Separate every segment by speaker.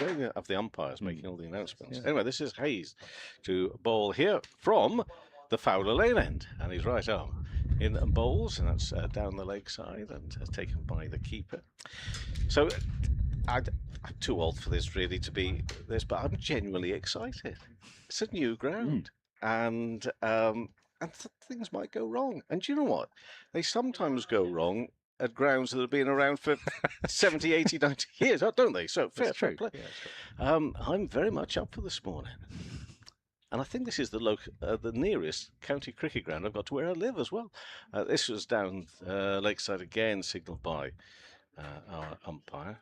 Speaker 1: Great of the umpires making all the announcements. Yeah. Anyway, this is Hayes to bowl here from the Fowler Lane end, and his right arm in bowls, and that's down the leg side and taken by the keeper. So I'm too old for this really to be this, but I'm genuinely excited. It's a new ground, and things might go wrong. And do you know what? They sometimes go wrong at grounds that have been around for 70, 80, 90 years, don't they? So fair play. Yeah, I'm very much up for this morning. And I think this is the nearest county cricket ground I've got to where I live as well. This was down Lakeside again, signalled by our umpire.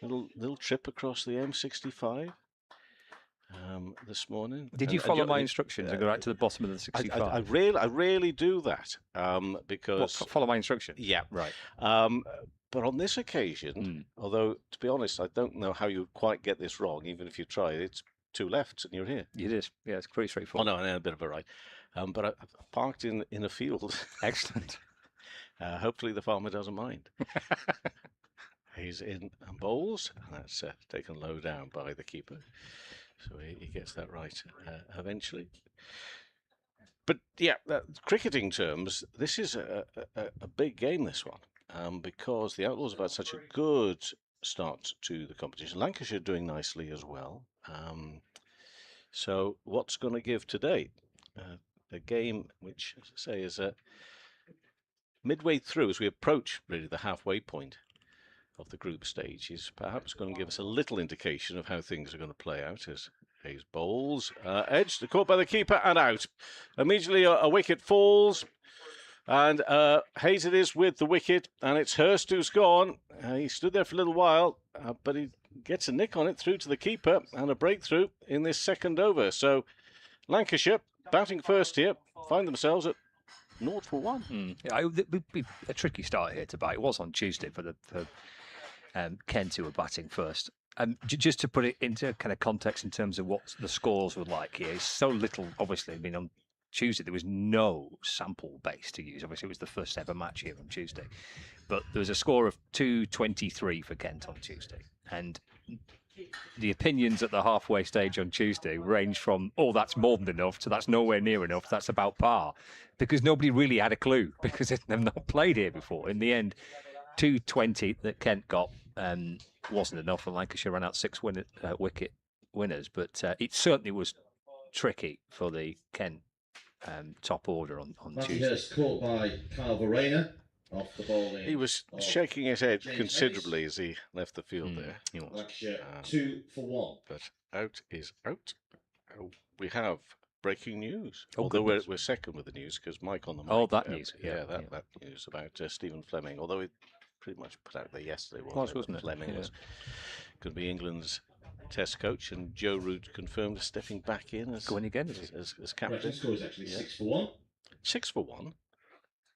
Speaker 1: Little trip across the M65 this morning.
Speaker 2: Did you follow my instructions and go right to the bottom of the 65?
Speaker 1: I rarely do that because...
Speaker 2: follow my instructions?
Speaker 1: Yeah.
Speaker 2: Right.
Speaker 1: But on this occasion, although, to be honest, I don't know how you quite get this wrong, even if you try, it's 2 lefts and you're here.
Speaker 2: It is. Yeah, it's pretty straightforward.
Speaker 1: Oh, no, and a bit of a right. But I parked in a field.
Speaker 2: Excellent.
Speaker 1: Hopefully the farmer doesn't mind. He's in bowls, and that's taken low down by the keeper. So he gets that right eventually. But yeah, cricketing terms, this is a big game, this one, because the Outlaws have had such a good start to the competition. Lancashire doing nicely as well. So what's going to give today? A game which, as I say, is midway through, as we approach really the halfway point of the group stage, is perhaps going to give us a little indication of how things are going to play out as Hayes bowls. Edged, caught by the keeper and out. Immediately a wicket falls. And Hayes it is with the wicket, and it's Hurst who's gone. He stood there for a little while, but he gets a nick on it through to the keeper and a breakthrough in this second over. So Lancashire, batting first here, find themselves at 0 for 1.
Speaker 2: Yeah, it would be a tricky start here to bat. It was on Tuesday for Kent, who were batting first. Just to put it into kind of context in terms of what the scores were like here, it's so little, obviously. I mean, on Tuesday there was no sample base to use. Obviously, it was the first ever match here on Tuesday, but there was a score of 223 for Kent on Tuesday, and the opinions at the halfway stage on Tuesday ranged from, oh, that's more than enough, to that's nowhere near enough, that's about par, because nobody really had a clue because they've not played here before. In the end, 220 that Kent got wasn't enough, and Lancashire ran out 6 wicket winners, but it certainly was tricky for the Kent top order on Tuesday.
Speaker 3: Caught by Kyle Verena off the bowling.
Speaker 1: He was shaking his head considerably as he left the field there.
Speaker 3: He was. 2 for 1.
Speaker 1: But out is out. We have breaking news. Although we're second with the news because Mike on the mic.
Speaker 2: Oh, that news.
Speaker 1: That news about Stephen Fleming. Although it pretty much put out there yesterday,
Speaker 2: wasn't it?
Speaker 1: Fleming was going to be England's Test coach, and Joe Root confirmed stepping back in as
Speaker 2: going again
Speaker 1: as captain.
Speaker 3: The score is actually 6 for 1.
Speaker 1: 6 for 1.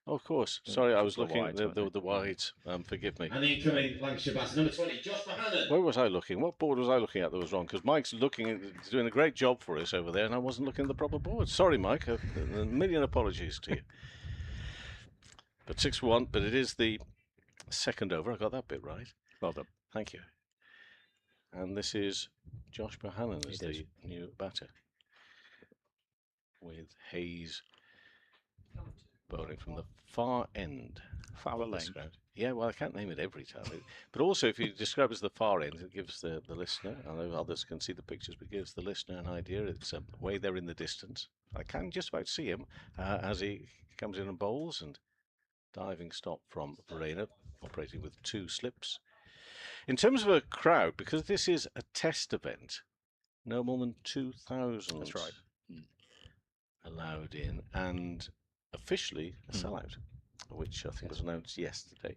Speaker 1: Oh, of course. Sorry, I was looking at the wides. Forgive me.
Speaker 3: And the incoming Lancashire batter, number 20, Josh Mahannon.
Speaker 1: Where was I looking? What board was I looking at that was wrong? Because Mike's doing a great job for us over there, and I wasn't looking at the proper board. Sorry, Mike. A million apologies to you. But 6 for 1. But it is the second over. I got that bit right.
Speaker 2: Well done.
Speaker 1: Thank you. And this is Josh Mahannon as the new batter, with Hayes bowling from the far end.
Speaker 2: Fowler Lane.
Speaker 1: Yeah, well, I can't name it every time. But also, if you describe it as the far end, it gives the listener, I know others can see the pictures, but gives the listener an idea. It's way there in the distance. I can just about see him as he comes in and bowls, and diving stop from Verena, operating with 2 slips. In terms of a crowd, because this is a test event, no more than 2,000
Speaker 2: That's right.
Speaker 1: allowed in, and officially a sellout, which I think was announced yesterday.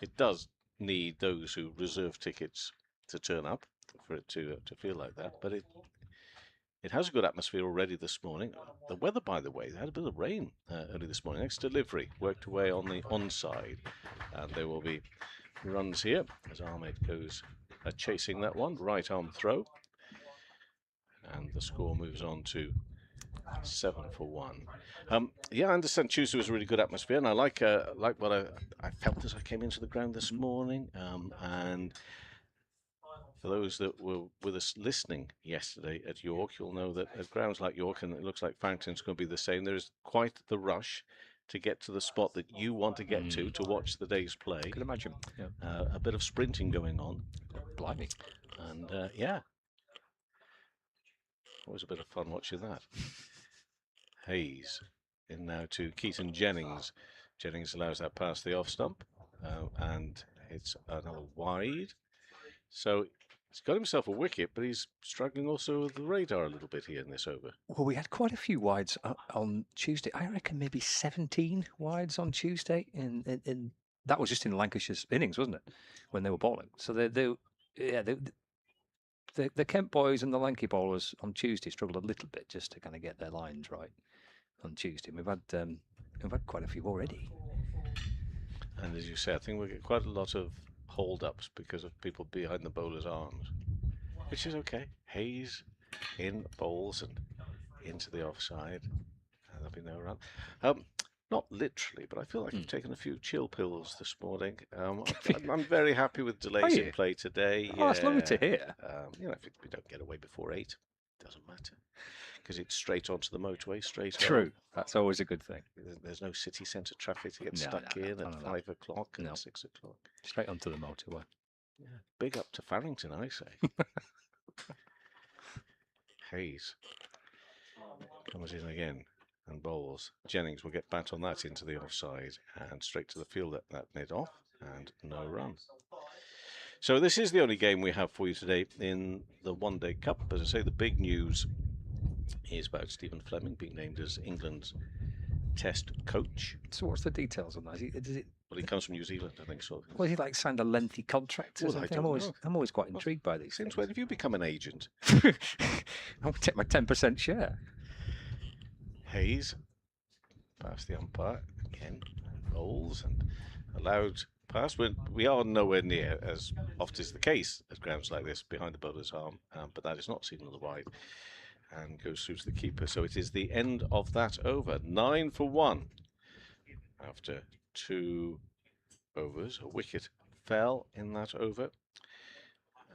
Speaker 1: It does need those who reserve tickets to turn up for it to feel like that, but it has a good atmosphere already this morning. The weather, by the way, they had a bit of rain early this morning. Next delivery worked away on the onside, and there will be runs here as Ahmed goes chasing that one, right arm throw, and the score moves on to 7 for 1. Yeah, I understand Tuesday was a really good atmosphere, and I like what I felt as I came into the ground this morning, and For those that were with us listening yesterday at York, you'll know that at grounds like York, and it looks like Fountain's going to be the same, there is quite the rush to get to the spot that you want to get to watch the day's play.
Speaker 2: I can imagine. Yeah.
Speaker 1: A bit of sprinting going on.
Speaker 2: Blimey.
Speaker 1: And yeah, always a bit of fun watching that. Hayes in now to Keaton Jennings. Jennings allows that pass the off stump, and it's another wide. So he's got himself a wicket, but he's struggling also with the radar a little bit here in this over.
Speaker 2: Well, we had quite a few wides on Tuesday. I reckon maybe 17 wides on Tuesday, and that was just in Lancashire's innings, wasn't it? When they were bowling. So the Kent boys and the Lanky bowlers on Tuesday struggled a little bit just to kind of get their lines right on Tuesday. We've had quite a few already.
Speaker 1: And as you say, I think we'll get quite a lot of hold-ups because of people behind the bowler's arms, which is okay. Hayes in bowls and into the offside, and there'll be no run. Not literally, but I feel like I've taken a few chill pills this morning. I'm very happy with delays in play today.
Speaker 2: Oh, that's lovely to hear.
Speaker 1: If we don't get away before 8, it doesn't matter, because it's straight onto the motorway, straight
Speaker 2: True.
Speaker 1: home.
Speaker 2: That's always a good thing.
Speaker 1: There's no city centre traffic to get stuck in at 5 o'clock and 6 o'clock.
Speaker 2: Straight onto the motorway.
Speaker 1: Yeah. Big up to Farrington, I say. Hayes comes in again and bowls. Jennings will get bat on that into the offside and straight to the field at that mid off and no run. So this is the only game we have for you today in the One Day Cup. As I say, the big news is about Stephen Fleming being named as England's Test coach.
Speaker 2: So what's the details on that?
Speaker 1: Well, he comes from New Zealand, I think. So.
Speaker 2: Well, he signed a lengthy contract or something? I'm always quite intrigued by these
Speaker 1: Since
Speaker 2: things.
Speaker 1: when have you become an agent?
Speaker 2: I'll take my 10% share.
Speaker 1: Hayes past the umpire again, bowls and allowed pass. We are nowhere near, as oft is the case at grounds like this, behind the bowler's arm, but that is not seen on the wide and goes through to the keeper. So it is the end of that over. 9 for 1 after 2 overs. A wicket fell in that over,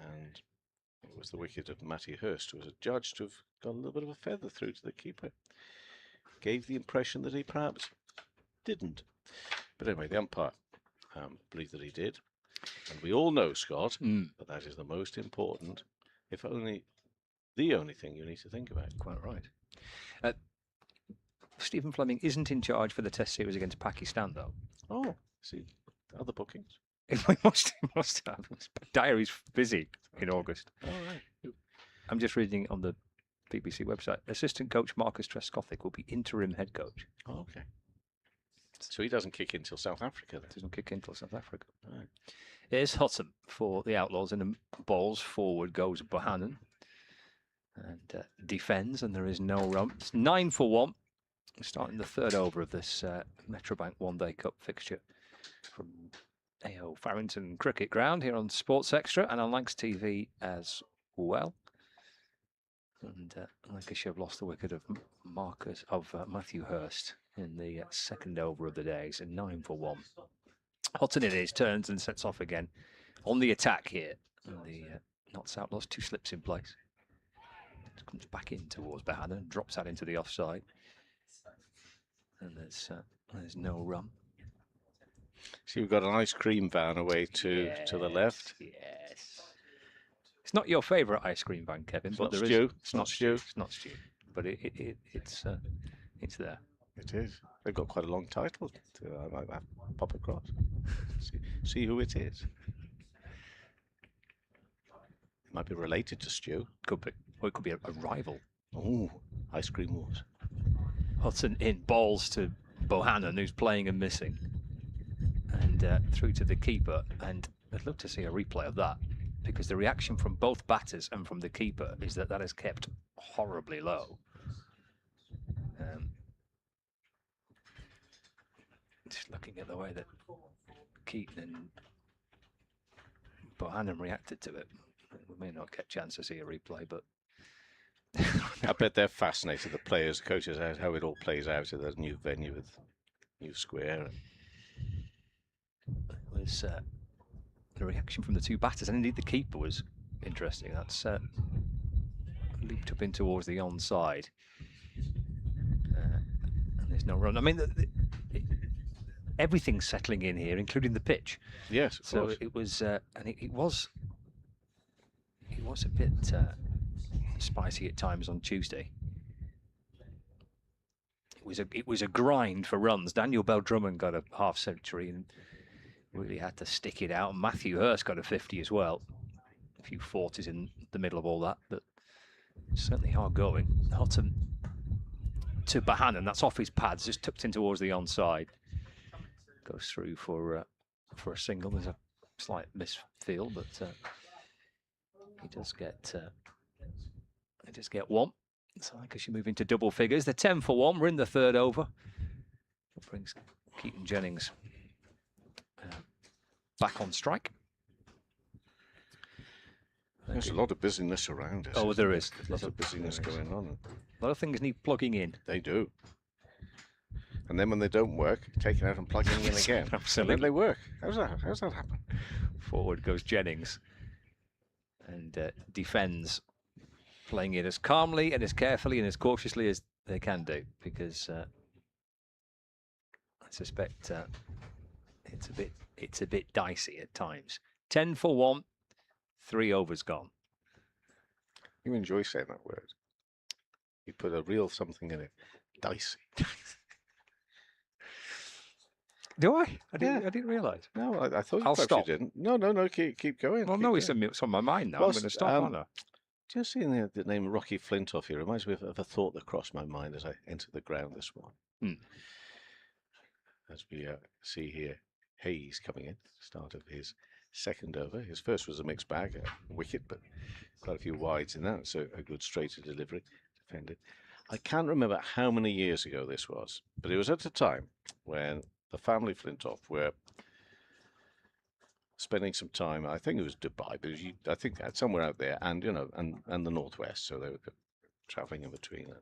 Speaker 1: and it was the wicket of Matty Hurst, who was adjudged to have got a little bit of a feather through to the keeper. Gave the impression that he perhaps didn't. But anyway, the umpire believed that he did. And we all know, Scott, that is the most important, if only the only thing you need to think about.
Speaker 2: Quite right. Stephen Fleming isn't in charge for the Test series against Pakistan, though.
Speaker 1: Oh, see, other bookings?
Speaker 2: He must have. His diary's busy in August.
Speaker 1: All right.
Speaker 2: I'm just reading on the BBC website. Assistant coach Marcus Trescothick will be interim head coach.
Speaker 1: Oh, okay. So he doesn't kick in till South Africa then?
Speaker 2: Doesn't kick in till South Africa.
Speaker 1: Right.
Speaker 2: Here's Hutton for the Outlaws, and the balls forward goes Bohannon. And defends, and there is no run. It's 9 for 1. Starting the third over of this Metrobank One Day Cup fixture from AO Farrington Cricket Ground here on Sports Extra and on Lancs TV as well. And Lancashire have lost the wicket of Matthew Hurst in the second over of the day. So 9 for 1. Hutton it is, turns and sets off again on the attack here. And the Notts Outlaws 2 slips in place. Comes back in towards Bohannon, drops out into the offside. And there's no run.
Speaker 1: See, we've got an ice cream van away to the left.
Speaker 2: Yes. It's not your favourite ice cream van, Kevin, but there
Speaker 1: stew.
Speaker 2: is. It's not stew. It's not stew. But it's there.
Speaker 1: It is. They've got quite a long title. I might pop across. See who it is. It might be related to Stew.
Speaker 2: Could be. Or it could be a rival.
Speaker 1: Oh, ice cream wars.
Speaker 2: Hutton in, balls to Bohannon, who's playing and missing. And through to the keeper. And I'd love to see a replay of that, because the reaction from both batters and from the keeper is that is kept horribly low. Just looking at the way that Keaton and Bohannon reacted to it. We may not get a chance to see a replay, but
Speaker 1: I bet they're fascinated, the players, coaches, how it all plays out at that new venue with new square.
Speaker 2: It was the reaction from the two batters, and indeed the keeper was interesting. That's looped up in towards the onside. And there's no run. I mean, everything's settling in here, including the pitch.
Speaker 1: Yes, of
Speaker 2: So
Speaker 1: course.
Speaker 2: it was, and it was a bit spicy at times on Tuesday. It was a grind for runs. Daniel Bell-Drummond got a half century and really had to stick it out. And Matthew Hurst got a 50 as well. A few 40s in the middle of all that, but certainly hard going. Hutton to Bahanan. That's off his pads, just tucked in towards the onside. Goes through for a single. There's a slight misfield, but he does get one. So I guess you move into double figures. They're 10 for 1. We're in the third over. That brings Keaton Jennings back on strike.
Speaker 1: There's a lot of busyness around us.
Speaker 2: Oh, there is.
Speaker 1: A lot of busyness going on.
Speaker 2: A lot of things need plugging in.
Speaker 1: They do. And then when they don't work, taking out and plugging in again.
Speaker 2: Absolutely.
Speaker 1: And then they work. How's that happen?
Speaker 2: Forward goes Jennings and defends, playing it as calmly and as carefully and as cautiously as they can do, because I suspect it's a bit dicey at times. 10 for 1, 3 overs gone.
Speaker 1: You enjoy saying that word. You put a real something in it. Dicey.
Speaker 2: Do I? I didn't realise.
Speaker 1: No, I thought
Speaker 2: I'll
Speaker 1: perhaps
Speaker 2: stop.
Speaker 1: you didn't. No, keep going.
Speaker 2: Well,
Speaker 1: keep
Speaker 2: no,
Speaker 1: going.
Speaker 2: it's on my mind now. I'm going to stop, aren't I?
Speaker 1: Just seeing the name Rocky Flintoff here reminds me of a thought that crossed my mind as I entered the ground this morning. As we see here, Hayes coming in, start of his second over. His first was a mixed bag, a wicket, but quite a few wides in that, so a good straighter delivery, defended. I can't remember how many years ago this was, but it was at a time when the family Flintoff were spending some time, I think it was Dubai, but I think somewhere out there, and and the Northwest, so they were traveling in between.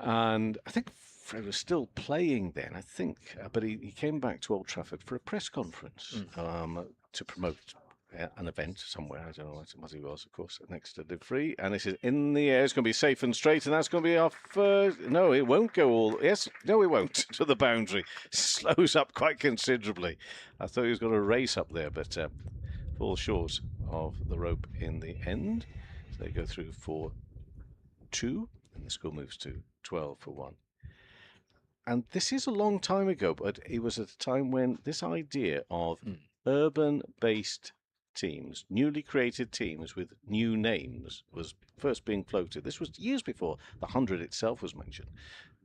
Speaker 1: And I think Fred was still playing then, I think, but he came back to Old Trafford for a press conference to promote an event somewhere. I don't know what it was, of course, next to delivery. And this is in the air. It's going to be safe and straight, and that's going to be our first. No, it won't go all. Yes, no, it won't to the boundary. Slows up quite considerably. I thought he was going to race up there, but falls short of the rope in the end. So they go through for 2, and the score moves to 12 for 1. And this is a long time ago, but it was at a time when this idea of urban-based teams, newly created teams with new names, was first being floated. This was years before the 100 itself was mentioned.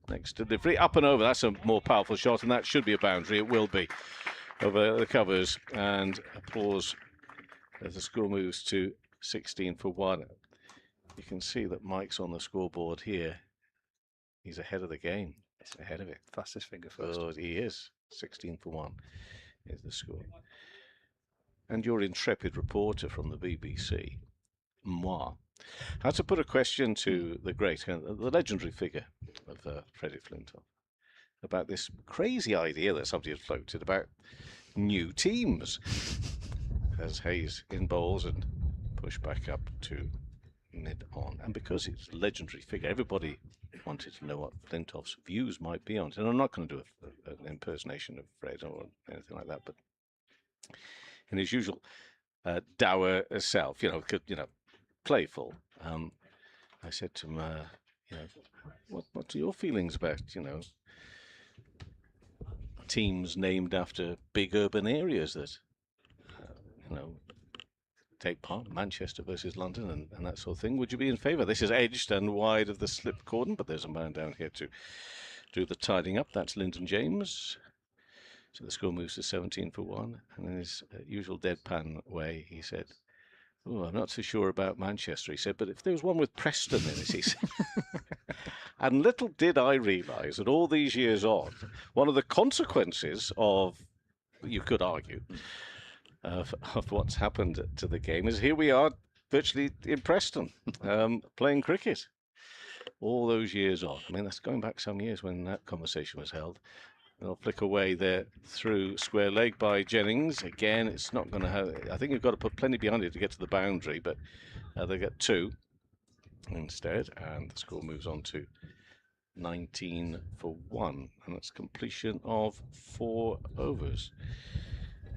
Speaker 1: Next delivery, up and over. That's a more powerful shot, and that should be a boundary. It will be over the covers, and applause as the score moves to 16 for 1. You can see that Mike's on the scoreboard here. He's ahead of the game. It's ahead of it.
Speaker 2: Fastest finger first.
Speaker 1: Oh, he is. 16 for 1 is the score. And your intrepid reporter from the BBC, moi, had to put a question to the great, the legendary figure of Freddie Flintoff about this crazy idea that somebody had floated about new teams. As Hayes in bowls and push back up to mid-on. And because it's a legendary figure, everybody wanted to know what Flintoff's views might be on it. And I'm not going to do an impersonation of Fred or anything like that, but in his usual dour self, playful. I said to him, what are your feelings about, teams named after big urban areas that, take part, Manchester versus London and that sort of thing? Would you be in favour? This is edged and wide of the slip cordon, but there's a man down here to do the tidying up. That's Lyndon James. So the score moves to 17 for 1. And in his usual deadpan way, he said, "Oh, I'm not so sure about Manchester," he said, "but if there was one with Preston in it," he said. And little did I realise that all these years on, one of the consequences of, you could argue, of what's happened to the game is here we are virtually in Preston playing cricket all those years on. I mean, that's going back some years when that conversation was held. They'll flick away there through square leg by Jennings. Again, it's not going to have... I think you've got to put plenty behind it to get to the boundary, but they get 2 instead, and the score moves on to 19 for 1, and that's completion of 4 overs.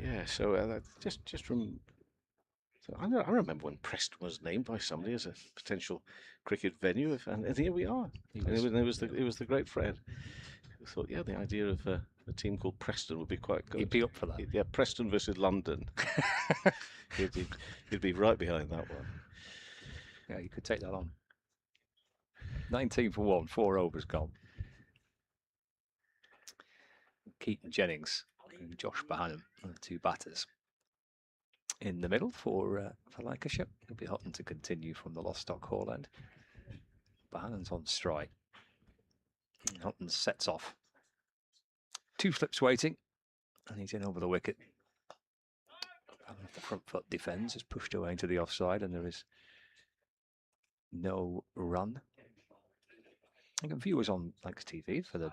Speaker 1: Yeah, so just from... So I remember when Preston was named by somebody as a potential cricket venue, and here we are. It was the great Fred who thought, yeah, the idea of a team called Preston would be quite good.
Speaker 2: He'd be up for that.
Speaker 1: Yeah, Preston versus London. he'd be right behind that one.
Speaker 2: Yeah, you could take that on. 19 for 1, 4 overs gone. Keaton Jennings and Josh Bohannon are the 2 batters. In the middle for Lancashire, it'll be Hutton to continue from the Lostock Hall end. Bohannon's on strike. Hutton sets off. 2 flips waiting, and he's in over the wicket. The front foot defends, is pushed away into the offside, and there is no run. I think viewers on Lancashire TV for the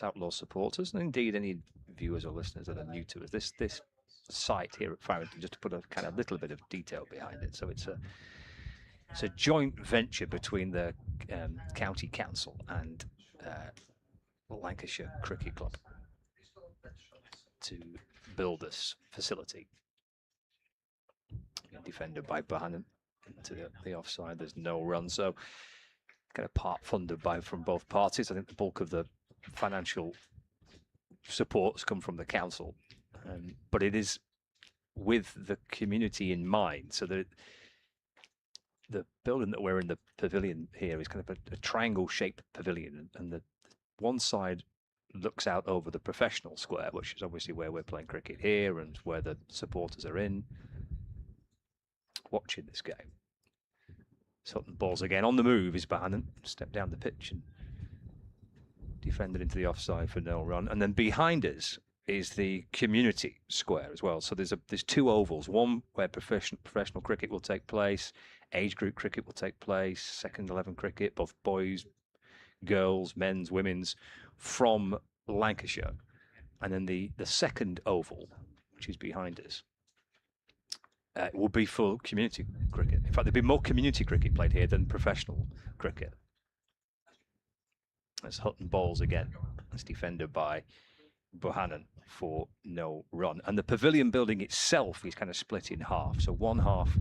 Speaker 2: Outlaws supporters, and indeed any viewers or listeners that are new to us, this site here at Farrington, just to put a kind of little bit of detail behind it. So it's a joint venture between the county council and Lancashire Cricket Club to build this facility. Defended by Bohannon into the offside. There's no run, so kind of part funded from both parties. I think the bulk of the financial supports come from the council. But it is with the community in mind. So the building that we're in, the pavilion here, is kind of a triangle-shaped pavilion, and the one side looks out over the professional square, which is obviously where we're playing cricket here and where the supporters are in, watching this game. Sutton balls again. On the move is Bohannon. Step down the pitch and defended into the offside for no run. And then behind us is the community square as well. So there's 2 ovals, one where professional cricket will take place, age group cricket will take place, second 11 cricket, both boys, girls, men's, women's, from Lancashire. And then the second oval, which is behind us, will be for community cricket. In fact, there'll be more community cricket played here than professional cricket. As Hutton bowls again, it's defended by Bohannon for no run. And the pavilion building itself is kind of split in half. So one half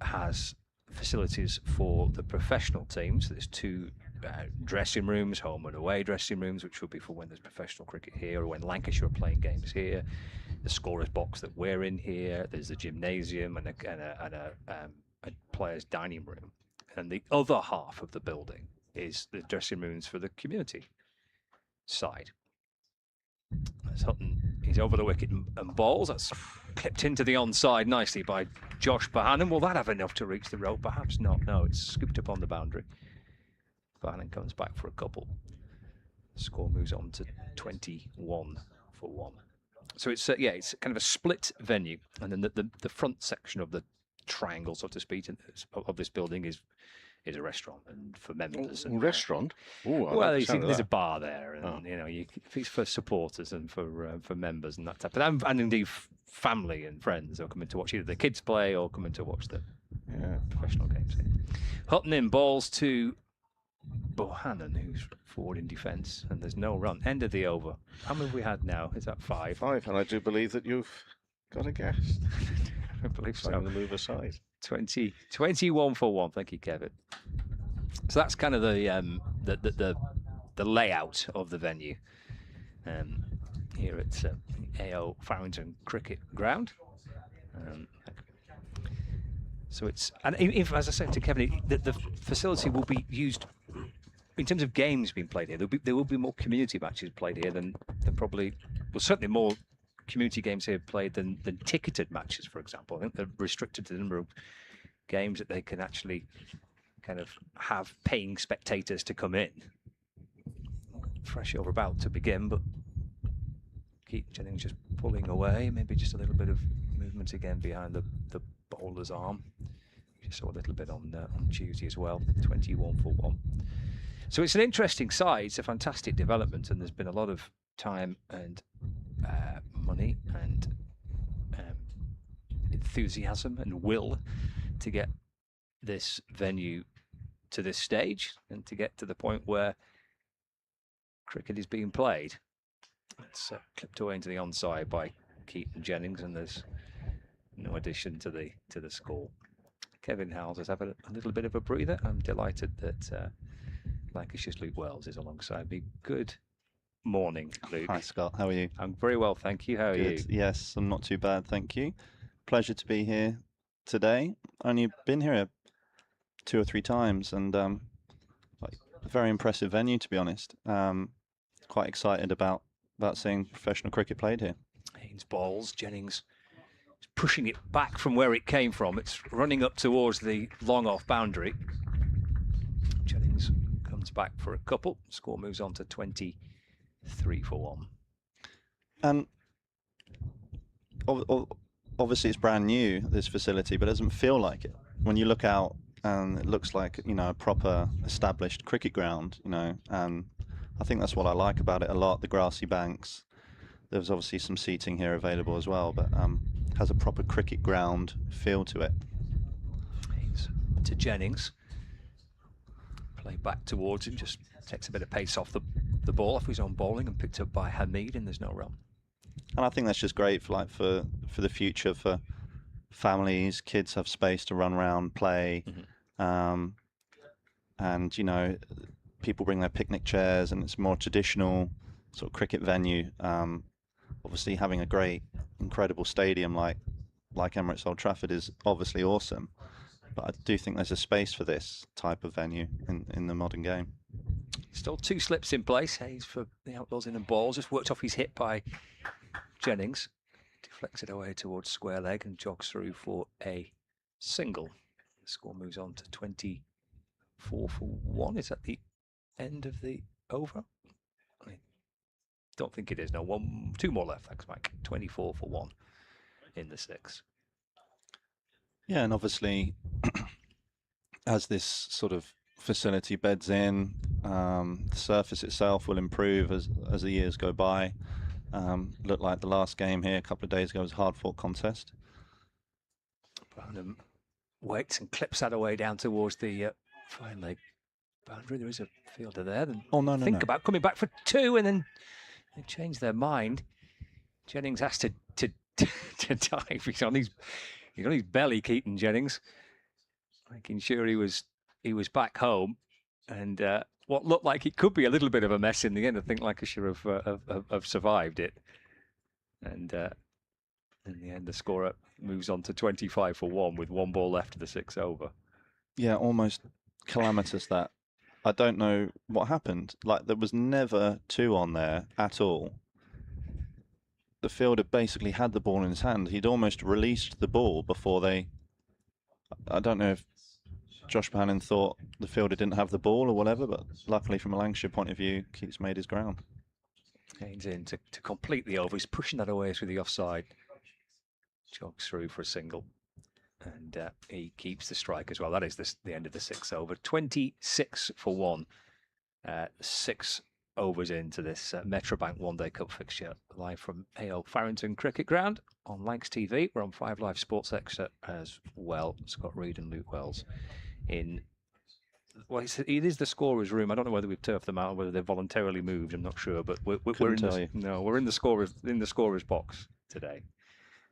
Speaker 2: has facilities for the professional teams. There's 2 dressing rooms, home and away dressing rooms, which will be for when there's professional cricket here or when Lancashire are playing games here. The scorer's box that we're in here. There's the gymnasium and a player's dining room. And the other half of the building is the dressing rooms for the community side. As Hutton, he's over the wicket and bowls. That's clipped into the onside nicely by Josh Bohannon. Will that have enough to reach the rope? Perhaps not. No, it's scooped up on the boundary. Bohannon comes back for a couple. The score moves on to 21 for 1. So it's it's kind of a split venue, and then the front section of the triangle, so to speak, of this building is a restaurant and for members.
Speaker 1: Restaurant?
Speaker 2: There's a bar there, and it's for supporters and for members and that type. And indeed family and friends who are coming to watch either the kids play or coming to watch the professional games here. Hutton in balls to Bohannon, who's forward in defence, and there's no run. End of the over. How many have we had now? Is that 5?
Speaker 1: 5, and I do believe that you've got a guess.
Speaker 2: I believe so.
Speaker 1: I'm going to move aside.
Speaker 2: 21 for 1. Thank you, Kevin. So that's kind of the layout of the venue here at AO Farrington Cricket Ground. So it's, and if, as I said to Kevin, the facility will be used in terms of games being played here. There will be more community matches played here than probably, well, certainly more community games here played than ticketed matches, for example. I think they're restricted to the number of games that they can actually kind of have paying spectators to come in. Fresh over about to begin, but Keaton Jennings just pulling away. Maybe just a little bit of movement again behind the bowler's arm. Just saw a little bit on Tuesday as well. 21 for 1. So it's an interesting site. It's a fantastic development, and there's been a lot of time and money and enthusiasm and will to get this venue to this stage and to get to the point where cricket is being played. It's clipped away into the onside by Keaton Jennings, and there's no addition to the score. Kevin Howells has had a little bit of a breather. I'm delighted that Lancashire's Luke Wells is alongside me. Good morning, Luke.
Speaker 4: Hi, Scott. How are you?
Speaker 2: I'm very well, thank you. How are you?
Speaker 4: Yes, I'm not too bad, thank you. Pleasure to be here today. Only been here 2 or 3 times, and like, a very impressive venue, to be honest. Quite excited about seeing professional cricket played here.
Speaker 2: Haynes balls, Jennings is pushing it back from where it came from. It's running up towards the long off boundary. Jennings comes back for a couple. Score moves on to 23 for 1.
Speaker 4: And obviously it's brand new, this facility, but it doesn't feel like it. When you look out, and it looks like, you know, a proper established cricket ground, you know, and I think that's what I like about it a lot, the grassy banks. There's obviously some seating here available as well, but has a proper cricket ground feel to it.
Speaker 2: Haynes to Jennings. Play back towards him, just takes a bit of pace off the ball off his own bowling and picked up by Hamid, and there's no run.
Speaker 4: And I think that's just great for the future, for families. Kids have space to run around, play. And, you know, people bring their picnic chairs, and it's a more traditional sort of cricket venue. Obviously having a great, incredible stadium like Emirates Old Trafford is obviously awesome, but I do think there's a space for this type of venue in the modern game.
Speaker 2: Still 2 slips in place. Hayes for the Outlaws in and balls. Just worked off his hit by Jennings. Deflects it away towards square leg and jogs through for a single. The score moves on to 24 for 1. Is that the end of the over? I don't think it is. No, 2 more left. Thanks, Mike. 24 for 1 in the 6th.
Speaker 4: Yeah, and obviously as this sort of facility beds in, the surface itself will improve as the years go by. Looked like the last game here a couple of days ago was a hard-fought contest.
Speaker 2: Brownham waits and clips that away down towards the fine leg boundary. There is a fielder there. Then think about coming back for 2, and then they change their mind. Jennings has to dive. He's on his belly, Keaton Jennings, making sure he was back home, and what looked like it could be a little bit of a mess in the end. I think Lancashire have survived it, and in the end the scorer moves on to 25 for 1 with 1 ball left of the 6 over.
Speaker 4: Yeah, almost calamitous that. I don't know what happened. Like, there was never 2 on there at all. The fielder basically had the ball in his hand. He'd almost released the ball before they... I don't know if Josh Bohannon thought the fielder didn't have the ball or whatever, but luckily from a Lancashire point of view, Keats made his ground.
Speaker 2: Haynes in to complete the over. He's pushing that away through the offside. Jogs through for a single. And he keeps the strike as well. That is the end of the 6 over. 26 for 1. 6 overs into this Metrobank One Day Cup fixture, live from AO Farrington Cricket Ground on Lancs TV. We're on 5 Live Sports Extra as well. Scott Reed and Luke Wells in. Well, it is the scorer's room. I don't know whether we've turfed them out or whether they've voluntarily moved. I'm not sure, but we're in we're in the scorer's box today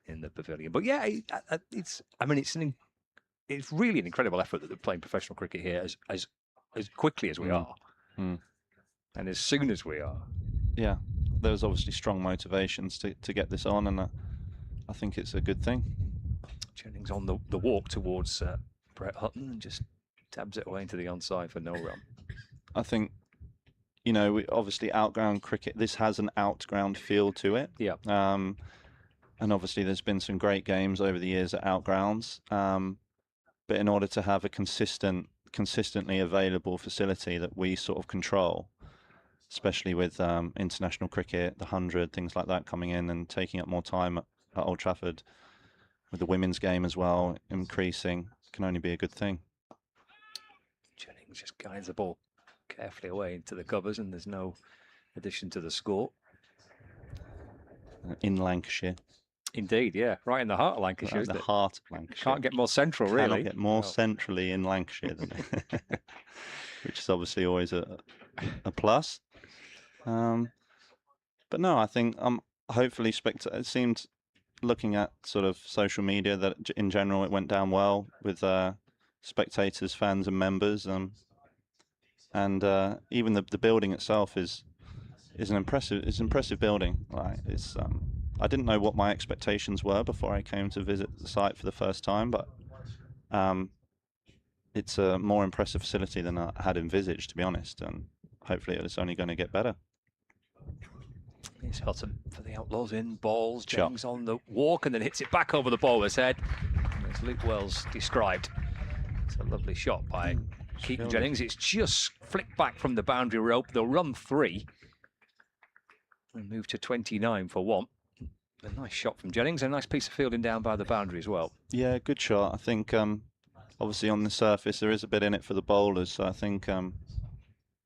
Speaker 2: in the pavilion. But yeah, it's really an incredible effort that they're playing professional cricket here as quickly as we are. And as soon as we are.
Speaker 4: Yeah, there was obviously strong motivations to get this on, and I think it's a good thing.
Speaker 2: Jennings on the walk towards Brett Hutton and just tabs it away into the onside for no run.
Speaker 4: I think, you know, obviously outground cricket, this has an outground feel to it.
Speaker 2: Yeah.
Speaker 4: And obviously there's been some great games over the years at outgrounds. But in order to have a consistently available facility that we sort of control, especially with international cricket, the 100, things like that coming in and taking up more time at Old Trafford, with the women's game as well increasing, can only be a good thing.
Speaker 2: Jennings just guides the ball carefully away into the covers, and there's no addition to the score.
Speaker 4: In Lancashire.
Speaker 2: Indeed, yeah, right in the heart of Lancashire.
Speaker 4: Right in
Speaker 2: Isn't
Speaker 4: the
Speaker 2: it?
Speaker 4: heart of Lancashire.
Speaker 2: Can't get more central, really.
Speaker 4: Cannot get more
Speaker 2: No.
Speaker 4: centrally in Lancashire than which is obviously always a plus. But no, I think hopefully it seemed, looking at sort of social media, that in general it went down well with spectators, fans, and members. And even the building itself is an impressive building. Like it's I didn't know what my expectations were before I came to visit the site for the first time, but it's a more impressive facility than I had envisaged, to be honest, and hopefully it's only going to get better.
Speaker 2: It's Hutton for the Outlaws in balls. Jennings on the walk and then hits it back over the bowler's head. As Luke Wells described, it's a lovely shot by Keaton Jennings. It's just flicked back from the boundary rope. They'll run 3 and move to 29 for 1. A nice shot from Jennings, a nice piece of fielding down by the boundary as well.
Speaker 4: Yeah, good shot. I think obviously on the surface there is a bit in it for the bowlers, so I think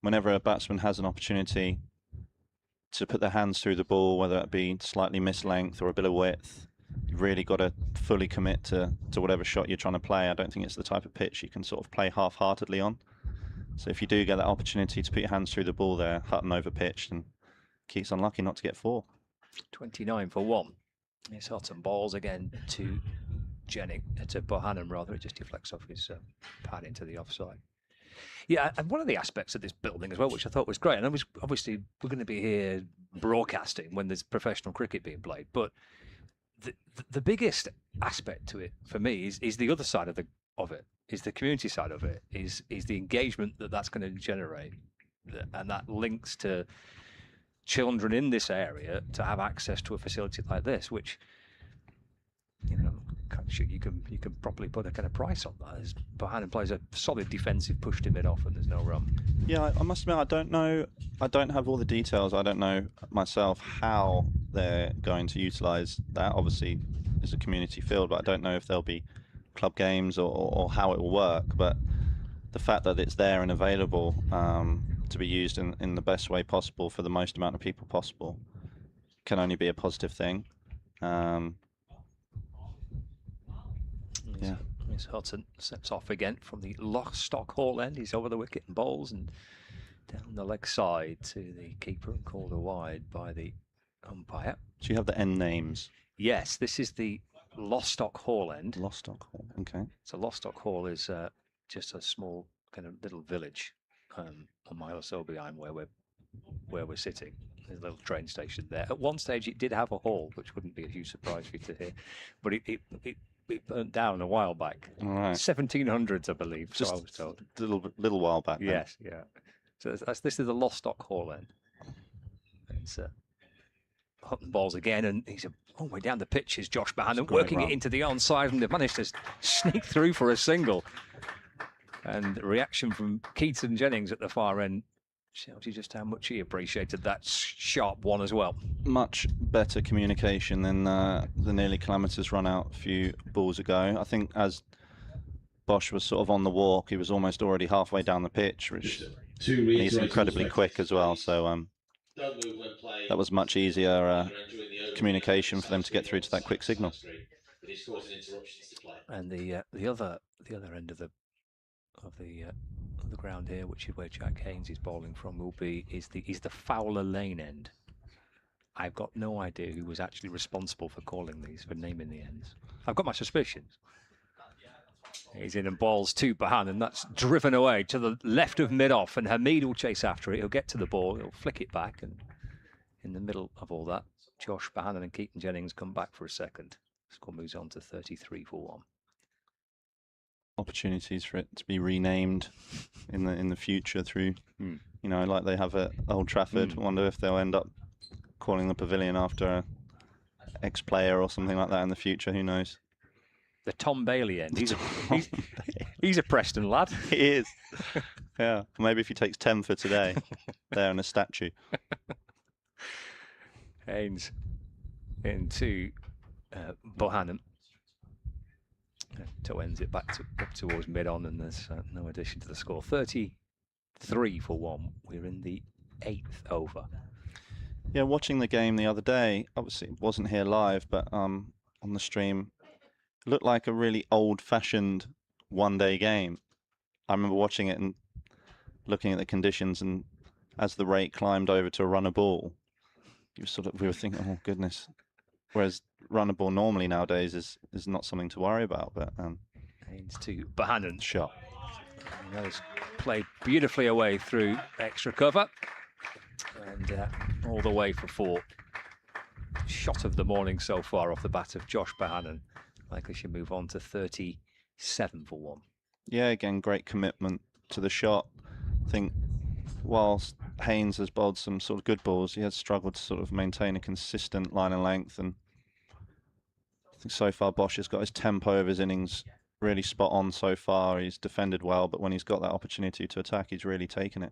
Speaker 4: whenever a batsman has an opportunity to put their hands through the ball, whether it be slightly missed length or a bit of width, you've really got to fully commit to whatever shot you're trying to play. I don't think it's the type of pitch you can sort of play half-heartedly on. So if you do get that opportunity to put your hands through the ball there, Hutton over-pitched and Keats unlucky not to get 4.
Speaker 2: 29 for 1. It's Hutton balls again to Jennings, to Bohannon rather. It just deflects off his pad into the offside. Yeah, and one of the aspects of this building as well, which I thought was great, and obviously we're going to be here broadcasting when there's professional cricket being played, but the biggest aspect to it for me is the other side of it, is the community side of it, is the engagement that's going to generate, and that links to children in this area to have access to a facility like this, which, you know, I'm sure you can properly put a kind of price on that. As Bohannon plays a solid defensive push to mid off and there's no run.
Speaker 4: Yeah, I must admit, I don't know. I don't have all the details. I don't know myself how they're going to utilise that. Obviously, it's a community field, but I don't know if there'll be club games or how it will work. But the fact that it's there and available to be used in the best way possible for the most amount of people possible can only be a positive thing. Yeah.
Speaker 2: Miss Hutton steps off again from the Lostock Hall end. He's over the wicket and bowls and down the leg side to the keeper and called a wide by the umpire.
Speaker 4: Do you have the end names?
Speaker 2: Yes, this is the Lostock Hall end.
Speaker 4: Lostock Hall, okay.
Speaker 2: So Lostock Hall is just a small kind of little village a mile or so behind where we're sitting. There's a little train station there. At one stage it did have a hall, which wouldn't be a huge surprise for you to hear, but it burnt down a while back.
Speaker 4: All right.
Speaker 2: 1700s, I believe.
Speaker 4: Just
Speaker 2: so I was told.
Speaker 4: A little while back. Then.
Speaker 2: Yes, yeah. So this is the Lostock Hall end. It's Hutton balls again, and he's a long way down the pitch is Josh Bohannon, working it into the onside, and they've managed to sneak through for a single. And the reaction from Keaton Jennings at the far end shows you just how much he appreciated that sharp one as well.
Speaker 4: Much better communication than the nearly calamitous run out a few balls ago. I think as Bosch was sort of on the walk, he was almost already halfway down the pitch, which he's incredibly quick as well. So that was much easier communication for them to get through to that quick signal.
Speaker 2: And the other end of the ground here, which is where Jack Haynes is bowling from, is the Fowler Lane end. I've got no idea who was actually responsible for calling these, for naming the ends. I've got my suspicions. He's in and balls to Bohannon, and that's driven away to the left of mid-off, and Hamid will chase after it. He'll get to the ball, he'll flick it back, and in the middle of all that, Josh Bohannon and Keaton Jennings come back for a second. Score moves on to 33 for 1.
Speaker 4: Opportunities for it to be renamed in the future through, you know, like they have at Old Trafford. I wonder if they'll end up calling the pavilion after a ex-player or something like that in the future. Who knows?
Speaker 2: The Tom Bailey end. He's a Preston lad.
Speaker 4: He is. Yeah. Maybe if he takes 10 for today, there in a statue.
Speaker 2: Haynes into Bohannon. Toe ends it back up towards mid-on, and there's no addition to the score. 30 3 for 1. We're in the 8th over.
Speaker 4: Yeah, watching the game the other day, obviously it wasn't here live, but on the stream, it looked like a really old-fashioned one-day game. I remember watching it and looking at the conditions, and as the rate climbed over to a runner ball, we were thinking, oh goodness. Whereas runner ball normally nowadays is not something to worry about, but
Speaker 2: Haynes to Bohannon.
Speaker 4: shot.
Speaker 2: And that is played beautifully away through extra cover. And all the way for 4. Shot of the morning so far off the bat of Josh Bohannon. Lancashire move on to 37 for 1.
Speaker 4: Yeah, again, great commitment to the shot. I think whilst Haynes has bowled some sort of good balls, he has struggled to sort of maintain a consistent line and length. And I think so far Bosch has got his tempo of his innings really spot on so far. He's defended well, but when he's got that opportunity to attack, he's really taken it.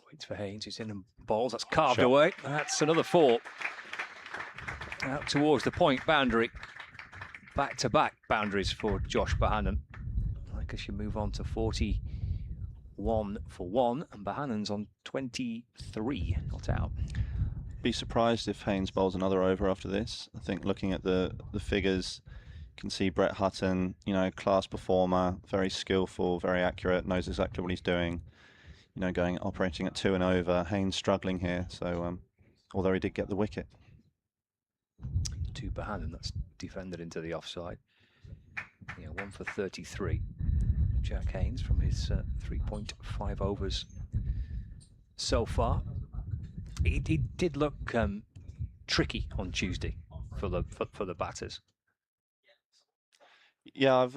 Speaker 2: Waits for Haynes, he's in and bowls. That's carved
Speaker 4: Shot.
Speaker 2: away. That's another 4. Out towards the point boundary. Back-to-back boundaries for Josh Bohannon. Lancashire move on to 41 for 1, and Bohannon's on 23, not out.
Speaker 4: Be surprised if Haynes bowls another over after this. I think looking at the figures, you can see Brett Hutton, you know, class performer, very skillful, very accurate, knows exactly what he's doing. You know, operating at 2 and over. Haynes struggling here, so although he did get the wicket.
Speaker 2: To Bohannon, that's defended into the offside. Yeah, 1 for 33. Jack Haynes from his 3.5 overs so far. He did look tricky on Tuesday for the batters.
Speaker 4: Yeah,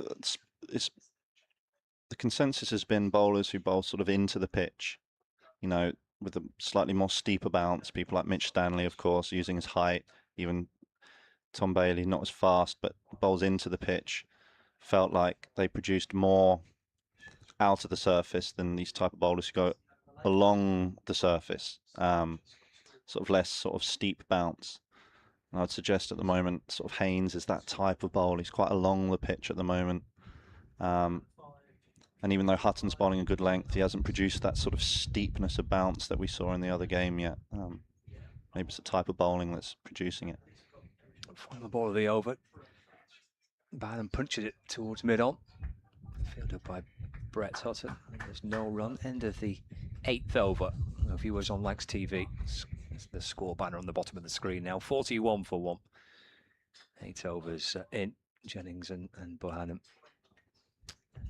Speaker 4: it's the consensus has been bowlers who bowl sort of into the pitch, you know, with a slightly more steeper bounce. People like Mitch Stanley, of course, using his height. Even Tom Bailey, not as fast, but bowls into the pitch. Felt like they produced more out of the surface than these type of bowlers who go along the surface. Sort of less sort of steep bounce. And I'd suggest at the moment, sort of Haynes is that type of bowler. He's quite along the pitch at the moment. And even though Hutton's bowling a good length, he hasn't produced that sort of steepness of bounce that we saw in the other game yet. Maybe it's the type of bowling that's producing it.
Speaker 2: Final ball of the over. Bohannon punches it towards mid-on. Fielded by Brett Hutton. There's no run. End of the 8th over. Viewers on Lancs TV. It's the score banner on the bottom of the screen now. 41 for 1. 8 overs in. Jennings and Bohannon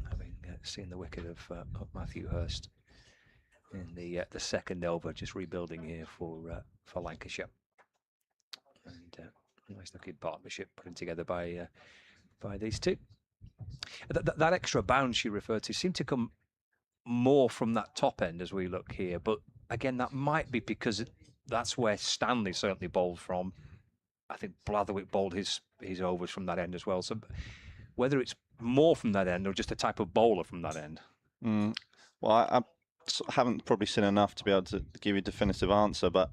Speaker 2: having seen the wicket of Matthew Hurst in the second over, just rebuilding here for Lancashire. And nice looking partnership put together by these two. That extra bounce you referred to seemed to come more from that top end as we look here, but again, that might be because that's where Stanley certainly bowled from. I think Blatherwick bowled his overs from that end as well. So whether it's more from that end or just a type of bowler from that end.
Speaker 4: Well, I haven't probably seen enough to be able to give you a definitive answer, but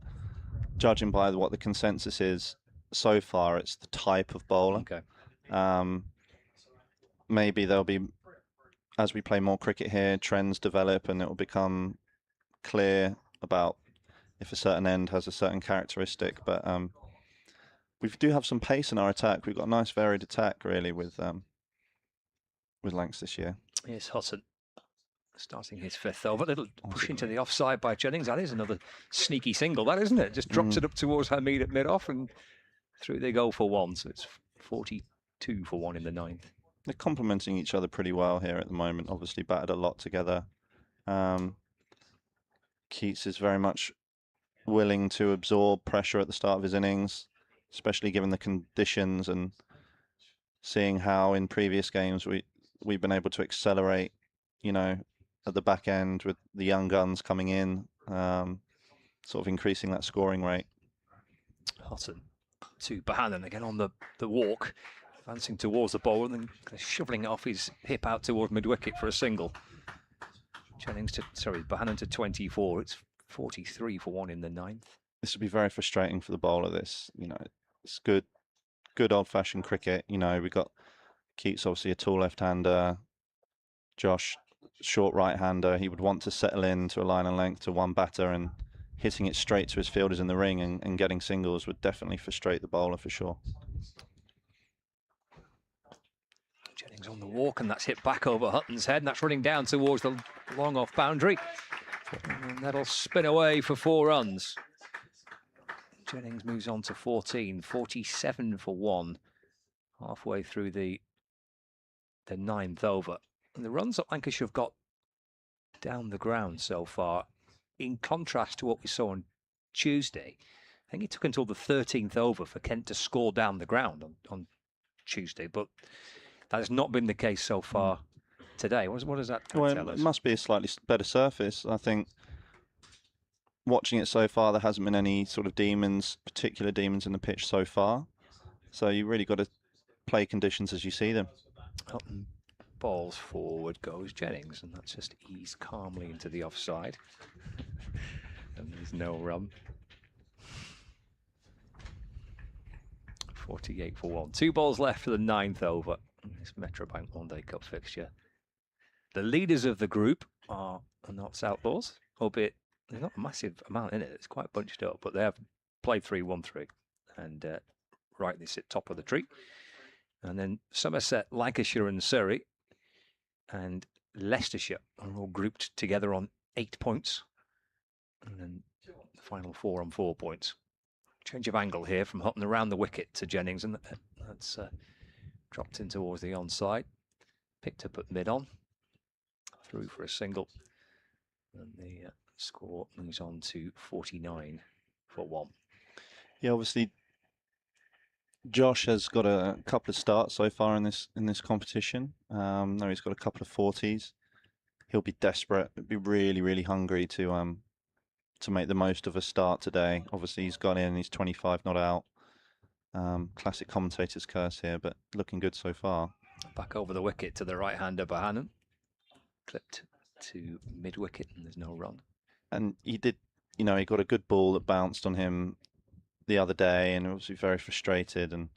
Speaker 4: judging by what the consensus is so far, it's the type of bowler.
Speaker 2: Okay.
Speaker 4: Maybe there'll be, as we play more cricket here, trends develop and it will become clear about if a certain end has a certain characteristic. But we do have some pace in our attack. We've got a nice varied attack really with Lancs this year.
Speaker 2: Here's Hutton starting his 5th over. A little push into the offside by Jennings. That is another sneaky single, that isn't it? Just drops it up towards Hamid at mid-off and through they go for 1. So it's 42 for 1 in the 9th.
Speaker 4: They're complementing each other pretty well here at the moment. Obviously batted a lot together. Keats is very much willing to absorb pressure at the start of his innings, especially given the conditions and seeing how in previous games we've been able to accelerate, you know, at the back end with the young guns coming in, sort of increasing that scoring rate.
Speaker 2: Hutton to Bohannon again on the walk, advancing towards the ball and then shoveling it off his hip out towards mid-wicket for a single. Bohannon to 24. It's 43 for 1 in the 9th.
Speaker 4: This would be very frustrating for the bowler. This, you know, it's good old-fashioned cricket. You know, we got Keats, obviously a tall left-hander. Josh, short right-hander. He would want to settle into a line and length to one batter, and hitting it straight to his fielders in the ring and getting singles would definitely frustrate the bowler for sure.
Speaker 2: Jennings on the walk, and that's hit back over Hutton's head, and that's running down towards the long off boundary. And that'll spin away for 4 runs. Jennings moves on to 14, 47 for 1, halfway through the 9th over. And the runs that Lancashire have got down the ground so far, in contrast to what we saw on Tuesday, I think it took until the 13th over for Kent to score down the ground on Tuesday, but that has not been the case so far today. What does that tell us?
Speaker 4: It must be a slightly better surface. I think watching it so far, there hasn't been any sort of particular demons in the pitch so far. So you really got to play conditions as you see them.
Speaker 2: Hutton balls forward, goes Jennings, and that's just eased calmly into the offside. And there's no run. 48 for 1. 2 balls left for the 9th over in this Metrobank One Day Cup fixture. The leaders of the group are not Outlaws, albeit there's not a massive amount in it. It's quite bunched up, but they have played 3-1-3 and rightly sit top of the tree. And then Somerset, Lancashire and Surrey and Leicestershire are all grouped together on 8 points. And then the final 4 on 4 points. Change of angle here from Hutton around the wicket to Jennings, and that's dropped in towards the onside. Picked up at mid-on. Through for a single. And the score moves on to 49 for 1.
Speaker 4: Yeah, obviously Josh has got a couple of starts so far in this competition. Now he's got a couple of 40s. He'll be desperate, be really, really hungry to make the most of a start today. Obviously he's gone in, he's 25 not out. Classic commentator's curse here, but looking good so far.
Speaker 2: Back over the wicket to the right-hander Bohannon. Clipped to mid-wicket and there's no run.
Speaker 4: And he did, he got a good ball that bounced on him the other day, and obviously very frustrated, and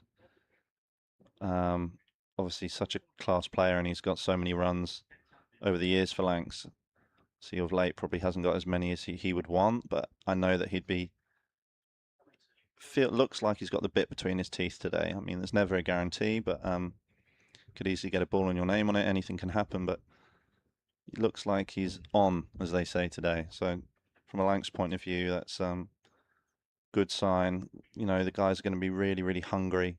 Speaker 4: obviously such a class player, and he's got so many runs over the years for Lancs. So of late probably hasn't got as many as he would want, but I know that looks like he's got the bit between his teeth today. I mean, there's never a guarantee, but could easily get a ball on your name on it. Anything can happen, but it looks like he's on, as they say today. So from a Lancs point of view, that's good sign. The guys are going to be really, really hungry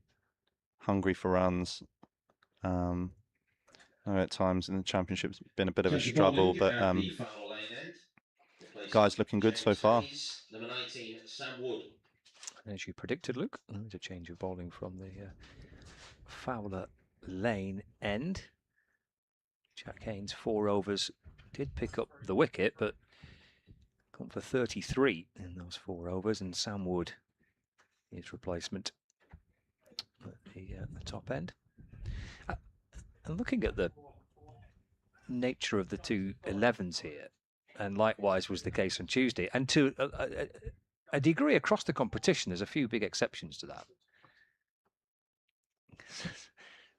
Speaker 4: for runs. At times in the championship it's been a bit of a struggle, but guys looking good so far.
Speaker 3: Number 19, Sam Wood.
Speaker 2: As you predicted, Luke, there's a change of bowling from the Fowler Lane end. Jack Haynes, 4 overs, did pick up the wicket, but gone for 33 in those 4 overs, and Sam Wood, his replacement at the top end. And looking at the nature of the 2 11s here, and likewise was the case on Tuesday, and to a degree across the competition, there's a few big exceptions to that.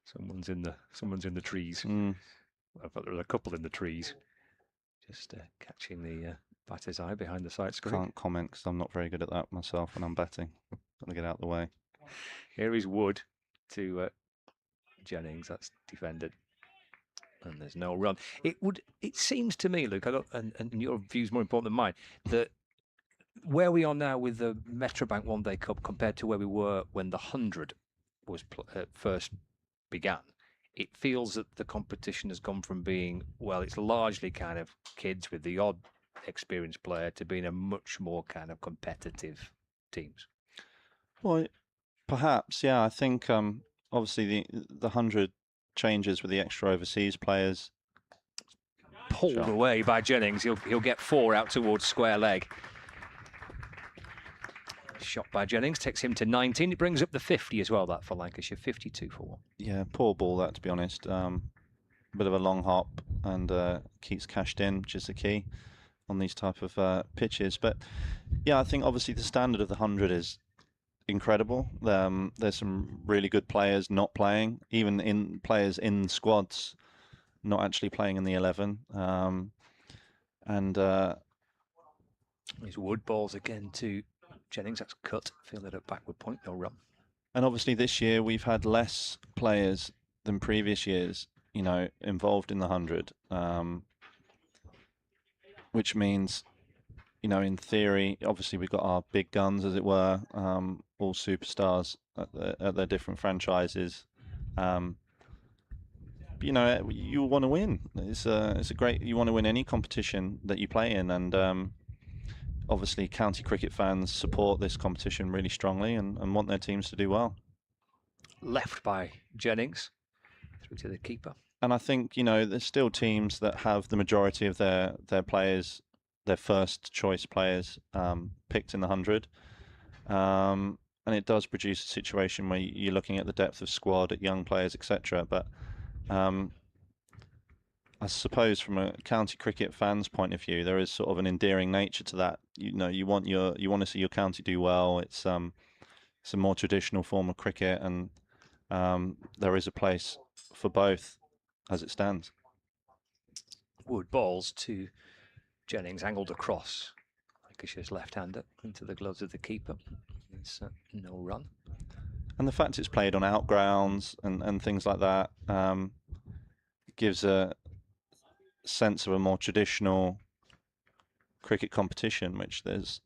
Speaker 2: Someone's in the trees. I thought there were a couple in the trees, just catching the batter's eye behind the sight screen.
Speaker 4: Can't comment because I'm not very good at that myself when I'm batting. Got to get out of the way.
Speaker 2: Here is Wood to Jennings. That's defended, and there's no run. It seems to me, Luke, and your view's more important than mine, that where we are now with the Metrobank One Day Cup compared to where we were when the 100 was first began, it feels that the competition has gone from being, well, it's largely kind of kids with the odd experienced player to being a much more kind of competitive teams.
Speaker 4: Well, perhaps, yeah. I think obviously the 100 changes with the extra overseas players.
Speaker 2: Pulled away by Jennings. He'll get 4 out towards square leg. Shot by Jennings takes him to 19. It brings up the 50 as well, that for Lancashire. 52 for 1.
Speaker 4: Yeah, poor ball that, to be honest. Bit of a long hop, and keeps cashed in, which is the key on these type of pitches. But yeah, I think obviously the standard of the 100 is incredible. There's some really good players not playing, even in players in squads not actually playing in the 11.
Speaker 2: These Wood balls again to Jennings. That's cut. Fielded at backward point. No run.
Speaker 4: And obviously this year we've had less players than previous years, involved in the 100, which means, in theory, obviously we've got our big guns, as it were, all superstars at their different franchises. But, you want to win. It's a great. You want to win any competition that you play in, and obviously county cricket fans support this competition really strongly and want their teams to do well.
Speaker 2: Left by Jennings through to the keeper.
Speaker 4: And I think, there's still teams that have the majority of their players, their first choice players, picked in the 100. And it does produce a situation where you're looking at the depth of squad, at young players, etc. But I suppose from a county cricket fan's point of view, there is sort of an endearing nature to that. You want to see your county do well. It's a more traditional form of cricket, and there is a place for both as it stands.
Speaker 2: Wood balls to Jennings, angled across. Lancashire's left-hander into the gloves of the keeper. It's no run.
Speaker 4: And the fact it's played on outgrounds and things like that gives a sense of a more traditional cricket competition, which there's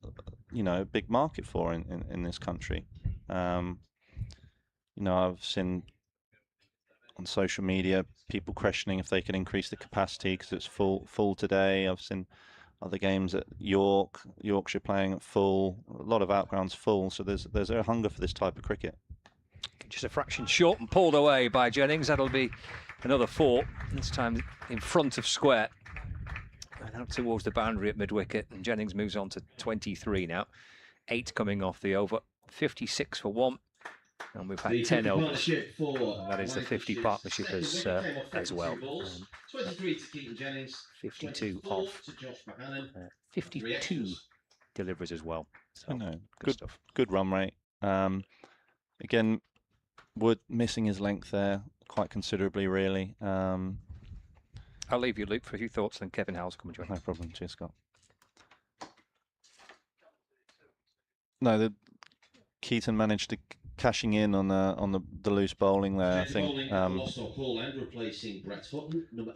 Speaker 4: a big market for in this country. I've seen on social media people questioning if they can increase the capacity because it's full today. I've seen other games at Yorkshire playing at full, a lot of outgrounds full, so there's a hunger for this type of cricket.
Speaker 2: Just a fraction short and pulled away by Jennings. That'll be another 4, this time in front of square. And out towards the boundary at mid-wicket. And Jennings moves on to 23 now. 8 coming off the over. 56 for 1. And we've had 10 overs. And that is the 50 partnership as well.
Speaker 3: 23 to Keaton Jennings.
Speaker 2: 52 off. 52 deliveries as well. So, good stuff.
Speaker 4: Good run rate. Again, Wood missing his length there quite considerably, really.
Speaker 2: I'll leave you, Luke, for a few thoughts, then Kevin Howell's come and join.
Speaker 4: No problem. Cheers, Scott. No, Keaton managed to cashing in on the loose bowling there. I think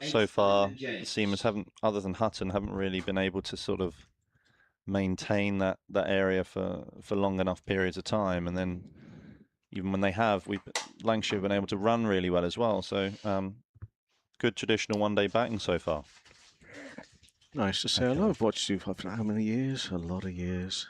Speaker 4: so far the seamers haven't, other than Hutton, haven't really been able to sort of maintain that area for long enough periods of time, and then even when they have, Lancashire have been able to run really well as well. So good traditional one-day batting so far.
Speaker 1: Nice to say hello. I've watched you for how many years? A lot of years.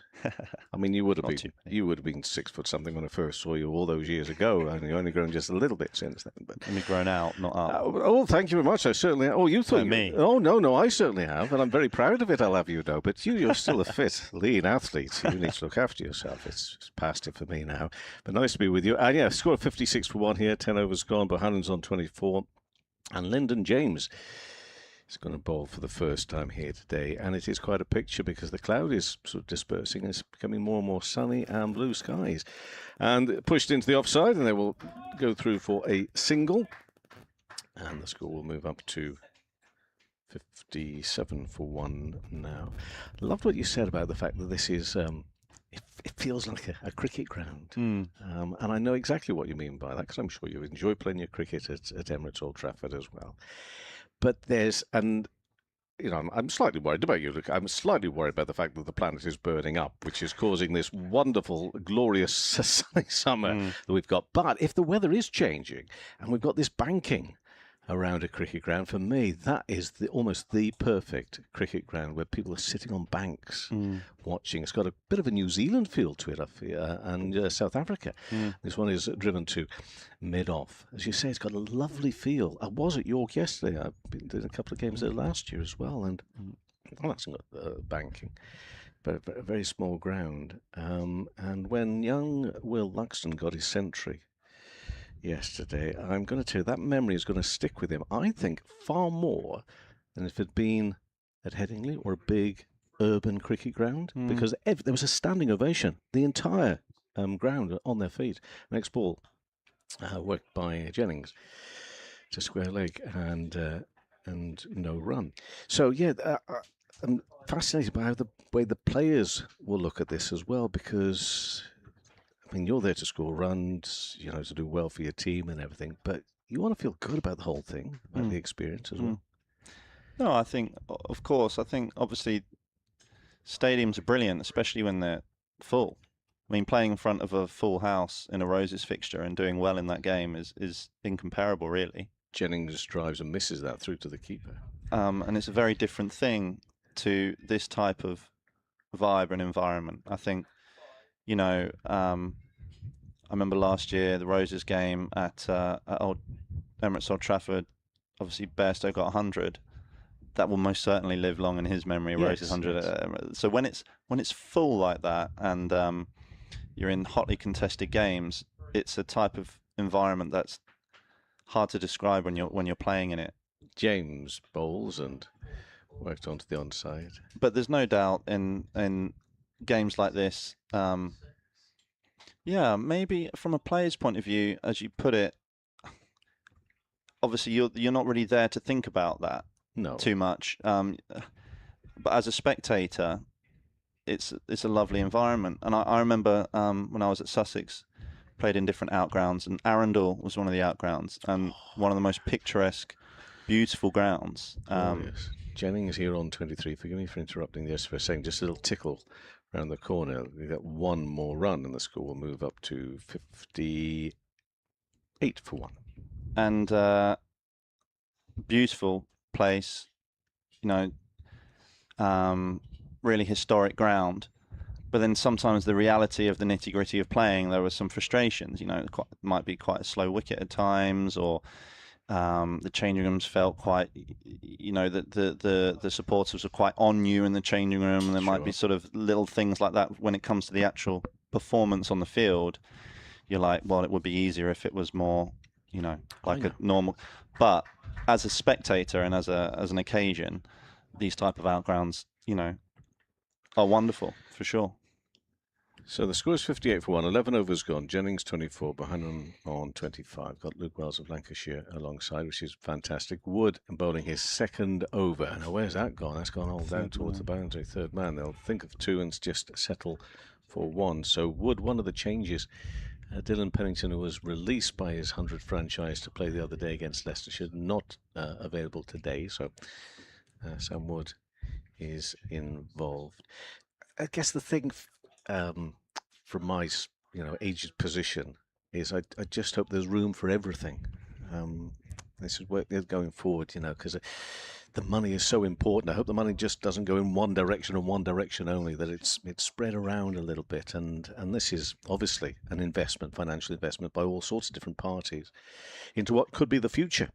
Speaker 1: I mean, you would have been 6 foot something when I first saw you all those years ago, and you've only grown just a little bit since then. But
Speaker 4: only grown out, not up.
Speaker 1: Thank you very much. I certainly. Oh, you thought
Speaker 4: me?
Speaker 1: Oh no, I certainly have, and I'm very proud of it. I'll have you know. But you're still a fit, lean athlete. You need to look after yourself. It's past it for me now. But nice to be with you. And yeah, score 56 for 1 here. 10 overs gone. Bohannon's on 24, and Lyndon James is going to bowl for the first time here today, and it is quite a picture because the cloud is sort of dispersing. It's becoming more and more sunny and blue skies, and pushed into the offside, and they will go through for a single, and the score will move up to 57 for 1 now. I loved what you said about the fact that this is it feels like a cricket ground, and I know exactly what you mean by that because I'm sure you enjoy playing your cricket at Emirates Old Trafford as well. But I'm slightly worried about you. I'm slightly worried about the fact that the planet is burning up, which is causing this wonderful, glorious sunny summer that we've got. But if the weather is changing and we've got this banking around a cricket ground, for me, that is almost the perfect cricket ground where people are sitting on banks watching. It's got a bit of a New Zealand feel to it up here, and South Africa. This one is driven to mid-off. As you say, it's got a lovely feel. I was at York yesterday. I've been doing a couple of games there last year as well, and that's got banking. But a very small ground. And when young Will Luxton got his century yesterday, I'm going to tell you that memory is going to stick with him, I think, far more than if it had been at Headingley or a big urban cricket ground, because there was a standing ovation, the entire ground on their feet. Next ball worked by Jennings to square leg, and and no run. So yeah, I'm fascinated by how the way the players will look at this as well, because I mean, you're there to score runs, to do well for your team and everything, but you want to feel good about the whole thing, about the experience as well.
Speaker 4: No, I think, of course, obviously stadiums are brilliant, especially when they're full. I mean, playing in front of a full house in a Roses fixture and doing well in that game is incomparable, really.
Speaker 1: Jennings drives and misses that through to the keeper.
Speaker 4: And it's a very different thing to this type of vibe and environment. I think, I remember last year, the Roses game at Emirates Old Trafford, obviously Bairstow got 100. That will most certainly live long in his memory. Roses 100.
Speaker 1: Yes.
Speaker 4: So when it's full like that, and you're in hotly contested games, it's a type of environment that's hard to describe when you're playing in it.
Speaker 1: James bowls and worked onto the onside.
Speaker 4: But there's no doubt in games like this, maybe from a player's point of view, as you put it, obviously you're not really there to think about that too much. But as a spectator, it's a lovely environment. And I remember when I was at Sussex, played in different outgrounds, and Arundel was one of the outgrounds, and one of the most picturesque, beautiful grounds.
Speaker 1: Yes. Jennings here on 23. Forgive me for interrupting this for a second. Just a little tickle around the corner. We got one more run, and the score will move up to 58 for 1.
Speaker 4: And beautiful place, really historic ground. But then sometimes the reality of the nitty-gritty of playing, there were some frustrations. Might be quite a slow wicket at times, or the changing rooms felt quite, the supporters were quite on you in the changing room, and there might be sort of little things like that when it comes to the actual performance on the field. You're like, well, it would be easier if it was more, like a normal. But as a spectator and as an occasion, these type of outgrounds, are wonderful for sure.
Speaker 1: So the score is 58 for 1. 11 overs gone. Jennings 24, Bohannon on 25. Got Luke Wells of Lancashire alongside, which is fantastic. Wood bowling his second over. Now, where's that gone? That's gone all down towards the boundary. Third man. They'll think of 2 and just settle for 1. So Wood, one of the changes. Dylan Pennington, who was released by his 100 franchise to play the other day against Leicestershire, not available today. So Sam Wood is involved. I guess the thing from my aged position is I just hope there's room for everything. This is where they're going forward, because the money is so important. I hope the money just doesn't go in one direction and one direction only, that it's spread around a little bit. And this is obviously an investment, financial investment by all sorts of different parties into what could be the future.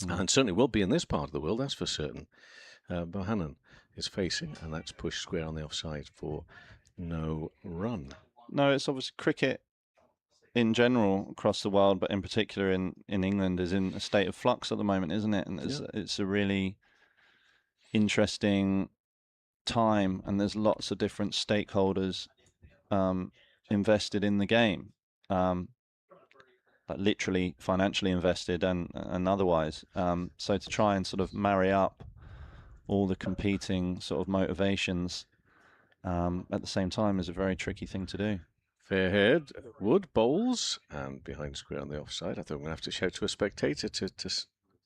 Speaker 1: And certainly will be in this part of the world, that's for certain. Bohannon is facing, and that's pushed square on the offside for no run.
Speaker 4: No, it's obviously cricket in general across the world, but in particular in England, is in a state of flux at the moment, isn't it? And it's a really interesting time, and there's lots of different stakeholders invested in the game, like literally financially invested and otherwise. So to try and sort of marry up all the competing sort of motivations at the same time is a very tricky thing to do.
Speaker 1: Fairhead, Wood bowls, and behind square on the offside. I thought I'm going to have to shout to a spectator to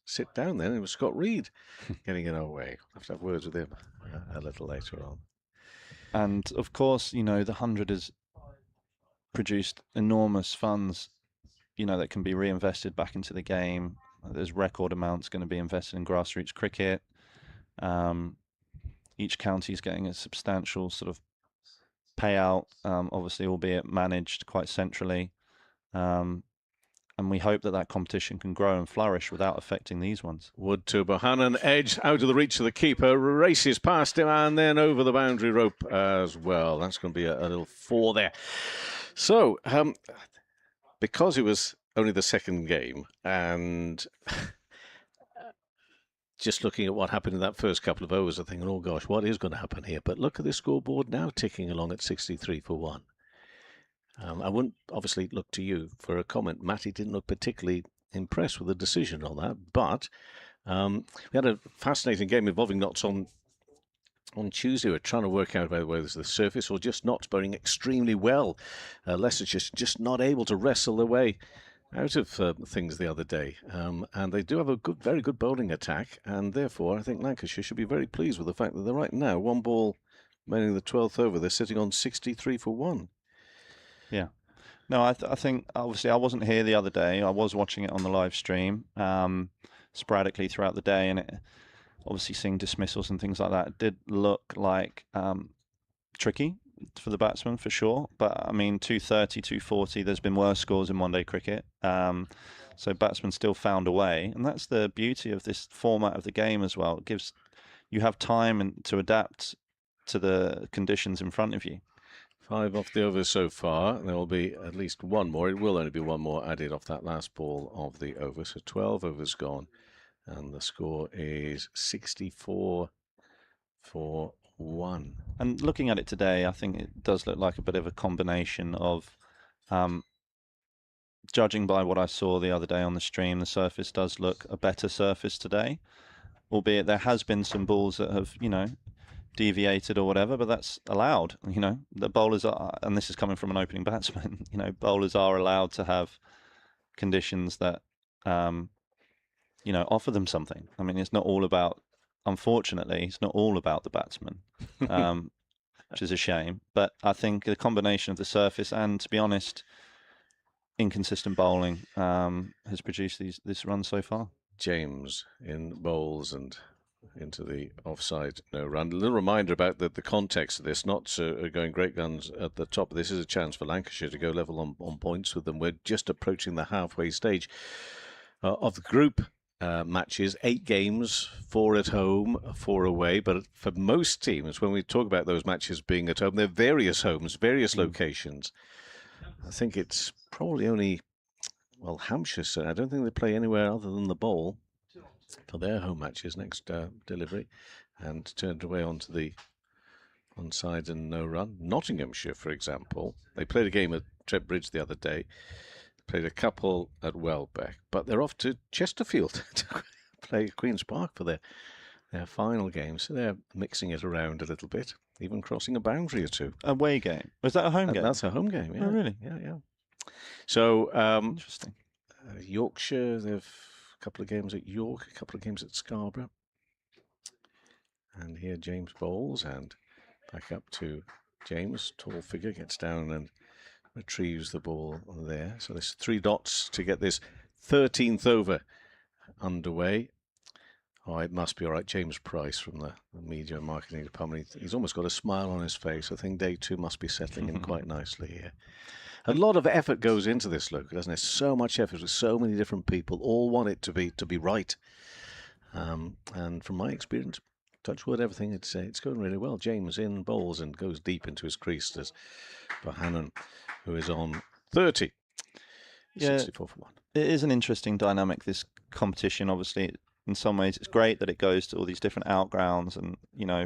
Speaker 1: sit down then. It was Scott Reed getting in our way. I'll have to have words with him a little later on.
Speaker 4: And of course, the 100 has produced enormous funds, that can be reinvested back into the game. There's record amounts going to be invested in grassroots cricket. Each county is getting a substantial sort of payout, obviously, albeit managed quite centrally. And we hope that competition can grow and flourish without affecting these ones.
Speaker 1: Wood to Bohannon, edge out of the reach of the keeper, races past him and then over the boundary rope as well. That's going to be a little 4 there. So, because it was only the second game, and just looking at what happened in that first couple of overs, I'm thinking, oh gosh, what is going to happen here? But look at the scoreboard now, ticking along at 63 for 1. I wouldn't obviously look to you for a comment. Matty didn't look particularly impressed with the decision on that, but We had a fascinating game involving knots on Tuesday. We're trying to work out whether it's the surface or just knots bowling extremely well. Leicestershire just not able to wrestle their way out of things the other day. And they do have a very good bowling attack, and therefore I think Lancashire should be very pleased with the fact that they're right now, one ball remaining the 12th over, they're sitting on 63 for 1.
Speaker 4: Yeah. No, I think, obviously, I wasn't here the other day. I was watching it on the live stream sporadically throughout the day, and it, obviously seeing dismissals and things like that, it did look like tricky for the batsman for sure. But I mean, 230, 240, there's been worse scores in one-day cricket. So batsmen still found a way, and that's the beauty of this format of the game as well. It gives you have time to adapt to the conditions in front of you.
Speaker 1: 5 off the overs so far. There will be at least one more. It will only be one more added off that last ball of the over. So 12 overs gone. And the score is 64 for 1.
Speaker 4: And looking at it today, I think it does look like a bit of a combination of, judging by what I saw the other day on the stream, the surface does look a better surface today. Albeit there has been some balls that have, deviated or whatever, but that's allowed. The bowlers are, and this is coming from an opening batsman, bowlers are allowed to have conditions that, offer them something. I mean, it's not all about, unfortunately, it's not all about the batsman, which is a shame. But I think the combination of the surface and, to be honest, inconsistent bowling has produced this run so far.
Speaker 1: James in bowls and into the offside no run. A little reminder about the context of this. Not going great guns at the top. This is a chance for Lancashire to go level on points with them. We're just approaching the halfway stage of the group matches. 8 games, 4 at home, 4 away. But for most teams, when we talk about those matches being at home, they're various homes, various locations. I think it's probably only, Hampshire, so I don't think they play anywhere other than the Bowl for their home matches next delivery, and turned away onto the onside and no run. Nottinghamshire, for example, they played a game at Trent Bridge the other day, played a couple at Welbeck, but they're off to Chesterfield to play Queen's Park for their final game, so they're mixing it around a little bit, even crossing a boundary or two.
Speaker 4: Away game? Was that a home game?
Speaker 1: That's a home game, yeah.
Speaker 4: Oh, really?
Speaker 1: Yeah. So,
Speaker 4: interesting.
Speaker 1: Yorkshire, they've a couple of games at York, a couple of games at Scarborough. And here James bowls, and back up to James. Tall figure, gets down and retrieves the ball there. So there's 3 dots to get this 13th over underway. Oh, it must be all right. James Price from the media and marketing department. He's almost got a smile on his face. I think day 2 must be settling in quite nicely here. A lot of effort goes into this, Luke, doesn't there? So much effort with so many different people. All want it to be right. And from my experience, touch wood, everything, it's going really well. James in bowls and goes deep into his crease. There's Bohannon, who is on 30.
Speaker 4: Yeah,
Speaker 1: 64 for 1.
Speaker 4: It is an interesting dynamic, this competition. Obviously, in some ways, it's great that it goes to all these different outgrounds, and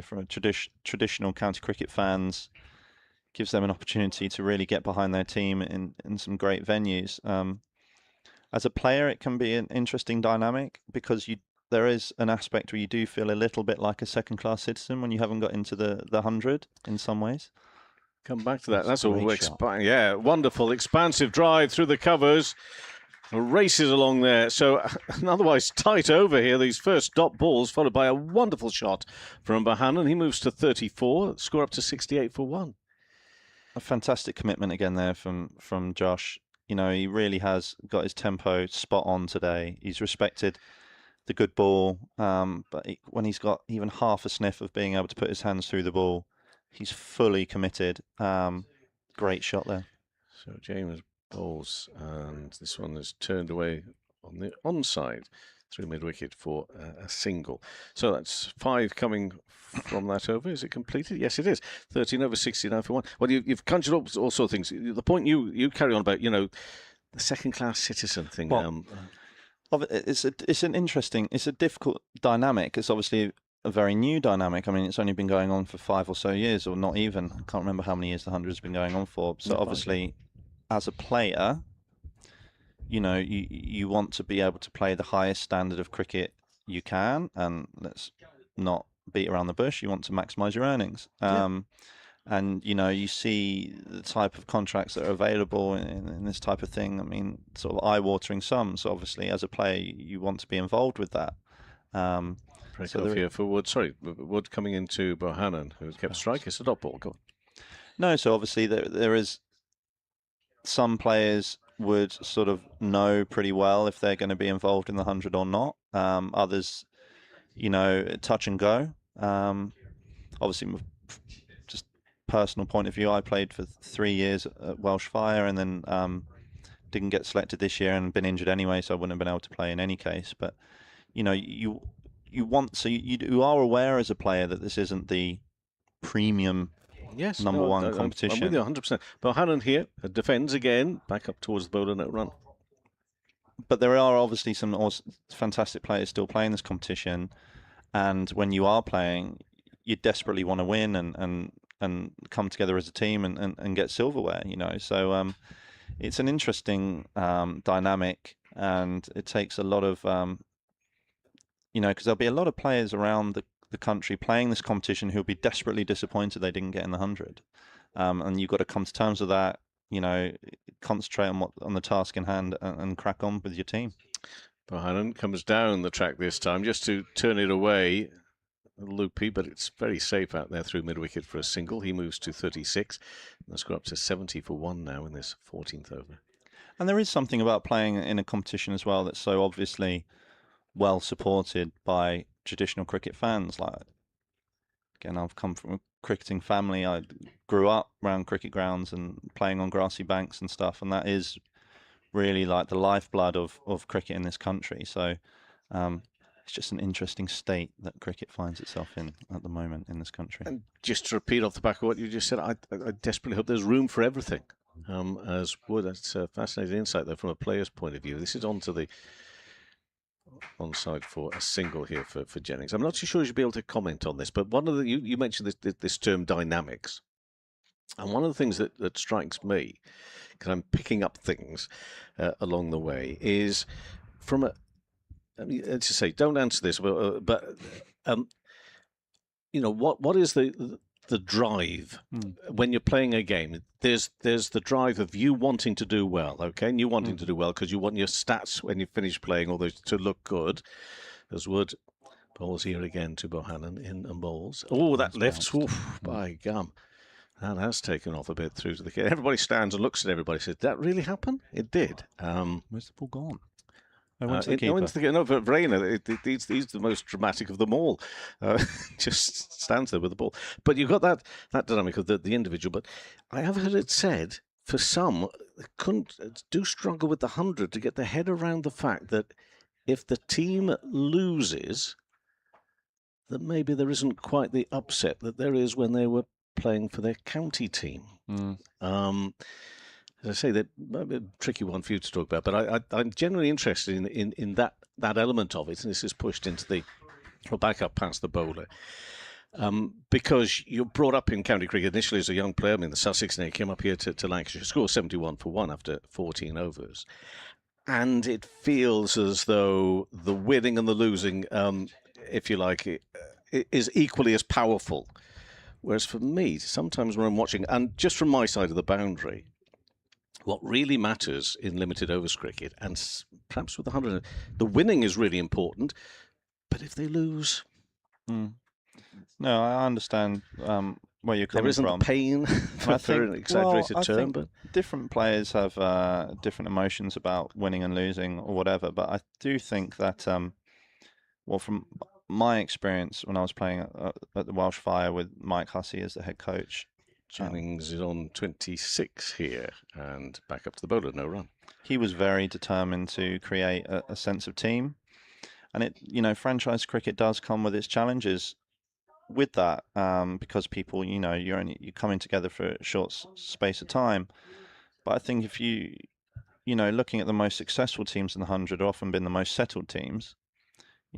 Speaker 4: from traditional county cricket fans, gives them an opportunity to really get behind their team in some great venues. As a player, it can be an interesting dynamic because there is an aspect where you do feel a little bit like a second-class citizen when you haven't got into the 100 in some ways.
Speaker 1: Come back to that. That's
Speaker 4: a
Speaker 1: yeah, wonderful, expansive drive through the covers. Races along there. So an otherwise tight over here. These first dot balls followed by a wonderful shot from Bohannon. He moves to 34, score up to 68 for 1.
Speaker 4: A fantastic commitment again there from Josh. He really has got his tempo spot on today. He's respected the good ball, but when he's got even half a sniff of being able to put his hands through the ball, he's fully committed. Great shot there.
Speaker 1: So James bowls, and this one is turned away on the onside through mid-wicket for a single. So that's 5 coming from that over. Is it completed? Yes, it is. 13 over 69 for 1. Well, you've conjured up all sorts of things. The point you carry on about, the second-class citizen thing.
Speaker 4: Well, it's a difficult dynamic. It's obviously a very new dynamic. I mean, it's only been going on for 5 or so years, or not even. I can't remember how many years the 100 has been going on for. So obviously, as a player, you want to be able to play the highest standard of cricket you can, and let's not beat around the bush. You want to maximise your earnings. And you see the type of contracts that are available in this type of thing. I mean, sort of eye-watering sums. Obviously, as a player, you want to be involved with that.
Speaker 1: Break off here for Wood. Sorry, Wood coming into Bohannon, who kept striking. It's a dot ball. Go on.
Speaker 4: No, so obviously there is some players would sort of know pretty well if they're going to be involved in the 100 or not. Others, touch and go. Obviously, just personal point of view, I played for 3 years at Welsh Fire and then didn't get selected this year and been injured anyway, so I wouldn't have been able to play in any case. But you are aware as a player that this isn't the premium number one competition.
Speaker 1: I'm with you 100%. Bohannon here defends again, back up towards the bowler net run.
Speaker 4: But there are obviously some fantastic players still playing this competition, and when you are playing, you desperately want to win and come together as a team and get silverware. So it's an interesting dynamic, and it takes a lot of because there'll be a lot of players around the country playing this competition who'll be desperately disappointed they didn't get in the 100, and you've got to come to terms with that. Concentrate on the task in hand and crack on with your team.
Speaker 1: Bohannon comes down the track this time just to turn it away. Loopy, but it's very safe out there through mid-wicket for a single. He moves to 36. Let's go up to 70 for one now in this 14th over.
Speaker 4: And there is something about playing in a competition as well that's so obviously well supported by traditional cricket fans. Like, again, I've come from a cricketing family. I grew up around cricket grounds and playing on grassy banks and stuff, and that is really like the lifeblood of cricket in this country. So it's just an interesting state that cricket finds itself in at the moment in this country.
Speaker 1: And just to repeat off the back of what you just said, I desperately hope there's room for everything. As Wood, that's a fascinating insight there from a player's point of view. This is on to the onside for a single here for Jennings. I'm not too sure you should be able to comment on this, but one of the you mentioned this term dynamics, and one of the things that strikes me, because I'm picking up things along the way, is from a let's just say, don't answer this, but what is the drive when you're playing a game? There's the drive of you wanting to do well, okay, and you wanting to do well because you want your stats when you finish playing all those to look good. As Wood bowls here again to Bohannon in and bowls. Oh, that lifts. Oof, by gum. That has taken off a bit through to the kid. Everybody stands and looks at everybody. Says, "Did that really happen?" It did.
Speaker 4: Where's the ball gone?
Speaker 1: No, but Rayner, he's the most dramatic of them all. Just stands there with the ball. But you've got that dynamic of the individual. But I have heard it said, for some, do struggle with the 100 to get their head around the fact that if the team loses, that maybe there isn't quite the upset that there is when they were playing for their county team. As I say, that might be a tricky one for you to talk about, but I'm generally interested in that element of it, and this is pushed into the back up past the bowler. Because you're brought up in county cricket initially as a young player. I mean, the Sussex, and he came up here to Lancashire, scored 71 for one after 14 overs. And it feels as though the winning and the losing, if you like, is equally as powerful. Whereas for me, sometimes when I'm watching, and just from my side of the boundary, what really matters in limited overs cricket, and perhaps with the 100, the winning is really important. But if they lose,
Speaker 4: no, I understand where you're coming from.
Speaker 1: There isn't pain for an exaggerated term, but
Speaker 4: different players have different emotions about winning and losing or whatever. But I do think that, from my experience when I was playing at the Welsh Fire with Mike Hussey as the head coach.
Speaker 1: Jennings is on 26 here and back up to the bowler, no run.
Speaker 4: He was very determined to create a sense of team. And franchise cricket does come with its challenges with that, because people, you're coming together for a short space of time. But I think if looking at the most successful teams in the 100 have often been the most settled teams.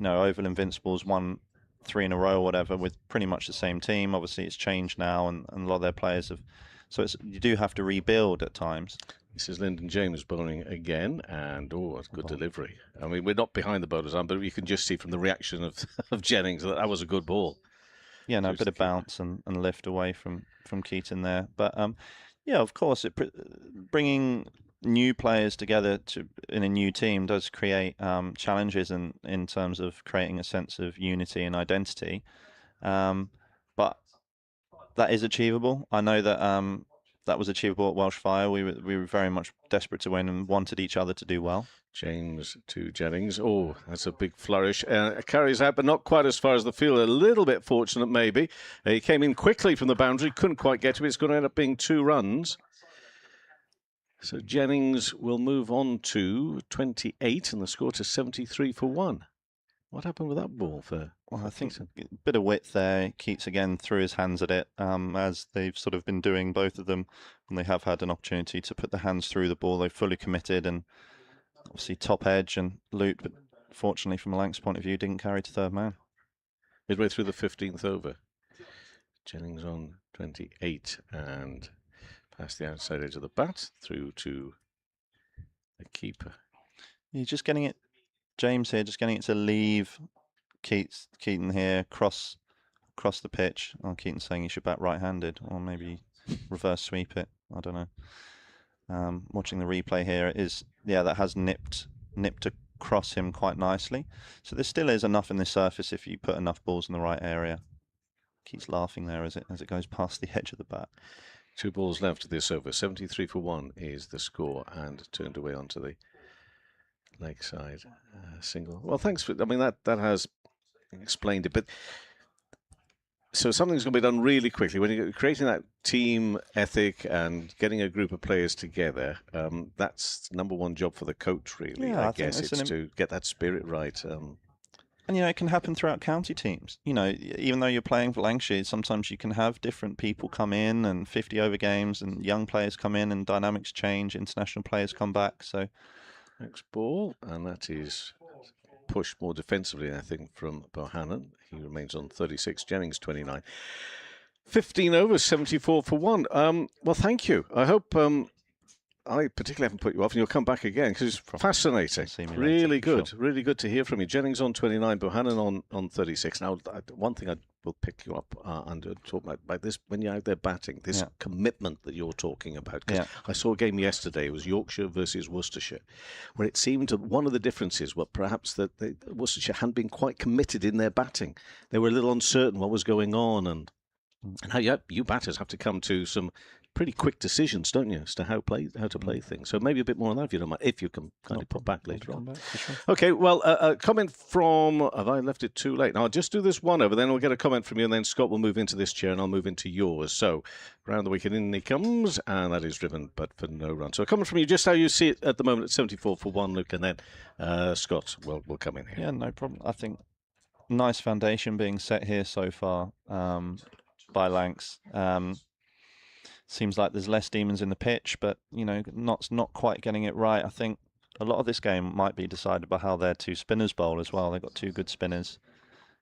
Speaker 4: Oval Invincibles won 3 in a row or whatever with pretty much the same team. Obviously, it's changed now, and a lot of their players have. So you do have to rebuild at times.
Speaker 1: This is Lyndon James bowling again, and it's good delivery. I mean, we're not behind the bowler's arm, but you can just see from the reaction of, of Jennings that was a good ball.
Speaker 4: Yeah, no, a bit of bounce and lift away from Keaton there. But yeah, of course, bringing new players together in a new team does create challenges in terms of creating a sense of unity and identity. But that is achievable. I know that that was achievable at Welsh Fire. We were very much desperate to win and wanted each other to do well.
Speaker 1: James to Jennings. Oh, that's a big flourish. Carries out, but not quite as far as the field. A little bit fortunate, maybe. He came in quickly from the boundary, couldn't quite get to it. It's going to end up being 2 runs. So Jennings will move on to 28 and the score to 73 for 1. What happened with that ball for?
Speaker 4: Well, I think a bit of width there. Keats again threw his hands at it, as they've sort of been doing, both of them, when they have had an opportunity to put their hands through the ball. They've fully committed and obviously top edge and loot, but fortunately from a Lancs point of view, didn't carry to third man.
Speaker 1: Midway through the 15th over. Jennings on 28 and past the outside edge of the bat through to the keeper.
Speaker 4: You're just getting it, James here, just getting it to leave Keaton here, cross the pitch. Oh, Keaton's saying he should bat right-handed, or maybe reverse sweep it. I don't know. Watching the replay here, that has nipped across him quite nicely. So there still is enough in the surface if you put enough balls in the right area. Keeps laughing there as it goes past the edge of the bat.
Speaker 1: 2 balls left of this over. 73 for 1 is the score, and turned away onto the leg side single. Well, thanks for. I mean, that has explained it, but so something's going to be done really quickly when you're creating that team ethic and getting a group of players together. That's number one job for the coach, really.
Speaker 4: Yeah,
Speaker 1: I guess it's to get that spirit right.
Speaker 4: And, it can happen throughout county teams. Even though you're playing for Lancashire, sometimes you can have different people come in and 50 over games and young players come in and dynamics change, international players come back. So
Speaker 1: next ball, and that is pushed more defensively, I think, from Bohannon. He remains on 36, Jennings 29. 15 overs, 74 for 1. Well, thank you. I hope I particularly haven't put you off, and you'll come back again because it's fascinating. Really good, sure. Really good to hear from you. Jennings on 29, Bohannon on 36. Now, one thing I will pick you up and talk about this when you're out there batting, this commitment that you're talking about. I saw a game yesterday. It was Yorkshire versus Worcestershire, where it seemed that one of the differences was perhaps that Worcestershire hadn't been quite committed in their batting. They were a little uncertain what was going on, and how you batters have to come to some pretty quick decisions, don't you, as to how to play things. So maybe a bit more on that if you don't mind, if you can kind of put back later on. Sure. Okay, well, a comment from, have I left it too late? Now, I'll just do this one over, then we'll get a comment from you, and then Scott will move into this chair, and I'll move into yours. So, round the wicket in he comes, and that is driven, but for no run. So, a comment from you, just how you see it at the moment at 74 for 1, Luke, and then Scott will come in here.
Speaker 4: Yeah, no problem. I think nice foundation being set here so far by Lancs. Seems like there's less demons in the pitch, but not quite getting it right. I think a lot of this game might be decided by how their 2 spinners bowl as well. They've got 2 good spinners.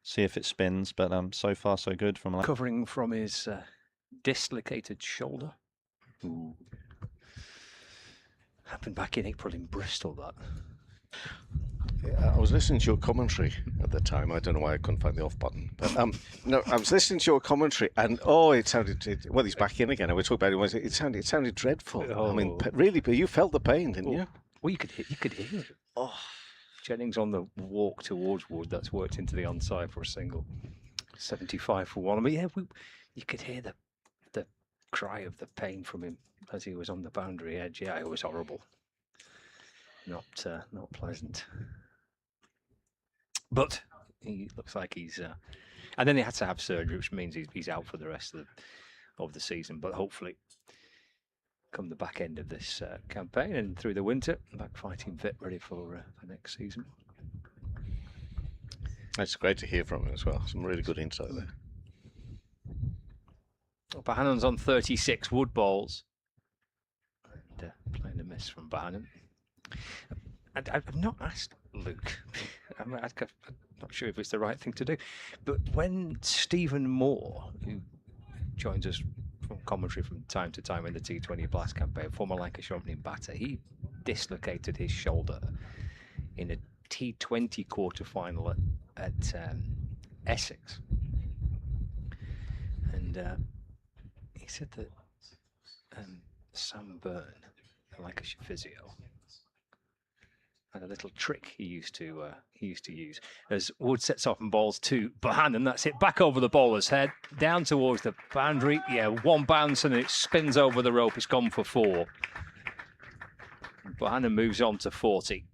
Speaker 4: See if it spins, but so far so good from
Speaker 2: recovering from his dislocated shoulder.
Speaker 1: Ooh.
Speaker 2: Happened back in April in Bristol. That.
Speaker 1: I was listening to your commentary at the time. I don't know why I couldn't find the off button. But no, I was listening to your commentary, and it sounded. Well, he's back in again. I was talking about it. It sounded dreadful.
Speaker 2: Oh.
Speaker 1: I mean, really, but you felt the pain, didn't you?
Speaker 2: Well, you could hear it. Oh, Jennings on the walk towards Wood. That's worked into the onside for a single. 75 for 1. I mean, you could hear the cry of the pain from him as he was on the boundary edge. Yeah, it was horrible. Not pleasant. But he looks like he's, and then he had to have surgery, which means he's out for the rest of the season. But hopefully, come the back end of this campaign and through the winter, back fighting fit, ready for next season.
Speaker 1: That's great to hear from him as well. Some really good insight there.
Speaker 2: Bohannon's on 36 wood balls, and playing a miss from Bohannon. And I've not asked Luke. I'm not sure if it's the right thing to do, but when Stephen Moore, who joins us from commentary from time to time in the T20 Blast campaign, former Lancashire opening batter, he dislocated his shoulder in a T20 quarter-final at Essex. And he said that Sam Byrne, the Lancashire physio, had a little trick he used to use. As Wood sets off and balls to Bohannon, that's it, back over the bowler's head, down towards the boundary. Yeah, one bounce and it spins over the rope. It's gone for 4. Bohannon moves on to 40.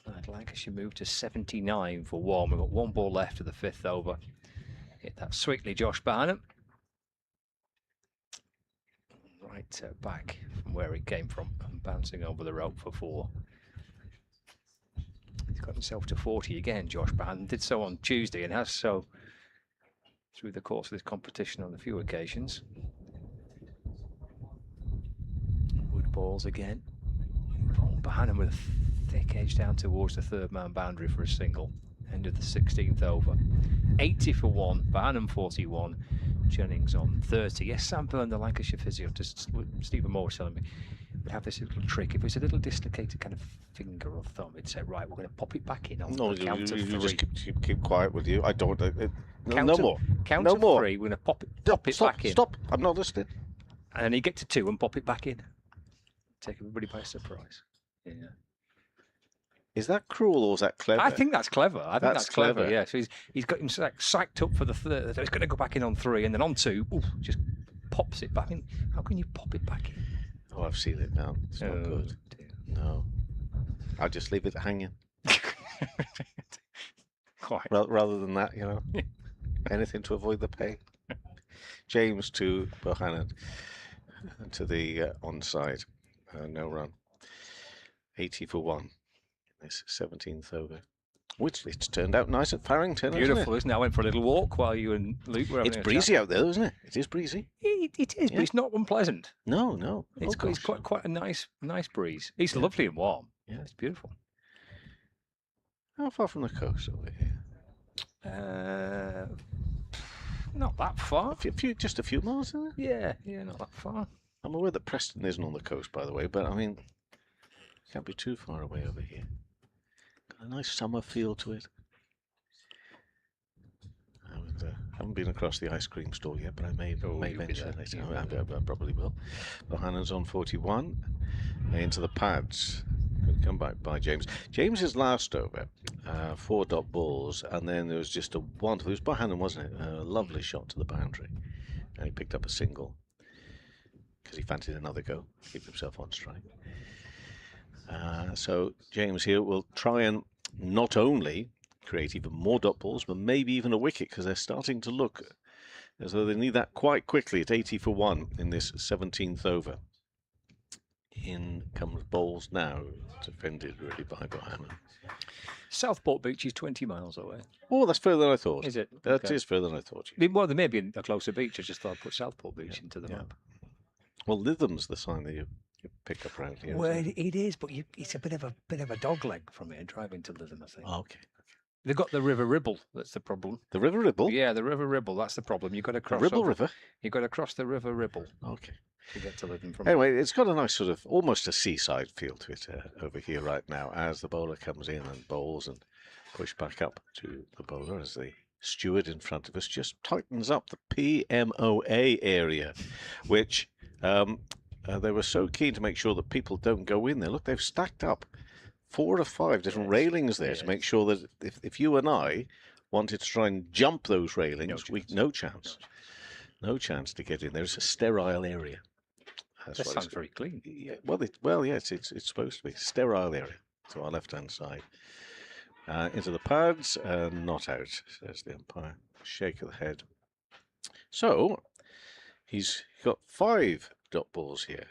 Speaker 2: And Lancashire move to 79 for 1. We've got 1 ball left of the 5th over. Hit that sweetly, Josh Bohannon. Right back from where it came from and bouncing over the rope for 4. He's got himself to 40 again, Josh Bohannon. Did so on Tuesday and has so through the course of this competition on a few occasions. Wood balls again. Bohannon with a thick edge down towards the 3rd man boundary for a single. End of the 16th over. 80 for 1, Bohannon 41, Jennings on 30. Yes, Sam Byrne, the Lancashire physio, just Stephen Moore was telling me, would have this little trick. If it's a little dislocated kind of finger or thumb, he'd say, right, we're going to pop it back in on
Speaker 1: No,
Speaker 2: the count of 3.
Speaker 1: you just keep quiet with you. I don't.
Speaker 2: No
Speaker 1: more.
Speaker 2: Count
Speaker 1: no
Speaker 2: of
Speaker 1: more.
Speaker 2: 3, we're going to pop it
Speaker 1: Stop,
Speaker 2: back in.
Speaker 1: Stop. I'm not listening.
Speaker 2: And then you get to 2 and pop it back in. Take everybody by surprise. Yeah.
Speaker 1: Is that cruel or is that clever?
Speaker 2: I think that's clever. I think that's clever.
Speaker 1: clever.
Speaker 2: Yeah. So he's got him psyched up for the 3rd. So he's going to go back in on 3, and then on 2, just pops it back in. How can you pop it back in?
Speaker 1: Oh, I've seen it now. It's not good.
Speaker 2: Dear.
Speaker 1: No. I'll just leave it hanging.
Speaker 2: Quite.
Speaker 1: Rather than that, anything to avoid the pain. James to Bohannon to the onside. No run. 80 for 1. This 17th over, which it's turned out nice at Farrington.
Speaker 2: Beautiful, isn't it? I went for a little walk while you and Luke were having
Speaker 1: It's
Speaker 2: a
Speaker 1: breezy
Speaker 2: chat.
Speaker 1: out there, isn't it? It is breezy.
Speaker 2: It is, but it's not unpleasant.
Speaker 1: No.
Speaker 2: It's quite a nice breeze. It's lovely and warm.
Speaker 1: Yeah.
Speaker 2: It's beautiful.
Speaker 1: How far from the coast over here?
Speaker 2: Not that far.
Speaker 1: Just a few miles, isn't it?
Speaker 2: Yeah, not that far.
Speaker 1: I'm aware that Preston isn't on the coast, by the way, but I mean, can't be too far away over here. Got a nice summer feel to it. I haven't been across the ice cream store yet, but I may venture later. I probably will. Bohannon's on 41. Into the pads. Good comeback by James. James's last over, 4 dot balls, and then there was just a wonderful. It was Bohannon, wasn't it? A lovely shot to the boundary, and he picked up a single because he fancied another go, keep himself on strike. So James here will try and not only create even more dot balls, but maybe even a wicket, because they're starting to look as though they need that quite quickly at 80 for 1 in this 17th over. In comes bowls now, defended really by Bohannon.
Speaker 2: Southport Beach is 20 miles away.
Speaker 1: Oh, that's further than I thought.
Speaker 2: Is it?
Speaker 1: That
Speaker 2: Okay.
Speaker 1: is further than I thought.
Speaker 2: Well, there may be a closer beach. I just thought I'd put Southport Beach into the map.
Speaker 1: Well, Lytham's the sign that you pick up around here.
Speaker 2: Well,
Speaker 1: isn't it?
Speaker 2: it is, but it's a bit of a dog leg from here driving to Lytham, I think.
Speaker 1: Oh, okay.
Speaker 2: They've got the River Ribble. That's the problem.
Speaker 1: The River Ribble?
Speaker 2: Yeah, the River Ribble. That's the problem. You've got to
Speaker 1: The
Speaker 2: cross
Speaker 1: Ribble
Speaker 2: over-
Speaker 1: River?
Speaker 2: You've got to cross the River Ribble
Speaker 1: Okay.
Speaker 2: to get to Lytham from.
Speaker 1: Anyway, it's got a nice sort of almost a seaside feel to it over here right now as the bowler comes in and bowls and push back up to the bowler as the steward in front of us just tightens up the PMOA area, which they were so keen to make sure that people don't go in there. Look, they've stacked up 4 or 5 different railings there to make sure that if you and I wanted to try and jump those railings, no chance to get in there. It's a sterile area.
Speaker 2: That sounds very clean.
Speaker 1: Yeah, yes, it's supposed to be sterile area to our left-hand side. Into the pads, not out, says the umpire. Shake of the head. So he's got 5 dot balls here.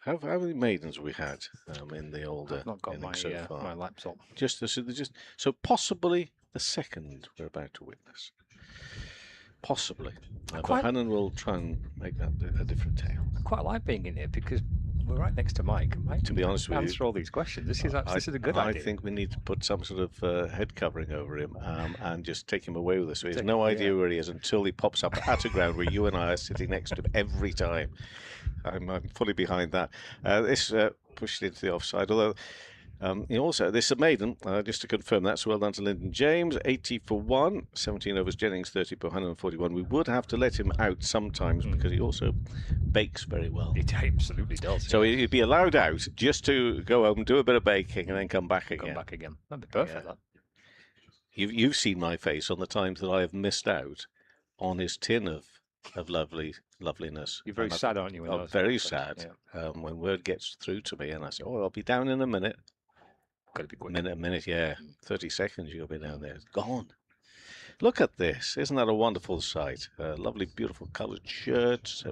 Speaker 1: How many maidens have we had in the older
Speaker 2: I've not got
Speaker 1: innings so far?
Speaker 2: my laptop.
Speaker 1: So possibly the second we're about to witness. Possibly. Bohannon will try and make that a different tale.
Speaker 2: I quite like being in here because we're right next to Mike. Mike,
Speaker 1: To be honest with you,
Speaker 2: answer all these questions. This is a good idea.
Speaker 1: I think we need to put some sort of head covering over him and just take him away with us. So he has no idea where he is until he pops up at a ground where you and I are sitting next to him every time. I'm fully behind that. This pushed into the offside, although also this is a maiden, just to confirm that. So well done to Lyndon James, 80 for 1, 17 overs. Jennings 30 per 141. We would have to let him out sometimes because he also bakes very well.
Speaker 2: It absolutely does.
Speaker 1: So he'd be allowed out just to go home, do a bit of baking, and then come back again.
Speaker 2: Come back again. That'd be perfect. That.
Speaker 1: You've seen my face on the times that I have missed out on his tin of loveliness.
Speaker 2: You're very sad, aren't you?
Speaker 1: I'm very sad when word gets through to me, and I say, "Oh, I'll be down in a minute."
Speaker 2: Got to be quick.
Speaker 1: Minute, yeah. 30 seconds, you'll be down there. It's gone. Look at this. Isn't that a wonderful sight? Lovely, beautiful coloured shirts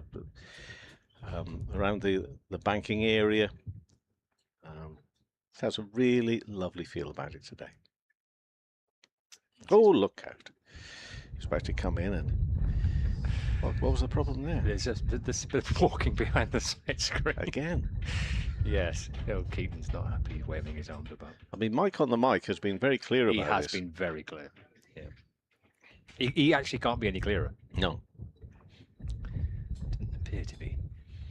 Speaker 1: around the banking area. It has a really lovely feel about it today. Oh, look out. He's about to come in and... What was the problem there?
Speaker 2: There's a bit of walking behind the side screen.
Speaker 1: Again.
Speaker 2: Yes. Oh, Keaton's not happy. He's waving his arms about.
Speaker 1: I mean, Mike on the mic has been very clear about
Speaker 2: this. He has been very clear. Yeah. He actually can't be any clearer.
Speaker 1: No.
Speaker 2: Doesn't appear to be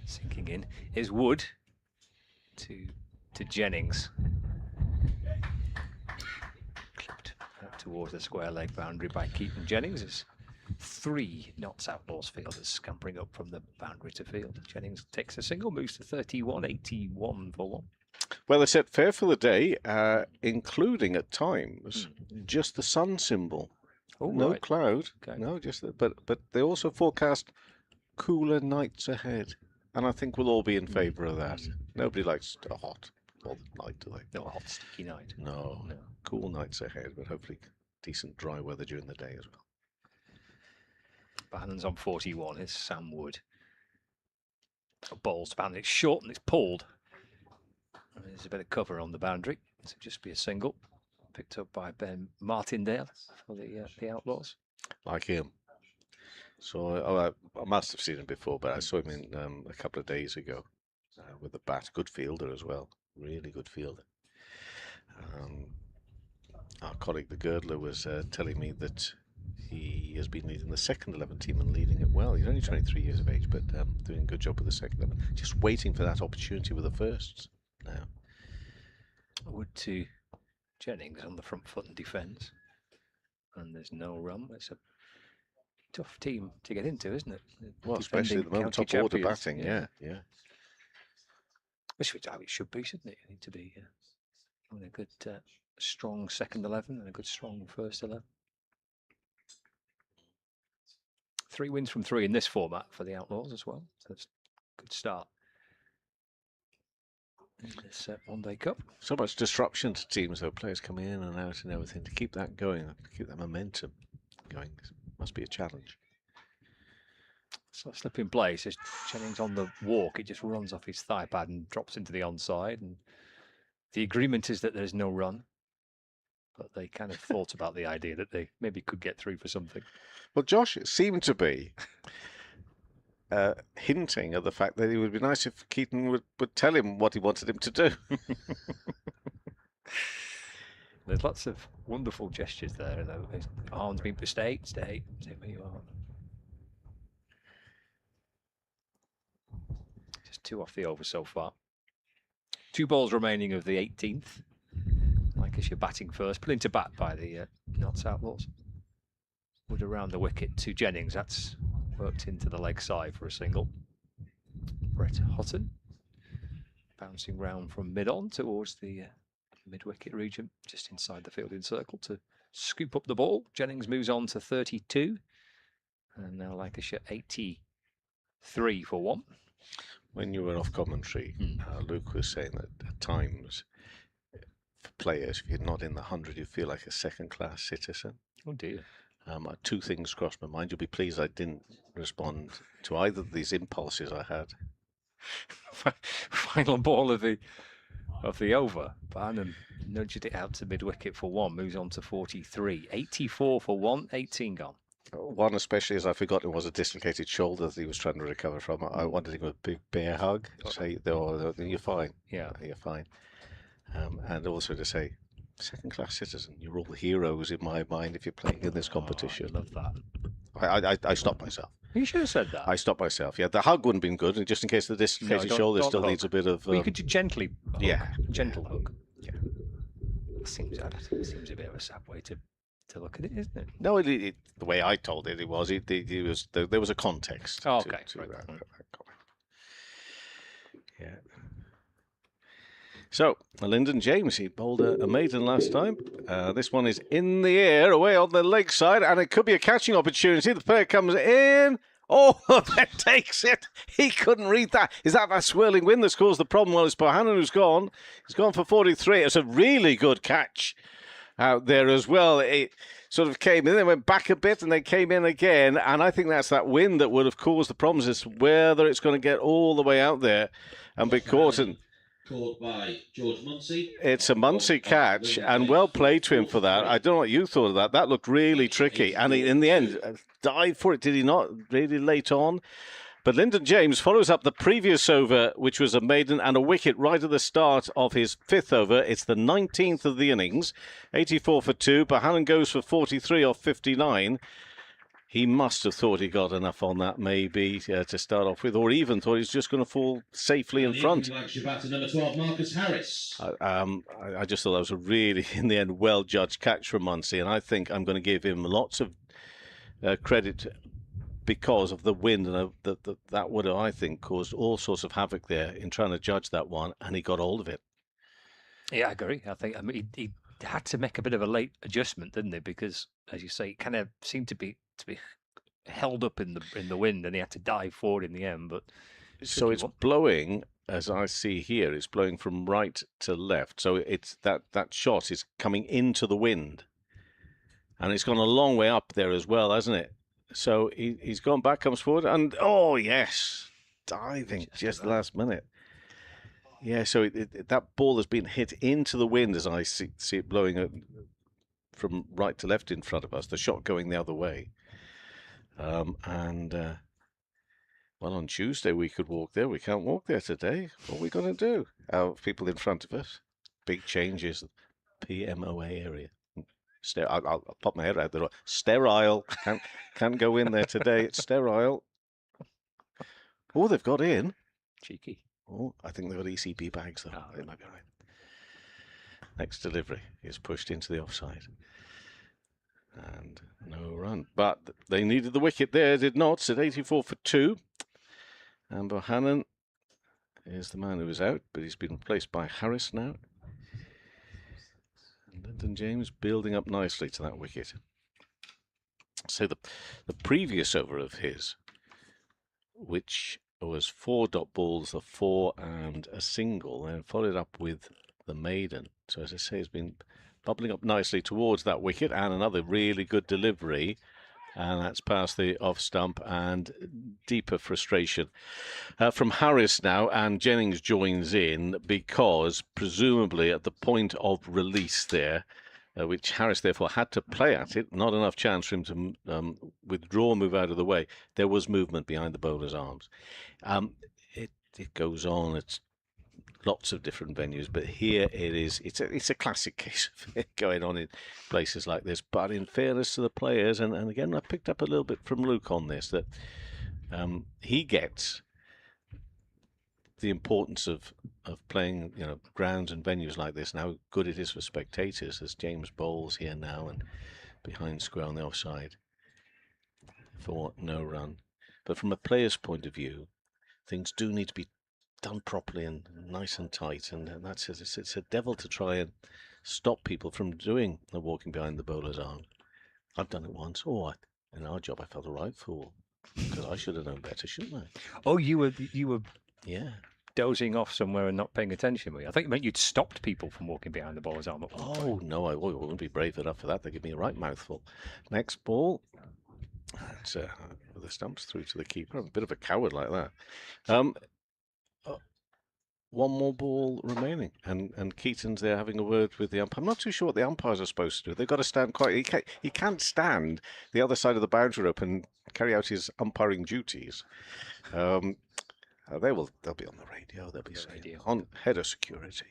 Speaker 2: sinking in. Here's Wood to Jennings. Clipped out towards the square leg boundary by Keaton. Jennings is 3 knots Outlaws fielders scampering up from the boundary to field. Jennings takes a single, moves to 31, 81 for 1.
Speaker 1: Well, they set fair for the day, including at times just the sun symbol.
Speaker 2: Oh,
Speaker 1: no
Speaker 2: right.
Speaker 1: cloud.
Speaker 2: Okay.
Speaker 1: No, just but they also forecast cooler nights ahead, and I think we'll all be in favour of that. Nobody likes a hot all the night, do they?
Speaker 2: No, a hot, sticky night.
Speaker 1: No, cool nights ahead, but hopefully decent dry weather during the day as well.
Speaker 2: Bannon's on 41. Here's Sam Wood. Balls to Bannon. It's short and it's pulled. And there's a bit of cover on the boundary. So just be a single. Picked up by Ben Martindale for the Outlaws.
Speaker 1: Like him. So I must have seen him before, but I saw him in a couple of days ago with the bat. Good fielder as well. Really good fielder. Our colleague, the Girdler, was telling me that he has been leading the second 11 team and leading it well. He's only 23 years of age, but doing a good job with the second 11. Just waiting for that opportunity with the firsts now.
Speaker 2: Wood to Jennings on the front foot and defence. And there's no run. It's a tough team to get into, isn't it?
Speaker 1: Well, especially at the moment, top order batting, yeah.
Speaker 2: Which is how it should be, shouldn't it? You need to be having a good, strong second 11 and a good, strong first 11. 3 wins from 3 in this format for the Outlaws as well. So that's a good start in this one-day cup.
Speaker 1: So much disruption to teams, though. Players coming in and out and everything. To keep that going, to keep that momentum going, must be a challenge.
Speaker 2: So slip in play. Says Jennings on the walk. It just runs off his thigh pad and drops into the onside. And the agreement is that there's no run. But they kind of thought about the idea that they maybe could get through for something.
Speaker 1: Well, Josh seemed to be hinting at the fact that it would be nice if Keaton would tell him what he wanted him to do.
Speaker 2: There's lots of wonderful gestures there, though. His arms being stay where you are. Just 2 off the over so far. 2 balls remaining of the 18th. Lancashire batting first, put into bat by the Notts Outlaws. Wood around the wicket to Jennings. That's worked into the leg side for a single. Brett Hutton bouncing round from mid-on towards the mid-wicket region, just inside the fielding circle to scoop up the ball. Jennings moves on to 32. And now Lancashire 83 for 1.
Speaker 1: When you were off commentary, Luke was saying that at times, for players, if you're not in the 100, you feel like a second-class citizen.
Speaker 2: Oh dear.
Speaker 1: 2 things crossed my mind. You'll be pleased I didn't respond to either of these impulses I had.
Speaker 2: Final ball of the over. Barnum nudged it out to mid-wicket for 1. Moves on to 43. 84 for 1. 18 gone.
Speaker 1: One especially, as I forgot, it was a dislocated shoulder that he was trying to recover from. I wanted to give him a big bear hug. Say, "Oh, you're fine.
Speaker 2: Yeah.
Speaker 1: You're fine." And also to say, second-class citizen, you're all heroes in my mind if you're playing in this competition.
Speaker 2: I love that.
Speaker 1: I stopped myself.
Speaker 2: You should have said that.
Speaker 1: I stopped myself. Yeah, the hug wouldn't have been good, and just in case the dislocated shoulder
Speaker 2: don't
Speaker 1: still
Speaker 2: hug.
Speaker 1: needs a bit of.
Speaker 2: Well, you could gently hug.
Speaker 1: Yeah.
Speaker 2: Gentle hug.
Speaker 1: Yeah.
Speaker 2: Seems a bit of a sad way to look at it, isn't it?
Speaker 1: No, the way I told it, there was a context.
Speaker 2: Oh, okay.
Speaker 1: To
Speaker 2: Right.
Speaker 1: that comment. Yeah. So, Lyndon James, he bowled a maiden last time. This one is in the air, away on the leg side, and it could be a catching opportunity. The player comes in. Oh, that takes it. He couldn't read that. Is that swirling wind that's caused the problem? Well, it's Bohannon who's gone. He's gone for 43. It's a really good catch out there as well. It sort of came in, then went back a bit, and they came in again. And I think that's that wind that would have caused the problems. Is whether it's going to get all the way out there and be caught. And
Speaker 3: caught by George Munsey.
Speaker 1: it's a Munsey catch, and well played to him for that. I don't know what you thought of that. That looked really tricky. And in the end, dived for it, did he not? Really late on. But Lyndon James follows up the previous over, which was a maiden and a wicket right at the start of his 5th over. It's the 19th of the innings. 84 for 2. Bohannon goes for 43 off 59. He must have thought he got enough on that, maybe, to start off with, or even thought he was just going to fall safely in front.
Speaker 3: Lancashire batter number 12, Marcus Harris.
Speaker 1: I just thought that was a really, in the end, well-judged catch from Munsey, and I think I'm going to give him lots of credit because of the wind, and that would have, I think, caused all sorts of havoc there in trying to judge that one, and he got hold of it.
Speaker 2: Yeah, I agree. I think he had to make a bit of a late adjustment, didn't he? Because, as you say, it kind of seemed to be held up in the wind, and he had to dive forward in the end. But
Speaker 1: so it's blowing, as I see here, it's blowing from right to left. So it's that shot is coming into the wind, and it's gone a long way up there as well, hasn't it? So he's gone back, comes forward, and oh yes, diving just the last minute. Yeah, so that ball has been hit into the wind as I see it blowing from right to left in front of us. The shot going the other way. Well, on Tuesday we could walk there. We can't walk there today. What are we going to do? Our people in front of us. Big changes. PMOA area. I'll pop my head out there. Sterile. Can't go in there today. It's sterile. Oh, they've got in.
Speaker 2: Cheeky.
Speaker 1: Oh, I think they've got ECB bags, though. They might be right. Next delivery is pushed into the offside. And no run. But they needed the wicket there, did not. At 84 for 2. And Bohannon is the man who is out, but he's been replaced by Harris now. And Lyndon James building up nicely to that wicket. So the previous over of his, which was 4 dot balls, a 4 and a single, and followed up with the maiden. So as I say, it's been bubbling up nicely towards that wicket, and another really good delivery, and that's past the off stump, and deeper frustration from Harris now, and Jennings joins in because presumably at the point of release there, which Harris therefore had to play at it, not enough chance for him to withdraw, move out of the way. There was movement behind the bowler's arms. It goes on. It's lots of different venues, but here it's a classic case of it going on in places like this. But in fairness to the players, and again I picked up a little bit from Luke on this, that he gets the importance of playing, grounds and venues like this, and how good it is for spectators, as James bowls here now and behind square on the offside for no run. But from a player's point of view, things do need to be done properly and nice and tight, and it's a devil to try and stop people from doing the walking behind the bowler's arm. I've done it once. In our job I felt a right fool, because I should have known better, shouldn't I?
Speaker 2: Oh, you were
Speaker 1: Yeah.
Speaker 2: dozing off somewhere and not paying attention, were you? I think you meant you'd stopped people from walking behind the bowler's arm.
Speaker 1: Oh no, I wouldn't be brave enough for that. They give me a right mouthful. Next ball. That's the stumps through to the keeper. I'm a bit of a coward like that. one more ball remaining, and Keaton's there having a word with the umpire. I'm not too sure what the umpires are supposed to do. They've got to stand quite. He can't stand the other side of the boundary rope and carry out his umpiring duties. They'll be on the radio. They'll be saying on head of security.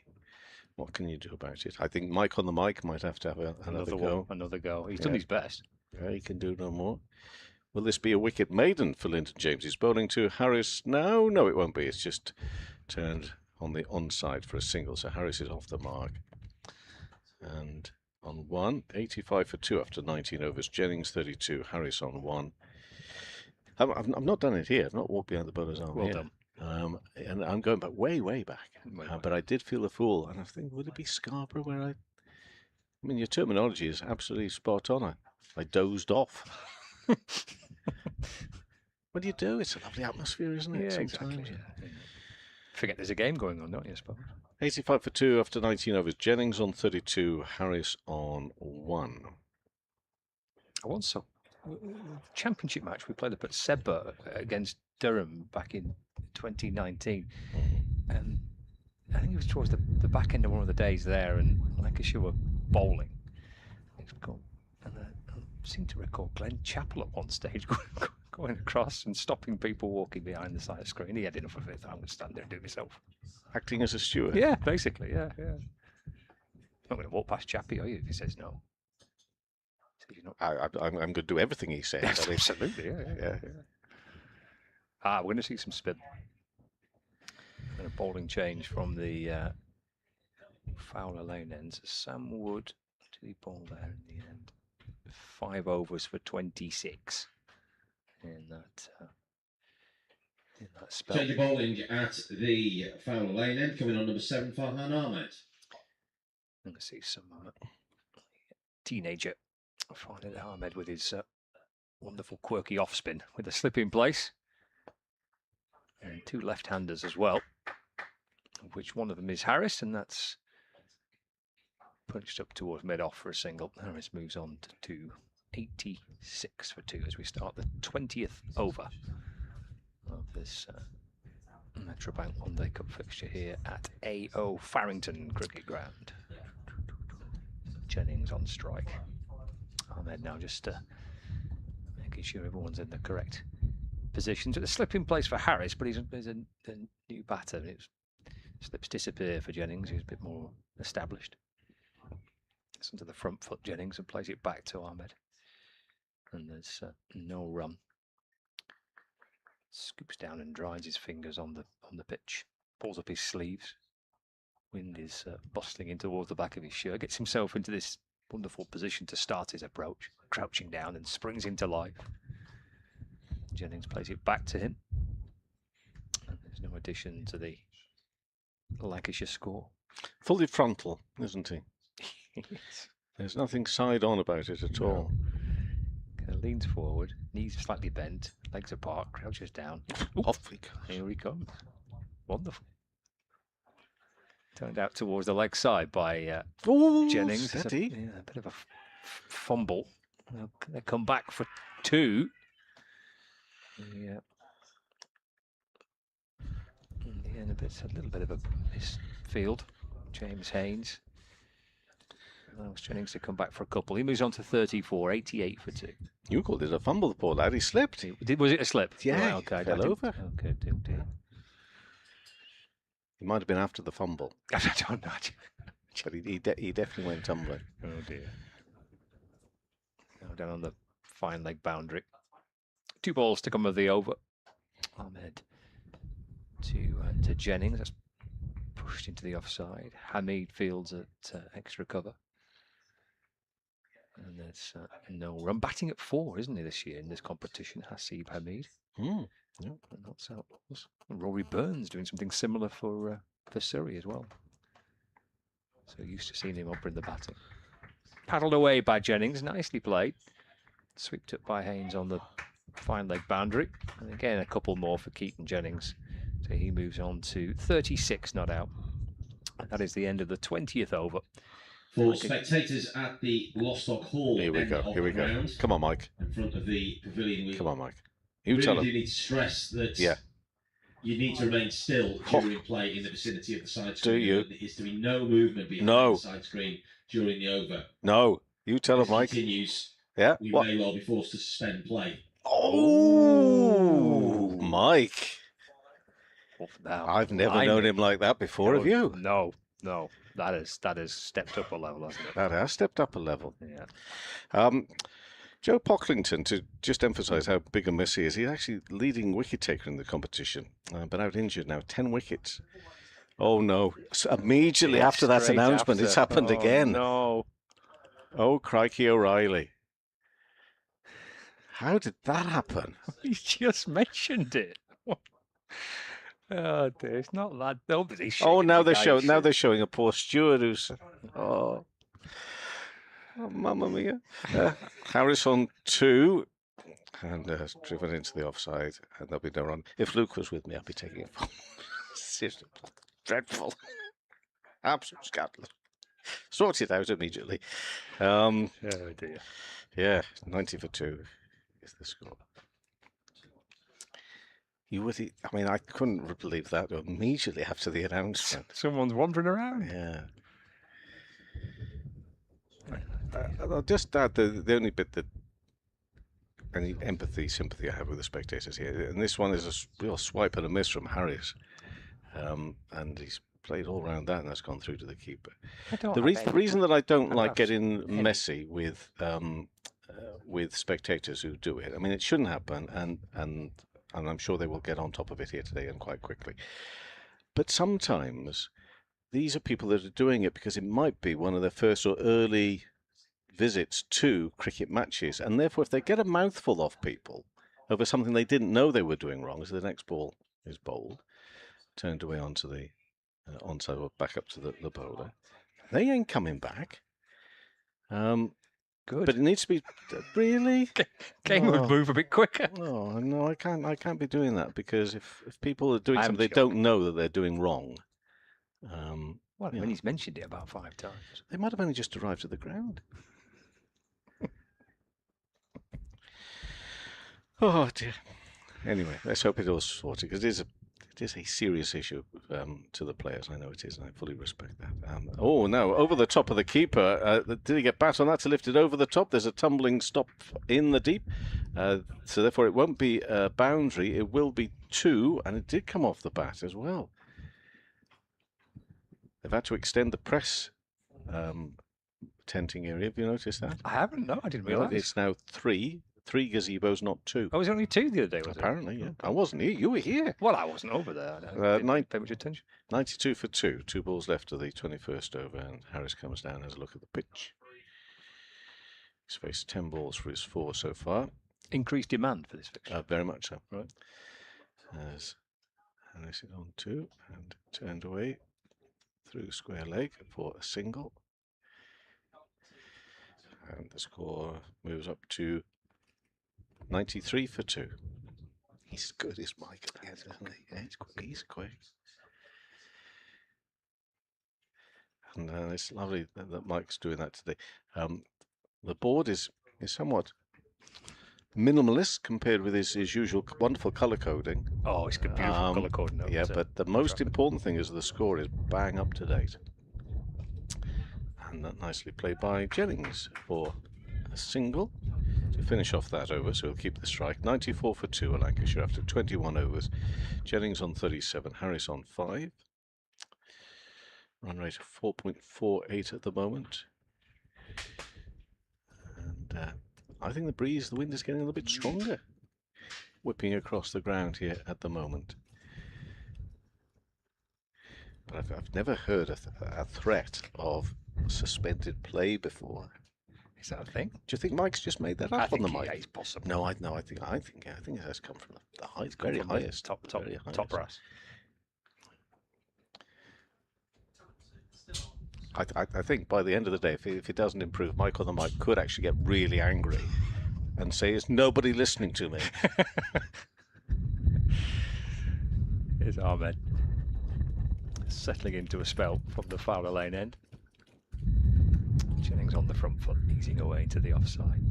Speaker 1: What can you do about it? I think Mike on the mic might have to have another go.
Speaker 2: Another go. He's done his best.
Speaker 1: Yeah, he can do no more. Will this be a wicket maiden for Linton James? He's bowling to Harris now. No, it won't be. It's just turned on the onside for a single. So Harris is off the mark. And on 1, 85 for 2 after 19 overs. Jennings 32, Harris on 1. I've not done it here. I've not walked behind the bowler's arm here.
Speaker 2: Done.
Speaker 1: And I'm going back way back. But I did feel a fool. And I think, would it be Scarborough where I mean, your terminology is absolutely spot on. I dozed off. What do you do? It's a lovely atmosphere, isn't it?
Speaker 2: Yeah,
Speaker 1: sometimes.
Speaker 2: exactly. Yeah. Forget there's a game going on, don't you, I suppose?
Speaker 1: 85 for 2 after 19 overs. Jennings on 32, Harris on 1.
Speaker 2: I once saw the championship match we played up at Sebba against Durham back in 2019. And I think it was towards the back end of one of the days there, and Lancashire were bowling. And I seem to recall Glenn Chappell at one stage going across and stopping people walking behind the side of the screen. He had enough of it. I'm going to stand there and do it myself.
Speaker 1: Acting as a steward?
Speaker 2: Yeah, basically, yeah. Not going to walk past Chappie, are you, if he says no?
Speaker 1: I'm going to do everything he says.
Speaker 2: Absolutely, yeah. We're going to see some spin. And a bowling change from the Fowler Lane ends. Sam Wood to the ball there in the end. 5 overs for 26 in that spell.
Speaker 3: Change of bowling at the Fowler Lane end, coming on number 7, Farhan Ahmed.
Speaker 2: I'm going to see some teenager Farhan Ahmed with his wonderful quirky off spin with a slip in place. And 2 left-handers as well, of which one of them is Harris, and that's punched up towards mid-off for a single. Harris moves on to 86 for 2 as we start the 20th over of this Metrobank One Day Cup fixture here at A.O. Farrington Cricket Ground. Jennings on strike. Ahmed now just making sure everyone's in the correct positions. With a slip in place for Harris, but he's a new batter. And slips disappear for Jennings, who's a bit more established. Gets onto the front foot, Jennings, and plays it back to Ahmed. And there's no run. Scoops down and dries his fingers on the pitch. Pulls up his sleeves. Wind is bustling in towards the back of his shirt. Gets himself into this wonderful position to start his approach. Crouching down and springs into life. Jennings plays it back to him. And there's no addition to the Lancashire score.
Speaker 1: Fully frontal, isn't he? There's nothing side on about it at all.
Speaker 2: Kind of leans forward, knees slightly bent, legs apart, crouches down.
Speaker 1: Off he goes.
Speaker 2: Here he comes. Wonderful. Turned out towards the leg side by Jennings.
Speaker 1: Steady.
Speaker 2: A bit of a fumble. They come back for 2. Yeah. In the end, a little bit of a misfield. James Haynes allows Jennings to come back for a couple. He moves on to 34, 88 for 2.
Speaker 1: You called it a fumble, the poor lad. He slipped.
Speaker 2: Was it a slip?
Speaker 1: Yeah,
Speaker 2: right, okay.
Speaker 1: fell over.
Speaker 2: Okay, dear.
Speaker 1: He might have been after the fumble.
Speaker 2: I don't know.
Speaker 1: But he definitely went tumbling.
Speaker 2: Oh dear. Now down on the fine leg boundary. 2 balls to come of the over. Ahmed to Jennings. That's pushed into the offside. Hamid fields at extra cover. And there's no run. Batting at 4, isn't he, this year in this competition? Hasib Hamid.
Speaker 1: Yeah.
Speaker 2: And that's Outlaws. And Rory Burns doing something similar for Surrey as well. So used to seeing him up in the batting. Paddled away by Jennings. Nicely played. Swept up by Haynes on the fine leg boundary. And again, a couple more for Keaton Jennings. So he moves on to 36 not out. And that is the end of the 20th over.
Speaker 3: For spectators at the Lostock Hall.
Speaker 1: Here we go. Come on, Mike.
Speaker 3: In front of the pavilion.
Speaker 1: Come on, Mike.
Speaker 3: You really do need to stress that You need to remain still during play in the vicinity of the side
Speaker 1: Do
Speaker 3: screen.
Speaker 1: you?
Speaker 3: There is to be no movement behind
Speaker 1: No.
Speaker 3: the side screen during the over.
Speaker 1: No, you tell
Speaker 3: If
Speaker 1: him,
Speaker 3: this
Speaker 1: Mike.
Speaker 3: continues,
Speaker 1: Yeah.
Speaker 3: we
Speaker 1: What?
Speaker 3: may well be forced to suspend play.
Speaker 1: Oh, Mike.
Speaker 2: Now,
Speaker 1: I've never known him like that before, have you?
Speaker 2: No. That has stepped up a level, hasn't it?
Speaker 1: That has stepped up a level.
Speaker 2: Yeah.
Speaker 1: Joe Pocklington, to just emphasise how big a miss he is, he's actually leading wicket taker in the competition, but out injured now, 10 wickets. Oh no! So immediately after that
Speaker 2: Straight
Speaker 1: announcement, it's
Speaker 2: after.
Speaker 1: happened again.
Speaker 2: No.
Speaker 1: Oh, crikey O'Reilly. How did that happen?
Speaker 2: You just mentioned it. Oh dear, it's not that. Nobody's
Speaker 1: Oh, now they're
Speaker 2: showing.
Speaker 1: they're showing a poor steward who's oh mamma mia. Harris on 2 and driven into the offside, and there'll be no run. If Luke was with me, I'd be taking it. Seriously, dreadful, absolute scandal. Sort it out immediately.
Speaker 2: Oh dear.
Speaker 1: Yeah, 90 for 2 is the score. You would, I mean, I couldn't believe that immediately after the announcement.
Speaker 2: Someone's wandering around.
Speaker 1: Yeah. I'll just add the only bit that any sympathy I have with the spectators here, and this one is a real swipe and a miss from Harris, and he's played all around that, and that's gone through to the keeper. The reason that I don't like getting messy with spectators who do it, I mean, it shouldn't happen, and I'm sure they will get on top of it here today and quite quickly. But sometimes these are people that are doing it because it might be one of their first or early visits to cricket matches, and therefore if they get a mouthful off people over something they didn't know they were doing wrong, as the next ball is bowled, turned away onto the onside or back up to the bowler, they ain't coming back.
Speaker 2: Good.
Speaker 1: But it needs to be really.
Speaker 2: Game would move a bit quicker.
Speaker 1: Oh no, I can't be doing that, because if people are doing
Speaker 2: I'm
Speaker 1: something they don't know that they're doing wrong.
Speaker 2: Well, when he's mentioned it about 5 times.
Speaker 1: They might have only just arrived at the ground. Oh dear. Anyway, let's hope it all sorted, because it is a serious issue to the players. I know it is, and I fully respect that. Oh, no, over the top of the keeper. Did he get bat on that to lift it over the top? There's a tumbling stop in the deep. So therefore it won't be a boundary. It will be 2, and it did come off the bat as well. They've had to extend the press tenting area. Have you noticed that?
Speaker 2: I haven't. No, I didn't realise.
Speaker 1: It's now 3 gazebos, not 2.
Speaker 2: Oh, it was only 2 the other day, was
Speaker 1: Apparently,
Speaker 2: it?
Speaker 1: yeah. I wasn't here. You were here.
Speaker 2: Well, I wasn't over there. I didn't pay much attention.
Speaker 1: 92 for 2. 2 balls left of the 21st over, and Harris comes down and has a look at the pitch. He's faced 10 balls for his 4 so far.
Speaker 2: Increased demand for this fixture.
Speaker 1: Very much so.
Speaker 2: Right.
Speaker 1: As Harris is on 2 and turned away through square leg for a single. And the score moves up to 93 for 2. He's good, is Mike, at the end, isn't he? Yeah, he's quick. And it's lovely that Mike's doing that today. The board is somewhat minimalist compared with his usual wonderful colour coding.
Speaker 2: Oh, it's good, beautiful colour coding.
Speaker 1: Yeah, but the most important thing is the score is bang up to date. And that nicely played by Jennings for a single to finish off that over, so he'll keep the strike. 94 for 2 at Lancashire after 21 overs. Jennings on 37, Harris on 5. Run rate of 4.48 at the moment. And I think the wind is getting a little bit stronger, whipping across the ground here at the moment. But I've never heard a threat of suspended play before.
Speaker 2: Is that a thing?
Speaker 1: Do you think Mike's just made that up on the mic?
Speaker 2: Yeah, it's possible.
Speaker 1: No, I think it has come from the very highest,
Speaker 2: top brass.
Speaker 1: I think by the end of the day, if it doesn't improve, Mike on the mic could actually get really angry and say, "Is nobody listening to me?"
Speaker 2: Here's Ahmed settling into a spell from the Fowler Lane end. Jennings on the front foot, easing away to the offside.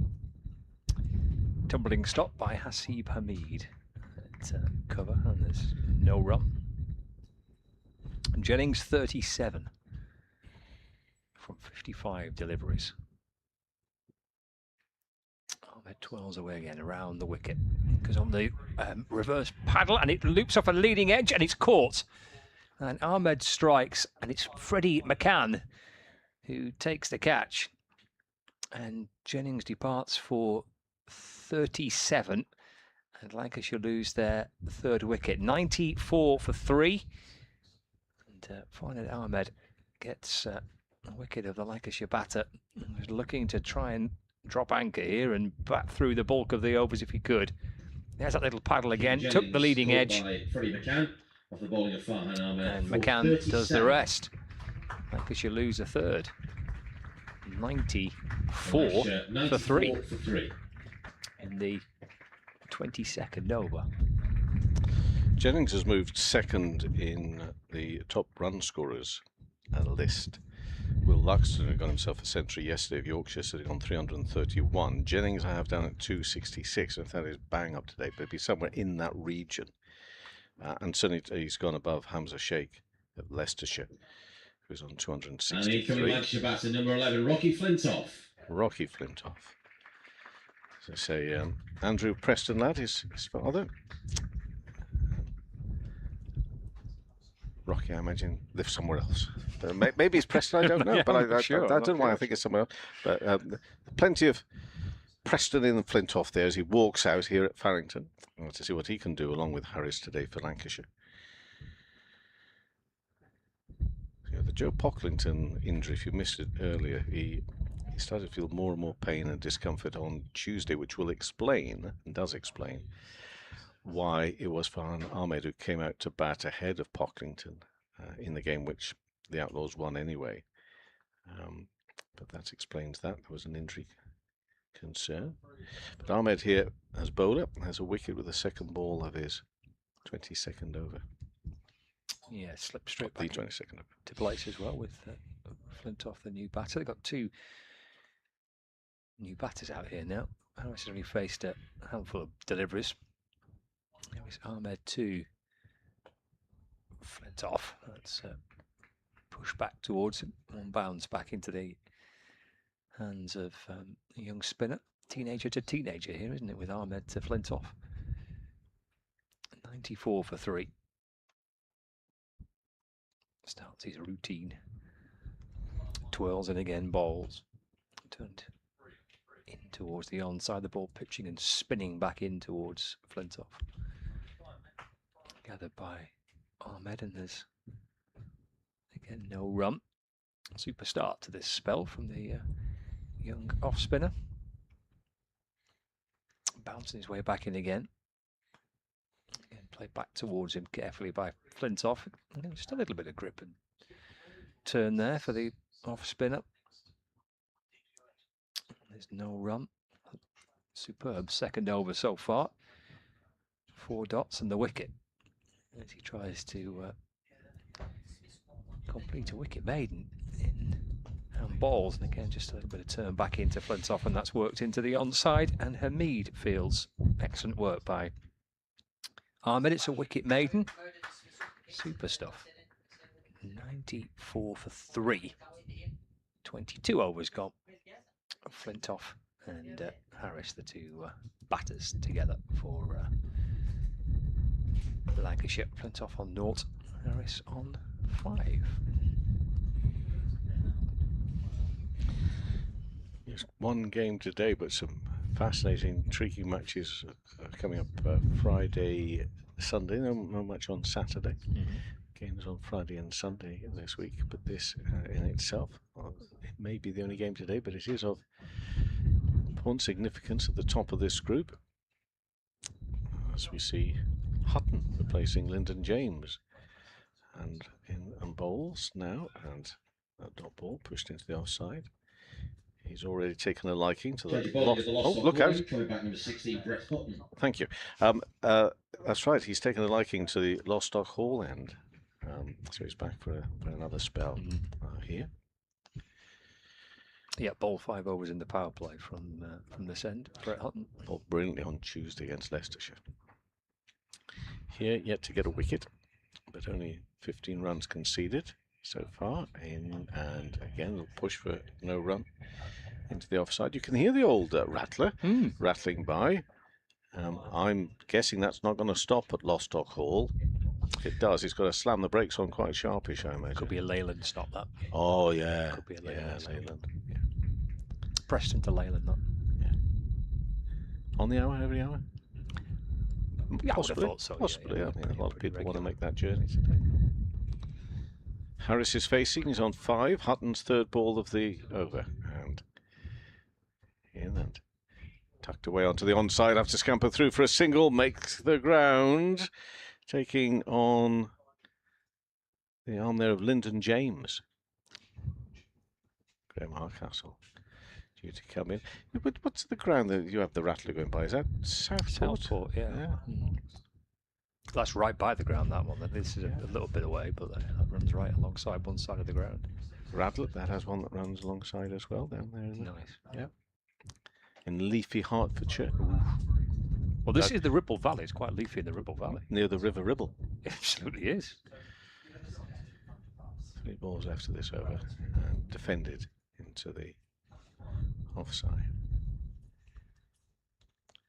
Speaker 2: Tumbling stop by Hasib Hamid. cover, and there's no run. And Jennings 37 from 55 deliveries. Ahmed twirls away again around the wicket. Goes on the reverse paddle, and it loops off a leading edge, and it's caught. And Ahmed strikes, and it's Freddie McCann who takes the catch. And Jennings departs for 37. And Lancashire lose their third wicket. 94 for 3. And Farned Ahmed gets a wicket of the Lancashire batter. He's looking to try and drop anchor here and bat through the bulk of the overs if he could. There's that little paddle again.
Speaker 3: Jennings
Speaker 2: Took the leading edge.
Speaker 3: by Freddie McCann off the bowling of Farhan Ahmed.
Speaker 2: And
Speaker 3: for
Speaker 2: McCann
Speaker 3: 37.
Speaker 2: does the rest. Lancashire lose a third. 94
Speaker 3: Lancashire,
Speaker 2: for 3
Speaker 3: 94 for 3.
Speaker 2: in the 22nd over.
Speaker 1: Jennings has moved second in the top run scorers list. Will Luxton had got himself a century yesterday of Yorkshire, sitting on 331. Jennings I have down at 266. If that is bang up to date, but it'd be somewhere in that region. And certainly he's gone above Hamza Sheikh at Leicestershire, who's on
Speaker 3: And
Speaker 1: 263.
Speaker 3: incoming Lancashire batter, number 11, Rocky Flintoff.
Speaker 1: Rocky Flintoff. As I say, Andrew Preston lad, his father. Rocky, I imagine, lives somewhere else. Maybe it's Preston, I don't know.
Speaker 2: Yeah,
Speaker 1: but
Speaker 2: I'm not
Speaker 1: I
Speaker 2: sure.
Speaker 1: don't know
Speaker 2: I'm
Speaker 1: why
Speaker 2: not
Speaker 1: I think it's somewhere else. But plenty of Preston in Flintoff there as he walks out here at Farrington. To see what he can do along with Harris today for Lancashire. Yeah, the Joe Pocklington injury, if you missed it earlier, he started to feel more and more pain and discomfort on Tuesday, which will explain, and does explain, why it was Farhan Ahmed who came out to bat ahead of Pocklington in the game which the Outlaws won anyway. But that explains that. There was an injury concern. But Ahmed here as bowler has a wicket with the second ball of his 22nd over.
Speaker 2: Yeah, slipped straight
Speaker 1: The
Speaker 2: back
Speaker 1: 22nd over.
Speaker 2: to place as well with Flintoff, the new batter. They've got 2 new batters out here now. Harris has only faced a handful of deliveries. It was Ahmed 2. Flintoff. That's pushed back towards him. One bounce back into the hands of a young spinner. Teenager to teenager here, isn't it, with Ahmed to Flintoff. 94 for 3. Starts his routine. Twirls in again, bowls. Turned in towards the onside, the ball pitching and spinning back in towards Flintoff. Gathered by Ahmed, and there's again no run. Super start to this spell from the young off spinner. Bouncing his way back in again. Again, played back towards him carefully by Flintoff. Just a little bit of grip and turn there for the off spinner. There's no run. Superb second over so far. 4 dots and the wicket as he tries to complete a wicket maiden in handballs. And again, just a little bit of turn back into Flintoff, and that's worked into the onside. And Hamid fields. Excellent work by Ahmed. It's a wicket maiden. Super stuff. 94 for 3. 22 overs gone. Flintoff and Harris, the 2 batters together for Lancashire. Flintoff on 0, Harris on 5.
Speaker 1: Just one game today, but some fascinating, intriguing matches coming up Friday, Sunday. No much on Saturday. Games on Friday and Sunday this week, but this in itself, well, it may be the only game today, but it is of important significance at the top of this group, as we see Hutton replacing Lyndon James, and in bowls now, and that dot ball pushed into the offside. He's already taken a liking to the lost. Oh, look out!
Speaker 3: Coming back, number 16, Brett Hutton.
Speaker 1: Thank you. That's right. He's taken a liking to the Lostock Hall end. So he's back for another spell here.
Speaker 2: Yeah, ball 5 overs in the power play from this end. Brett Hutton.
Speaker 1: Bowled brilliantly on Tuesday against Leicestershire. here yet to get a wicket, but only 15 runs conceded so far. In and again, a push for no run into the offside. You can hear the old rattler rattling by. I'm guessing that's not going to stop at Lostock Hall. If it does, he's got to slam the brakes on quite sharpish, I imagine.
Speaker 2: Could be a Leyland stop, that.
Speaker 1: Oh, yeah.
Speaker 2: Could be a Leyland.
Speaker 1: Yeah, Leyland.
Speaker 2: Yeah. Preston to Leyland, that.
Speaker 1: Yeah. On the hour, every hour?
Speaker 2: Yeah,
Speaker 1: Possibly.
Speaker 2: I would have thought so.
Speaker 1: Possibly,
Speaker 2: yeah.
Speaker 1: I mean, a lot of
Speaker 2: Pretty
Speaker 1: people want to
Speaker 2: regular.
Speaker 1: make that journey today. Harris is facing, he's on 5. Hutton's third ball of the over. And in and tucked away onto the onside after scamper through for a single, makes the ground, taking on the arm there of Lyndon James. Graham Hardcastle due to come in. But what's the ground that you have the rattler going by? Is that Southport?
Speaker 2: Southport, yeah. That's right by the ground, that one. This is a little bit away, but that runs right alongside one side of the ground.
Speaker 1: Radlett, that has one that runs alongside as well down there. Isn't it?
Speaker 2: Nice.
Speaker 1: Yeah. In leafy Hertfordshire.
Speaker 2: Well, this is the Ribble Valley. It's quite leafy in the Ribble Valley.
Speaker 1: Near the River Ribble.
Speaker 2: It absolutely is.
Speaker 1: 3 balls left of this over and defended into the offside.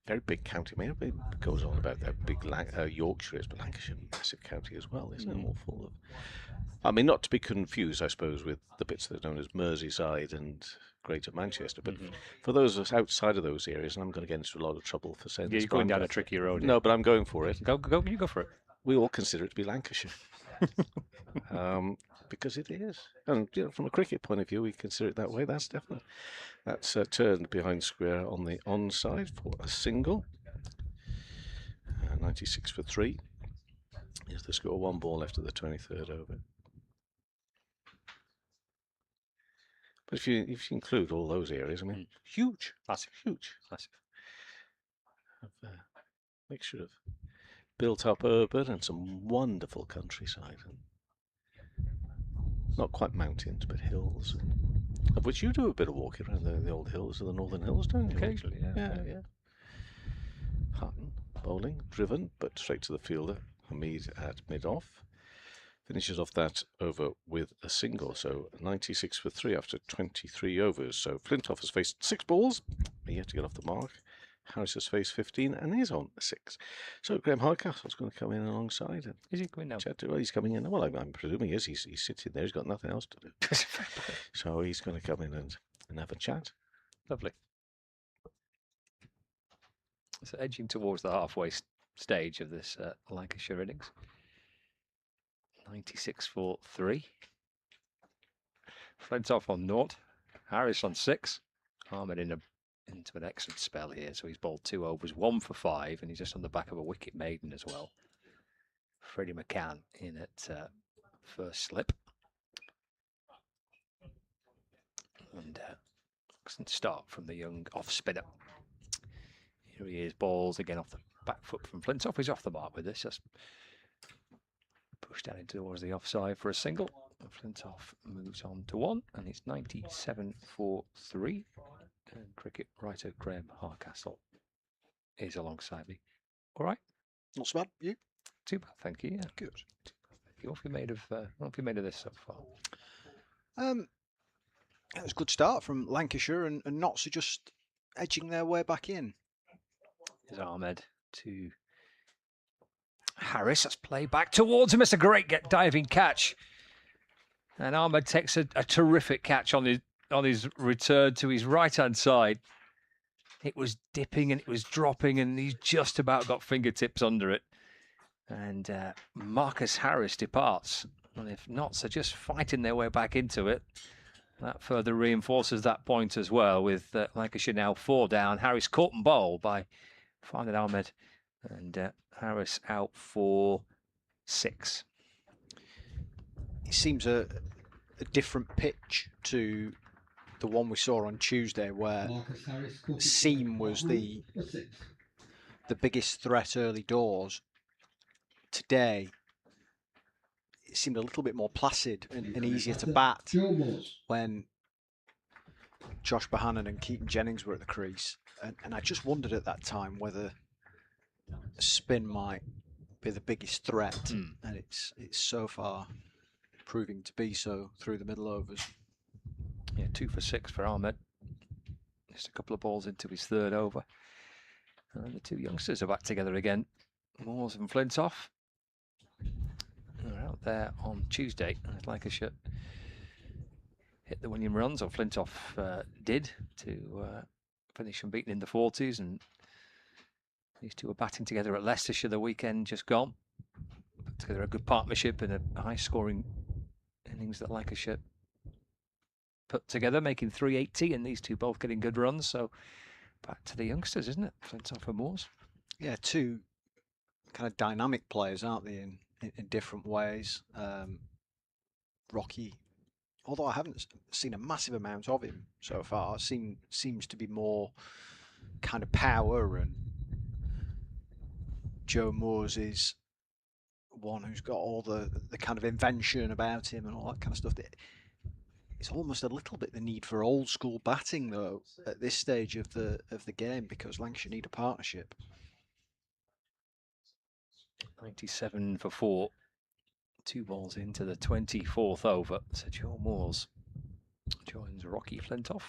Speaker 1: Very big county. I mean, it goes on about how big Yorkshire is, but Lancashire is a massive county as well, isn't it? All full of. I mean, not to be confused, I suppose, with the bits that are known as Merseyside and Greater Manchester, but for those of us outside of those areas, and I'm going to get into a lot of trouble for saying
Speaker 2: Yeah,
Speaker 1: this.
Speaker 2: you're going
Speaker 1: but
Speaker 2: down a tricky road.
Speaker 1: No, but I'm going for it.
Speaker 2: You go for it.
Speaker 1: We all consider it to be Lancashire. Because it is. And from a cricket point of view, we consider it that way. That's definite. That's turned behind square on the onside for a single. 96 for 3. Is the score. 1 ball left at the 23rd over. But if you include all those areas, I mean, huge.
Speaker 2: Massive.
Speaker 1: Huge.
Speaker 2: Massive.
Speaker 1: Mixture of built up urban and some wonderful countryside. And not quite mountains, but hills. Of which you do a bit of walking around the old hills of the Northern Hills, don't you?
Speaker 2: Occasionally, yeah.
Speaker 1: Yeah. Hutton, bowling, driven, but straight to the fielder. Hamid at mid-off. Finishes off that over with a single, so 96 for 3 after 23 overs. So Flintoff has faced 6 balls, but yet to get off the mark. Harris has faced 15 and is on 6. So Graham Hardcastle's going to come in alongside. And
Speaker 2: Is he going now?
Speaker 1: well, he's coming in. Well, I'm presuming he is. He's sitting there. He's got nothing else to do. So he's going to come in and have a chat.
Speaker 2: Lovely. So edging towards the halfway stage of this Lancashire innings. 96 for 3. Flintoff on 0. Harris on 6. Ahmed into an excellent spell here. So he's bowled 2 overs, 1 for 5, and he's just on the back of a wicket maiden as well. Freddie McCann in at first slip. And excellent start from the young off spinner. Here he is, balls again off the back foot from Flintoff. He's off the mark with this. Just pushed down into towards the offside for a single. Flintoff moves on to 1, and it's 97 for 3. And cricket writer Graham Hardcastle is alongside me. All right.
Speaker 5: Not so bad. You?
Speaker 2: Too bad, thank you. Yeah.
Speaker 5: Good.
Speaker 2: What have you made of this so far?
Speaker 5: It was a good start from Lancashire and Notts are just edging their way back in.
Speaker 2: Is Ahmed to Harris. That's play back towards him. It's a great diving catch. And Ahmed takes a terrific catch on his return to his right-hand side. It was dipping and it was dropping, and he's just about got fingertips under it. And Marcus Harris departs. And if Notts are just fighting their way back into it, that further reinforces that point as well, with Lancashire now 4 down. Harris caught and bowled by Fahad Ahmed, and Harris out for 6.
Speaker 5: It seems a different pitch to the one we saw on Tuesday, where seam was the biggest threat early doors. Today, it seemed a little bit more placid and easier to bat when Josh Bohannon and Keaton Jennings were at the crease. And I just wondered at that time whether spin might be the biggest threat, and it's so far proving to be so through the middle overs.
Speaker 2: Yeah, 2 for 6 for Ahmed. Just a couple of balls into his third over. And the two youngsters are back together again. Moores and Flintoff. They're out there on Tuesday. Lancashire hit the winning runs, or Flintoff did, to finish unbeaten in the 40s. And these two are batting together at Leicestershire the weekend just gone. Put together a good partnership in a high-scoring innings that Lancashire put together, making 380, and these two both getting good runs. So back to the youngsters, isn't it? Flintoff and Moores.
Speaker 5: Yeah, two kind of dynamic players, aren't they, in different ways. Rocky, although I haven't seen a massive amount of him so far, seems to be more kind of power, and Joe Moores is one who's got all the kind of invention about him and all that kind of stuff. It's almost a little bit the need for old school batting though at this stage of the game, because Lancashire need a partnership.
Speaker 2: 97 for 4. 2 balls into the 24th over. So Joe Moores joins Rocky Flintoff.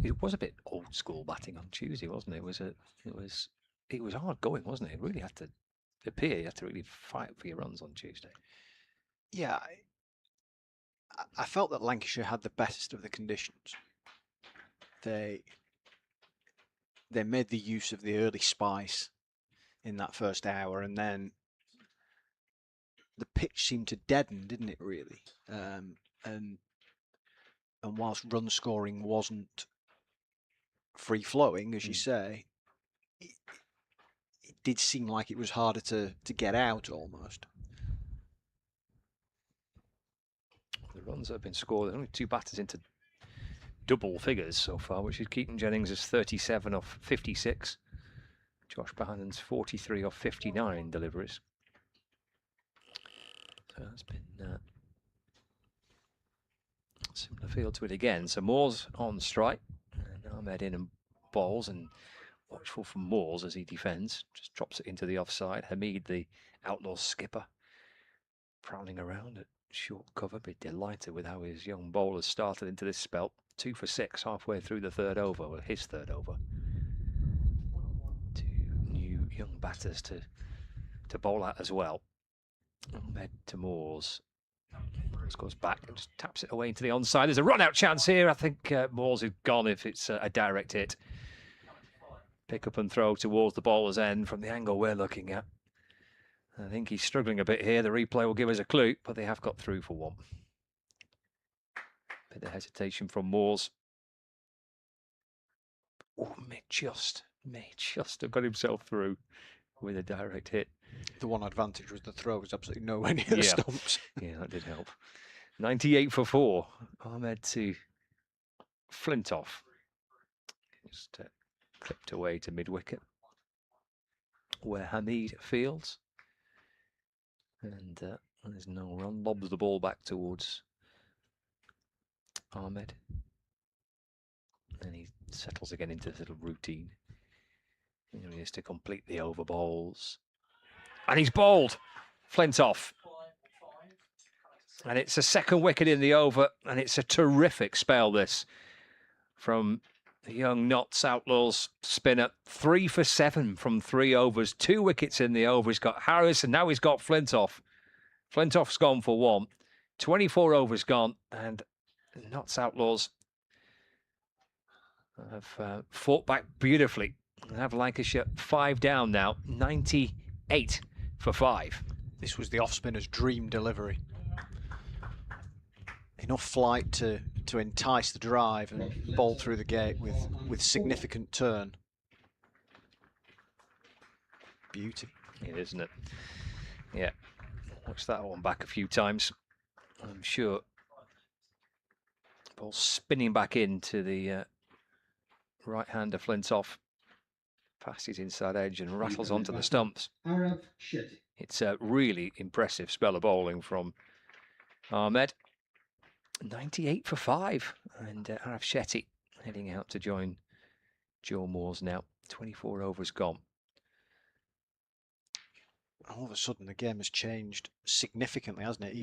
Speaker 2: It was a bit old school batting on Tuesday, wasn't it? It was hard going, wasn't it? It really had to appear. You had to really fight for your runs on Tuesday.
Speaker 5: Yeah, I felt that Lancashire had the best of the conditions. They made the use of the early spice in that first hour, and then the pitch seemed to deaden, didn't it, really? And whilst run scoring wasn't free flowing, as you say, it did seem like it was harder to get out almost.
Speaker 2: The runs that have been scored, there's only 2 batters into double figures so far, which is Keaton Jennings' 37 off 56. Josh Bohannon's 43 off 59 deliveries. So that's been similar field to it again. So Moores on strike, and Ahmed in and bowls, and watchful from Moores as he defends. Just drops it into the offside. Hamid, the Outlaws skipper, prowling around at short cover, be delighted with how his young bowlers started into this spell. 2 for 6 halfway through the third over, well, his third over. 2 new young batters to bowl at as well. Ahmed to Moores. Moores goes back and just taps it away into the onside. There's a run-out chance here. I think Moores is gone if it's a direct hit. Pick up and throw towards the bowler's end from the angle we're looking at. I think he's struggling a bit here. The replay will give us a clue, but they have got through for 1. Bit of hesitation from Moores. Oh, may just have got himself through with a direct hit.
Speaker 5: The one advantage was the throw was absolutely nowhere near the stumps.
Speaker 2: Yeah, that did help. 98 for 4. Ahmed to Flintoff. Just clipped away to mid-wicket, where Hamid fields. And there's no run. Lobs the ball back towards Ahmed. And he settles again into this little routine. Here he is to complete the over bowls. And he's bowled. Flintoff. And it's a second wicket in the over, and it's a terrific spell, this, from the young Notts Outlaws spinner. 3 for 7 from 3 overs, 2 wickets in the over. He's got Harris, and now he's got Flintoff. Flintoff's gone for 1. 24 overs gone, and Notts Outlaws have fought back beautifully. They have Lancashire 5 down now, 98 for 5.
Speaker 5: This was the off-spinner's dream delivery. Enough flight to entice the drive and bowl through the gate with significant turn. Beauty.
Speaker 2: It isn't it? Yeah. Watch that one back a few times. I'm sure. Ball spinning back into the right-hander Flintoff. Past his inside edge and rattles onto the stumps. It's a really impressive spell of bowling from Ahmed. 98 for 5. And Araf Shetty heading out to join Joe Moores now. 24 overs gone.
Speaker 5: all of a sudden the game has changed significantly, hasn't it?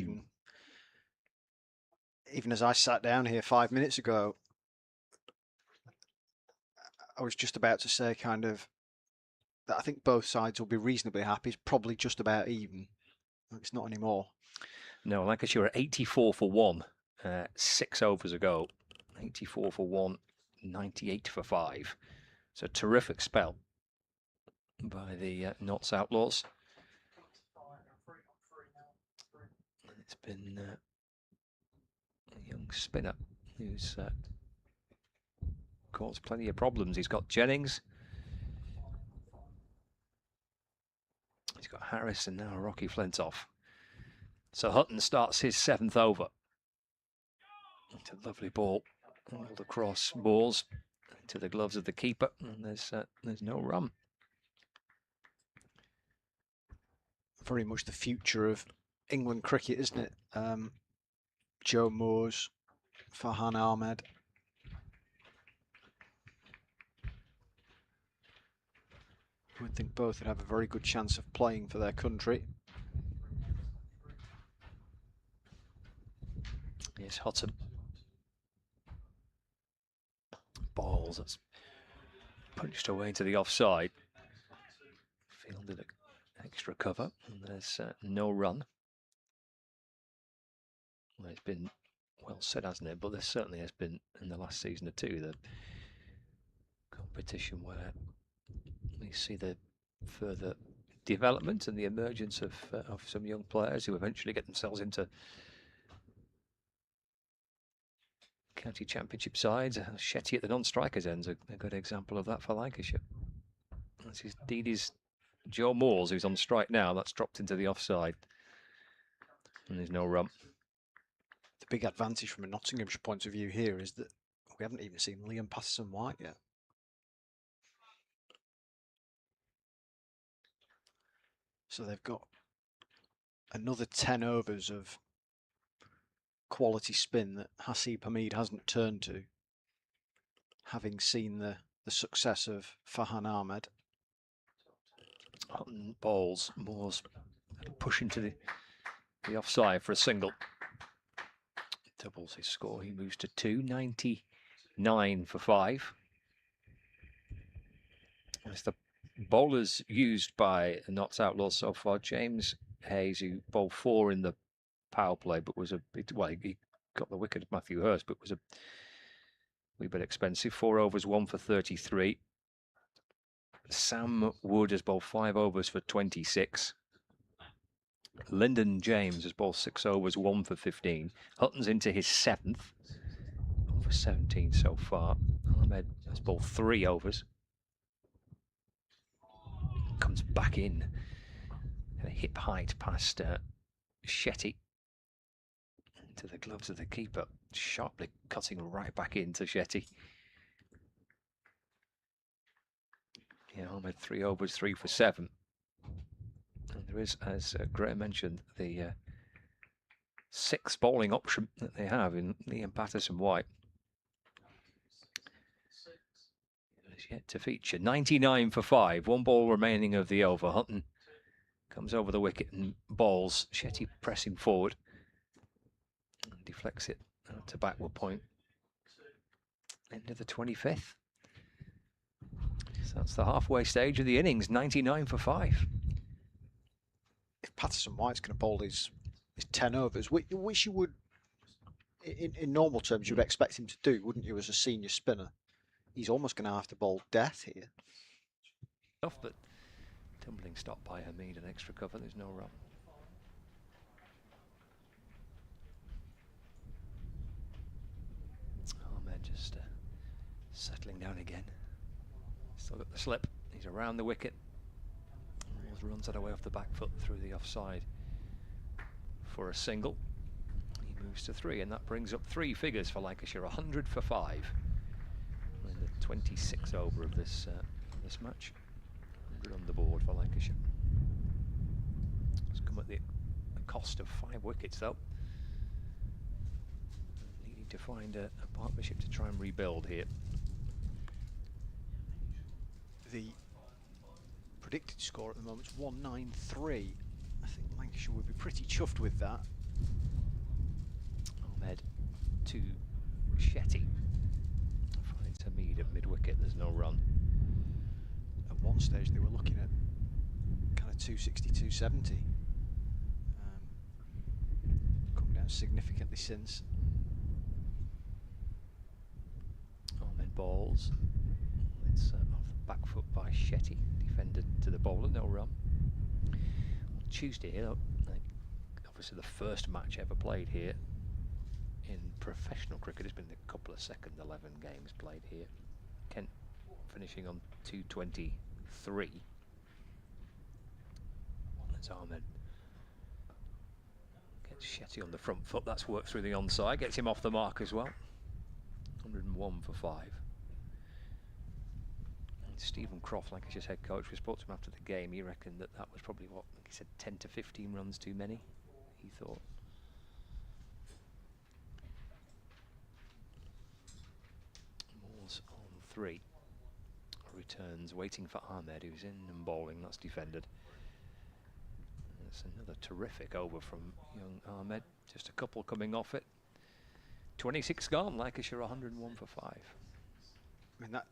Speaker 5: Even as I sat down here 5 minutes ago, I was just about to say kind of that I think both sides will be reasonably happy. It's probably just about even. It's not anymore.
Speaker 2: No, Lancashire are 84 for 1, 6 overs ago. 84 for 1, 98 for 5. It's a terrific spell by the Notts Outlaws. It's been a young spinner who's caused plenty of problems. He's got Jennings, he's got Harris, and now Rocky Flintoff. So Hutton starts his 7th over. It's a lovely ball, all across balls to the gloves of the keeper, and there's no run.
Speaker 5: Very much the future of England cricket, isn't it? Joe Moores, Farhan Ahmed. I would think both would have a very good chance of playing for their country.
Speaker 2: Here's Hutton. Balls, that's punched away to the offside. Fielded an extra cover, and there's no run. Well, it's been well said, hasn't it? But there certainly has been in the last season or two the competition where we see the further development and the emergence of some young players who eventually get themselves into county championship sides. Shetty at the non-strikers end's a good example of that for Lancashire. This is Dede's Joe Moores, who's on strike now. That's dropped into the offside, and there's no run.
Speaker 5: The big advantage from a Nottinghamshire point of view here is that we haven't even seen Liam Patterson-White yet. So they've got another 10 overs of quality spin that Hasib Hamid hasn't turned to, having seen the success of Farhan Ahmed.
Speaker 2: Hutton balls, Moores push into the offside for a single. Doubles his score, he moves to 299 for 5. It's the bowlers used by the Notts Outlaws so far. James Hayes, who bowled 4 in the power play, but was he got the wicket of Matthew Hurst, but was a wee bit expensive. 4 overs, 1 for 33. Sam Wood has bowled 5 overs for 26. Lyndon James has bowled 6 overs, 1 for 15. Hutton's into his 7th, 1 for 17 so far. Ahmed has bowled 3 overs. Comes back in at a hip height past Shetty into the gloves of the keeper, sharply cutting right back into Shetty. Yeah, Ahmed 3 overs, 3 for 7. And there is, as Graham mentioned, the 6th bowling option that they have in Liam Patterson-White. Is yet to feature. 99 for 5, 1 ball remaining of the over. Hutton comes over the wicket and bowls. Shetty pressing forward and deflects it out to backward point. End of the 25th. So that's the halfway stage of the innings. 99 for 5.
Speaker 5: If Patterson-White's going to bowl his 10 overs, which you would, in normal terms, you would expect him to do, wouldn't you, as a senior spinner? He's almost going to have to bowl death here.
Speaker 2: But tumbling stop by Hamid, an extra cover, there's no run. Ahmed just settling down again. Still got the slip. He's around the wicket. Runs that away off the back foot through the offside for a single. He moves to 3, and that brings up 3 figures for Lancashire. 100 for 5 in the 26th over of this match. 100 on the board for Lancashire. It's come at the cost of 5 wickets, though. Needing to find a partnership to try and rebuild here.
Speaker 5: The predicted score at the moment is 193. I think Lancashire would be pretty chuffed with that.
Speaker 2: Ahmed to Shetty. Finds Hamid at mid-wicket, there's no run.
Speaker 5: At one stage they were looking at kind of 260, 270. Come down significantly since.
Speaker 2: Ahmed balls. It's off the back foot by Shetty. Defended to the bowler, no run. Tuesday here, obviously the first match ever played here in professional cricket. It's been a couple of second 11 games played here. Kent finishing on 223. That's Ahmed. Gets Shetty on the front foot. That's worked through the onside. Gets him off the mark as well. 101 for 5. And Stephen Croft, Lancashire's head coach, we spoke to him after the game. He reckoned that was probably what he said, 10 to 15 runs too many, he thought. Moore's on 3. Returns, waiting for Ahmed, who's in and bowling. That's defended. That's another terrific over from young Ahmed. Just a couple coming off it. 26 gone, Lancashire 101 for 5.
Speaker 5: I mean, that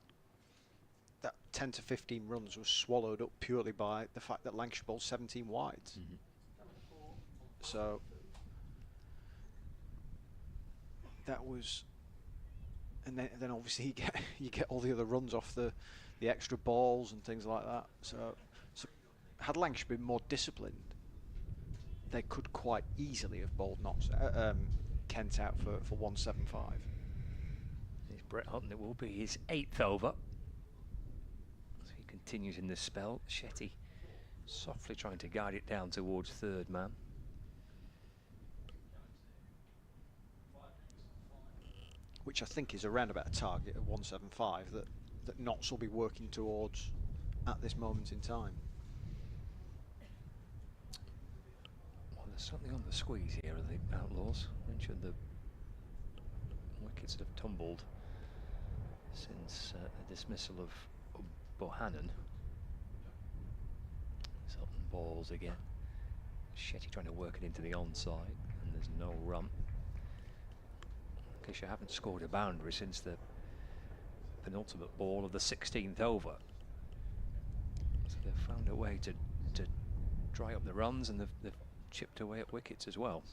Speaker 5: 10 to 15 runs was swallowed up purely by the fact that Lancashire bowled 17 wides. So that was, and then obviously you get all the other runs off the extra balls and things like that. So had Lancashire been more disciplined, they could quite easily have bowled Kent out for 175.
Speaker 2: It's Brett Hutton. It will be his 8th over. So he continues in this spell. Shetty softly trying to guide it down towards third man.
Speaker 5: Which I think is around about a target of 175 that Notts will be working towards at this moment in time.
Speaker 2: Well, they're certainly on the squeeze here, are the Outlaws. Mentioned the wickets that have tumbled since the dismissal of Bohannon. Sutton balls again. Shetty trying to work it into the onside, and there's no run. Lancashire haven't scored a boundary since the penultimate ball of the 16th over. So they've found a way to dry up the runs, and they've chipped away at wickets as well.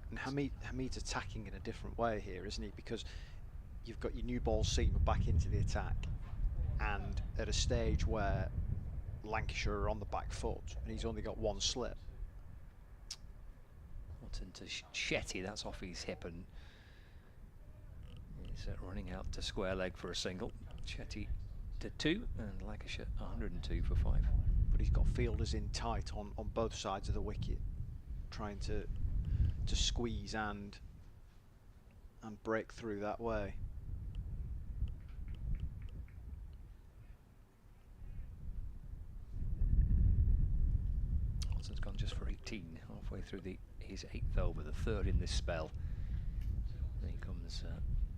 Speaker 5: And Hamid's attacking in a different way here, isn't he? Because you've got your new ball seamer back into the attack, and at a stage where Lancashire are on the back foot, and he's only got one slip.
Speaker 2: Hutton to Shetty, that's off his hip, and he's running out to square leg for a single. Shetty to 2, and Lancashire 102 for 5.
Speaker 5: But he's got fielders in tight on both sides of the wicket, trying to squeeze and break through that way.
Speaker 2: Hutton's gone just for 18, halfway through his 8th over, the 3rd in this spell. And he comes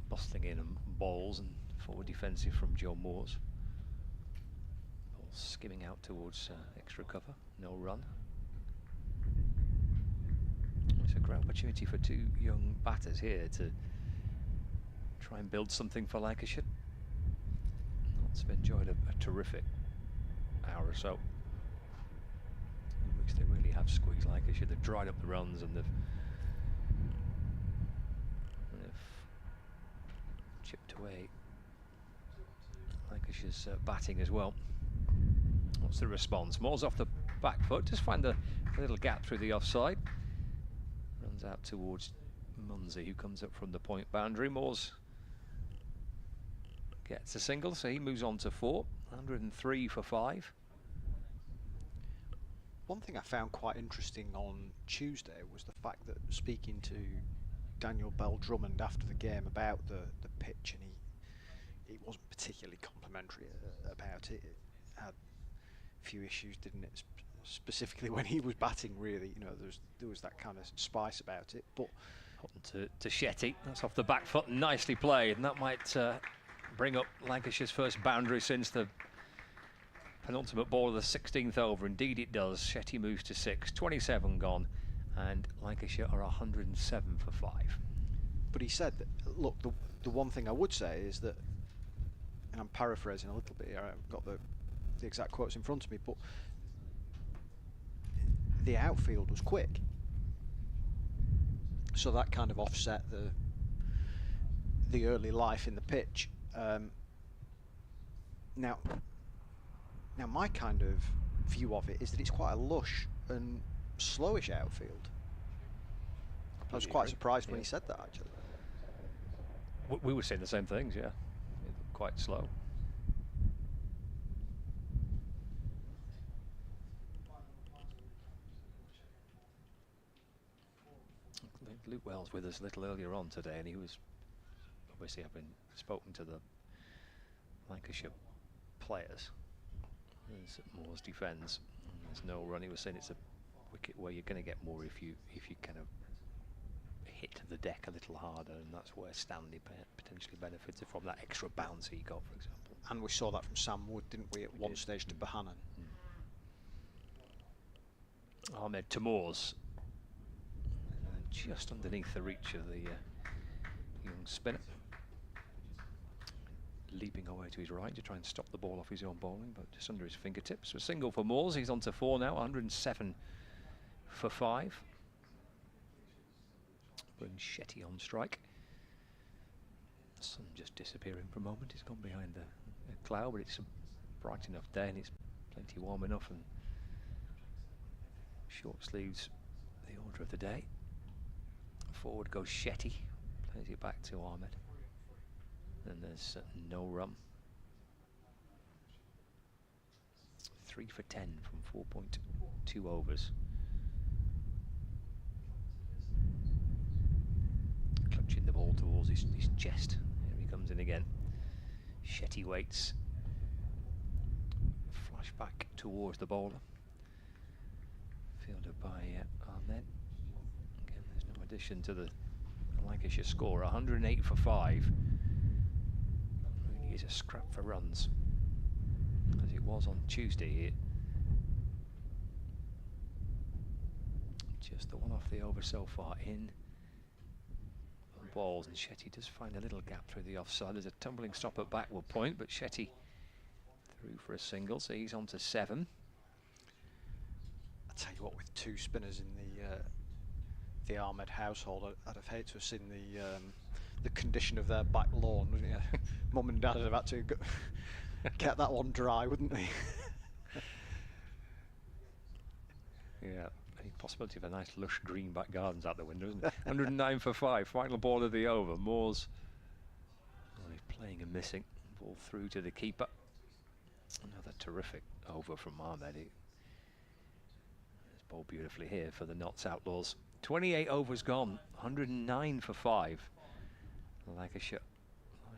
Speaker 2: busting in and bowls, and forward defensive from Joe Moores. Ball skimming out towards extra cover, no run. It's a great opportunity for 2 young batters here to try and build something for Lancashire. Notts have enjoyed a terrific hour or so, in which they really have squeezed Lancashire. They've dried up the runs, and they've chipped away Lancashire's batting as well. What's the response? Moore's off the back foot, just find a little gap through the offside. Runs out towards Munsey, who comes up from the point boundary. Moore's gets a single, so he moves on to 4. 103 for 5.
Speaker 5: One thing I found quite interesting on Tuesday was the fact that, speaking to Daniel Bell-Drummond after the game about the pitch, and he wasn't particularly complimentary about it. It had a few issues, didn't it? Specifically when he was batting, really, you know, there was that kind of spice about it. But
Speaker 2: to Shetty, that's off the back foot, nicely played, and that might bring up Lancashire's first boundary since the penultimate ball of the 16th over. Indeed it does. Shetty moves to 6, 27 gone, and Lancashire are 107 for 5.
Speaker 5: But he said that, look, the one thing I would say is that, and I'm paraphrasing a little bit here, I haven't got the exact quotes in front of me, but the outfield was quick. So that kind of offset the early life in the pitch. Now my kind of view of it is that it's quite a lush and slowish outfield. I was quite surprised when he said that, actually.
Speaker 2: We were saying the same things, yeah. Quite slow. Luke Wells with us a little earlier on today, and he was obviously having spoken to the Lancashire players as Moores defends. There's no run. He was saying it's a wicket where you're going to get more if you kind of hit the deck a little harder, and that's where Stanley potentially benefited from that extra bounce he got, for example.
Speaker 5: And we saw that from Sam Wood, didn't we, at one stage to Bohannon.
Speaker 2: Ahmed to Moores. Just underneath the reach of the young spinner. Leaping away to his right to try and stop the ball off his own bowling, but just under his fingertips. So a single for Moores. He's on to 4 now, 107 for 5. Brings Shetty on strike. The sun just disappearing for a moment. He's gone behind a cloud, but it's a bright enough day and it's plenty warm enough, and short sleeves the order of the day. Forward goes Shetty, plays it back to Ahmed, and there's no run. 3 for 10 from 4.2 overs. Clutching the ball towards his chest. Here he comes in again. Shetty waits. Flash back towards the bowler. Fielded by Ahmed. Again, there's no addition to the Lancashire score. 108 for 5. Really is a scrap for runs, as it was on Tuesday here. Just the one off the over so far in. Balls, and Shetty does find a little gap through the offside. There's a tumbling stop at backward point, but Shetty through for a single, so he's on to 7.
Speaker 5: I tell you what, with 2 spinners in the Ahmed household, I'd have hated to have seen the condition of their back lawn, wouldn't you? Mum and Dad would have had to get that one dry, wouldn't they?
Speaker 2: Yeah. Possibility of a nice lush green back gardens out the window, isn't it? 109 for 5, final ball of the over. Moores, he's playing and missing. Ball through to the keeper. Another terrific over from Ahmed. He's bowled beautifully here for the Notts Outlaws. 28 overs gone, 109 for 5. Lancashire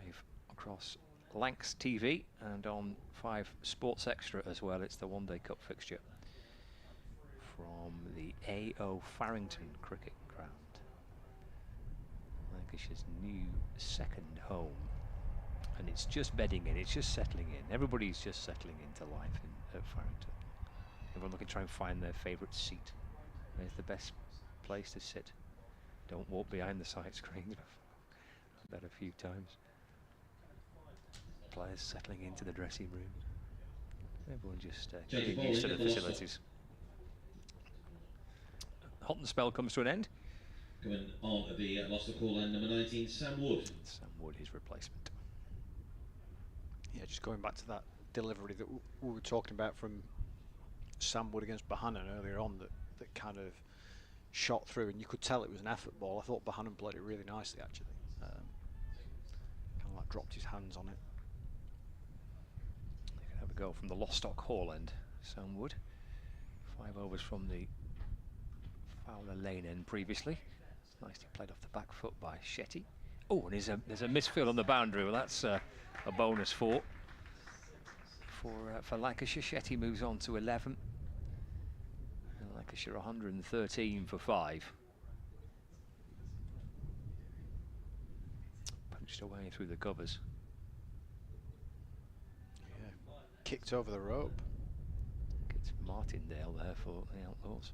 Speaker 2: live across Lancs TV and on 5 Sports Extra as well. It's the One Day Cup fixture from the A.O. Farrington Cricket Ground. Lancashire's new second home. And it's just bedding in, it's just settling in. Everybody's just settling into life at Farrington. Everyone looking to try and find their favourite seat. Where's the best place to sit? Don't walk behind the side screen. I've bet a few times. Players settling into the dressing room. Everyone just getting used to the facilities. Hot and spell comes to an end.
Speaker 3: Coming on at the lost the call end, number 19, Sam Wood.
Speaker 2: Sam Wood, his replacement.
Speaker 5: Yeah, just going back to that delivery that we were talking about from Sam Wood against Bohannon earlier on, that kind of shot through, and you could tell it was an effort ball. I thought Bohannon played it really nicely, actually. Kind of like dropped his hands on it.
Speaker 2: You can have a go from the Lostock Hall end, Sam Wood. 5 overs from the Fowler Lane end previously. Nicely played off the back foot by Shetty. Oh, and there's a misfield on the boundary. Well, that's a bonus for Lancashire. Shetty moves on to 11. And Lancashire 113 for 5. Punched away through the covers.
Speaker 5: Yeah, kicked over the rope.
Speaker 2: Martindale there for the Outlaws.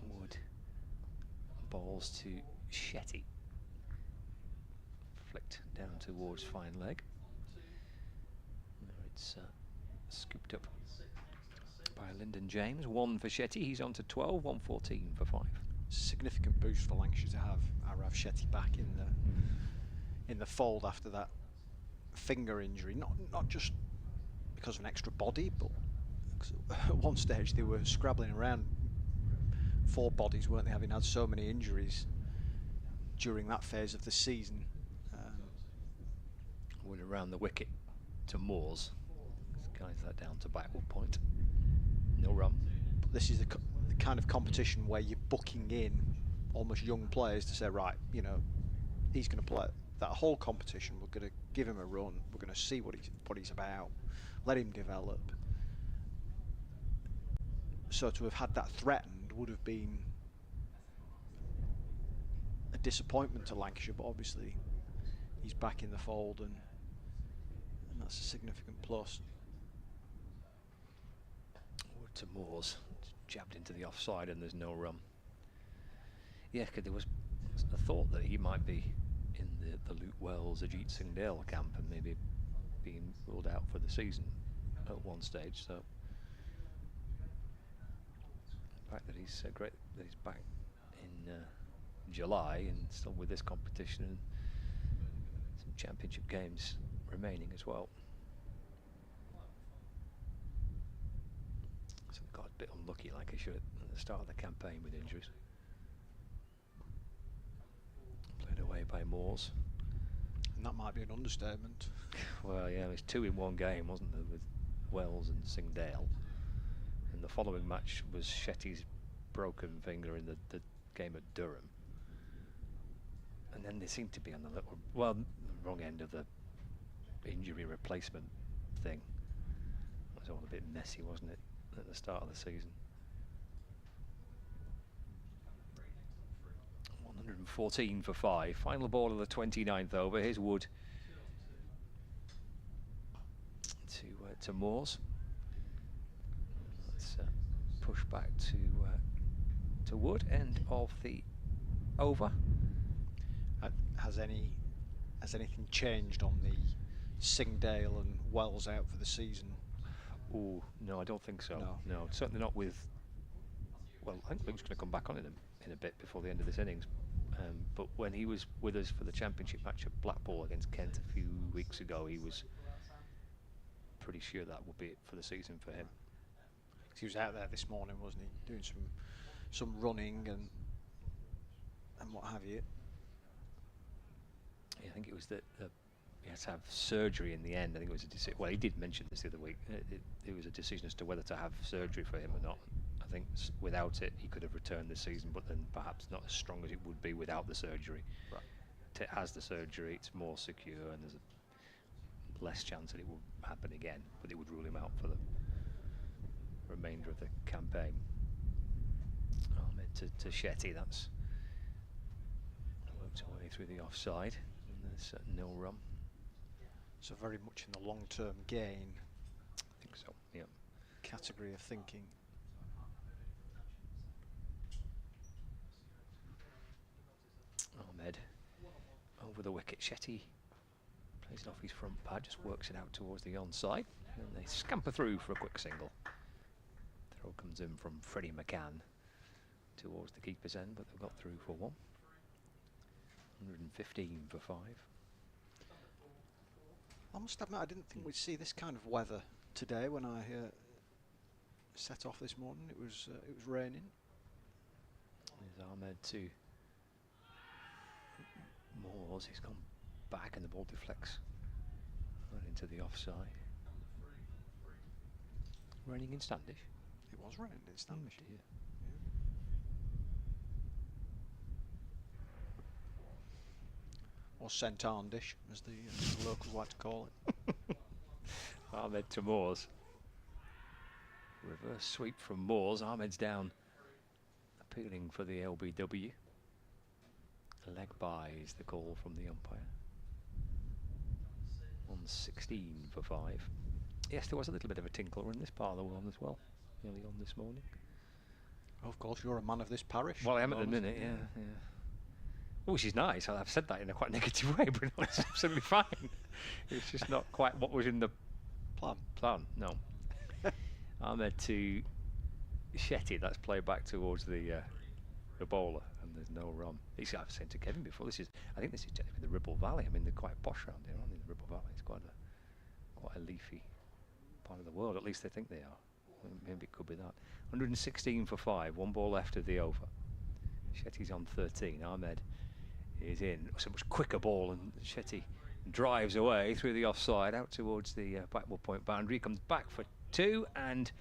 Speaker 2: Wood. Balls to Shetty. Flicked down towards fine leg. It's scooped up by Lyndon James. 1 for Shetty. He's on to 12. 114 for 5.
Speaker 5: Significant boost for Lancashire to have Arav Shetty back in the fold after that finger injury. Not just because of an extra body, but at one stage they were scrabbling around 4 bodies, weren't they, having had so many injuries during that phase of the season.
Speaker 2: Wood around the wicket to Moores. Guides that down to backward point. No run.
Speaker 5: This is the kind of competition where you're booking in almost young players to say, right, you know, he's going to play that whole competition. We're going to give him a run. We're going to see what he's about. Let him develop. So to have had that threatened would have been a disappointment to Lancashire, but obviously he's back in the fold, and that's a significant plus.
Speaker 2: Wood to Moores. Jabbed into the offside, and there's no run. Yeah, because there was a thought that he might be in the Luke Wells, Ajit Singh Dale camp, and maybe being ruled out for the season at one stage. So the fact that he's great that he's back in July and still with this competition and some championship games remaining as well. So we got a bit unlucky, Lancashire, at the start of the campaign with injuries. Played away by Moores.
Speaker 5: And that might be an understatement.
Speaker 2: Well, yeah, it was 2 in 1 game, wasn't there, with Wells and Singdale. And the following match was Shetty's broken finger in the game at Durham. And then they seemed to be on the the wrong end of the injury replacement thing. It was all a bit messy, wasn't it, at the start of the season. 114 for 5. Final ball of the 29th over. Here's Wood to Moores. Let's push back to Wood. End of the over.
Speaker 5: Has anything changed on the Singdale and Wells out for the season?
Speaker 2: Oh no, I don't think so.
Speaker 5: No,
Speaker 2: certainly not with. Well, I think Luke's going to come back on in a bit before the end of this innings. But when he was with us for the championship match at Blackpool against Kent a few weeks ago, he was pretty sure that would be it for the season for him.
Speaker 5: He was out there this morning, wasn't he, doing some running and what have you.
Speaker 2: Yeah, I think it was that he had to have surgery in the end. I think it was a decision. Well, he did mention this the other week. It was a decision as to whether to have surgery for him or not. I think without it, he could have returned this season, but then perhaps not as strong as it would be without the surgery.
Speaker 5: Right.
Speaker 2: It has the surgery, it's more secure, and there's a less chance that it will happen again, but it would rule him out for the remainder of the campaign. Ahmed to Shetty, that's worked away through the offside, and there's no run.
Speaker 5: So very much in the long-term gain.
Speaker 2: I think so, yeah.
Speaker 5: Category of thinking.
Speaker 2: Ahmed over the wicket. Shetty plays it off his front pad, just works it out towards the onside, and they scamper through for a quick single. Throw comes in from Freddie McCann towards the keeper's end, but they've got through for 1. 115 for 5.
Speaker 5: I must admit, I didn't think we'd see this kind of weather today when I set off this morning. It was raining.
Speaker 2: There's Ahmed to Moores. He's gone back and the ball deflects right into the offside. Raining in Standish.
Speaker 5: It was raining in Standish.
Speaker 2: Oh dear.
Speaker 5: Or St Arndish, as the locals like to call it.
Speaker 2: Ahmed to Moores. Reverse sweep from Moores. Ahmed's down, appealing for the LBW. Leg by is the call from the umpire. 16 for 5. Yes, there was a little bit of a tinkler in this part of the world as well, early on this morning.
Speaker 5: Of course, you're a man of this parish.
Speaker 2: Well, I am at the minute, yeah. Which is nice. I've said that in a quite negative way, but it's absolutely fine. It's just not quite what was in the plan. No. Ahmed to Shetty. That's played back towards the bowler, and there's no run. I've said to Kevin before. I think this is technically the Ribble Valley. I mean, they're quite posh around here, aren't they? The Ribble Valley. It's quite a leafy part of the world. At least they think they are. Maybe it could be that. 116 for 5. 1 ball left of the over. Shetty's on 13. Ahmed is in. It's a much quicker ball, and Shetty drives away through the offside out towards the backward point boundary. Comes back for 2, and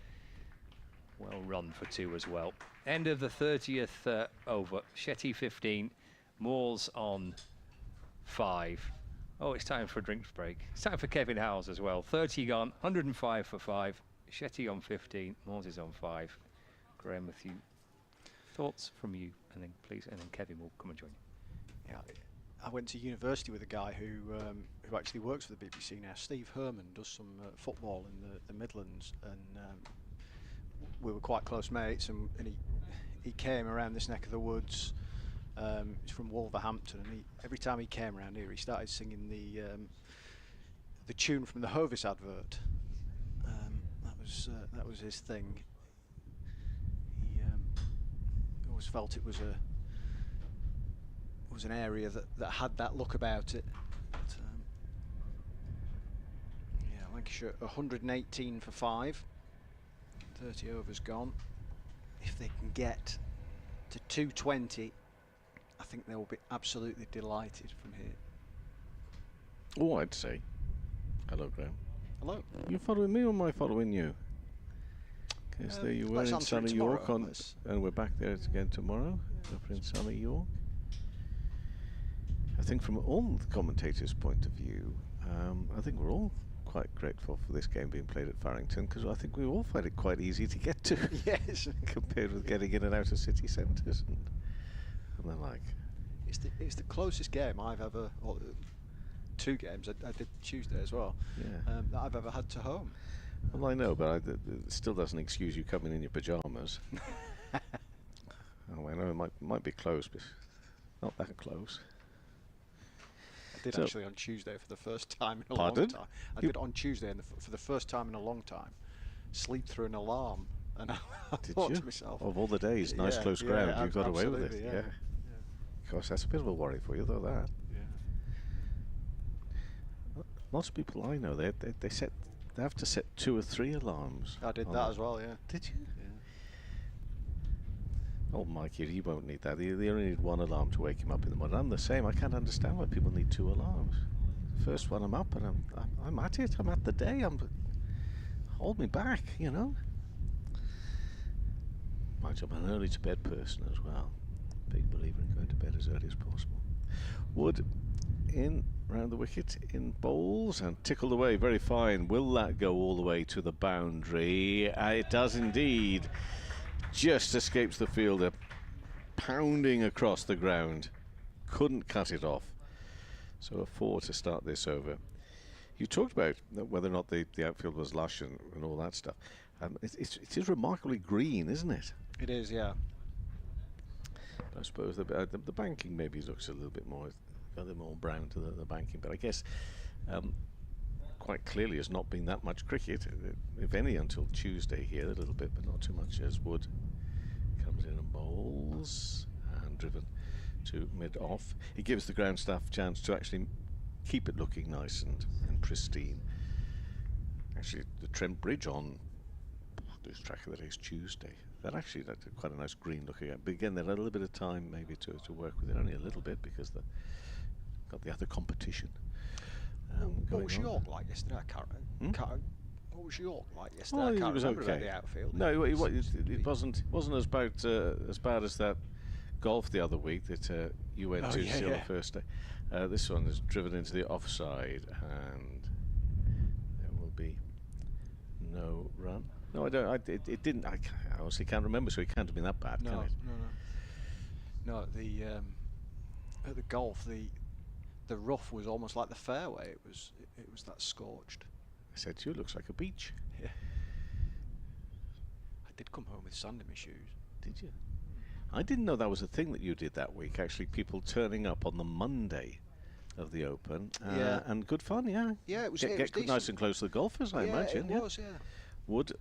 Speaker 2: well run for 2 as well. End of the 30th over. Shetty 15. Moores on 5. Oh, it's time for a drinks break. It's time for Kevin Howells as well. 30 gone. 105 for 5. Shetty on 15. Moores is on 5. Graham, with you. Thoughts from you, and then please, and then Kevin will come and join you.
Speaker 5: Yeah, I went to university with a guy who actually works for the BBC now. Steve Herman does some football in the Midlands, and we were quite close mates. And he came around this neck of the woods. He's from Wolverhampton, and every time he came around here, he started singing the tune from the Hovis advert. That was his thing. He always felt it was an area that had that look about it. But, yeah, Lancashire 118 for 5. 30 overs gone. If they can get to 220, I think they will be absolutely delighted from here.
Speaker 1: Oh, I'd say. Hello, Graham.
Speaker 5: Hello.
Speaker 1: You following me or am I following you? Because there you were in sunny York, and we're back there again tomorrow, over in sunny York. I think from all the commentators' point of view, I think we're all quite grateful for this game being played at Farrington, because I think we all find it quite easy to get to.
Speaker 5: Yes.
Speaker 1: Compared with getting in and out of city centres and the like.
Speaker 5: It's the closest game I've ever, or 2 games, I did Tuesday as well, that I've ever had to home.
Speaker 1: Well, I know, but it still doesn't excuse you coming in your pyjamas. Oh, I know it might be close, but not that close.
Speaker 5: I did actually on Tuesday for the first time in a long time. I did on Tuesday and for the first time in a long time sleep through an alarm, and I thought to myself,
Speaker 1: of all the days, nice close ground, you got away with it. Yeah. Of course, that's a bit of a worry for you, though. That. Yeah. Lots of people I know, they have to set 2 or 3 alarms.
Speaker 5: I did that as well. Yeah.
Speaker 1: Did you? Oh, Mikey, he won't need that. They only need 1 alarm to wake him up in the morning. I'm the same. I can't understand why people need 2 alarms. First one, I'm up and I'm at it. I'm at the day. Hold me back, you know. Mind you, I'm an early to bed person as well. Big believer in going to bed as early as possible. Wood in round the wicket in bowls and tickled away very fine. Will that go all the way to the boundary? It does indeed. Just escapes the fielder, pounding across the ground. Couldn't cut it off. So a 4 to start this over. You talked about whether or not the outfield was lush and all that stuff. It is remarkably green, isn't it?
Speaker 5: It is, yeah.
Speaker 1: I suppose the banking maybe looks a little bit more brown to the banking, but I guess quite clearly has not been that much cricket, if any, until Tuesday here, a little bit, but not too much, as Wood comes in and bowls and driven to mid-off. It gives the ground staff a chance to actually keep it looking nice and pristine. Actually, the Trent Bridge on this track of the day is Tuesday. That's quite a nice green looking at. But again, they had a little bit of time maybe to work with it, only a little bit, because they've got the other competition.
Speaker 5: What was York like yesterday? What was York like yesterday?
Speaker 1: Oh,
Speaker 5: I can't
Speaker 1: it was
Speaker 5: remember
Speaker 1: okay.
Speaker 5: about the outfield.
Speaker 1: No, it wasn't as bad as that golf the other week that you went to see on the first day. This one is driven into the offside, and there will be no run. No, I don't. It didn't. I honestly can't remember, so it can't have been that bad, can it?
Speaker 5: No. At the golf, the the rough was almost like the fairway. It was that scorched.
Speaker 1: I said to you, it looks like a beach.
Speaker 5: Yeah. I did come home with sand in my shoes.
Speaker 1: Did you? I didn't know that was a thing that you did that week. Actually, people turning up on the Monday of the Open.
Speaker 5: Yeah.
Speaker 1: And good fun, yeah.
Speaker 5: Yeah, it was.
Speaker 1: Get
Speaker 5: decent.
Speaker 1: nice and close to the golfers, I imagine.
Speaker 5: It was. Yeah.
Speaker 1: Wood,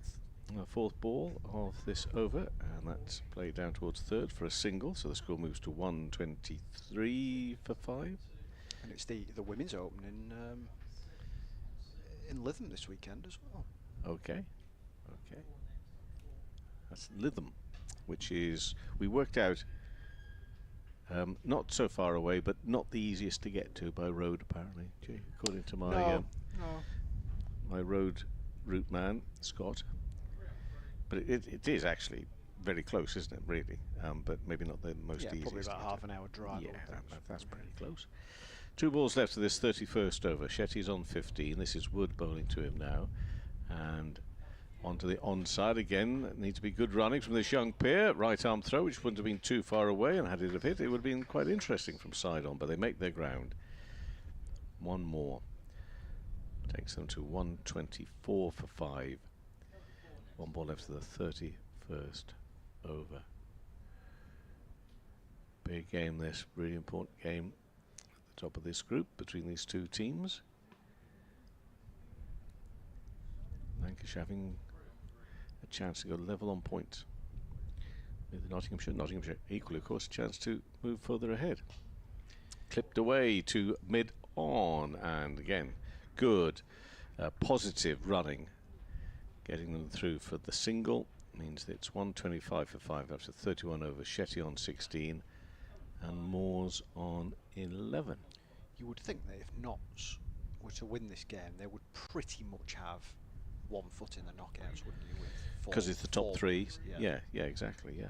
Speaker 1: fourth ball of this over, and that's played down towards third for a single, so the score moves to 123 for 5.
Speaker 5: And it's the Women's Open in Lytham this weekend as well.
Speaker 1: Okay. That's Lytham, which is, we worked out, not so far away, but not the easiest to get to by road, apparently, according to my
Speaker 5: No.
Speaker 1: my road route man, Scott. But it is actually very close, isn't it, really? But maybe not the most easiest.
Speaker 5: Probably about
Speaker 1: to get
Speaker 5: half
Speaker 1: to.
Speaker 5: an hour drive.
Speaker 1: Yeah, that's pretty close. 2 balls left of this 31st over. Shetty's on 15. This is Wood bowling to him now. And onto the onside again. Needs to be good running from this young pair. Right arm throw, which wouldn't have been too far away, and had it have hit, it would have been quite interesting from side on, but they make their ground. One more. Takes them to 124 for 5. 1 ball left of the 31st over. Big game this, really important game at the top of this group between these two teams. Lancashire having a chance to go level on points with Nottinghamshire. Nottinghamshire equally, of course, a chance to move further ahead. Clipped away to mid-on, and again, good, positive running, getting them through for the single. Means that it's 125 for 5 after 31 over. Shetty on 16 and Moores on 11.
Speaker 5: You would think that if Notts were to win this game, they would pretty much have 1 foot in the knockouts, wouldn't you?
Speaker 1: Because it's the top 3.
Speaker 5: Wins,
Speaker 1: Yeah, exactly. Yeah.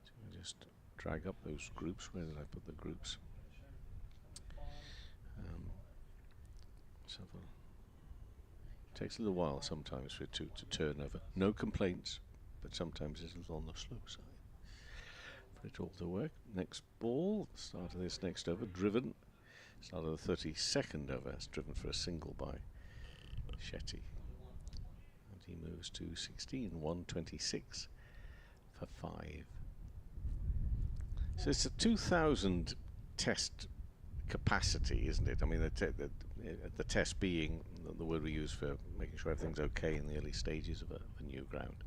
Speaker 1: So we just drag up those groups. Where did I put the groups? Takes a little while sometimes for it to turn over. No complaints, but sometimes it's a little on the slow side for it all to work. Next ball, start of this next over, driven. Start of the 32nd over, it's driven for a single by Shetty. And he moves to 16, 126 for 5. So it's a 2,000 test capacity, isn't it? I mean, the test being the word we use for making sure everything's okay in the early stages of a new ground.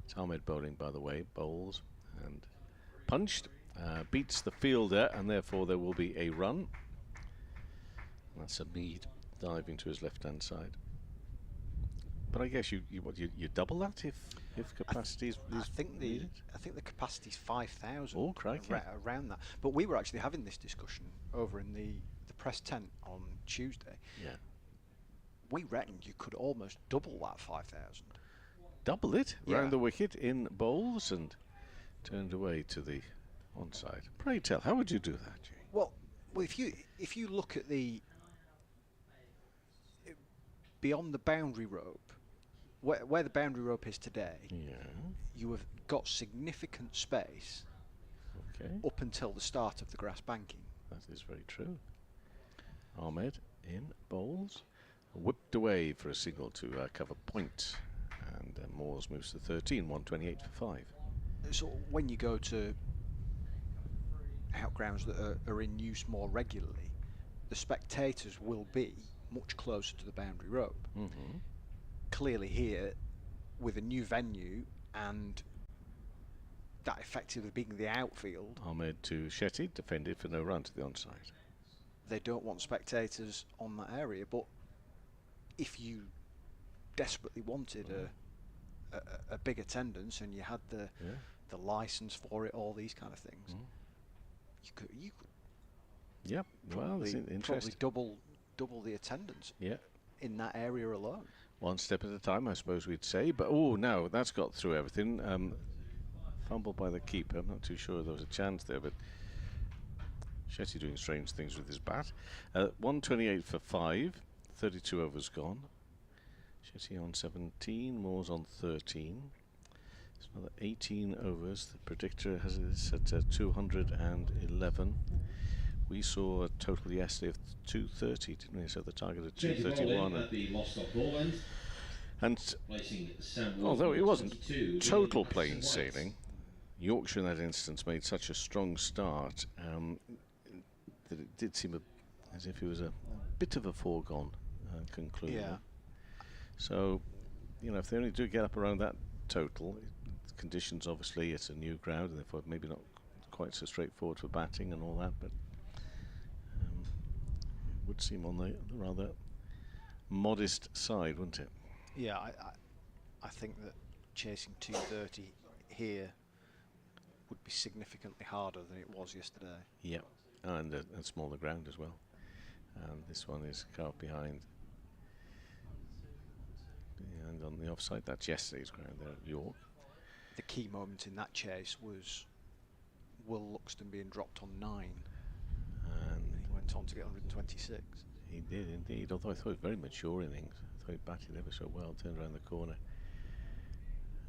Speaker 1: It's Ahmed bowling, by the way, bowls and punched, beats the fielder, and therefore there will be a run. That's a Mead diving to his left-hand side. But I guess you double that if capacity is
Speaker 5: I think
Speaker 1: needed?
Speaker 5: the capacity's 5,000.
Speaker 1: Oh, crikey.
Speaker 5: Around that. But we were actually having this discussion over in the press tent on Tuesday.
Speaker 1: Yeah.
Speaker 5: We reckoned you could almost double that 5,000.
Speaker 1: Double it
Speaker 5: Yeah.
Speaker 1: round the wicket in bowls and turned away to the onside. Pray tell, how would you do that, Jay?
Speaker 5: Well, if you look at the beyond the boundary rope, where the boundary rope is today,
Speaker 1: Yeah.
Speaker 5: you have got significant space
Speaker 1: Okay.
Speaker 5: up until the start of the grass banking.
Speaker 1: That is very true. Ahmed in bowls, whipped away for a single to cover point, and Moores moves to 13, 128 for 5.
Speaker 5: So when you go to outgrounds that are in use more regularly, the spectators will be much closer to the boundary rope.
Speaker 1: Mm-hmm.
Speaker 5: Clearly here, with a new venue and that effectively being the outfield,
Speaker 1: Ahmed to Shetty, defended for no run to the onside.
Speaker 5: they don't want spectators on that area. But if you desperately wanted a big attendance and you had the license for it, all these kind of things, you could
Speaker 1: Yep. Well,
Speaker 5: probably,
Speaker 1: it's
Speaker 5: probably
Speaker 1: interesting.
Speaker 5: double the attendance
Speaker 1: Yeah.
Speaker 5: in that area alone.
Speaker 1: One step at a time, I suppose we'd say. But oh, no, that's got through everything. Fumbled by the keeper. I'm not too sure there was a chance there, but Shetty doing strange things with his bat. 128 for 5. 32 overs gone. Shetty on 17. Moores on 13. It's another 18 overs. The predictor has it at 211. We saw a total yesterday of 230, didn't we? So the target of 231.
Speaker 3: At the Lostock ball end.
Speaker 1: And
Speaker 3: Placing Sam
Speaker 1: although it wasn't
Speaker 3: 22,
Speaker 1: total
Speaker 3: William
Speaker 1: plain
Speaker 3: Patterson White.
Speaker 1: sailing, Yorkshire in that instance made such a strong start that it did seem as if it was a bit of a foregone conclusion.
Speaker 5: Yeah.
Speaker 1: So, you know, if they only do get up around that total, conditions obviously, it's a new ground, and therefore maybe not quite so straightforward for batting and all that, but it would seem on the rather modest side, wouldn't it?
Speaker 5: Yeah, I think that chasing 230 here would be significantly harder than it was yesterday.
Speaker 1: Yeah, and smaller ground as well. This one is carved behind. And on the offside, that's yesterday's ground there at York.
Speaker 5: The key moment in that chase was Will Luxton being dropped on 9.
Speaker 1: And
Speaker 5: He went on to get 126.
Speaker 1: he did indeed, although I thought it was very mature innings. I thought he batted ever so well, turned around the corner.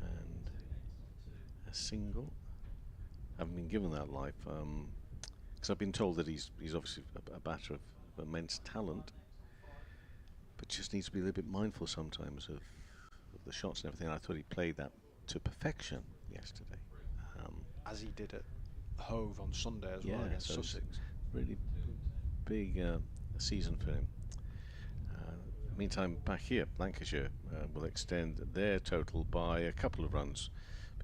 Speaker 1: And a single. I haven't been given that life, because I've been told that he's obviously a batter of immense talent, but just needs to be a little bit mindful sometimes of the shots and everything. I thought he played that to perfection yesterday.
Speaker 5: As he did at Hove on Sunday as well
Speaker 1: Yeah,
Speaker 5: against
Speaker 1: so it's
Speaker 5: Sussex.
Speaker 1: really big season for him. Meantime, back here, Lancashire will extend their total by a couple of runs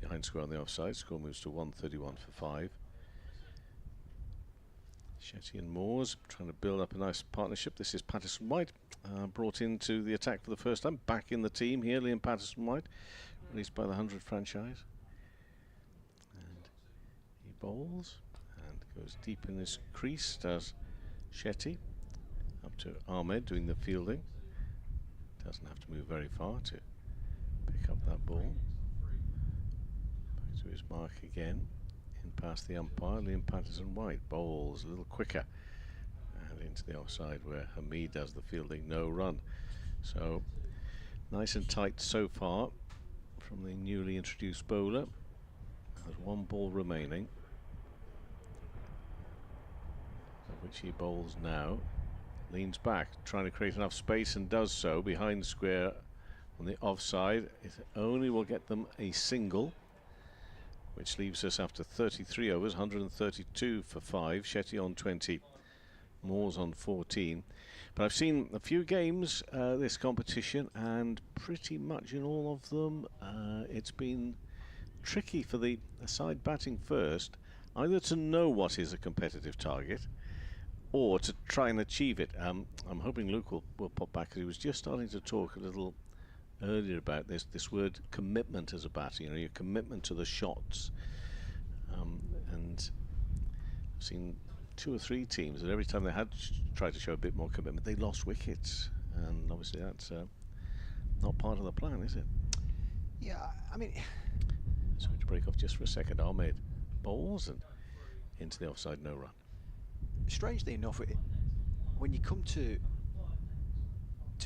Speaker 1: behind square on the offside. Score moves to 131 for 5. Shetty and Moores trying to build up a nice partnership. This is Patterson White, brought into the attack for the first time. Back in the team here, Liam Patterson White, released by the 100 franchise. And he bowls and goes deep in his crease, does Shetty. Up to Ahmed doing the fielding. Doesn't have to move very far to pick up that ball. Back to his mark again. In past the umpire, Liam Patterson White bowls a little quicker and into the offside where Hamid does the fielding, no run. So nice and tight so far from the newly introduced bowler. There's one ball remaining, which he bowls now. Leans back, trying to create enough space, and does so behind square on the offside. It only will get them a single, which leaves us after 33 overs, 132 for 5. Shetty on 20, Moores on 14. But I've seen a few games this competition, and pretty much in all of them it's been tricky for the side batting first, either to know what is a competitive target or to try and achieve it. I'm hoping Luke will pop back, because he was just starting to talk a little earlier about this word commitment as a batter, you know, your commitment to the shots. And I've seen 2 or 3 teams that every time they had tried to show a bit more commitment, they lost wickets, and obviously that's not part of the plan, is it?
Speaker 5: Yeah, I mean,
Speaker 1: Sorry to break off just for a second. Ahmed bowls and into the offside, no run.
Speaker 5: strangely enough, when you come to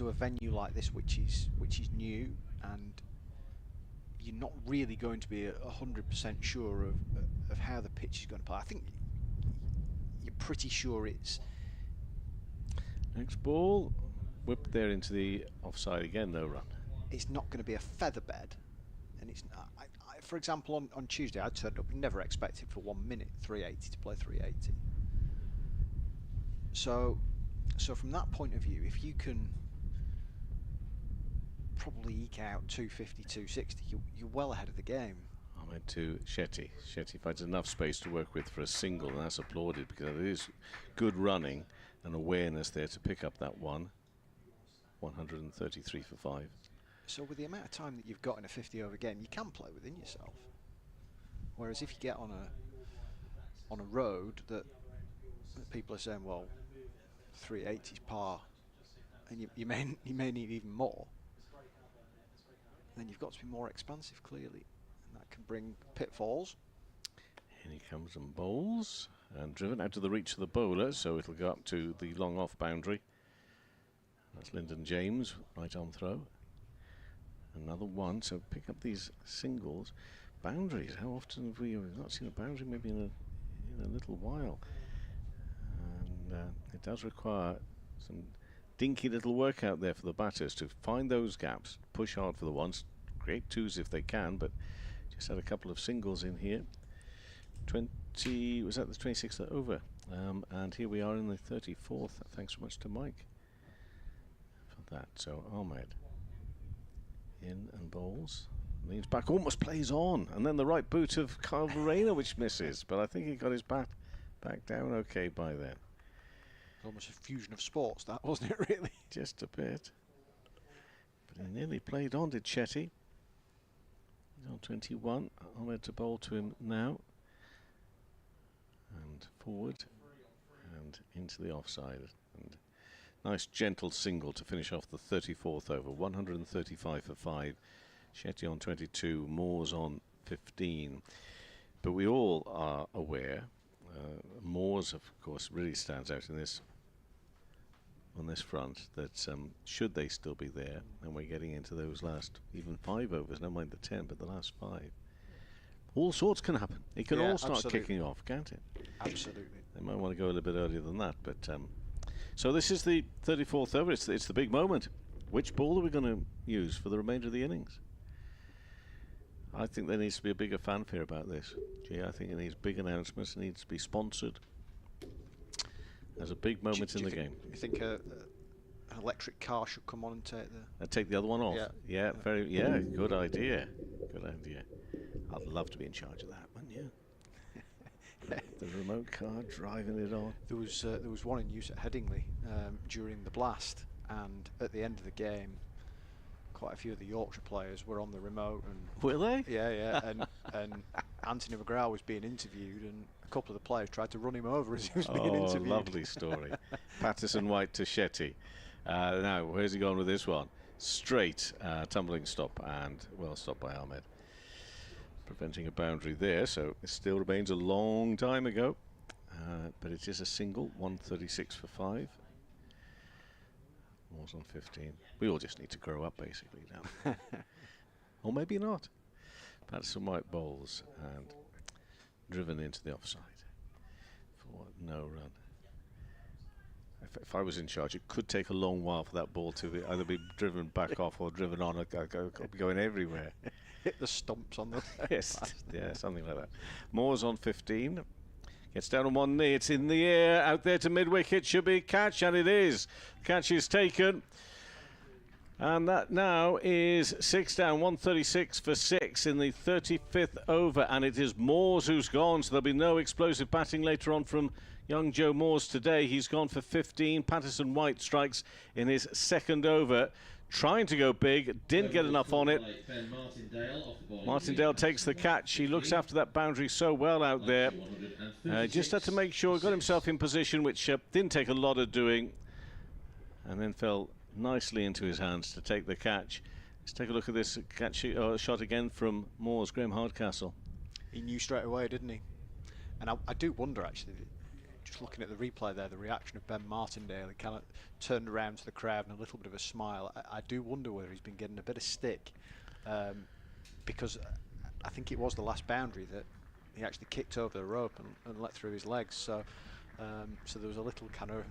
Speaker 5: a venue like this, which is new, and you're not really going to be 100% sure of how the pitch is going to play, I think you're pretty sure it's.
Speaker 1: Next ball, whipped there into the offside again, no run.
Speaker 5: It's not going to be a featherbed, and it's. For example, on Tuesday, I turned up and never expected for 1 minute 380 to play 380. So from that point of view, if you can probably eke out 250, 260, you're well ahead of the game.
Speaker 1: Ahmed to Shetty. Shetty finds enough space to work with for a single, and that's applauded, because it is good running and awareness there to pick up that one. 133 for 5.
Speaker 5: So with the amount of time that you've got in a 50 over game, you can play within yourself. Whereas if you get on a road that people are saying, well, 380 is par, and you may need even more, then you've got to be more expansive, clearly, and that can bring pitfalls.
Speaker 1: And he comes and bowls, and driven out to the reach of the bowler, so it'll go up to the long off boundary. That's Lyndon James, right on throw. Another one, so pick up these singles. boundaries. How often have we've not seen a boundary? Maybe in a little while. And it does require some dinky little work out there for the batters to find those gaps, push hard for the ones, create twos if they can, but just had a couple of singles in here. 20, was that the 26th over? And here we are in the 34th. Thanks so much to Mike for that. So Ahmed in and bowls. Leans back, almost plays on, and then the right boot of Kyle Verreynne, which misses, but I think he got his bat back down okay by then.
Speaker 5: Almost a fusion of sports, that, wasn't it, really?
Speaker 1: Just a bit. But he nearly played on, did Chetty. He's on 21. Ahmed to bowl to him now. And forward and into the offside. And nice gentle single to finish off the 34th over. 135 for 5. Shetty on 22, Moores on 15. But we all are aware, Moores, of course, really stands out in this, on this front, that should they still be there, and we're getting into those last even 5 overs, never mind the 10, but the last 5. All sorts can happen. It can all start kicking off, can't it?
Speaker 5: Absolutely.
Speaker 1: They might want to go a little bit earlier than that, but so this is the 34th over. It's the big moment. Which ball are we going to use for the remainder of the innings? I think there needs to be a bigger fanfare about this. Gee, I think it needs big announcements. It needs to be sponsored as a big moment in the game.
Speaker 5: You think an electric car should come on and
Speaker 1: take the other one off?
Speaker 5: Yeah.
Speaker 1: Yeah, good idea. Good idea. I'd love to be in charge of that, wouldn't you? The remote car driving it on.
Speaker 5: There was one in use at Headingley during the blast, and at the end of the game, quite a few of the Yorkshire players were on the remote. And
Speaker 1: were they?
Speaker 5: Yeah. and Anthony McGrath was being interviewed, and a couple of the players tried to run him over as he was being interviewed.
Speaker 1: Oh, lovely story. Patterson White to Shetty. Now, where's he gone with this one? Straight, tumbling stop, and well stopped by Ahmed. Preventing a boundary there, so it still remains a long time ago. But it is a single, 136 for 5. Moore's on 15. We all just need to grow up, basically, now. Or maybe not. Patterson White bowls and driven into the offside for no run. If I was in charge, it could take a long while for that ball to either be driven back off or driven on. I'd be going everywhere.
Speaker 5: Hit the stumps on the
Speaker 1: yes, yeah, something like that. Moore's on 15. Gets down on one knee. It's in the air. Out there to mid-wicket. Should be a catch, and it is. Catch is taken. And that now is 6 down, 136 for 6 in the 35th over. And it is Moores who's gone, so there'll be no explosive batting later on from young Joe Moores today. He's gone for 15. Patterson White strikes in his second over. Trying to go big, didn't get enough on it. Martindale takes the catch. He looks after that boundary so well out there. Just had to make sure he got himself in position, which didn't take a lot of doing, and then fell nicely into his hands to take the catch. Let's take a look at this catch shot again from Moores, Graham Hardcastle.
Speaker 5: He knew straight away, didn't he? And I do wonder, actually, just looking at the replay there, the reaction of Ben Martindale. He kind of turned around to the crowd and a little bit of a smile. I do wonder whether he's been getting a bit of stick, because I think it was the last boundary that he actually kicked over the rope and let through his legs. So there was a little kind of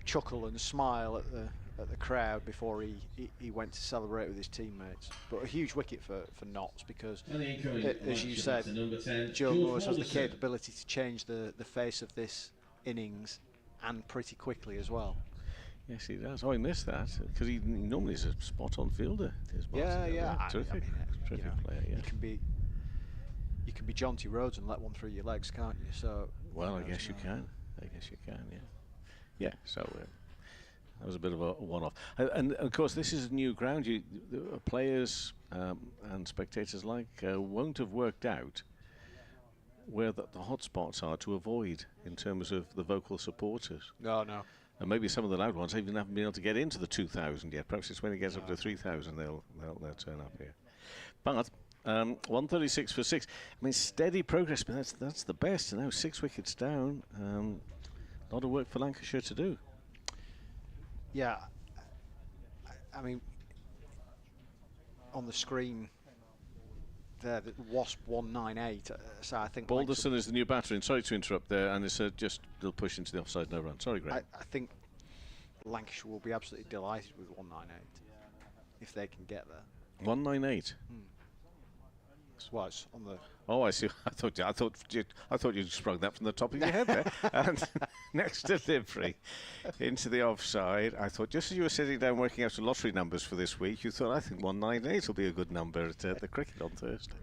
Speaker 5: chuckle and smile at the crowd before he went to celebrate with his teammates. But a huge wicket for Notts, because as you said, Joe Moores has the capability to change the face of this innings, and pretty quickly as well.
Speaker 1: Yes, he does. Oh, I missed that, because he normally is a spot-on fielder.
Speaker 5: Yeah.
Speaker 1: Terrific, terrific player. Yeah.
Speaker 5: You can be Jonty Rhodes and let one through your legs, can't you? So.
Speaker 1: Well, I guess you can. Yeah. Yeah. So. That was a bit of a one-off, and of course this is new ground. The players and spectators alike won't have worked out where the hot spots are to avoid in terms of the vocal supporters.
Speaker 5: No.
Speaker 1: And maybe some of the loud ones even haven't been able to get into the 2,000 yet. Perhaps it's when it gets up to 3,000 they'll turn up here. But 136 for 6. I mean, steady progress, but that's the best. And now 6 wickets down. A lot of work for Lancashire to do.
Speaker 5: Yeah, I mean, on the screen there, the Wasp 198. So I think
Speaker 1: Balderson is the new batter in. Sorry to interrupt there, and it's just they'll push into the offside, no run. Sorry, Graham.
Speaker 5: I think Lancashire will be absolutely delighted with 198 if they can get there.
Speaker 1: 198.
Speaker 5: Well, it's on the.
Speaker 1: Oh, I see. I thought you sprung that from the top of your head there. And next delivery into the offside. I thought just as you were sitting down working out the lottery numbers for this week, you thought I think 198 will be a good number at the cricket on Thursday.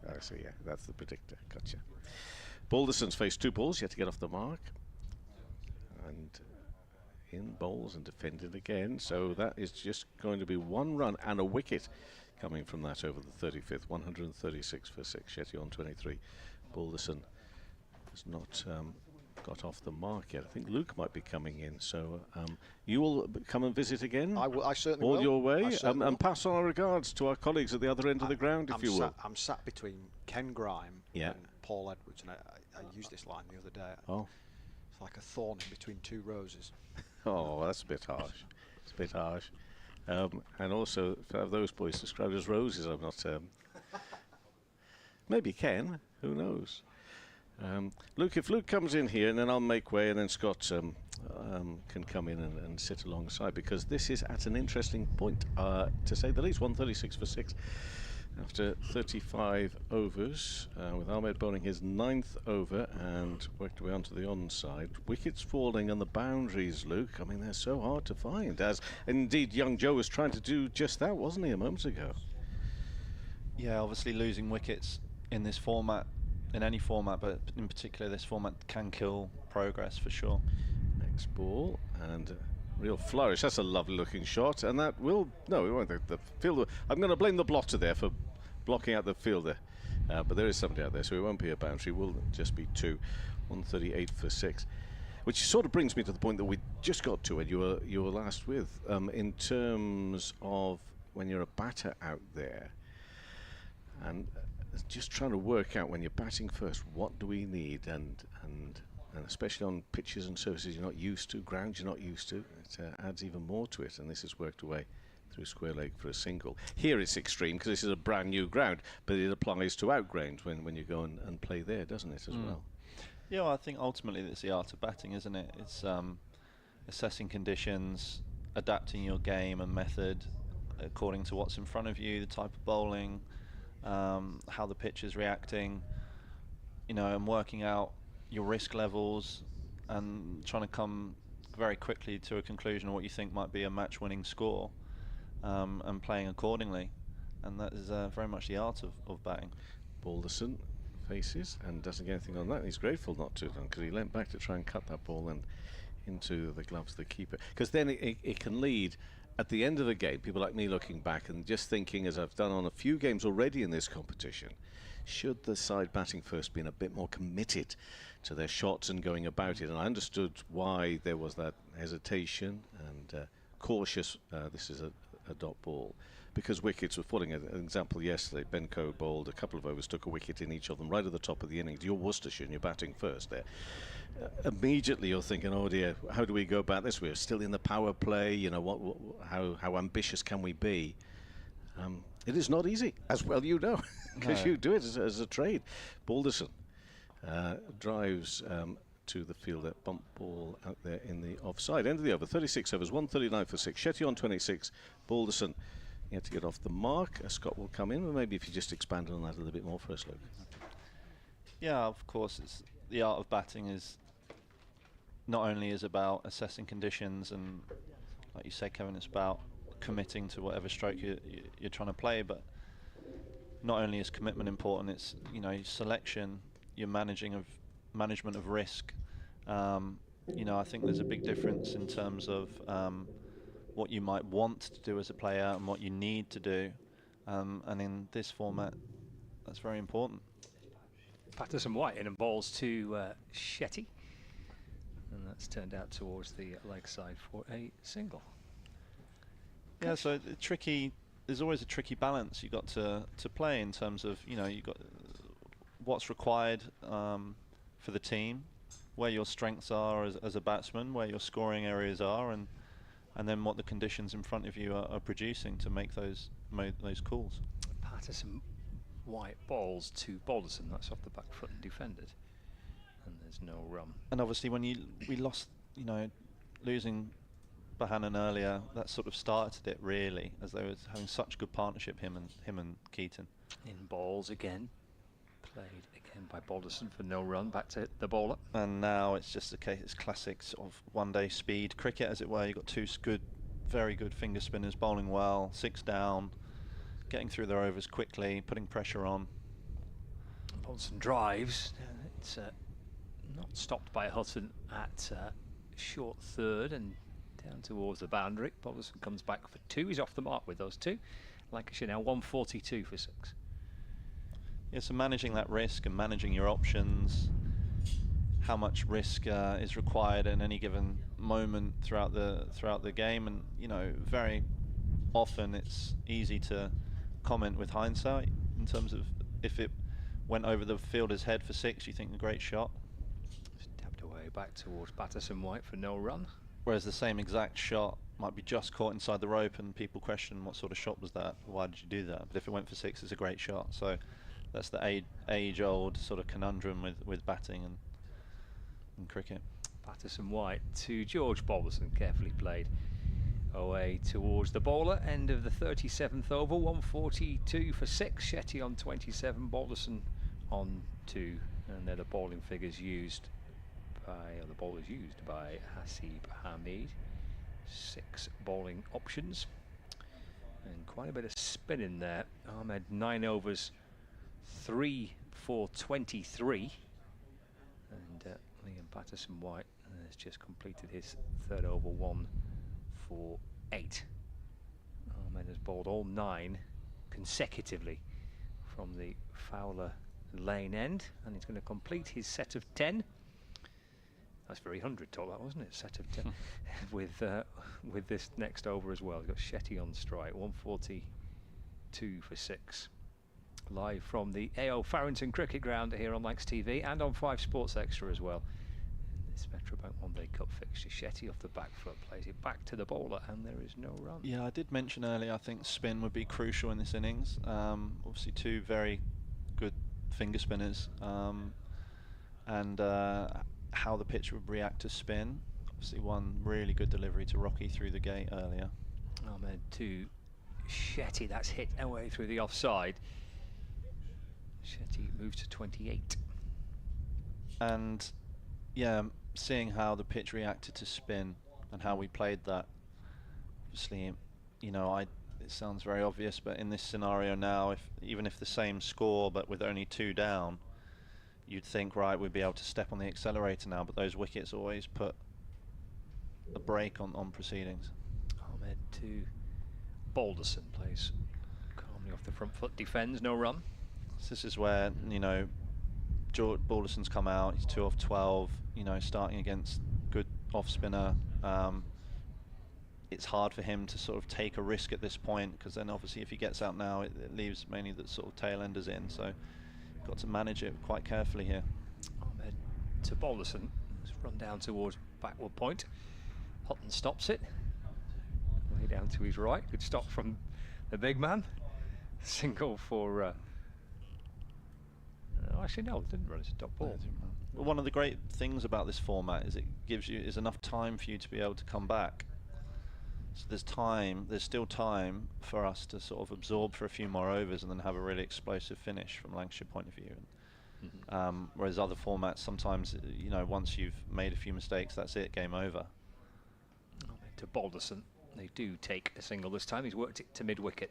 Speaker 1: Oh, so yeah, that's the predictor. Gotcha. Balderson's faced 2 balls yet to get off the mark, and in bowls and defended again. So that is just going to be 1 run and a wicket coming from that over the 35th. 136 for 6. Shetty on 23. Balderson has not got off the mark yet. I think Luke might be coming in. So you will come and visit again.
Speaker 5: I certainly
Speaker 1: all
Speaker 5: will.
Speaker 1: Your way,
Speaker 5: will.
Speaker 1: and pass on our regards to our colleagues at the other end of the ground, if you will.
Speaker 5: I'm sat between Ken Grime
Speaker 1: Yeah.
Speaker 5: and Paul Edwards, and I used this line the other day.
Speaker 1: Oh.
Speaker 5: It's like a thorn in between 2 roses.
Speaker 1: Oh, that's a bit harsh. It's a bit harsh. And also, to have those boys described as roses, I'm not. Maybe Ken, who knows? Luke, if Luke comes in here, and then I'll make way, and then Scott can come in and sit alongside, because this is at an interesting point, to say the least. 136 for 6 after 35 overs, with Ahmed bowling his 9th over and worked away onto the onside. Wickets falling on the boundaries, Luke. I mean, they're so hard to find, as indeed young Joe was trying to do just that, wasn't he, a moment ago?
Speaker 4: Yeah, obviously losing wickets in this format, in any format, but in particular this format, can kill progress for sure.
Speaker 1: Next ball, and real flourish. That's a lovely looking shot, and that will, no, it won't. The fielder, I'm going to blame the blotter there for blocking out the fielder, but there is somebody out there, so it won't be a boundary. Will just be 2. 138 for 6, which sort of brings me to the point that we just got to, and you were last with, in terms of when you're a batter out there, and just trying to work out when you're batting first, what do we need, and especially on pitches and surfaces you're not used to, grounds you're not used to, it adds even more to it. And this has worked away through square leg for a single. Here it's extreme because this is a brand new ground, but it applies to outgrounds when you go and play there, doesn't it, as well?
Speaker 4: Yeah, well, I think ultimately it's the art of batting, isn't it? It's assessing conditions, adapting your game and method according to what's in front of you, the type of bowling, how the pitch is reacting, and working out your risk levels and trying to come very quickly to a conclusion of what you think might be a match-winning score, and playing accordingly. And that is very much the art of batting.
Speaker 1: Balderson faces and doesn't get anything on that. He's grateful not to, because he leant back to try and cut that ball and into the gloves of the keeper. Because then it can lead, at the end of the game, people like me looking back and just thinking, as I've done on a few games already in this competition, should the side batting first been a bit more committed to their shots and going about it? And I understood why there was that hesitation and cautious. This is a dot ball, because wickets were falling. An example yesterday, Ben Coe bowled a couple of overs, took a wicket in each of them right at the top of the innings. You're Worcestershire and you're batting first there. Immediately you're thinking, oh dear, how do we go about this? We're still in the power play. How ambitious can we be? It is not easy, as well because you do it as a trade. Balderson drives to the fielder, bump ball out there in the offside. End of the over, 36 overs, 139 for 6. Shetty on 26. Balderson, you have to get off the mark. Scott will come in, but maybe if you just expand on that a little bit more for us, Luke.
Speaker 4: Yeah, of course, it's the art of batting is not only is about assessing conditions and, like you say, Kevin, it's about committing to whatever stroke you're trying to play. But not only is commitment important, it's your selection, your management of risk. I think there's a big difference in terms of what you might want to do as a player and what you need to do, and in this format, that's very important.
Speaker 2: Patterson White in and bowls to Shetty, and that's turned out towards the leg side for a single.
Speaker 4: Yeah, so there's always a tricky balance you got to play in terms of you got what's required for the team, where your strengths are as a batsman, where your scoring areas are, and then what the conditions in front of you are producing to make those calls.
Speaker 2: Patterson White balls to Balderson. That's off the back foot and defended. And there's no run.
Speaker 4: And obviously, when we lost, losing Bohannon earlier, that sort of started it really, as they were having such good partnership, him and Keaton.
Speaker 2: In balls again. Played again by Balderson for no run. Back to the bowler.
Speaker 4: And now it's just a case. It's classic sort of one-day speed cricket, as it were. You've got two very good finger spinners bowling well, 6 down, getting through their overs quickly, putting pressure on.
Speaker 2: Balderson drives. It's not stopped by Hutton at short third and down towards the boundary. Balderson comes back for 2. He's off the mark with those 2. Lancashire now 142 for 6.
Speaker 4: Yeah, so managing that risk and managing your options, how much risk is required in any given moment throughout the game, and very often it's easy to comment with hindsight in terms of if it went over the fielder's head for 6, you think a great shot.
Speaker 2: Tapped away back towards Patterson White for no run.
Speaker 4: Whereas the same exact shot might be just caught inside the rope and people question what sort of shot was that, why did you do that? But if it went for 6, it's a great shot. So that's the age-old sort of conundrum with batting and cricket.
Speaker 2: Patterson White to George Balderson, carefully played away towards the bowler. End of the 37th over, 142 for 6. Shetty on 27, Balderson on 2, and they're the bowling figures used by, or the bowlers used by Hasib Hamid. 6 bowling options, and quite a bit of spin in there. Ahmed 9 overs, 3 for 23, and Liam Patterson White has just completed his 3rd over, 1 for 8. Ahmed has bowled all 9 consecutively from the Fowler Lane end, and he's going to complete his set of 10. That's very 100 talk, that wasn't it? Set of 10 with this next over as well. He's got Shetty on strike, 142 for 6. Live from the AO Farrington Cricket Ground here on Lancs TV and on 5 Sports Extra as well. This Metrobank One Day Cup fixture. Shetty off the back foot, plays it back to the bowler, and there is no run.
Speaker 4: Yeah, I did mention earlier, I think spin would be crucial in this innings. Obviously 2 very good finger spinners, and how the pitch would react to spin. Obviously one really good delivery to Rocky through the gate earlier.
Speaker 2: Ahmed to Shetty, that's hit away through the offside. Shetty moves to 28.
Speaker 4: And yeah, seeing how the pitch reacted to spin and how we played that, obviously, it sounds very obvious, but in this scenario now, even if the same score but with only 2 down, you'd think, right, we'd be able to step on the accelerator now, but those wickets always put a brake on proceedings.
Speaker 2: Ahmed to Balderson, plays calmly off the front foot, defends, no run.
Speaker 4: So this is where, George Balderson's come out, he's 2 off 12, starting against good off-spinner. It's hard for him to sort of take a risk at this point, because then obviously if he gets out now, it leaves mainly the sort of tail enders in, so got to manage it quite carefully here.
Speaker 2: Ahmed to Balderson, it's run down towards backward point. Hutton stops it, way down to his right. Good stop from the big man. Single for actually no, it didn't run, it's a dot ball.
Speaker 4: Well, one of the great things about this format is it gives you enough time for you to be able to come back. So there's still time for us to sort of absorb for a few more overs and then have a really explosive finish from Lancashire point of view. Whereas other formats, sometimes, once you've made a few mistakes, that's it, game over.
Speaker 2: To Balderson, they do take a single this time. He's worked it to mid-wicket.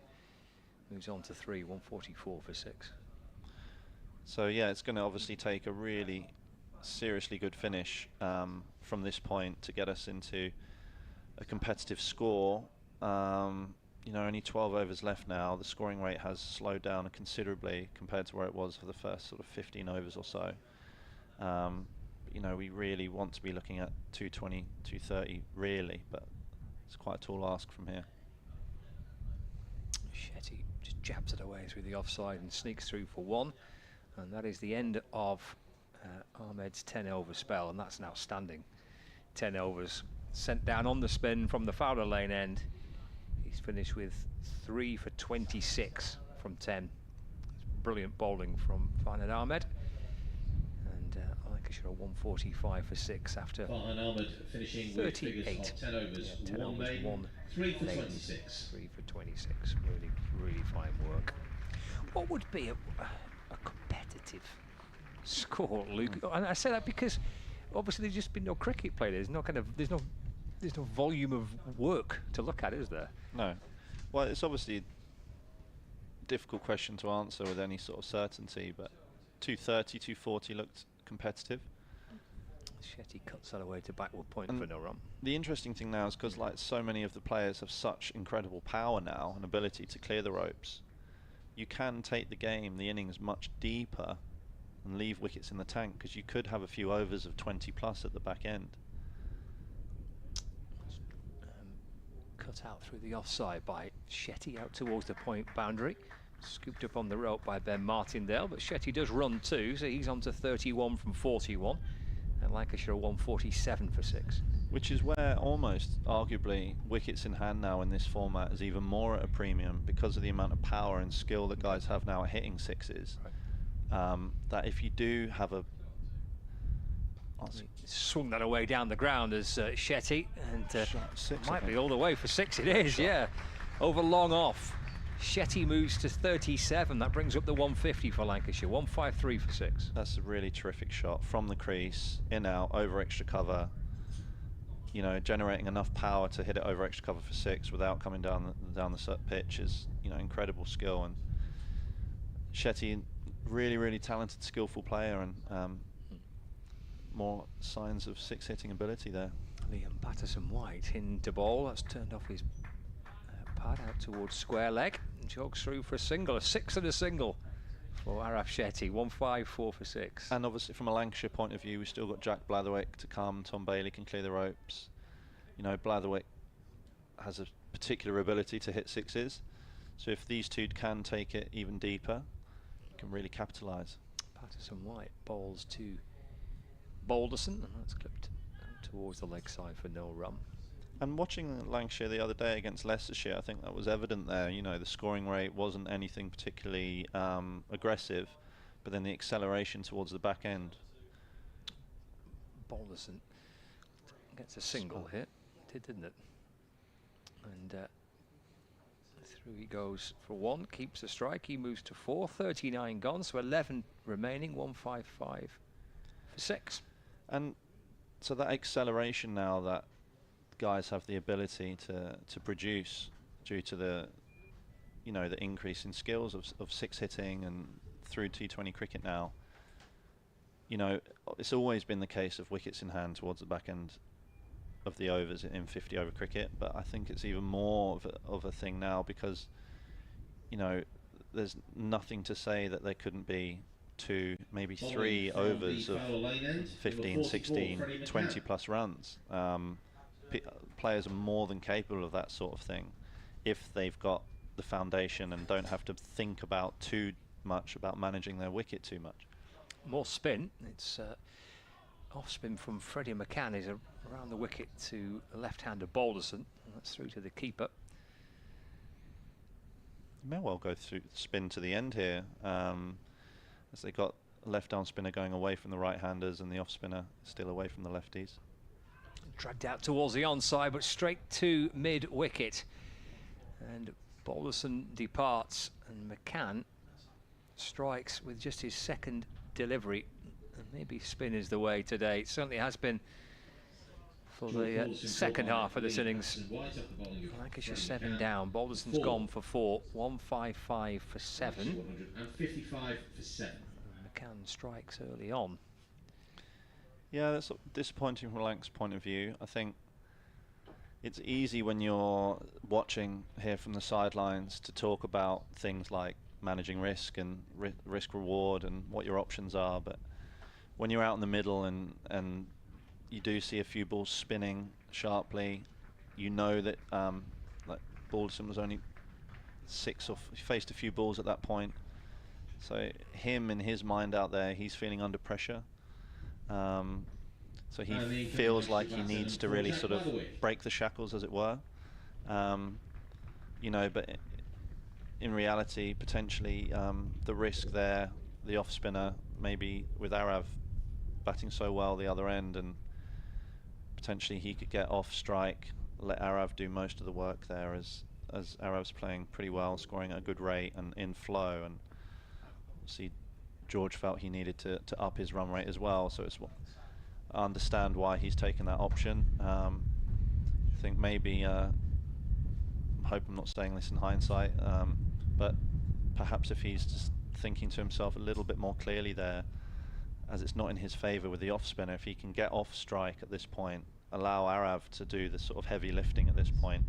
Speaker 2: Moves on to 3, 144 for 6.
Speaker 4: So yeah, it's going to obviously take a really seriously good finish from this point to get us into a competitive score. Only 12 overs left now. The scoring rate has slowed down considerably compared to where it was for the first sort of 15 overs or so. We really want to be looking at 220, 230 really, but it's quite a tall ask from here.
Speaker 2: Shetty just jabs it away through the offside and sneaks through for 1, and that is the end of Ahmed's 10 over spell, and that's an outstanding 10 overs. Sent down on the spin from the Fowler Lane end. He's finished with 3 for 26 from 10. brilliant bowling from Farhan Ahmed. And Lancashire are 145 for 6 after
Speaker 3: Farhan Ahmed finishing with figures
Speaker 2: 38.
Speaker 3: of 10 overs,
Speaker 2: Yeah, 10
Speaker 3: one
Speaker 2: overs,
Speaker 3: maiden,
Speaker 2: 1
Speaker 3: 3 for
Speaker 2: maiden,
Speaker 3: 26.
Speaker 2: 3 for 26. Really, really fine work. What would be a competitive score, Luke? And I say that because obviously there's just been no cricket play. There's no volume of work to look at, is there?
Speaker 4: No. Well, it's obviously a difficult question to answer with any sort of certainty, but 230, 240 looked competitive.
Speaker 2: Shetty cuts that away to backward point
Speaker 4: And
Speaker 2: for no run.
Speaker 4: The interesting thing now is because like so many of the players have such incredible power now and ability to clear the ropes, you can take the game, the innings much deeper and leave wickets in the tank, because you could have a few overs of 20 plus at the back end.
Speaker 2: Cut out through the offside by Shetty out towards the point boundary. Scooped up on the rope by Ben Martindale, but Shetty does run too, so he's on to 31 from 41. And Lancashire 147 for 6.
Speaker 4: Which is where almost, arguably, wickets in hand now in this format is even more at a premium because of the amount of power and skill that guys have now at hitting sixes.
Speaker 2: Right.
Speaker 4: That if you do have a...
Speaker 2: Swung that away down the ground as Shetty, and
Speaker 4: six,
Speaker 2: might be all the way for 6. It is, yeah. Over long off. Shetty moves to 37. That brings up the 150 for Lancashire. 153 for 6.
Speaker 4: That's a really terrific shot from the crease, in out, over extra cover. You know, generating enough power to hit it over extra cover for 6 without coming down the pitch is, you know, incredible skill. And Shetty, really talented, skillful player, and more signs of 6 hitting ability there.
Speaker 2: Liam Patterson-White into ball. That's turned off his pad out towards square leg. Jogs through for a single, a 6 and a single for Araf Shetty. 154 for 6.
Speaker 4: And obviously from a Lancashire point of view, we've still got Jack Blatherwick to come. Tom Bailey can clear the ropes. You know, Blatherwick has a particular ability to hit 6s. So if these two can take it even deeper, can really capitalise.
Speaker 2: Patterson-White bowls to Balderson, and that's clipped towards the leg side for no run.
Speaker 4: And watching Lancashire the other day against Leicestershire, I think that was evident there. You know, the scoring rate wasn't anything particularly aggressive, but then the acceleration towards the back end.
Speaker 2: Balderson gets a single hit, didn't it? And through he goes for 1, keeps the strike. He moves to 4, 39 gone, so 11 remaining, 155 for 6.
Speaker 4: And so that acceleration now that guys have the ability to produce due to the, you know, the increase in skills of 6 hitting and through T20 cricket now. You know, it's always been the case of wickets in hand towards the back end of the overs in 50 over cricket, but I think it's even more of a thing now because, you know, there's nothing to say that there couldn't be 2, maybe 3 overs of 15, 16, 20 plus runs. Players are more than capable of that sort of thing if they've got the foundation and don't have to think about too much about managing their wicket too much.
Speaker 2: More spin. It's off spin from Freddie McCann is around the wicket to the left-hander Balderson, and that's through to the keeper.
Speaker 4: You may well go through spin to the end here, as they got a left-arm spinner going away from the right-handers and the off-spinner still away from the lefties.
Speaker 2: Dragged out towards the onside, but straight to mid-wicket. And Balderson departs, and McCann strikes with just his second delivery. And maybe spin is the way today. It certainly has been for the second half of this innings. Lancashire 7 down. Balderson's gone for 4. 155 for 7.
Speaker 3: 155 for 7.
Speaker 2: McCann strikes early on.
Speaker 4: Yeah, that's disappointing from Lanc's point of view. I think it's easy when you're watching here from the sidelines to talk about things like managing risk and risk reward and what your options are, but when you're out in the middle and you do see a few balls spinning sharply, you know that like Balderson was only 6 off, he faced a few balls at that point, so him in his mind out there, he's feeling under pressure. So he feels like he needs to really sort of break the shackles, as it were. You know, but in reality, potentially the risk there, the off spinner, maybe with Arav batting so well the other end, and potentially he could get off strike, let Arav do most of the work there, as Arav's playing pretty well, scoring at a good rate and in flow, and see George felt he needed to up his run rate as well, so I understand why he's taken that option. I think maybe I hope I'm not saying this in hindsight, but perhaps if he's just thinking to himself a little bit more clearly there, as it's not in his favour with the off spinner, if he can get off strike at this point, allow Arav to do the sort of heavy lifting at this point,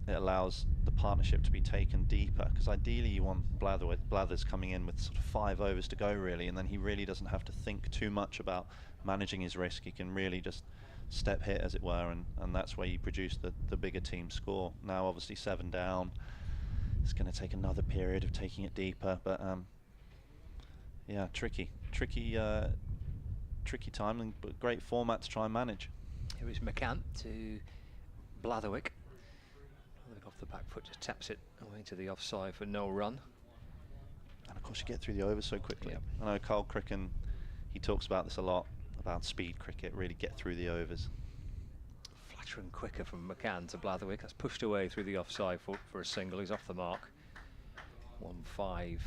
Speaker 4: it allows the partnership to be taken deeper, because ideally you want Blathers coming in with sort of 5 overs to go really, and then he really doesn't have to think too much about managing his risk. He can really just step hit, as it were, and that's where you produce the bigger team score. Now obviously 7 down, it's going to take another period of taking it deeper, but yeah, tricky timing, but great format to try and manage.
Speaker 2: Here is McCann to Blatherwick. Blatherwick off the back foot, just taps it away to the offside for no run.
Speaker 4: And of course you get through the overs so quickly.
Speaker 2: Yep.
Speaker 4: I know Carl Cricken, he talks about this a lot, about speed cricket, really get through the overs.
Speaker 2: Flatter and quicker from McCann to Blatherwick. That's pushed away through the offside for a single. He's off the mark. 1-5-6-4-7.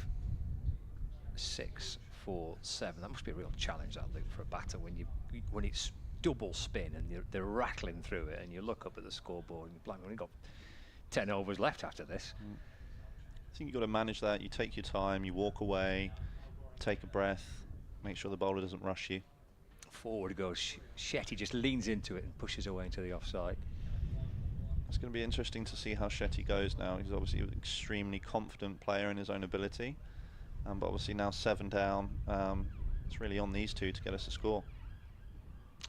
Speaker 2: That must be a real challenge, that, Luke, for a batter when it's double spin and they're rattling through it, and you look up at the scoreboard and you've only got 10 overs left after this.
Speaker 4: I think you've got to manage that. You take your time, you walk away, take a breath, make sure the bowler doesn't rush you.
Speaker 2: Forward goes Shetty, just leans into it and pushes away into the offside.
Speaker 4: It's going to be interesting to see how Shetty goes now. He's obviously an extremely confident player in his own ability, but obviously now 7 down. It's really on these two to get us a score.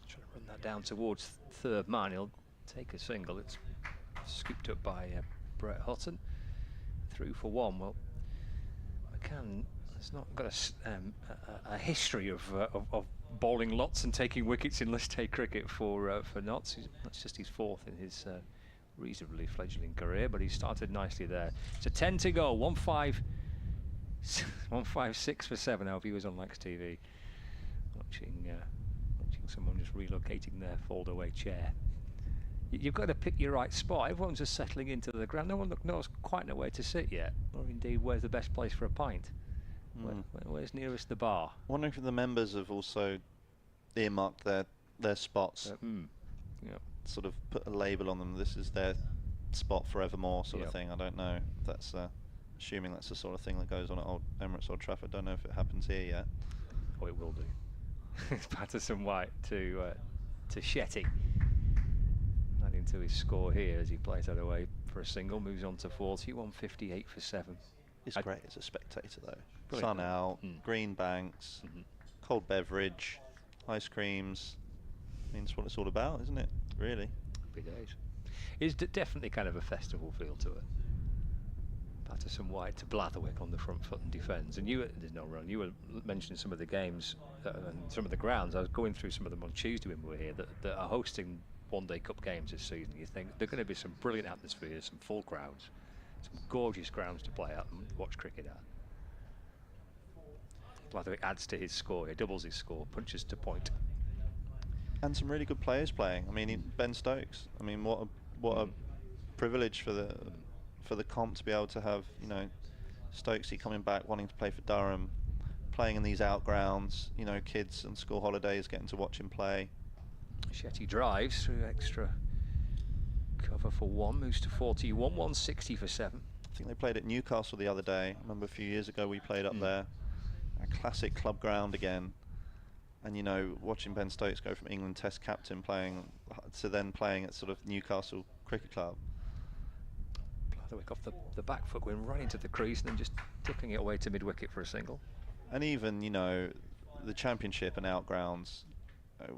Speaker 2: Trying to run that down towards third man. He'll take a single. It's scooped up by Brett Hutton. Through for 1. Well, McCann has not got a history of bowling lots and taking wickets in List A cricket for Notts. That's just his 4th in his reasonably fledgling career, but he started nicely there. So 10 to go. 1-5-6 for 7. I hope he was on Lex TV watching someone just relocating their fold-away chair. You've got to pick your right spot. Everyone's just settling into the ground. No one knows quite where to sit yet, or indeed where's the best place for a pint. Where's nearest the bar?
Speaker 4: I wonder if the members have also earmarked their spots.
Speaker 2: Yeah.
Speaker 4: Sort of put a label on them. This is their spot forevermore, sort of thing. I don't know if that's assuming that's the sort of thing that goes on at Emirates Old Trafford. Don't know if it happens here yet.
Speaker 2: Oh, it will do. It's Patterson White to Shetty. Adding to his score here as he plays that away for a single, moves on to 40, 158 for 7.
Speaker 4: It's great as a spectator though.
Speaker 2: Brilliant.
Speaker 4: Sun out, green banks, cold beverage, ice creams. I mean, it's what it's all about, isn't it? Really.
Speaker 2: Happy days. It's definitely kind of a festival feel to it. Patterson White to Blatherwick on the front foot and defends. And there's no run. You were mentioning some of the games and some of the grounds. I was going through some of them on Tuesday when we were here that are hosting one-day cup games this season. You think they're going to be some brilliant atmospheres, some full crowds, some gorgeous grounds to play at and watch cricket at. Blatherwick adds to his score. He doubles his score, punches to point.
Speaker 4: And some really good players playing. I mean, Ben Stokes. I mean, what a privilege for the comp to be able to have, you know, Stokesy coming back, wanting to play for Durham, playing in these outgrounds. You know, kids and school holidays getting to watch him play.
Speaker 2: Shetty drives through extra cover for 1, moves to 41, 160 for 7.
Speaker 4: I think they played at Newcastle the other day. I remember a few years ago we played up there. A classic club ground again. And, you know, watching Ben Stokes go from England Test captain playing to then playing at sort of Newcastle Cricket Club.
Speaker 2: Blatherwick off the back foot, going right into the crease and then just tipping it away to mid-wicket for a single.
Speaker 4: And even, you know, the Championship and outgrounds,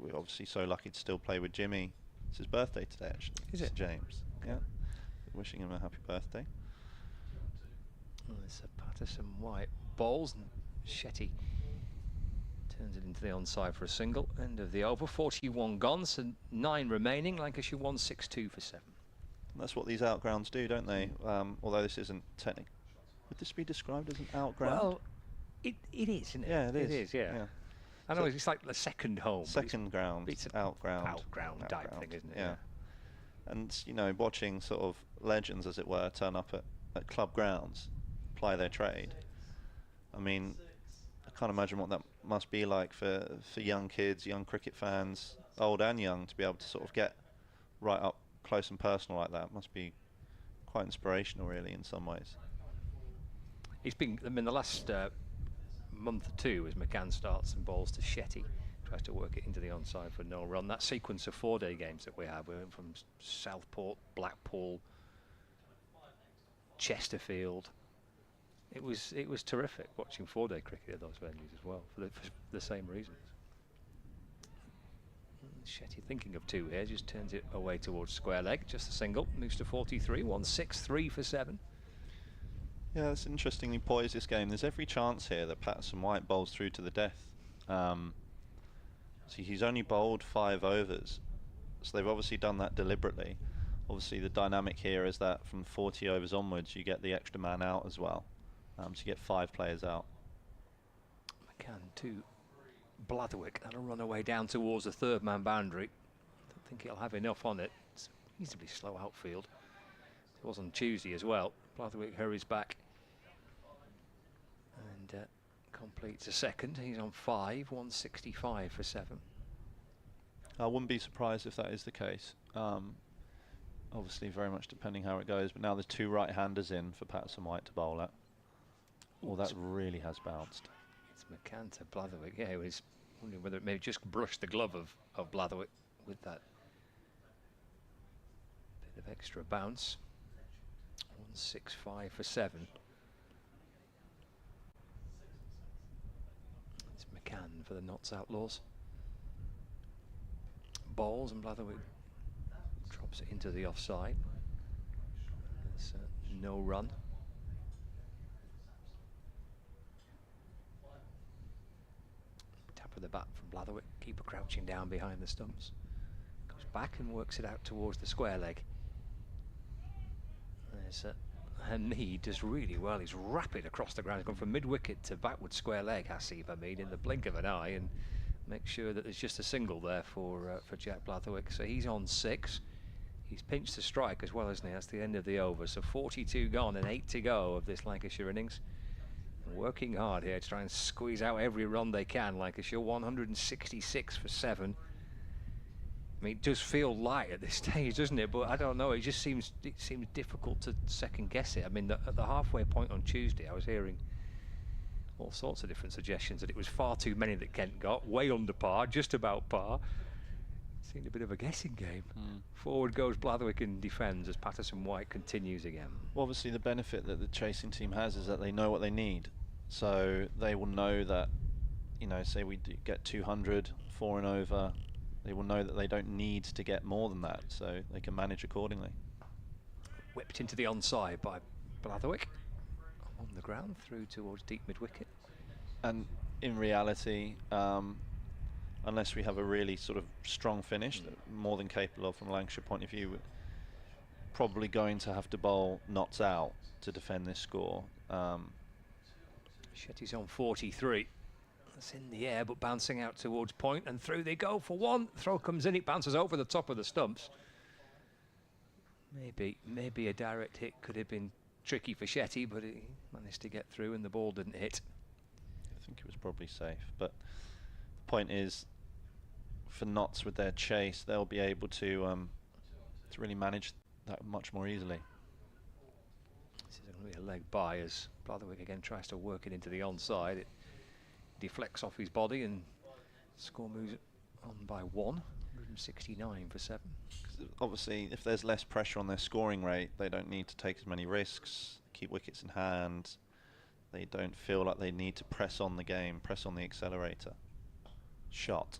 Speaker 4: we're obviously so lucky to still play with Jimmy. It's his birthday today, actually.
Speaker 2: Is it?
Speaker 4: James. Okay. Yeah. Wishing him a happy birthday.
Speaker 2: Well, it's a Patterson White bowls and Shetty turns it into the onside for a single. End of the over. 41 gone, so 9 remaining. Lancashire 162 for 7.
Speaker 4: That's what these outgrounds do, don't they? Although this isn't technically. Would this be described as an outground?
Speaker 2: Well, it is, isn't it?
Speaker 4: Yeah, it is.
Speaker 2: It is, yeah. I know, it's like the second home.
Speaker 4: Second ground,
Speaker 2: it's an
Speaker 4: outground
Speaker 2: type thing, isn't it?
Speaker 4: Yeah. And, you know, watching sort of legends, as it were, turn up at club grounds, ply their trade. I mean, I can't imagine what that must be like for young kids, young cricket fans, old and young, to be able to sort of get right up close and personal like that. Must be quite inspirational, really, in some ways.
Speaker 2: It's been, I mean, the last month or two as McCann starts and balls to Shetty, tries to work it into the onside for no run. That sequence of 4-day games that we had, we went from Southport, Blackpool, Chesterfield. It was terrific watching 4-day cricket at those venues as well for the same reasons. Shetty thinking of 2 here, just turns it away towards square leg, just a single, moves to 43, 163 for 7.
Speaker 4: Yeah, it's interestingly poised, this game. There's every chance here that Patterson-White bowls through to the death. See, he's only bowled 5 overs, so they've obviously done that deliberately. Obviously, the dynamic here is that from 40 overs onwards, you get the extra man out as well, so you get 5 players out.
Speaker 2: McCann to Blatherwick, that'll run away down towards the 3rd man boundary. Don't think he'll have enough on it. It's a reasonably slow outfield. It was on Tuesday as well. Blatherwick hurries back and completes a second. He's on 5, 165 for 7.
Speaker 4: I wouldn't be surprised if that is the case. Obviously, very much depending how it goes. But now there's 2 right-handers in for Patterson-White to bowl at. Well, that really has bounced.
Speaker 2: It's McCann to Blatherwick. Yeah, he was wondering whether it may just brush the glove of Blatherwick with that bit of extra bounce. 165 for 7. It's McCann for the Notts Outlaws. Balls and Blatherwick drops it into the offside. There's no run. Tap of the bat from Blatherwick. Keeper crouching down behind the stumps. Goes back and works it out towards the square leg. There's Hamid does really well. He's rapid across the ground. He's gone from mid-wicket to backward square leg, Hasib Hamid, in the blink of an eye, and make sure that there's just a single there for Jack Blatherwick. So he's on 6. He's pinched the strike as well, isn't he? That's the end of the over. So 42 gone and 8 to go of this Lancashire innings. Working hard here to try and squeeze out every run they can. Lancashire 166 for 7. I mean, it does feel light at this stage, doesn't it? But I don't know. It seems difficult to second guess it. I mean, at the halfway point on Tuesday, I was hearing all sorts of different suggestions that it was far too many that Kent got, way under par, just about par. It seemed a bit of a guessing game. Forward goes Blatherwick and defends as Patterson-White continues again.
Speaker 4: Well, obviously, the benefit that the chasing team has is that they know what they need. So they will know that, you know, say we get 200, 4 and over, they will know that they don't need to get more than that, so they can manage accordingly.
Speaker 2: Whipped into the onside by Blatherwick. On the ground, through towards deep mid-wicket.
Speaker 4: And in reality, unless we have a really sort of strong finish, that we're more than capable of from a Lancashire point of view, we're probably going to have to bowl Notts out to defend this score.
Speaker 2: Shetty's on 43. That's in the air, but bouncing out towards point, and through they go for 1. Throw comes in, it bounces over the top of the stumps. Maybe a direct hit could have been tricky for Shetty, but he managed to get through and the ball didn't hit.
Speaker 4: I think it was probably safe, but the point is, for Notts with their chase, they'll be able to really manage that much more easily.
Speaker 2: This is going to be a leg by as Blatherwick again tries to work it into the onside. It deflects off his body and score moves on by 1, 169 for 7.
Speaker 4: Obviously, if there's less pressure on their scoring rate, they don't need to take as many risks, keep wickets in hand. They don't feel like they need to press on the game, press on the accelerator. Shot.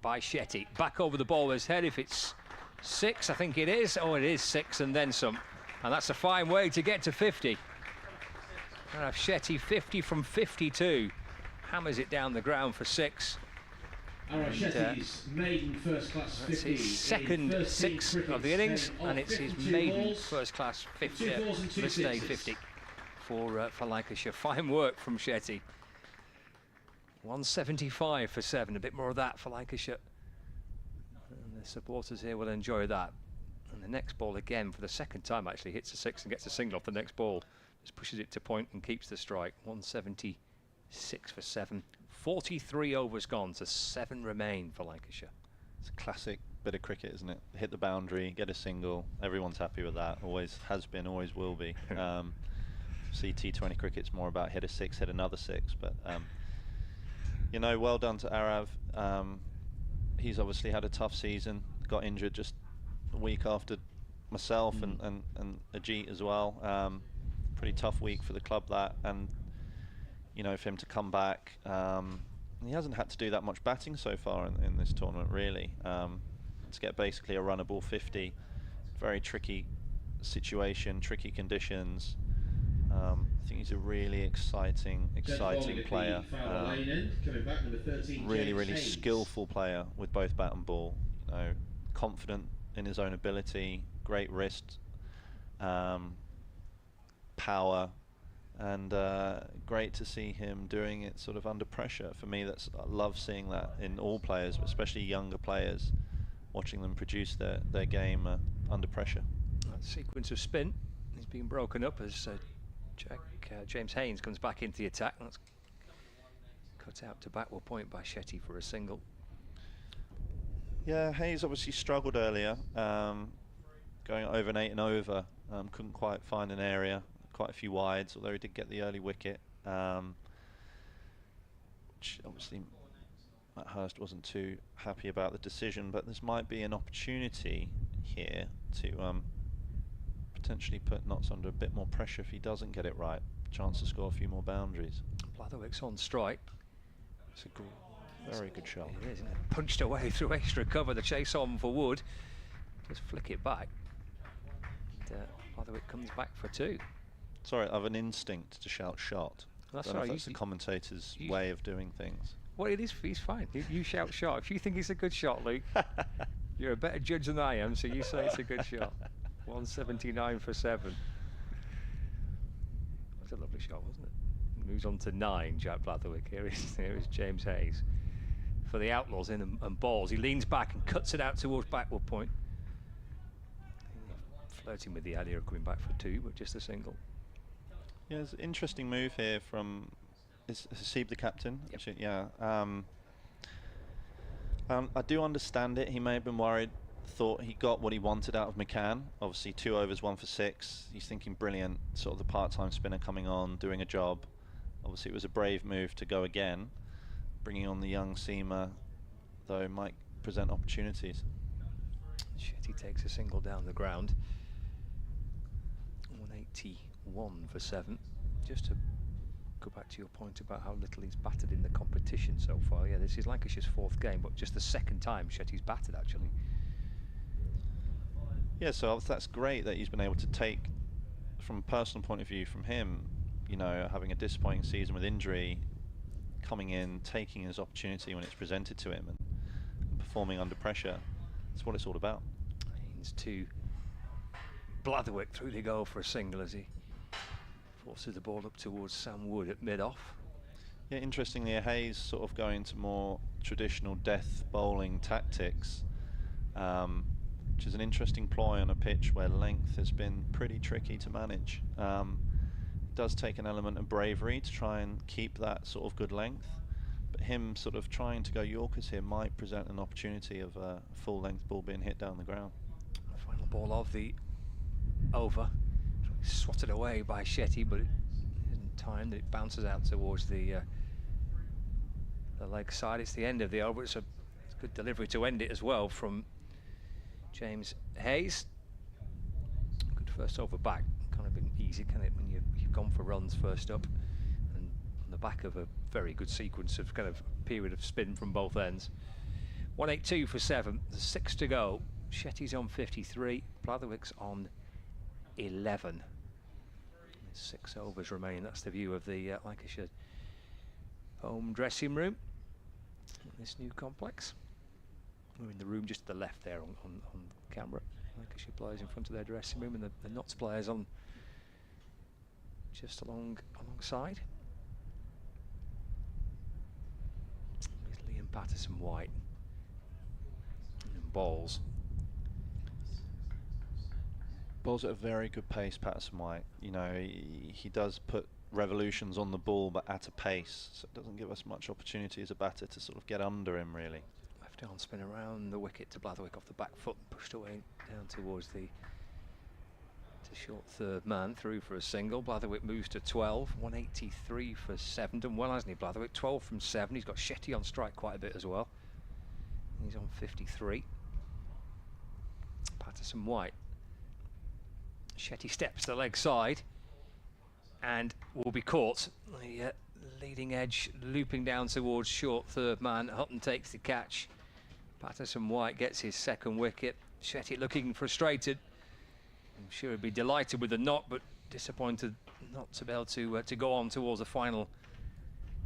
Speaker 2: By Shetty. Back over the bowler's head. If it's 6, I think it is. Oh, it is 6 and then some. And that's a fine way to get to 50. And have Shetty 50 from 52. Hammers it down the ground for 6.
Speaker 3: Aaron Shetty's maiden first class 50.
Speaker 2: That's his second 6 of the innings, and it's his maiden first class 50, this day 50 for Lancashire. Fine work from Shetty. 175 for 7, a bit more of that for Lancashire. And the supporters here will enjoy that. And the next ball again, for the second time actually, hits a 6 and gets a single off the next ball. Just pushes it to point and keeps the strike. 176 for 7. 43 overs gone, so 7 remain for Lancashire.
Speaker 4: It's a classic bit of cricket, isn't it? Hit the boundary, get a single. Everyone's happy with that. Always has been, always will be. See, T20 cricket's more about hit a 6, hit another 6. But, you know, well done to Arav. He's obviously had a tough season. Got injured just a week after myself and Ajit as well. Pretty tough week for the club, that. And you know, for him to come back, he hasn't had to do that much batting so far in this tournament, really. To get basically a runnable 50, very tricky situation, tricky conditions. I think he's a really exciting player. Really skillful player with both bat and ball. You know, confident in his own ability, great wrist, power. And great to see him doing it sort of under pressure. For me, I love seeing that in all players, but especially younger players, watching them produce their game under pressure.
Speaker 2: That sequence of spin is being broken up as James Haynes comes back into the attack. That's cut out to backward point by Shetty for a single.
Speaker 4: Yeah, Hayes obviously struggled earlier, going over an 8 and over. Couldn't quite find an area. Quite a few wides, although he did get the early wicket, which obviously Matt Hurst wasn't too happy about the decision, but this might be an opportunity here to potentially put Notts under a bit more pressure if he doesn't get it right. Chance to score a few more boundaries.
Speaker 2: Blatherwick's on strike.
Speaker 4: It's a very good shot.
Speaker 2: It is, isn't it? Punched away through extra cover, the chase on for Wood. Just flick it back. And, Blatherwick comes back for 2.
Speaker 4: Sorry, I have an instinct to shout shot.
Speaker 2: That's
Speaker 4: I don't know
Speaker 2: right.
Speaker 4: if that's the commentator's way of doing things.
Speaker 2: Well, it is. He's fine. You shout shot. If you think it's a good shot, Luke, you're a better judge than I am, so you say it's a good shot. 179 for 7. That's a lovely shot, wasn't it? Moves on to 9, Jack Blatherwick. Here is James Hayes for the Outlaws in and balls. He leans back and cuts it out towards backward point. Flirting with the idea of coming back for 2, but just a single.
Speaker 4: Yeah, it's an interesting move here from Hasib, the captain.
Speaker 2: Yep.
Speaker 4: Actually, yeah. I do understand it. He may have been worried, thought he got what he wanted out of McCann. Obviously 2 overs, 1 for 6. He's thinking brilliant, sort of the part-time spinner coming on, doing a job. Obviously it was a brave move to go again. Bringing on the young seamer, though, might present opportunities.
Speaker 2: Shetty takes a single down the ground. 181 for 7. Just to go back to your point about how little he's batted in the competition so far. Yeah, this is Lancashire's 4th game, but just the 2nd time Shetty's batted, actually.
Speaker 4: Yeah, so that's great that he's been able to take, from a personal point of view, from him, you know, having a disappointing season with injury, coming in, taking his opportunity when it's presented to him, and performing under pressure. That's what it's all about.
Speaker 2: Haynes to Blatherwick through the goal for a single as he forces the ball up towards Sam Wood at mid-off.
Speaker 4: Yeah, interestingly, Hayes sort of going to more traditional death bowling tactics, which is an interesting ploy on a pitch where length has been pretty tricky to manage. It does take an element of bravery to try and keep that sort of good length, but him sort of trying to go Yorkers here might present an opportunity of a full-length ball being hit down the ground.
Speaker 2: The final ball of the over, swatted away by Shetty, but it isn't timed. It bounces out towards the leg side. It's the end of the over. It's a good delivery to end it as well from James Hayes. Good first over back. Kind of been easy, can it, when you've gone for runs first up, and on the back of a very good sequence of kind of period of spin from both ends. 182 for 7. There's 6 to go. Shetty's on 53. Blatherwick's on 11. 6 overs remain. That's the view of the Lancashire home dressing room. in this new complex. We're in the room just to the left there on camera. Lancashire players in front of their dressing room, and the Notts players on just alongside. There's Liam Patterson-White and Balls.
Speaker 4: Ball's at a very good pace, Patterson-White. You know, he does put revolutions on the ball, but at a pace, so it doesn't give us much opportunity as a batter to sort of get under him, really.
Speaker 2: Left arm spin around the wicket to Blatherwick off the back foot, pushed away down towards the short third man, through for a single. Blatherwick moves to 12, 183 for 7. Done well, hasn't he, Blatherwick? 12 from 7. He's got Shetty on strike quite a bit as well. He's on 53. Patterson-White. Shetty steps to the leg side and will be caught. The leading edge looping down towards short third man. Hutton takes the catch. Patterson-White gets his second wicket. Shetty looking frustrated. I'm sure he'd be delighted with the knock, but disappointed not to be able to go on towards the final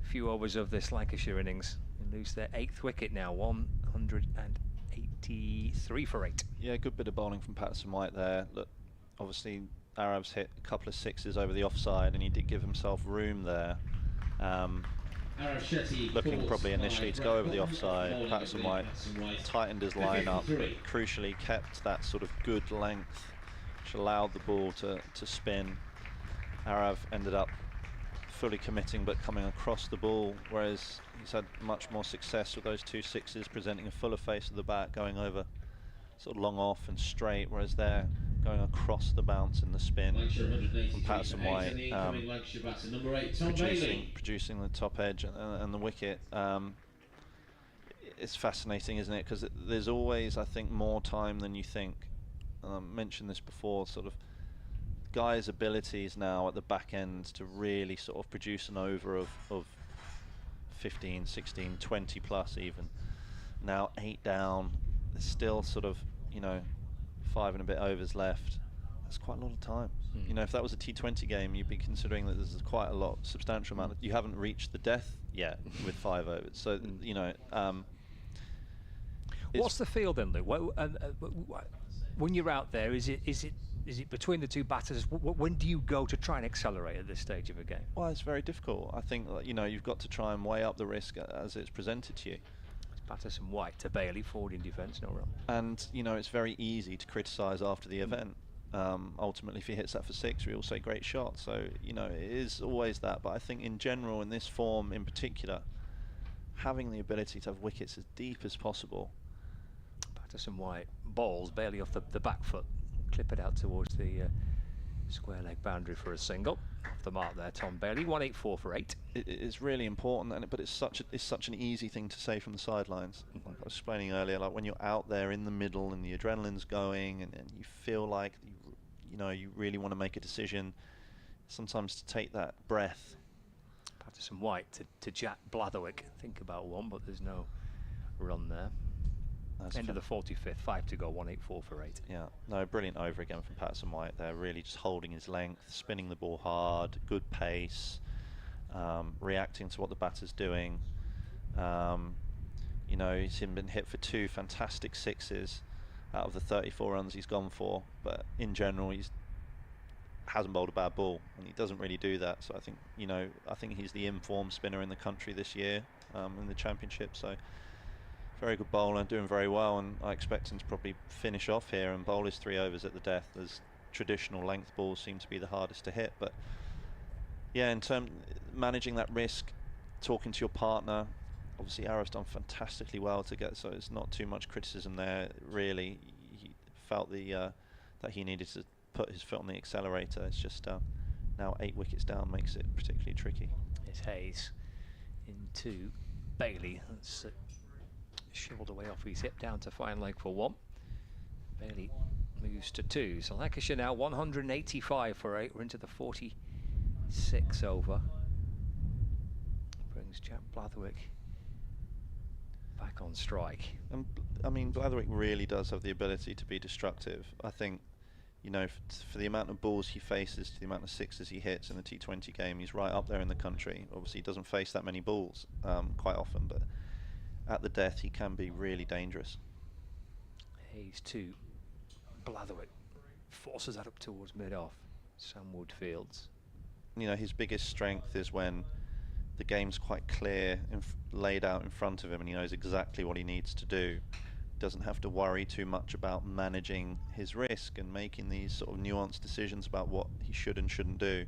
Speaker 2: few overs of this Lancashire innings. And lose their 8th wicket now, 183 for 8.
Speaker 4: Yeah, good bit of bowling from Patterson-White there. Look, obviously Arabs hit a couple of sixes over the offside, and he did give himself room there. Looking probably initially to go over the offside. Patterson-White tightened his line up, but crucially kept that sort of good length, which allowed the ball to spin. Arav ended up fully committing but coming across the ball, whereas he's had much more success with those 2 sixes, presenting a fuller face of the bat, going over sort of long off and straight, whereas they're going across the bounce in the spin from Patterson-White, producing the top edge and the wicket. It's fascinating, isn't it? Because there's always, I think, more time than you think. I mentioned this before, sort of guys' abilities now at the back end to really sort of produce an over of 15, 16, 20 plus even. Now 8 down, there's still sort of, you know, 5 and a bit overs left. That's quite a lot of time. You know, if that was a T20 game, you'd be considering that there's quite a lot, substantial amount. You haven't reached the death yet with 5 overs. So, you know,
Speaker 2: what's the feel then, Lou? When you're out there, is it between the two batters? When do you go to try and accelerate at this stage of a game?
Speaker 4: Well, it's very difficult. I think, you know, you've got to try and weigh up the risk as it's presented to you.
Speaker 2: Patterson-White to Bailey, forward in defence, no run.
Speaker 4: And, you know, it's very easy to criticise after the event. Ultimately, if he hits that for 6, we all say great shot. So, you know, it is always that. But I think in general, in this form in particular, having the ability to have wickets as deep as possible.
Speaker 2: Patterson-White bowls Bailey off the back foot, clip it out towards the square leg boundary for a single. Off the mark there, Tom Bailey, 184 for 8.
Speaker 4: It is really important, but it's such an easy thing to say from the sidelines. Like I was explaining earlier, like when you're out there in the middle and the adrenaline's going, and you feel like you know you really want to make a decision. Sometimes to take that breath.
Speaker 2: Patterson-White to Jack Blatherwick. Think about one, but there's no run there.
Speaker 4: That's
Speaker 2: End of the 45th, 5 to go, 184 for 8.
Speaker 4: Yeah, no, brilliant over again from Patterson-White there, really just holding his length, spinning the ball hard, good pace, reacting to what the batter's doing. You know, he's been hit for 2 fantastic sixes out of the 34 runs he's gone for, but in general he hasn't bowled a bad ball, and he doesn't really do that. So I think, you know, he's the in-form spinner in the country this year in the championship. So very good bowler, doing very well, and I expect him to probably finish off here and bowl his 3 overs at the death, as traditional length balls seem to be the hardest to hit. But yeah, in terms managing that risk, talking to your partner, obviously Arrow's done fantastically well to get, so it's not too much criticism there really. He felt that he needed to put his foot on the accelerator. It's just now 8 wickets down makes it particularly tricky.
Speaker 2: It's Hayes into Bailey. That's shovelled away off his hip down to fine leg for 1. Bailey moves to 2. So Lancashire now 185 for 8. We're into the 46 over. Brings Jack Blatherwick back on strike.
Speaker 4: And I mean, Blatherwick really does have the ability to be destructive. I think, you know, for the amount of balls he faces, to the amount of sixes he hits in the T20 game, he's right up there in the country. Obviously, he doesn't face that many balls quite often, but at the death, he can be really dangerous.
Speaker 2: Hayes to Blatherwick. Forces that up towards mid-off. Sam Woodfields.
Speaker 4: You know, his biggest strength is when the game's quite clear and laid out in front of him and he knows exactly what he needs to do. Doesn't have to worry too much about managing his risk and making these sort of nuanced decisions about what he should and shouldn't do.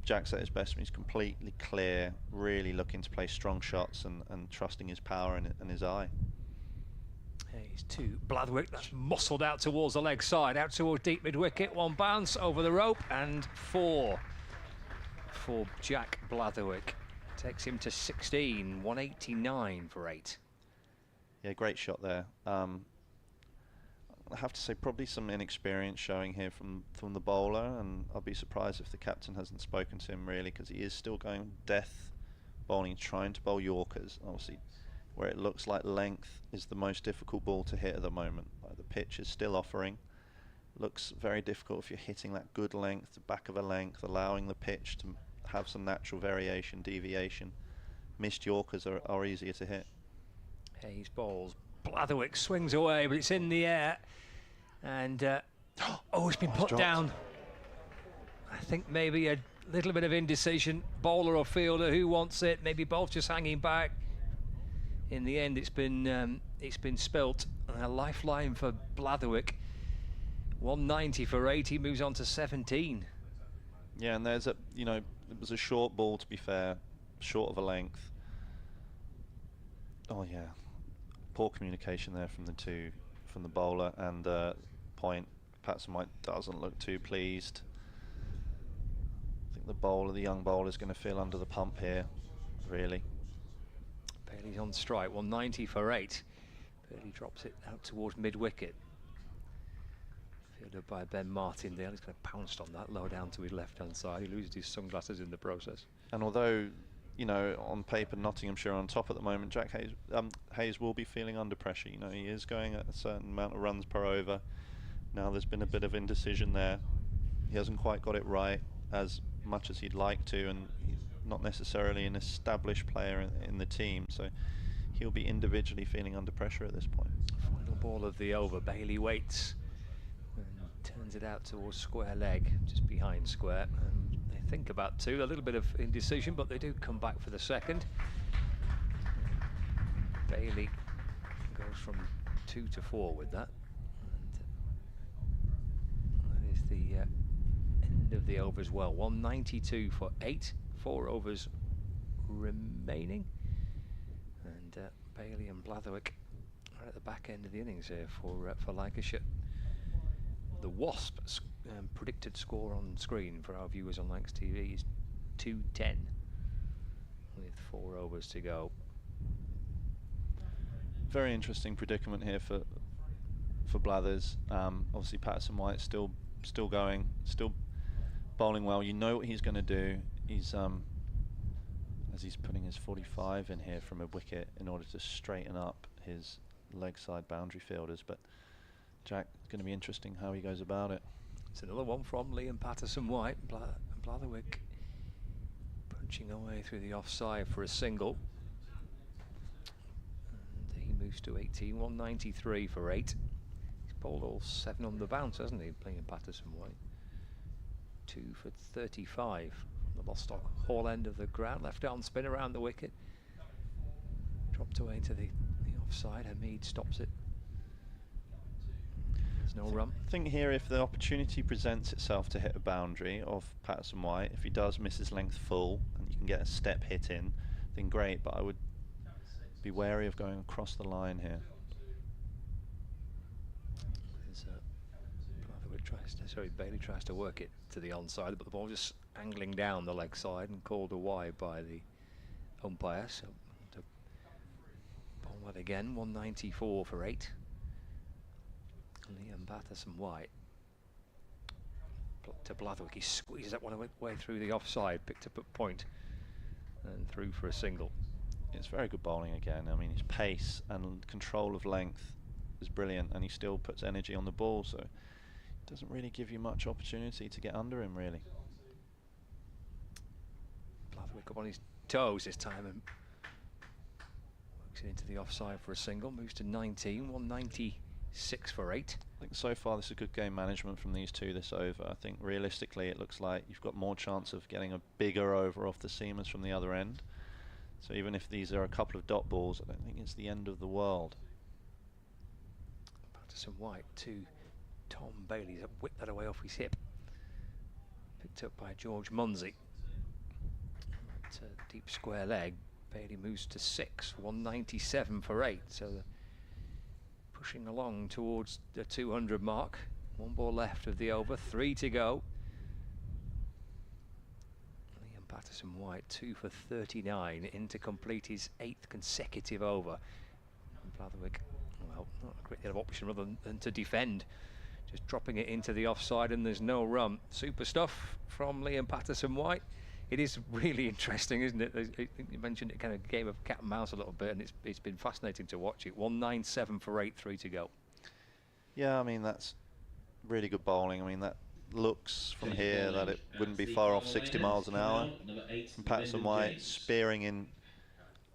Speaker 4: Jack's at his best when he's completely clear, really looking to play strong shots and trusting his power and his eye.
Speaker 2: Hayes to Blatherwick. That's muscled out towards the leg side, out towards deep mid-wicket. One bounce over the rope and 4 for Jack Blatherwick. Takes him to 16, 189 for 8.
Speaker 4: Yeah, great shot there. I have to say probably some inexperience showing here from the bowler, and I'll be surprised if the captain hasn't spoken to him really, because he is still going death bowling, trying to bowl Yorkers. Obviously, where it looks like length is the most difficult ball to hit at the moment. The pitch is still offering. Looks very difficult if you're hitting that good length, the back of a length, allowing the pitch to have some natural variation, deviation. Missed Yorkers are easier to hit.
Speaker 2: Hayes bowls. Blatherwick swings away, but it's in the air. And, it's been put down. I think maybe a little bit of indecision. Bowler or fielder, who wants it? Maybe both just hanging back. In the end, it's been spilt. A lifeline for Blatherwick. 190 for 8. He moves on to 17.
Speaker 4: Yeah, and there's it was a short ball, to be fair, short of a length. Oh yeah, poor communication there from the bowler and point. Patson White doesn't look too pleased. I think the young bowler is going to feel under the pump here, really.
Speaker 2: Bailey's on strike, 190 for 8. Bailey drops it out towards mid-wicket. Fielded by Ben Martindale. He's kind of pounced on that, low down to his left-hand side. He loses his sunglasses in the process.
Speaker 4: And although, on paper Nottinghamshire are on top at the moment, Jack Hayes will be feeling under pressure. He is going at a certain amount of runs per over. Now there's been a bit of indecision there. He hasn't quite got it right as much as he'd like to, and not necessarily an established player in the team, so he'll be individually feeling under pressure at this point.
Speaker 2: Final ball of the over. Bailey waits and turns it out towards square leg, just behind square. And they think about 2, a little bit of indecision, but they do come back for the second. Bailey goes from 2 to 4 with that. And that is the end of the over as well. 192 for 8. 4 overs remaining. And Bailey and Blatherwick are at the back end of the innings here for Lancashire. The Wasps' predicted score on screen for our viewers on Lancs TV is 210 with 4 overs to go.
Speaker 4: Very interesting predicament here for Blathers. Obviously Patson White still going, still bowling well. You know what he's going to do. He's as he's putting his 45 in here from a wicket in order to straighten up his leg side boundary fielders, but Jack, it's going to be interesting how he goes about it.
Speaker 2: It's another one from Liam Patterson-White. Blatherwick punching away through the offside for a single. And he moves to 18, 193 for 8. He's bowled all 7 on the bounce, hasn't he, playing Patterson-White? 2 for 35 from the Lostock Hall end of the ground. Left arm spin around the wicket. Dropped away into the offside. Hamid stops it. There's no run.
Speaker 4: I think here, if the opportunity presents itself to hit a boundary of Patterson White, if he does miss his length full and you can get a step hit in, then great, but I would be wary of going across the line here.
Speaker 2: Bailey tries to work it to the onside, but the ball just angling down the leg side and called away by the umpire. So to bowl that again, 194 for 8. Liam Patterson-White to Blatherwick. He squeezes that one way through the offside, picked up at point and through for a single.
Speaker 4: It's very good bowling again. I mean, his pace and control of length is brilliant, and he still puts energy on the ball, so it doesn't really give you much opportunity to get under him, really.
Speaker 2: Blatherwick up on his toes this time and Takes it into the offside for a single, moves to 19, 196 for 8.
Speaker 4: I think so far this is good game management from these two this over. I think realistically it looks like you've got more chance of getting a bigger over off the seamers from the other end. So even if these are a couple of dot balls, I don't think it's the end of the world.
Speaker 2: Patterson White to Tom Bailey's whipped that away off his hip. Picked up by George Munsey. Deep square leg. Bailey moves to 6, 197 for 8. So pushing along towards the 200 mark. One ball left of the over, 3 to go. Liam Patterson White 2 for 39 in to complete his 8th consecutive over. And Blatherwick, well, not a great deal of option other than to defend. Just dropping it into the offside and there's no run. Super stuff from Liam Patterson White. It is really interesting, isn't it? You mentioned it kind of game of cat and mouse a little bit, and it's been fascinating to watch it. 197 for 8, 3 to go.
Speaker 4: Yeah, I mean, that's really good bowling. I mean, that looks from here that it wouldn't be far off 60 miles an hour. And Patterson White spearing in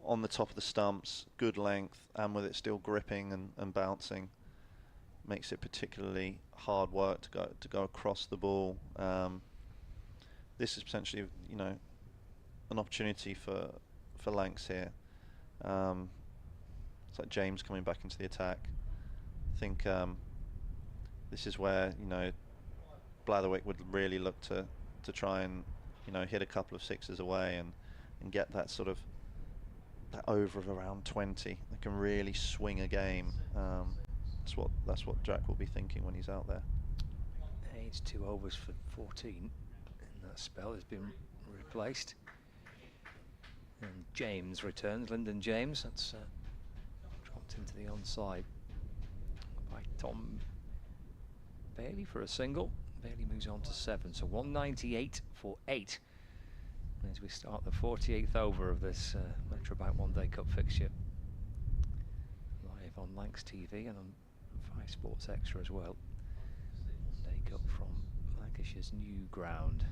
Speaker 4: on the top of the stumps, good length, and with it still gripping and bouncing. Makes it particularly hard work to go across the ball. This is potentially, you know, an opportunity for Lancs here. It's like James coming back into the attack. I think this is where, you know, Blatherwick would really look to try and, you know, hit a couple of sixes away and get that sort of that over of around 20 that can really swing a game. That's what Jack will be thinking when he's out there.
Speaker 2: It's 2 overs for 14. That spell has been replaced, and James returns. Lyndon James, that's dropped into the onside by Tom Bailey for a single. Bailey moves on to 7, so 198 for 8 as we start the 48th over of this Metrobank One Day Cup fixture, live on Lancs TV and on 5 Sports Extra as well. One Day Cup from Lancashire's new ground,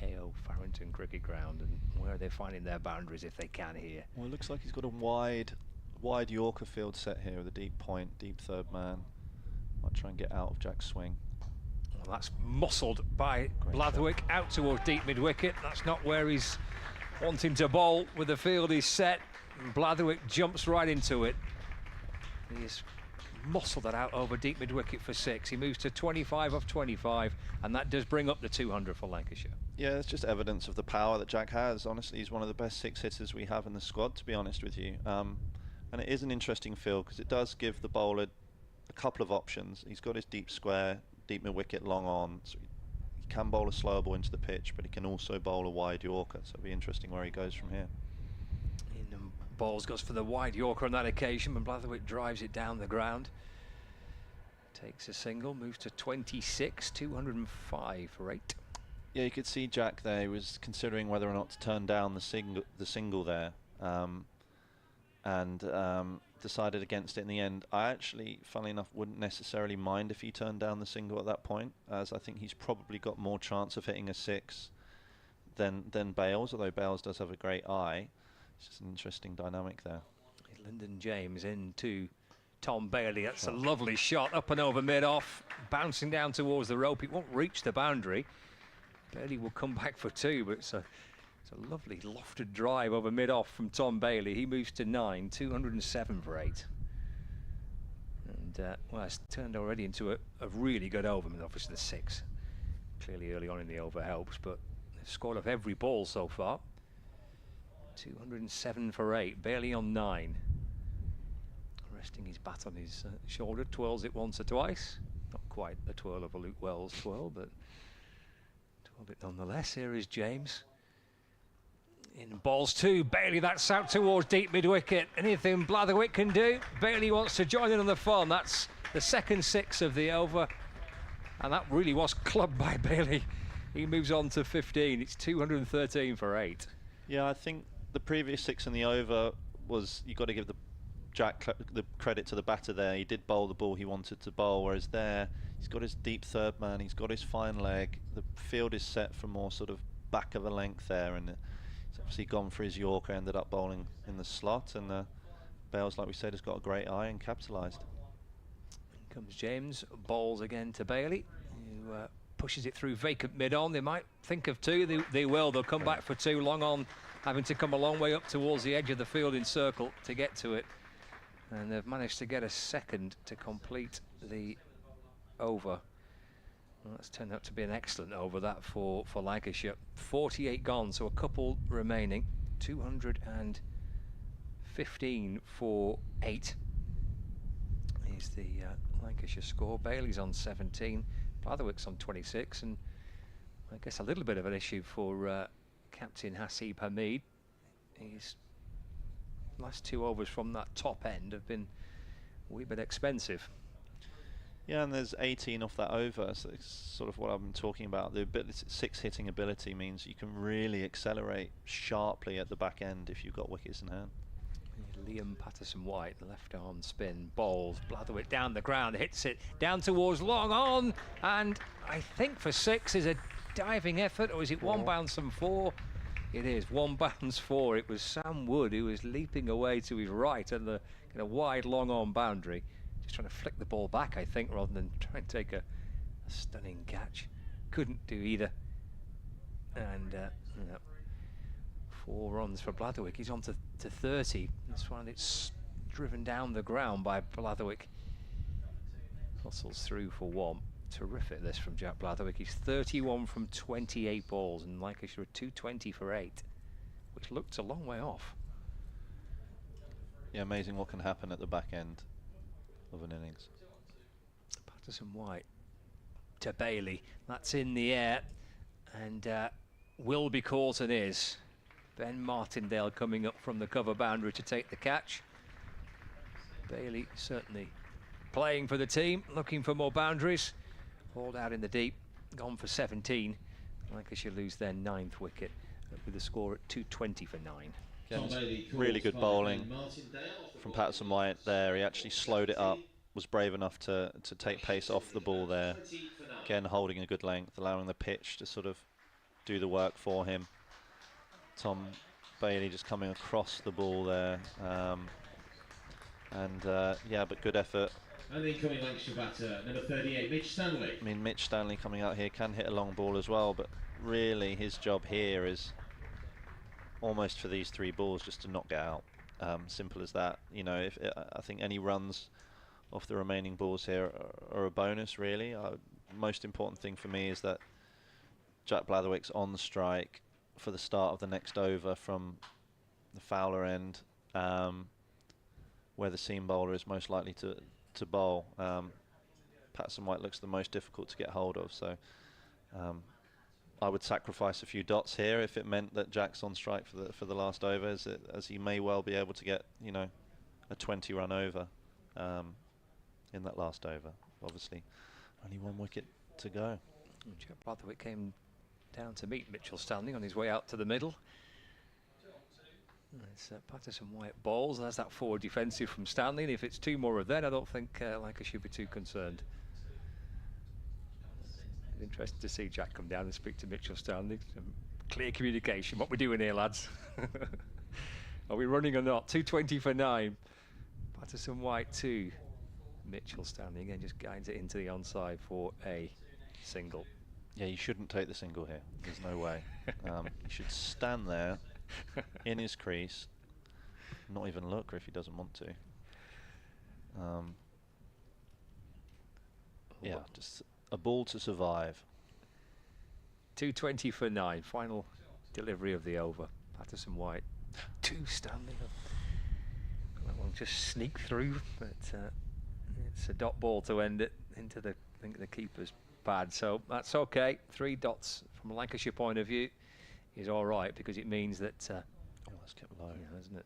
Speaker 2: AO Farrington Cricket Ground, and where are they finding their boundaries if they can here?
Speaker 4: Well, it looks like he's got a wide Yorker field set here with a deep point, deep third man. Might try and get out of Jack's swing.
Speaker 2: Well, that's muscled by Blatherwick out towards deep mid-wicket. That's not where he's wanting to bowl with the field he's set. And Blatherwick jumps right into it. He's muscled that out over deep mid-wicket for 6. He moves to 25 off 25, and that does bring up the 200 for Lancashire.
Speaker 4: Yeah, it's just evidence of the power that Jack has. Honestly, he's one of the best 6 hitters we have in the squad, to be honest with you. And it is an interesting field because it does give the bowler a couple of options. He's got his deep square, deep mid-wicket, long on. So he can bowl a slower ball into the pitch, but he can also bowl a wide Yorker. So it'll be interesting where he goes from here.
Speaker 2: Bowles goes for the wide Yorker on that occasion, and Blatherwick drives it down the ground. Takes a single, moves to 26, 205 for 8.
Speaker 4: Yeah, you could see Jack there. He was considering whether or not to turn down the single there, and decided against it in the end. I actually, funnily enough, wouldn't necessarily mind if he turned down the single at that point, as I think he's probably got more chance of hitting a 6 than Bales, although Bales does have a great eye. It's just an interesting dynamic there.
Speaker 2: Lyndon James into Tom Bailey. That's a lovely shot, up and over mid-off, bouncing down towards the rope. It won't reach the boundary. Bailey will come back for 2, but it's a lovely lofted drive over mid-off from Tom Bailey. He moves to 9, 207 for 8. And, well, it's turned already into a really good over. I mean, obviously the 6 clearly early on in the over helps, but they've scored off every ball so far. 207 for 8. Bailey on 9. Resting his bat on his shoulder, twirls it once or twice. Not quite the twirl of a Luke Wells twirl, but twirled it nonetheless. Here is James. In balls 2, Bailey, that's out towards deep mid-wicket. Anything Blatherwick can do. Bailey wants to join in on the fun. That's the second 6 of the over, and that really was clubbed by Bailey. He moves on to 15. It's 213 for 8.
Speaker 4: Yeah, I think the previous 6 in the over was, you've got to give the credit to the batter there. He did bowl the ball he wanted to bowl, whereas there he's got his deep third man, he's got his fine leg, the field is set for more sort of back of a length there, and he's obviously gone for his Yorker, ended up bowling in the slot, and Bales, like we said, has got a great eye and capitalised.
Speaker 2: In comes James, bowls again to Bailey, who pushes it through vacant mid-on. They might think of two, they will. They'll come back for two. Long on, having to come a long way up towards the edge of the fielding circle to get to it. And they've managed to get a second to complete the over. Well, that's turned out to be an excellent over, that for Lancashire. 48 gone, so a couple remaining. 215 for 8 is the Lancashire score. Bailey's on 17, Blatherwick's on 26, and I guess a little bit of an issue for captain Hasib Hamid. His last two overs from that top end have been a wee bit expensive.
Speaker 4: Yeah, and there's 18 off that over, so it's sort of what I've been talking about. The six hitting ability means you can really accelerate sharply at the back end if you've got wickets in hand.
Speaker 2: Liam Patterson-White, left arm spin, bowls, Blatherwick down the ground, hits it down towards long on, and I think for 6 is a diving effort, or is it 1 bounce and 4? It is 1 bounce 4. It was Sam Wood who was leaping away to his right at the kind of wide long on boundary. Just trying to flick the ball back, I think, rather than try and take a stunning catch. Couldn't do either. And 4 runs for Blatherwick. He's on to 30. This one, it's driven down the ground by Blatherwick. Hustles through for 1. Terrific this from Jack Blatherwick. He's 31 from 28 balls, and Lancashire are 220 for 8, which looked a long way off.
Speaker 4: Yeah, amazing what can happen at the back end of an innings.
Speaker 2: Patterson-White to Bailey. That's in the air, and will be caught and is. Ben Martindale coming up from the cover boundary to take the catch. Bailey certainly playing for the team, looking for more boundaries. Hauled out in the deep, gone for 17. Lancashire lose their 9th wicket with the score at 220 for 9.
Speaker 4: Again, really good bowling from Patterson-White there. He actually slowed it up, was brave enough to take pace off the ball there. Again, holding a good length, allowing the pitch to sort of do the work for him. Tom Bailey just coming across the ball there. Yeah, but good effort.
Speaker 3: And the incoming Lancashire batter, number 38, Mitch Stanley.
Speaker 4: I mean, Mitch Stanley coming out here can hit a long ball as well, but really his job here is almost for these 3 balls just to not get out. Simple as that. You know, I think any runs off the remaining balls here are a bonus, really. Most important thing for me is that Jack Blatherwick's on the strike for the start of the next over from the Fowler end, where the seam bowler is most likely to bowl. Patterson-White looks the most difficult to get hold of, so I would sacrifice a few dots here if it meant that Jack's on strike for the last over, as he may well be able to get, you know, a 20-run over in that last over. Obviously, only 1 wicket to go.
Speaker 2: Jack Blatherwick came down to meet Mitchell Stanley on his way out to the middle. It's Patterson-White balls. There's that forward defensive from Stanley, and if it's 2 more of that, I don't think Lancashire should be too concerned. It's interesting to see Jack come down and speak to Mitchell Stanley. Some clear communication. What we're doing here, lads? Are we running or not? 220 for 9. Patterson-White 2. Mitchell Stanley again just guides it into the onside for a single.
Speaker 4: Yeah, you shouldn't take the single here. There's no way. You should stand there in his crease, not even look if he doesn't want to. Yeah, just a ball to survive.
Speaker 2: 220 for 9. Final delivery of the over. Patterson-White 2 Stanley. That one just sneaked through, but it's a dot ball to end it into the, I think, the keeper's pad. So that's okay. 3 dots from a Lancashire point of view is all right, because it means that
Speaker 4: That's kept low,
Speaker 2: yeah, isn't it?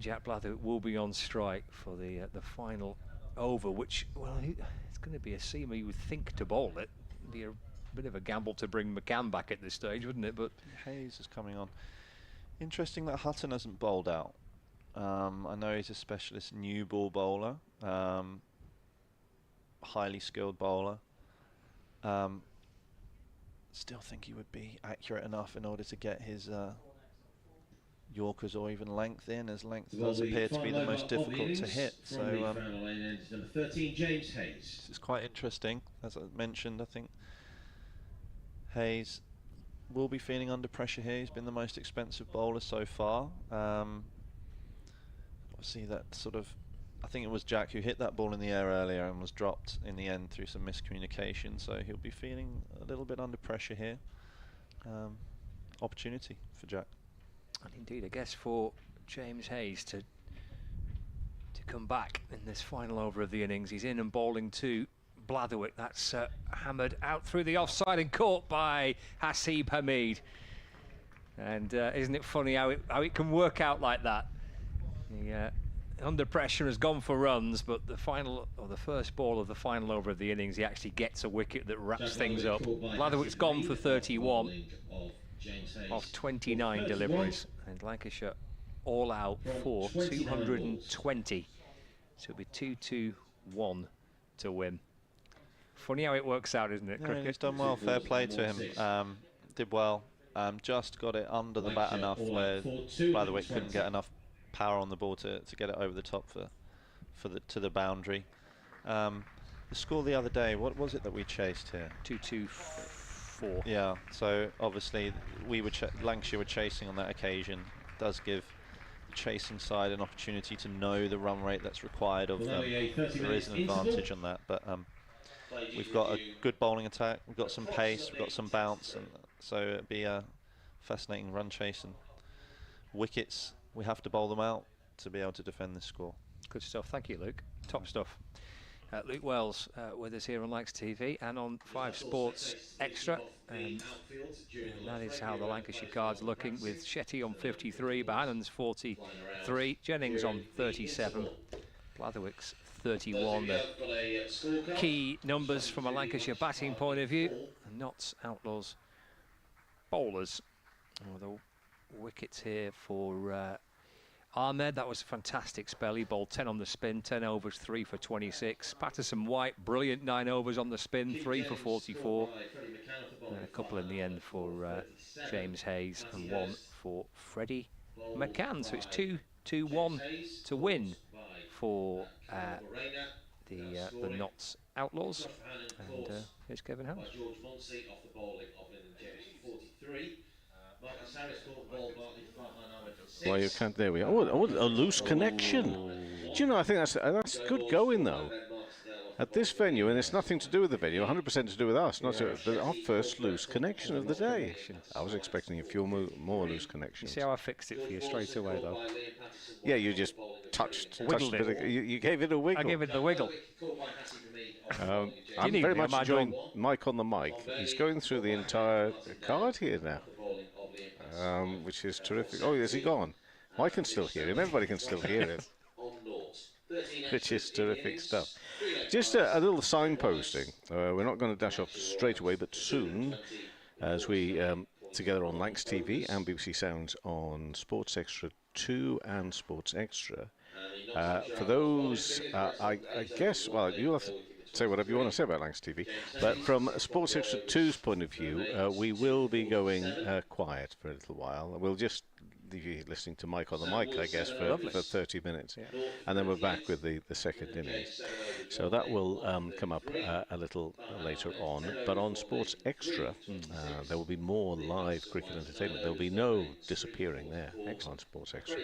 Speaker 2: Jack Blatherwick will be on strike for the final over, which, well, it's going to be a seamer you would think to bowl it. It'd be a bit of a gamble to bring McCann back at this stage, wouldn't it? But
Speaker 4: Hayes is coming on. Interesting that Hutton hasn't bowled out. I know he's a specialist new ball bowler, highly skilled bowler. Still think he would be accurate enough in order to get his Yorkers or even length in, as length
Speaker 3: Well,
Speaker 4: does
Speaker 3: the
Speaker 4: appear to be the
Speaker 3: final
Speaker 4: most
Speaker 3: over of the
Speaker 4: difficult to
Speaker 3: innings
Speaker 4: hit.
Speaker 3: from
Speaker 4: So
Speaker 3: the final lane end is number 13, James Hayes.
Speaker 4: this is quite interesting. As I mentioned, I think Hayes will be feeling under pressure here. He's been the most expensive bowler so far. Obviously that sort of, I think it was Jack who hit that ball in the air earlier and was dropped in the end through some miscommunication, so he'll be feeling a little bit under pressure here. Opportunity for Jack.
Speaker 2: And indeed, I guess for James Hayes to come back in this final over of the innings. He's in and bowling to Blatherwick. That's hammered out through the offside and caught by Hasib Hamid. And isn't it funny how it can work out like that? The under pressure has gone for runs, but the final, or the first ball of the final over of the innings, he actually gets a wicket that wraps things up. Blatherwick's gone for 31 of 29 deliveries, and Lancashire all out for 220. So it'll be 2-2-1 to win. Funny how it works out, isn't it, cricket?
Speaker 4: He's done well, fair play to him. Did well, just got it under the bat enough where Blatherwick couldn't get enough power on the ball to get it over the top to the boundary. The score the other day, what was it that we chased here?
Speaker 2: 2-2-4.
Speaker 4: Yeah, so obviously Lancashire were chasing on that occasion. Does give the chasing side an opportunity to know the run rate that's required of them. There is an advantage on that, but we've got a good bowling attack, we've got some pace, we've got some bounce, and so it'd be a fascinating run chase. And wickets, we have to bowl them out to be able to defend this score.
Speaker 2: Good stuff. Thank you, Luke. Top stuff. Luke Wells with us here on Likes TV and on 5 Sports Extra. And that is how the Lancashire cards looking, with Shetty on 53, Bohannon's 43, Jennings on 37, Blatherwick's 31. The key numbers from a Lancashire batting point of view. And Notts, Outlaws, bowlers. The wickets here for Ahmed. That was a fantastic spell. He bowled 10 on the spin, 10 overs, 3 for 26. Patterson White, brilliant 9 overs on the spin, 3 for 44. And a couple in the end for James Hayes and 1 for Freddie McCann. So it's 2-2-1 to win for the Notts Outlaws. And here's Kevin House.
Speaker 1: Well, you can't. There we are. Oh, a loose connection. Do you know? I think that's good going though. At this venue, and it's nothing to do with the venue, 100% to do with us. Not our first loose connection of the day. I was expecting a few more loose connections.
Speaker 2: You see how I fixed it for you straight away, though?
Speaker 1: Yeah, you just touched
Speaker 2: it.
Speaker 1: You gave it a wiggle.
Speaker 2: I gave it the wiggle.
Speaker 1: I'm very much enjoying Mike on the mic. He's going through the entire card here now, which is terrific. Oh, is he gone? I can still hear him. Everybody can still hear it, which is terrific stuff. Just a little signposting. We're not going to dash off straight away, but soon, as we together on Lancs TV and BBC Sounds on Sports Extra 2 and Sports Extra. For those, I guess, well, you'll have to say whatever you want to say about Lancs TV, but from Sports Extra 2's point of view, we will be going quiet for a little while. We'll just leave you listening to Mike on the mic, I guess, for 30 minutes. Yeah. And then we're back with the second innings. So that will come up a little later on. But on Sports Extra, there will be more live cricket entertainment. There will be no disappearing there on Sports Extra.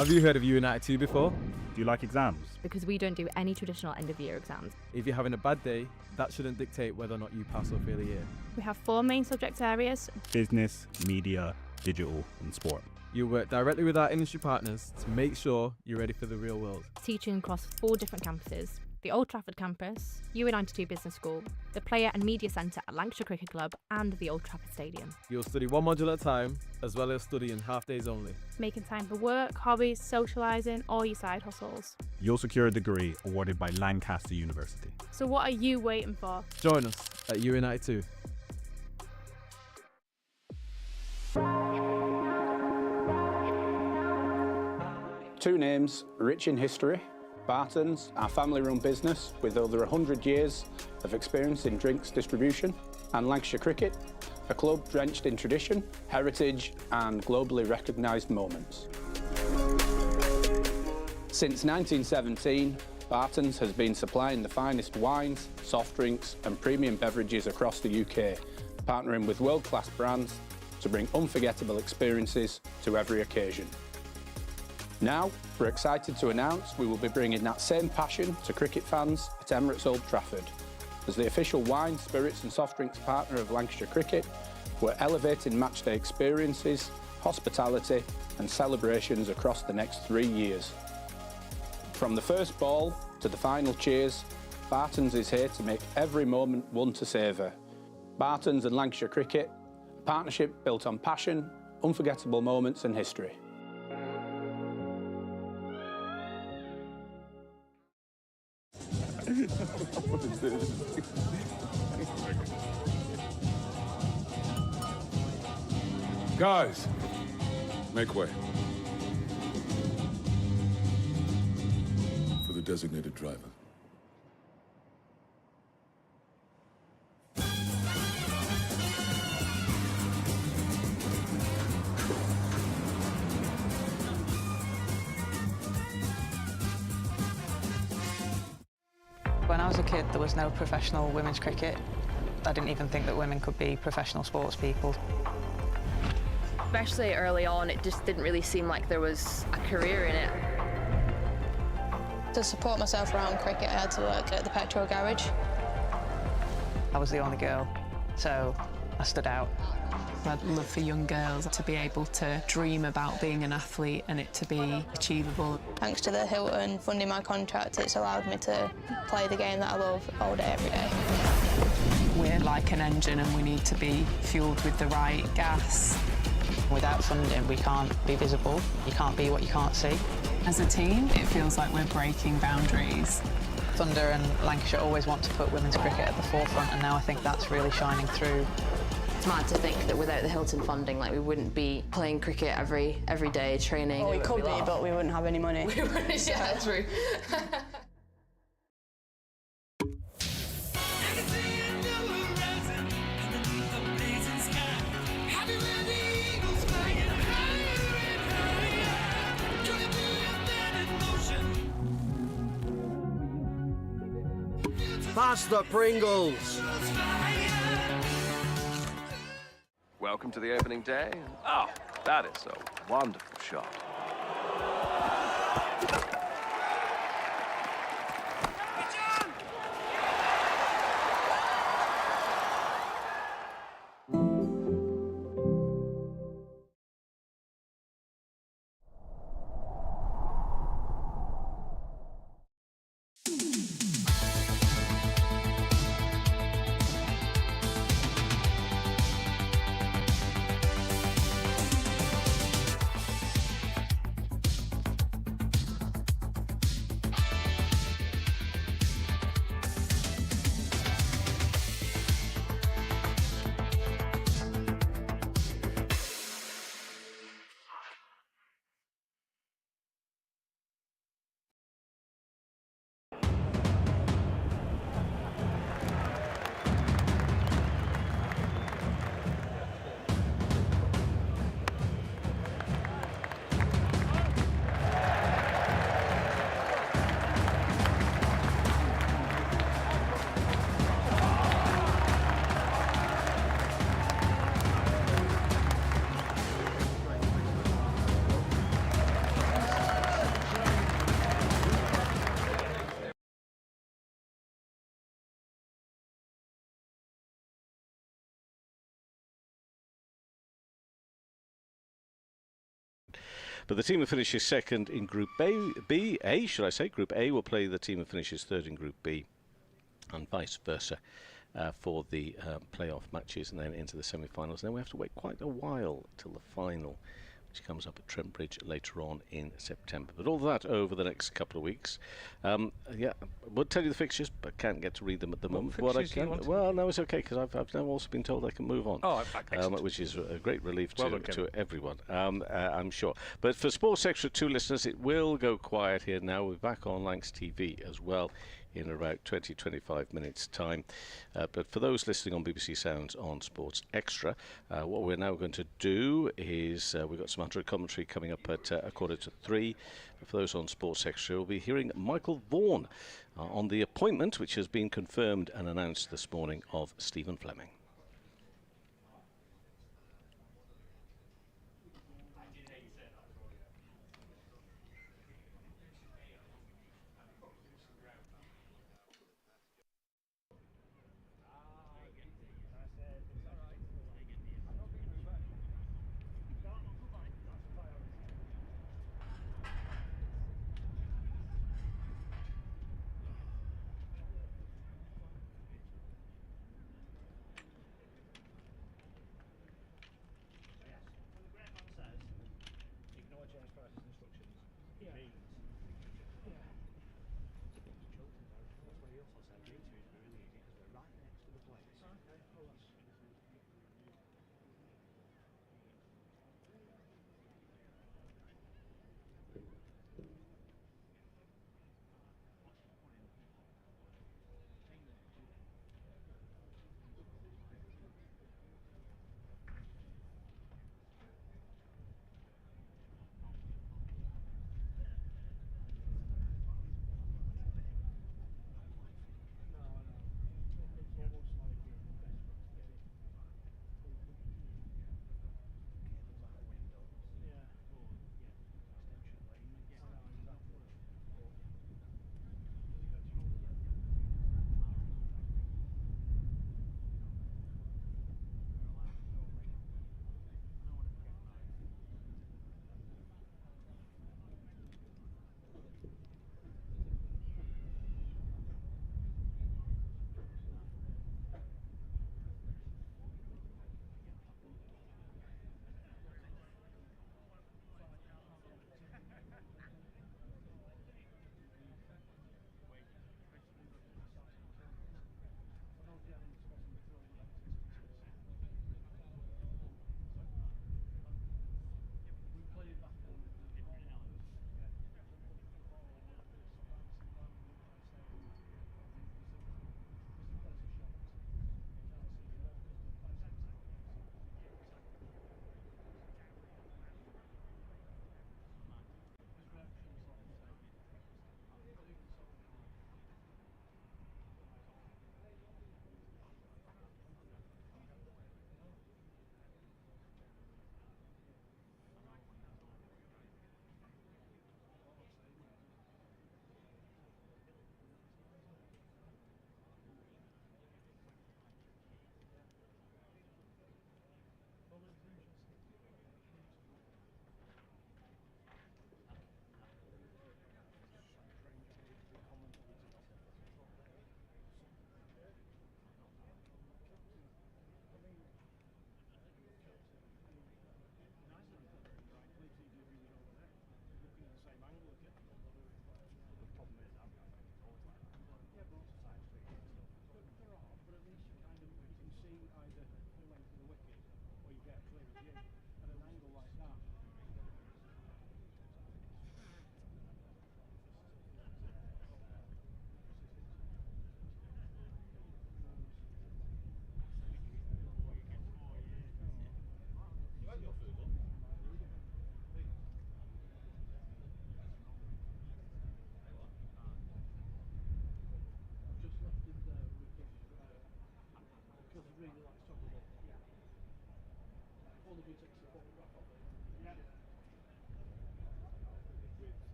Speaker 6: Have you heard of United 2 before?
Speaker 7: Do you like exams?
Speaker 8: Because we don't do any traditional end-of-year exams.
Speaker 6: If you're having a bad day, that shouldn't dictate whether or not you pass or fail a year.
Speaker 9: We have 4 main subject areas.
Speaker 7: Business, media, digital and sport.
Speaker 6: You work directly with our industry partners to make sure you're ready for the real world.
Speaker 8: Teaching across 4 different campuses. The Old Trafford campus, UA92 Business School, the Player and Media Centre at Lancashire Cricket Club and the Old Trafford Stadium.
Speaker 6: You'll study one module at a time, as well as studying half days only.
Speaker 9: Making time for work, hobbies, socialising, or your side hustles.
Speaker 7: You'll secure a degree awarded by Lancaster University.
Speaker 9: So what are you waiting for?
Speaker 6: Join us at United 2.
Speaker 10: Two names rich in history. Barton's, our family-run business with over 100 years of experience in drinks distribution, and Lancashire Cricket, a club drenched in tradition, heritage and globally recognised moments. Since 1917, Barton's has been supplying the finest wines, soft drinks and premium beverages across the UK, partnering with world-class brands to bring unforgettable experiences to every occasion. Now, we're excited to announce we will be bringing that same passion to cricket fans at Emirates Old Trafford. As the official wine, spirits and soft drinks partner of Lancashire Cricket, we're elevating matchday experiences, hospitality and celebrations across the next 3 years. From the first ball to the final cheers, Barton's is here to make every moment one to savour. Barton's and Lancashire Cricket, a partnership built on passion, unforgettable moments and history.
Speaker 11: What is this? Guys, make way for the designated driver.
Speaker 12: When I was a kid, there was no professional women's cricket. I didn't even think that women could be professional sports people.
Speaker 13: Especially early on, it just didn't really seem like there was a career in it.
Speaker 14: To support myself around cricket, I had to work at the petrol garage.
Speaker 12: I was the only girl, so I stood out.
Speaker 15: I'd love for young girls to be able to dream about being an athlete and it to be achievable.
Speaker 14: Thanks to the Hilton funding my contract, it's allowed me to play the game that I love all day, every day.
Speaker 15: We're like an engine and we need to be fueled with the right gas.
Speaker 12: Without funding, we can't be visible. You can't be what you can't see.
Speaker 15: As a team, it feels like we're breaking boundaries.
Speaker 12: Thunder and Lancashire always want to put women's cricket at the forefront, and now I think that's really shining through.
Speaker 13: It's mad to think that without the Hilton funding, like, we wouldn't be playing cricket every day, training.
Speaker 14: Well, we could be, but we wouldn't have any money.
Speaker 13: We wouldn't, yeah, true.
Speaker 16: Pass the Pringles!
Speaker 17: Welcome to the opening day. Oh, that is a wonderful shot.
Speaker 1: But the team who finishes second in Group A, should I say, Group A will play the team who finishes third in Group B, and vice versa for the playoff matches, and then into the semi-finals. And then we have to wait quite a while till the final, which comes up at Trent Bridge later on in September. But all that over the next couple of weeks. Yeah, we'll tell you the fixtures, but can't get to read them at the moment. What I can, well, no, it's okay, because I've now also been told I can move on, which is a great relief to everyone, I'm sure. But for Sports Extra 2 listeners, it will go quiet here now. We're back on Lancs TV as well in about 20-25 minutes time. But for those listening on BBC Sounds on Sports Extra, what we're now going to do is we've got some 100 commentary coming up at 2:45. For those on Sports Extra, we'll be hearing Michael Vaughan on the appointment, which has been confirmed and announced this morning, of Stephen Fleming.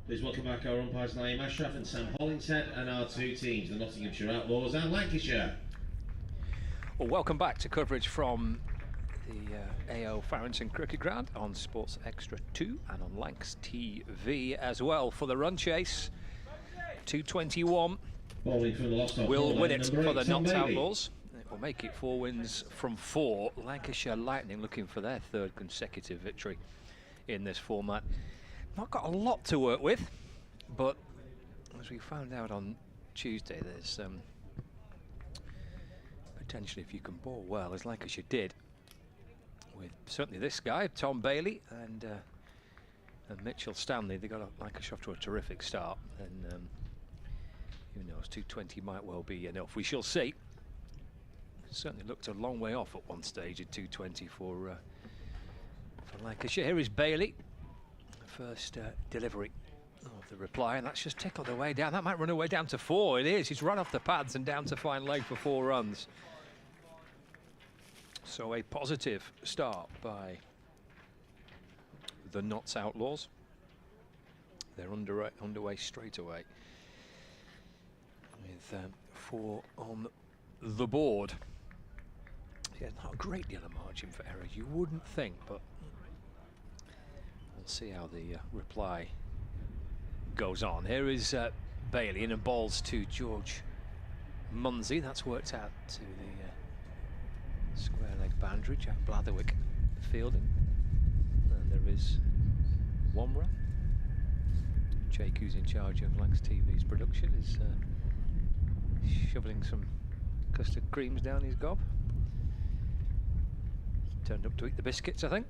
Speaker 3: Please welcome back our umpires Naeem Ashraf and Sam Hollingshead, and our two teams, the Nottinghamshire Outlaws and Lancashire.
Speaker 2: Well, welcome back to coverage from the AO Farrington Cricket Ground on Sports Extra 2 and on Lancs TV as well for the run chase. 221
Speaker 3: Bowling from the lost
Speaker 2: will win it for the
Speaker 3: Tom
Speaker 2: Notts
Speaker 3: Bailey.
Speaker 2: Outlaws. It will make it 4 wins from 4. Lancashire Lightning looking for their 3rd consecutive victory in this format. Not got a lot to work with, but as we found out on Tuesday, there's potentially, if you can bowl well, as Lancashire did, with certainly this guy, Tom Bailey, and Mitchell Stanley. They got Lancashire off to a terrific start, and who knows, 220 might well be enough. We shall see. Certainly looked a long way off at one stage at 220 for Lancashire. Here is Bailey. First delivery of the reply, and that's just tickled the way down. That might run away down to 4. It is. He's run off the pads and down to fine leg for 4 runs. So a positive start by the Notts Outlaws. They're underway straight away with 4 on the board. Yeah, not a great deal of margin for error, you wouldn't think, but we'll see how the reply goes on. Here is Bailey in and balls to George Munsey. That's worked out to the square leg boundary. Jack Blatherwick fielding. And there is 1 run. Jake, who's in charge of Lancs TV's production, is shoveling some custard creams down his gob. Turned up to eat the biscuits, I think.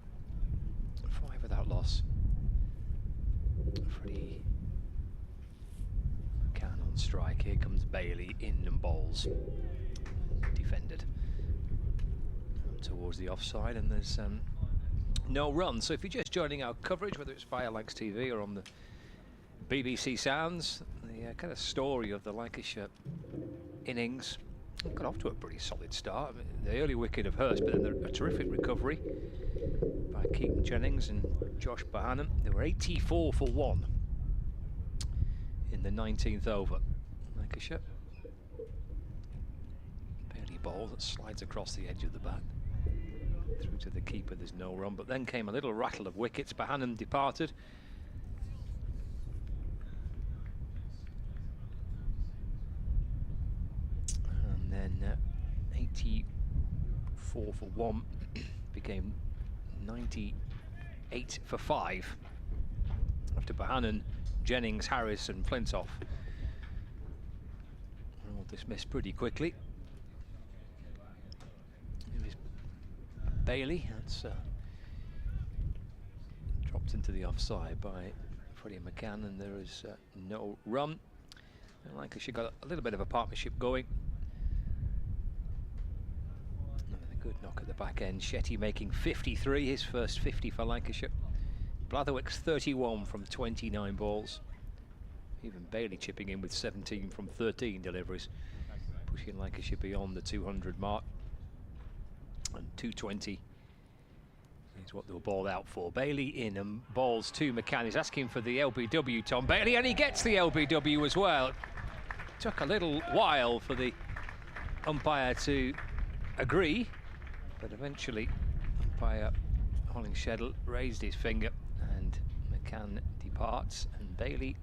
Speaker 2: 5 without loss. Freddie McCann on strike. Here comes Bailey in and bowls. Defended towards the offside, and there's no run. So if you're just joining our coverage, whether it's via Lancs TV or on the BBC Sounds, the kind of story of the Lancashire innings got off to a pretty solid start. I mean, the early wicket of Hurst, but then a terrific recovery by Keaton Jennings and Josh Bohannon. They were 84 for 1 in the 19th over. Lancashire. Bailey ball that slides across the edge of the bat. Through to the keeper, there's no run, but then came a little rattle of wickets. Bohannon departed. And then 84 for 1 became 98 for 5 after Bohannon, Jennings, Harris and Flintoff were all dismissed pretty quickly. Here is Bailey. That's dropped into the offside by Freddie McCann, and there is no run. And Lancashire got a little bit of a partnership going. Good knock at the back end. Shetty making 53, his first 50 for Lancashire. Blatherwick's 31 from 29 balls. Even Bailey chipping in with 17 from 13 deliveries, pushing Lancashire beyond the 200 mark. And 220 is what they were balled out for. Bailey in and balls to McCann. He's asking for the LBW, Tom Bailey, and he gets the LBW as well. Took a little while for the umpire to agree, but eventually umpire Hollingshead raised his finger and McCann departs, and Bailey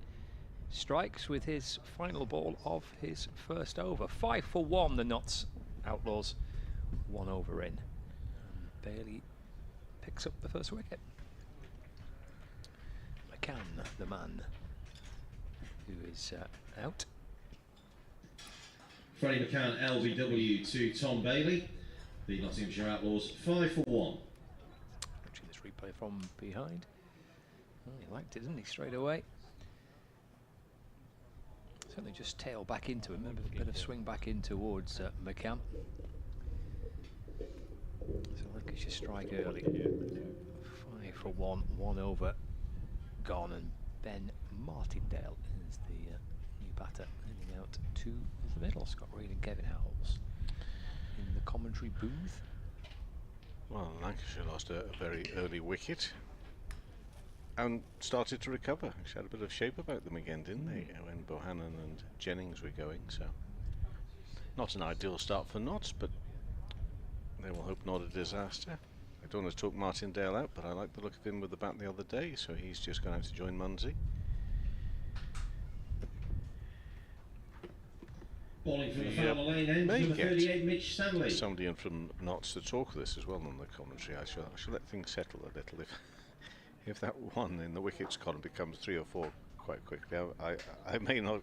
Speaker 2: strikes with his final ball of his first over. 5 for 1 the Notts Outlaws, 1 over in. And Bailey picks up the first wicket. McCann, the man who is out.
Speaker 3: Freddie McCann LBW to Tom Bailey. The Nottinghamshire Outlaws 5 for 1.
Speaker 2: Watching this replay from behind. Well, he liked it, didn't he, straight away? Certainly just tail back into him, a bit of swing back in towards McCann. So Lancashire strike early. 5 for 1, 1 over gone, and Ben Martindale is the new batter, heading out to the middle. Scott Reed and Kevin Howells in the commentary booth.
Speaker 1: Well, Lancashire lost a very early wicket. and started to recover. Actually had a bit of shape about them again, didn't they, when Bohannon and Jennings were going? So not an ideal start for Notts, but they will hope not a disaster. I don't want to talk Martindale out, but I like the look of him with the bat the other day, so he's just going to have to join Munsey.
Speaker 3: Balling from the Fowler Lane end, number 38, Mitch Stanley.
Speaker 1: Somebody in from Notts to talk of this as well on the commentary. I shall let things settle a little. If that one in the wickets column becomes 3 or 4 quite quickly, I may not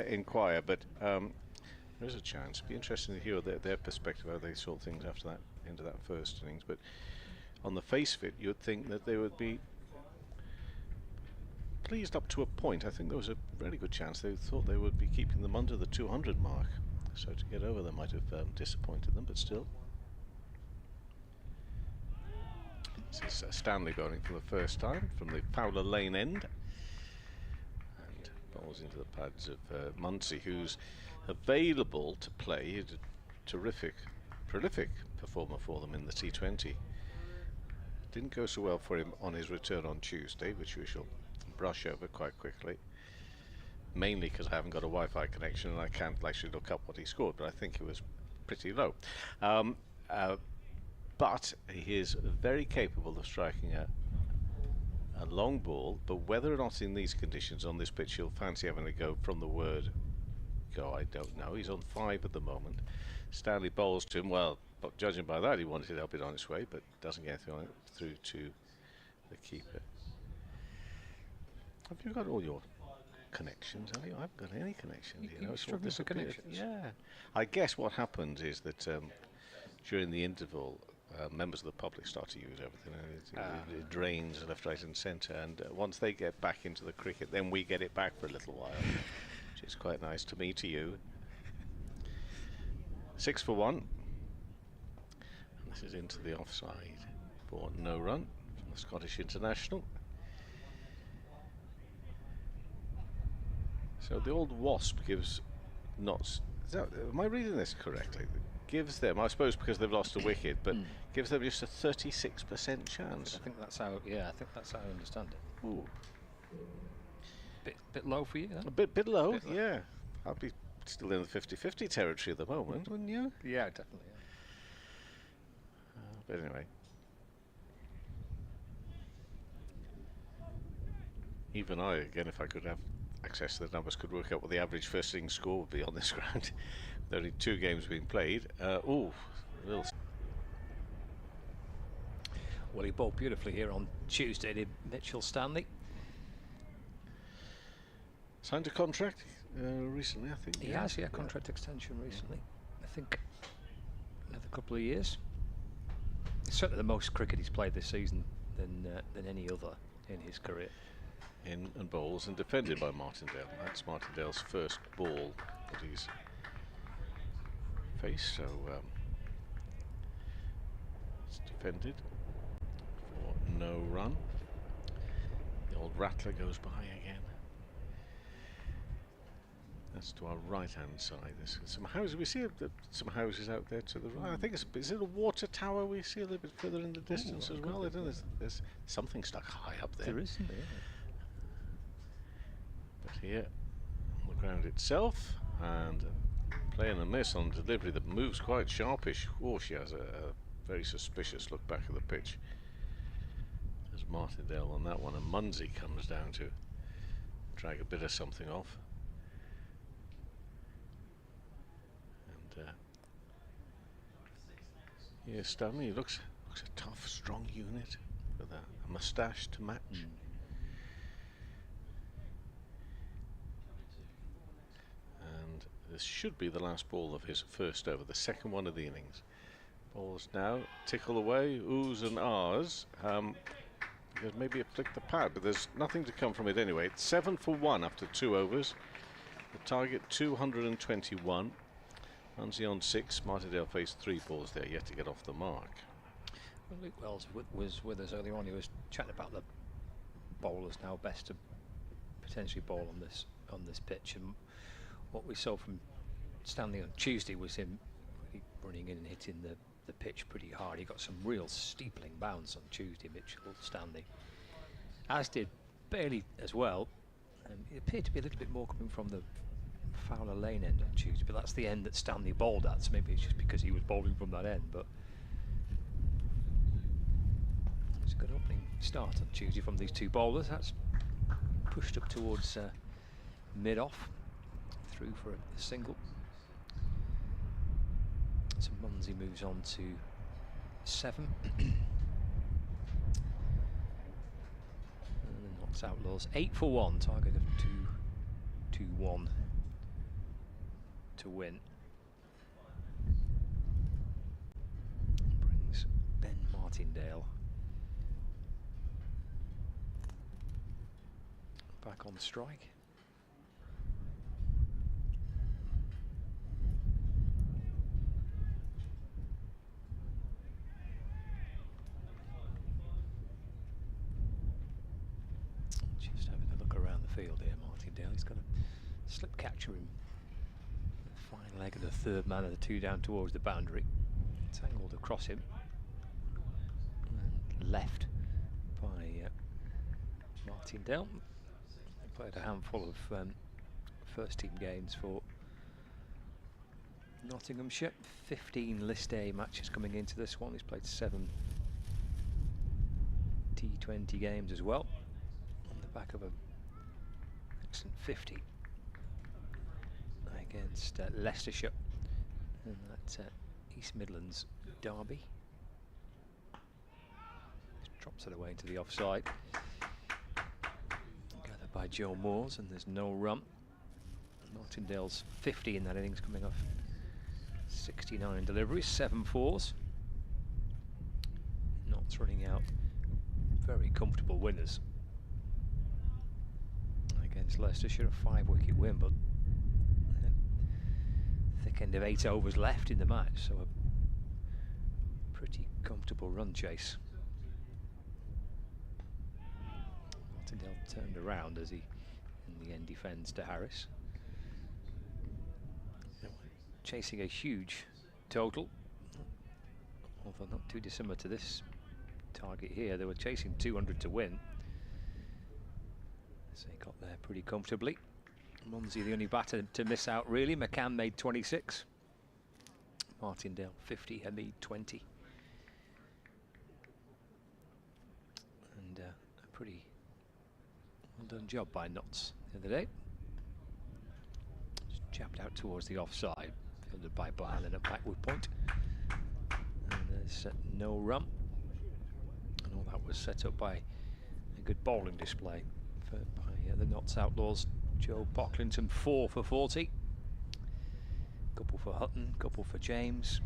Speaker 1: inquire, but there is a chance. It'd be interesting to hear their perspective, how they saw things after that, into that first innings. But on the face of it, you'd think that they would be pleased up to a point. I think there was a very good chance they thought they would be keeping them under the 200 mark. So to get over them might have disappointed them, but still. This is Stanley bowling for the first time from the Fowler Lane end. And bowls into the pads of Munsey, who's available to play. He's a terrific, prolific performer for them in the T20. Didn't go so well for him on his return on Tuesday, which we shall brush over quite quickly. Mainly because I haven't got a Wi-Fi connection and I can't actually look up what he scored, but I think it was pretty low. But he is very capable of striking a long ball, but whether or not in these conditions on this pitch he'll fancy having a go from the word go, I don't know. He's on 5 at the moment. Stanley bowls to him. Well, but judging by that, he wanted to help it on its way, but doesn't get through to the keeper. Have you got all your connections? I haven't got any connections. You know, it's all disappeared. Yeah. I guess what happens is that during the interval, members of the public start to use everything, and it drains left, right, and centre. And once they get back into the cricket, then we get it back for a little while, which is quite nice to me, to you. 6 for 1. And this is into the offside for no run from the Scottish international. So the old Wasp gives Notts. Am I reading this correctly? Gives them, I suppose, because they've lost a wicket, but gives them just a 36% chance.
Speaker 2: I think that's how. Yeah, I think that's how I understand it.
Speaker 1: Ooh.
Speaker 2: Bit low for you. Huh?
Speaker 1: A bit low. Yeah. I'd be still in the 50-50 territory at the moment, wouldn't you?
Speaker 2: Yeah, definitely. Yeah.
Speaker 1: But anyway. Even I, again, if I could have access to the numbers, could work out what the average first innings score would be on this ground. There are only 2 games being played. Well,
Speaker 2: he bowled beautifully here on Tuesday, did Mitchell Stanley.
Speaker 1: Signed a contract recently, I think.
Speaker 2: He has, yeah, contract extension recently. I think another couple of years. It's certainly the most cricket he's played this season than any other in his career.
Speaker 1: In and bowls and defended by Martindale. That's Martindale's first ball that he's faced, so it's defended for no run. The old Rattler goes by again. That's to our right hand side. There's some houses. We see some houses out there to the right. I think is it a water tower we see a little bit further in the distance as well? There's something stuck high up there.
Speaker 2: There isn't there?
Speaker 1: But here on the ground itself, and playing a miss on delivery that moves quite sharpish. Oh, she has a very suspicious look back at the pitch. There's Martindale on that one, and Munsey comes down to drag a bit of something off. And here's Stanley. He looks a tough, strong unit with a moustache to match. And this should be the last ball of his first over, the second one of the innings. Balls now tickle away, oohs and ahs. Maybe it flicked the pad, but there's nothing to come from it anyway. It's 7 for 1 after 2 overs. The target 221. Munsey on 6. Martindale faced 3 balls there, yet to get off the mark.
Speaker 2: Well, Luke Wells was with us earlier on. He was chatting about the bowlers now best to potentially bowl on this pitch, and what we saw from Stanley on Tuesday was him really running in and hitting the pitch pretty hard. He got some real steepling bounce on Tuesday, Mitchell Stanley. as did Bailey as well. It appeared to be a little bit more coming from the Fowler Lane end on Tuesday, but that's the end that Stanley bowled at, so maybe it's just because he was bowling from that end. But it's a good opening start on Tuesday from these two bowlers. That's pushed up towards mid-off, through for a single. So Munsey moves on to 7. And then Notts Outlaws 8 for 1, target of 2-1 to win. Brings Ben Martindale back on strike. Just having a look around the field here, Martindale. He's got a slip catcher in the fine leg of the third man of the 2 down towards the boundary. Tangled across him. And left by Martindale. He played a handful of first team games for Nottinghamshire. 15 List A matches coming into this one. He's played 7 T20 games as well. On the back of an excellent 50 against Leicestershire in that East Midlands derby. Just drops it away into the offside. Gathered by Joe Moores, and there's no run. Martindale's 50 in that innings, coming off 69 deliveries, 7 fours. Notts running out very comfortable winners against Leicestershire, a 5-wicket win, but thick end of 8 overs left in the match, so a pretty comfortable run chase. Martindale turned around as he in the end defends to Harris. Chasing a huge total, although not too dissimilar to this target here. They were chasing 200 to win, so he got there pretty comfortably. Munsey the only batter to miss out really. McCann made 26, Martindale 50, Hamid 20, and a pretty well done job by Notts the other day. Just jabbed out towards the offside, fielded by Bland at backward point, and there's no run. And all that was set up by a good bowling display by the Notts Outlaws. Joe Pocklington 4 for 40. Couple for Hutton, couple for James.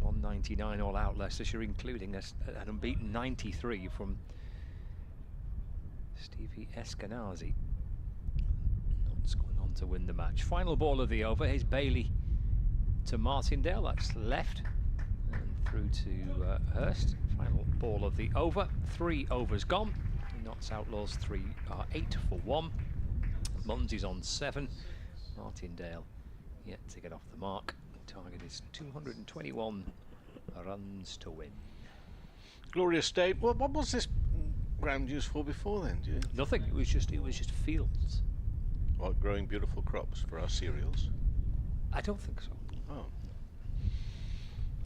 Speaker 2: 199 all out Leicestershire, including an unbeaten 93 from Stevie Eskenazi. Notts going on to win the match. Final ball of the over. Here's Bailey to Martindale. That's left and through to Hurst. Final ball of the over. 3 overs gone. Notts Outlaws 8 for 1. Munsey's on 7. Martindale yet to get off the mark. The target is 221 runs to win.
Speaker 1: Glorious day. Well, what was this ground used for before then? Do you?
Speaker 2: Nothing. It was just fields.
Speaker 1: What, growing beautiful crops for our cereals?
Speaker 2: I don't think so.
Speaker 1: Oh.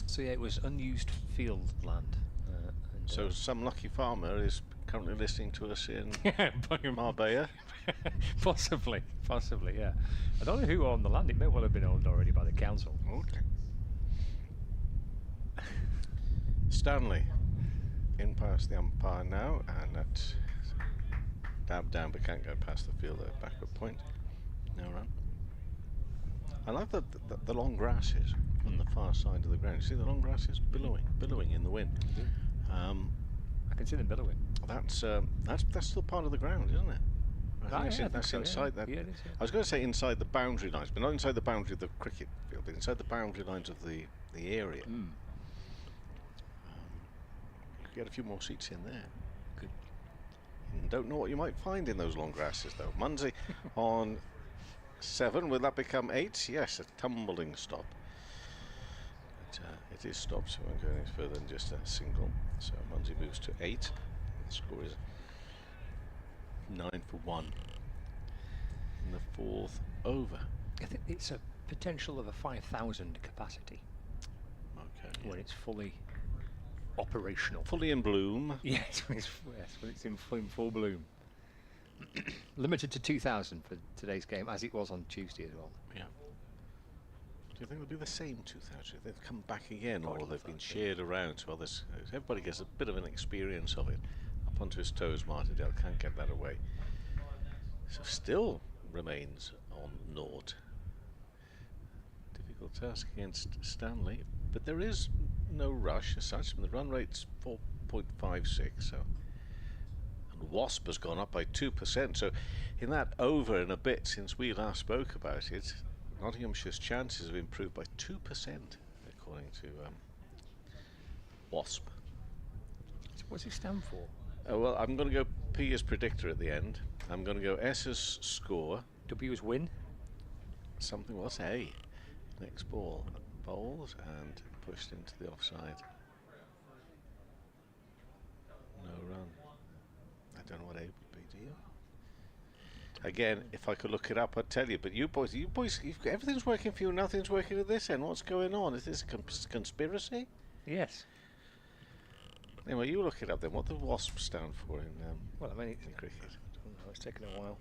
Speaker 2: So yeah, it was unused field land.
Speaker 1: So some lucky farmer is currently listening to us in Marbella.
Speaker 2: Possibly, yeah. I don't know who owned the land. It may well have been owned already by the council.
Speaker 1: Okay. Stanley in past the umpire now, and that's dab down, but can't go past the field at backward point. No run. I like the long grasses on the far side of the ground. You see the long grasses billowing in the wind.
Speaker 2: I can see them billowing.
Speaker 1: That's still part of the ground, isn't it? I think that's inside that.
Speaker 2: Yeah, it is, yeah.
Speaker 1: I was going to say inside the boundary lines, but not inside the boundary of the cricket field, but inside the boundary lines of the area. You could get a few more seats in there.
Speaker 2: Good.
Speaker 1: Don't know what you might find in those long grasses though. Munsey on 7. Will that become 8? Yes, a tumbling stop. But, it is stopped, so we won't go any further than just a single. So Munsey moves to 8. The score is 9 for 1 in the fourth over.
Speaker 2: I think it's a potential of a 5,000 capacity.
Speaker 1: Okay.
Speaker 2: When it's fully operational.
Speaker 1: Fully in bloom.
Speaker 2: Yes, when it's in full bloom. Limited to 2,000 for today's game, as it was on Tuesday as well.
Speaker 1: Yeah. Do you think it'll be the same 2,000? They've come back again, or they've been shared around to others? Everybody gets a bit of an experience of it. Up onto his toes, Martindale can't get that away. So still remains on naught. Difficult task against Stanley, but there is no rush as such. The run rate's 4.56, so. And Wasp has gone up by 2%, so in that over and a bit since we last spoke about it, Nottinghamshire's chances have improved by 2%, according to Wasp.
Speaker 2: What's it stand for?
Speaker 1: Well, I'm going to go P as predictor at the end. I'm going to go S as score.
Speaker 2: W as win.
Speaker 1: Something. What's A? Next ball. Bowls and pushed into the offside. No run. I don't know what A would be, do you? Again, if I could look it up, I'd tell you. But you boys, everything's working for you. Nothing's working at this end. What's going on? Is this a conspiracy?
Speaker 2: Yes.
Speaker 1: Anyway, you look it up then. What do Wasps stand for in
Speaker 2: well, I mean,
Speaker 1: in cricket?
Speaker 2: I don't know. It's taken a while.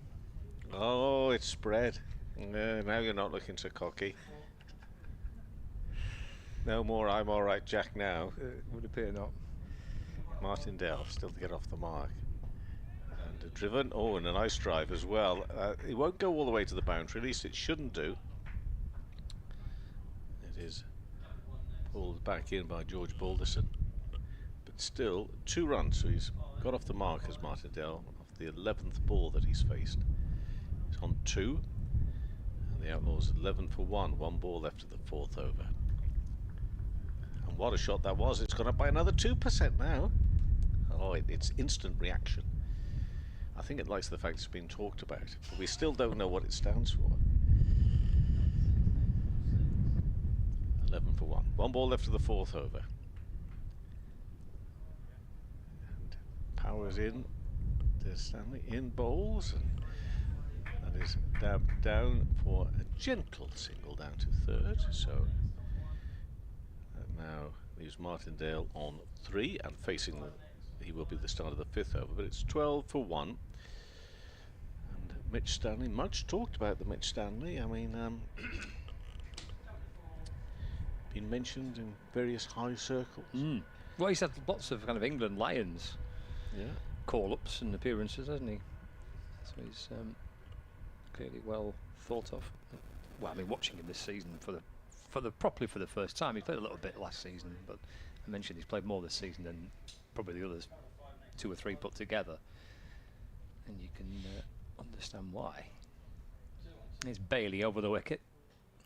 Speaker 1: Oh, it's spread. Now you're not looking so cocky. No more I'm all right, Jack, now.
Speaker 2: Would appear not.
Speaker 1: Martindale still to get off the mark. And driven. Oh, and a nice drive as well. It won't go all the way to the boundary. At least it shouldn't do. It is pulled back in by George Balderson. But still, 2 runs. So he's got off the mark as Martindale off the 11th ball that he's faced. He's on 2. And the Outlaws 11 for 1. 1 ball left of the 4th over. And what a shot that was. It's gone up by another 2% now. Oh, it's instant reaction. I think it likes the fact it's been talked about, but we still don't know what it stands for. 11 for 1. 1 ball left of the 4th over. And powers in. There's Stanley in bowls. And that is dabbed down for a gentle single down to 3rd. So now leaves Martindale on 3 and facing he will be the start of the 5th over, but it's 12 for 1. And Mitch Stanley, much talked about the Mitch Stanley. I mean, been mentioned in various high circles.
Speaker 2: Well, he's had lots of kind of England Lions call-ups and appearances, hasn't he? So he's clearly well thought of. Well, I mean, watching him this season properly for the first time. He played a little bit last season, but I mentioned he's played more this season than probably the others 2 or 3 put together, and you can understand why. It's Bailey over the wicket,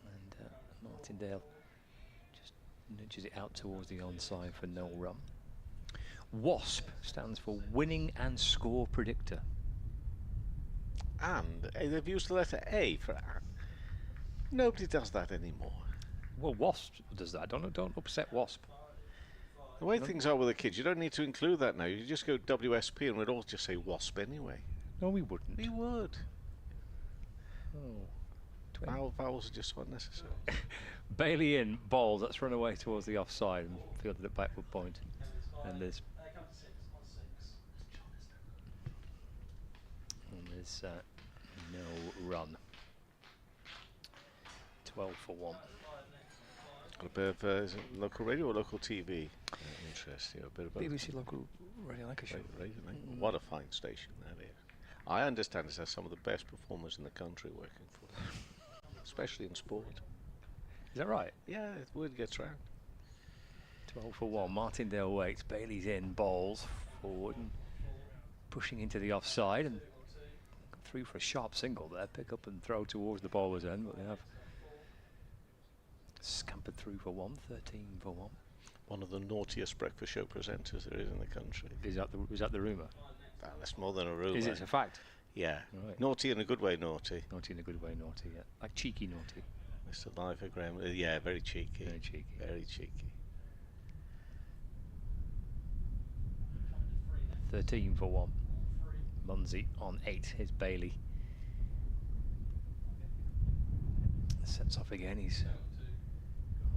Speaker 2: and Martindale just nudges it out towards the onside for no run. WASP stands for Winning and Score Predictor.
Speaker 1: And they've used the letter A for nobody does that anymore.
Speaker 2: Well, WASP does that. Don't upset WASP.
Speaker 1: The way things are with the kids, you don't need to include that now. You just go WSP and we'd all just say WASP anyway.
Speaker 2: No, we wouldn't.
Speaker 1: We would.
Speaker 2: Oh.
Speaker 1: Vowels are just unnecessary.
Speaker 2: Bailey in, ball that's run away towards the offside and fielded at backward point. And there's no run. 12 for 1.
Speaker 1: A bit of is it local radio or local TV? Interesting. A bit of
Speaker 2: BBC local radio Lancashire.
Speaker 1: What a fine station that is. I understand it has some of the best performers in the country working for them, especially in sport.
Speaker 2: Is that right?
Speaker 1: Yeah, the word gets round.
Speaker 2: 12 for 1. Martindale waits. Bailey's in, balls forward and pushing into the offside and through for a sharp single there. Pick up and throw towards the bowler's end, but they have scampered through for 1. 13 for 1.
Speaker 1: One of the naughtiest breakfast show presenters there is in the country.
Speaker 2: Is that the rumour?
Speaker 1: That's more than a rumour.
Speaker 2: Is it a fact?
Speaker 1: Yeah.
Speaker 2: Right.
Speaker 1: Naughty in a good way, naughty.
Speaker 2: Naughty in a good way, naughty, yeah. Like cheeky naughty.
Speaker 1: Mr. Lifer Graham. Yeah, very cheeky.
Speaker 2: Very cheeky.
Speaker 1: Very cheeky.
Speaker 2: 13 for 1. Munsey on 8 is Bailey. Sets off again. He's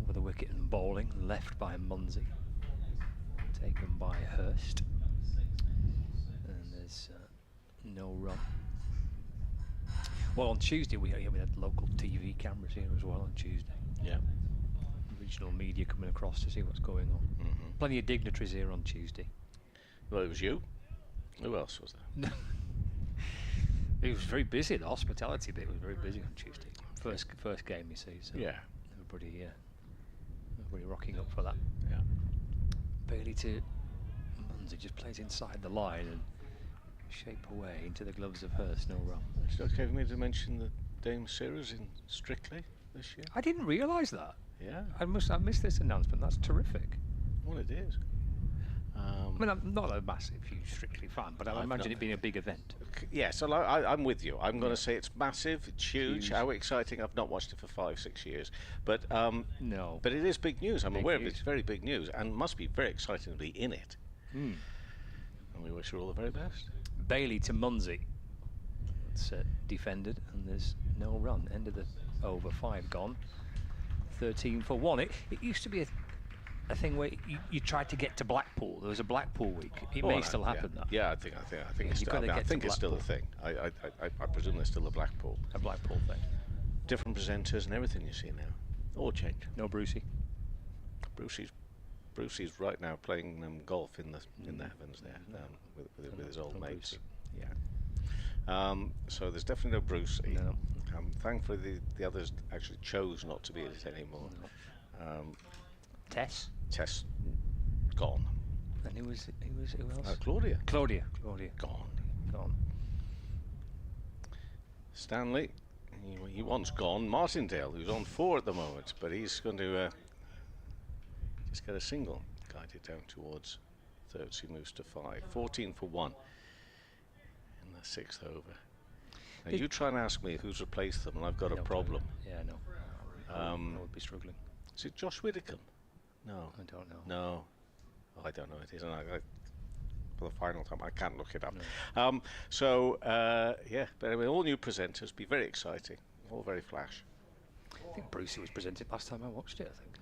Speaker 2: over the wicket and bowling, left by Munsey, taken by Hurst, and there's no run. Well, on Tuesday we had local TV cameras here as well on Tuesday.
Speaker 1: Yeah.
Speaker 2: Regional media coming across to see what's going on. Plenty of dignitaries here on Tuesday.
Speaker 1: Well, it was you. Who else was there?
Speaker 2: It was very busy. The hospitality bit was very busy on Tuesday. First game, you see. So
Speaker 1: yeah.
Speaker 2: Everybody rocking up for that.
Speaker 1: Yeah.
Speaker 2: Bailey to Munsey just plays inside the line and shape away into the gloves of Hurst. No run.
Speaker 1: Is it okay for me to mention that Dame Sarah's in Strictly this year?
Speaker 2: I didn't realise that.
Speaker 1: Yeah.
Speaker 2: I missed this announcement. That's terrific.
Speaker 1: Well, it is.
Speaker 2: I mean, I'm not a massive, huge Strictly fan, but I imagine it being a big event.
Speaker 1: Yeah, so I'm with you. I'm going to say it's massive, it's huge. How exciting! I've not watched it for 5-6 years, but
Speaker 2: no.
Speaker 1: But it is big news. I'm aware of it. It's very big news, and must be very exciting to be in it. And we wish her all the very best.
Speaker 2: Bailey to Munsey. It's defended, and there's no run. End of the over. 5 gone. 13 for 1. It used to be a thing where you tried to get to Blackpool. There was a Blackpool week. It may still happen. That.
Speaker 1: Yeah, I think it's still. I think it's still a thing. I presume there's still a Blackpool.
Speaker 2: A Blackpool thing.
Speaker 1: Different presenters and everything you see now. All change.
Speaker 2: No Brucey.
Speaker 1: Brucey's right now playing golf in the heavens there with his old mates.
Speaker 2: Brucey.
Speaker 1: Yeah. So there's definitely no Brucey. No. Thankfully the others actually chose not to be in it anymore. No.
Speaker 2: Tess
Speaker 1: gone.
Speaker 2: And who else?
Speaker 1: Claudia.
Speaker 2: Gone.
Speaker 1: Stanley, he once gone. Martindale, who's on 4 at the moment, but he's going to just get a single, guided down towards thirds. He moves to 5. 14 for 1 in the 6th over. Now you try and ask me who's replaced them, and I've got a problem.
Speaker 2: Yeah, no. I would be struggling.
Speaker 1: Is it Josh Widdicombe? No.
Speaker 2: I don't know.
Speaker 1: No. Oh, I don't know. It isn't. For the final time, I can't look it up. No. Yeah. But anyway, all new presenters. Be very exciting. All very flash.
Speaker 2: I think Brucey was presented last time I watched it. I think.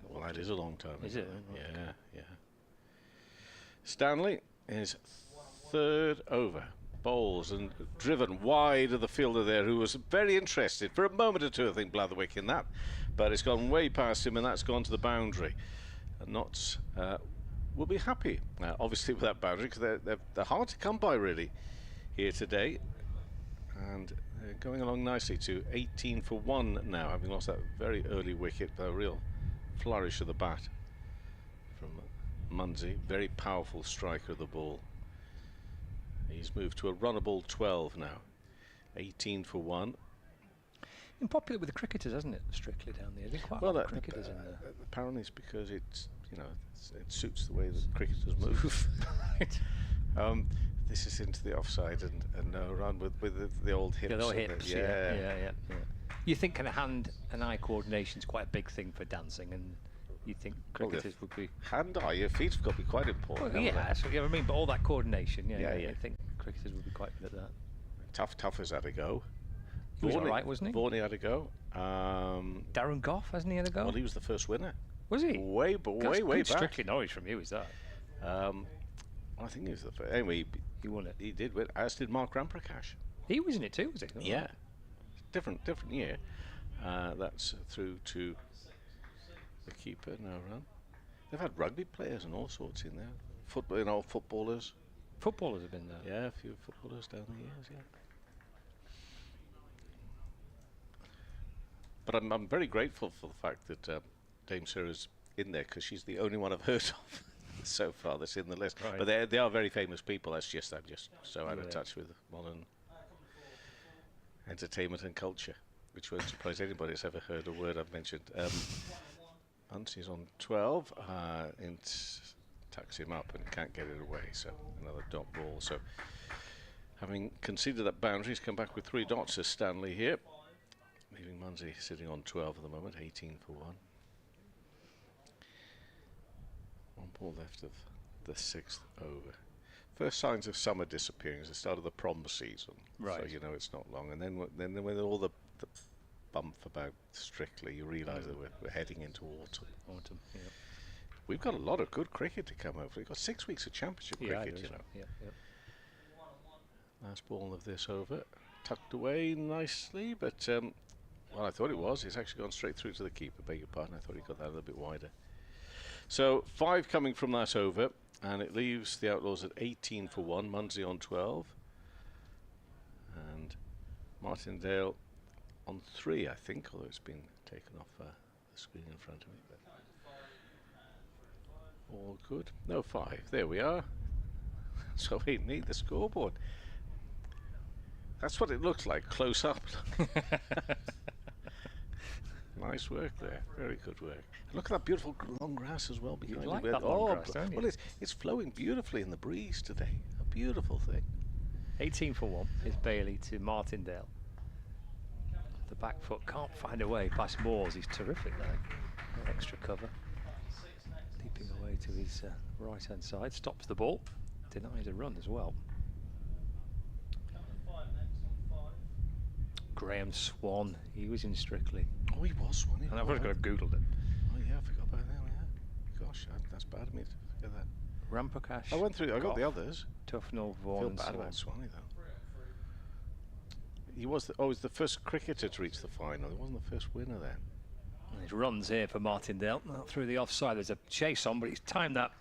Speaker 1: Well, that is a long time.
Speaker 2: Is it?
Speaker 1: Yeah. Stanley is 3rd over. Bowls and driven wide of the fielder there, who was very interested for a moment or two, I think, Blatherwick in that, but it's gone way past him, and that's gone to the boundary. And Notts will be happy, obviously, with that boundary, because they're hard to come by really here today, and they're going along nicely to 18 for 1 now, having lost that very early wicket, but a real flourish of the bat from Munsey, very powerful striker of the ball. He's moved to a runnable 12 now. 18 for 1.
Speaker 2: Been popular with the cricketers, hasn't it? Strictly down there. There's quite a lot of cricketers in there.
Speaker 1: Apparently, it's because it's it suits the way the cricketers move. This is into the offside and no run with the old hips.
Speaker 2: Yeah, the old hips.
Speaker 1: Yeah.
Speaker 2: You think kind of hand and eye coordination is quite a big thing for dancing, and you think cricketers would be
Speaker 1: hand-eye. Your feet have got to be quite important.
Speaker 2: Well, yeah, so, I mean, but all that coordination. Yeah. I think cricketers would be quite good at that.
Speaker 1: Tough has had a go.
Speaker 2: He was all right, wasn't he?
Speaker 1: Vorney had a go.
Speaker 2: Darren Gough, hasn't he had a go?
Speaker 1: Well, he was the first winner.
Speaker 2: Was he?
Speaker 1: Way back.
Speaker 2: Strictly knowledge from you, is that?
Speaker 1: I think he was the first. Anyway,
Speaker 2: he won it.
Speaker 1: He did win, as did Mark Ramprakash.
Speaker 2: He was in it too, was he?
Speaker 1: Yeah. Different year. That's through to the keeper. No run. They've had rugby players and all sorts in there. Footballers.
Speaker 2: Footballers have been there.
Speaker 1: Yeah, a few footballers down the years. Yeah. But I'm very grateful for the fact that Dame Sarah's in there, because she's the only one I've heard of so far that's in the list.
Speaker 2: Right.
Speaker 1: But they are very famous people. I'm just so out of touch with modern entertainment and culture, which won't surprise anybody that's ever heard a word I've mentioned. Munsey's on 12, tucks him up and can't get it away, so another dot ball. So having conceded that boundary, he's come back with 3 dots as Stanley here, leaving Munsey sitting on 12 at the moment. 18 for 1. 1 ball left of the 6th over. first signs of summer disappearing is the start of the prom season.
Speaker 2: Right.
Speaker 1: So you know it's not long, and then when all the bump about Strictly, you realise that we're heading into autumn.
Speaker 2: Autumn. Yeah.
Speaker 1: We've got a lot of good cricket to come over. We've got 6 weeks of championship cricket, you know.
Speaker 2: Yeah, yeah.
Speaker 1: Last ball of this over, tucked away nicely, but well, I thought it was. It's actually gone straight through to the keeper. Beg your pardon. I thought he got that a little bit wider. So 5 coming from that over, and it leaves the Outlaws at 18 for 1. Munsey on 12, and Martindale on 3, I think, although it's been taken off the screen in front of me. But all good. No, 5. There we are. So we need the scoreboard. That's what it looks like, close up. Nice work there. Very good work. Look at that beautiful long grass as well behind you.
Speaker 2: Like that long grass, don't you?
Speaker 1: Well, it's flowing beautifully in the breeze today. A beautiful thing.
Speaker 2: 18 for 1 is Bailey to Martindale. The back foot can't find a way past Moores. He's terrific there. No extra cover. Leaping away to his right-hand side. Stops the ball. Denies a run as well. Graham Swan. He was in Strictly.
Speaker 1: Oh, he was Swan.
Speaker 2: And I've got to Googled it.
Speaker 1: Oh, yeah, I forgot about that. Yeah. Gosh, that's bad of me to forget that.
Speaker 2: Rampakash.
Speaker 1: I went through. I got the others.
Speaker 2: Tufnell, Vaughan,
Speaker 1: Feel
Speaker 2: and
Speaker 1: bad
Speaker 2: Swan.
Speaker 1: about Swanee though. He was he's the first cricketer to reach the final. He wasn't the first winner then.
Speaker 2: There's runs here for Martindale. Not through the offside. There's a chase on, but he's timed that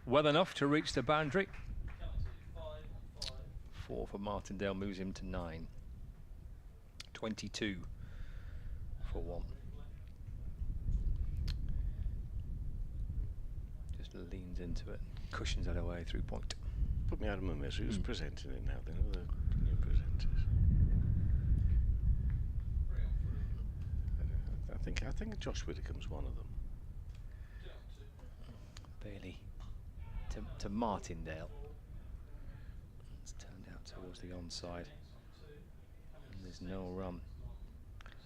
Speaker 2: well enough to reach the boundary. 4 for Martindale moves him to 9. 22 for 1. Just leans into it, cushions it away through point.
Speaker 1: Put me out of my misery. Who's presenting it now? Then the new presenters. I think Josh Widdicombe's one of them.
Speaker 2: Bailey to Martindale. It's turned out towards the onside. And there's no run.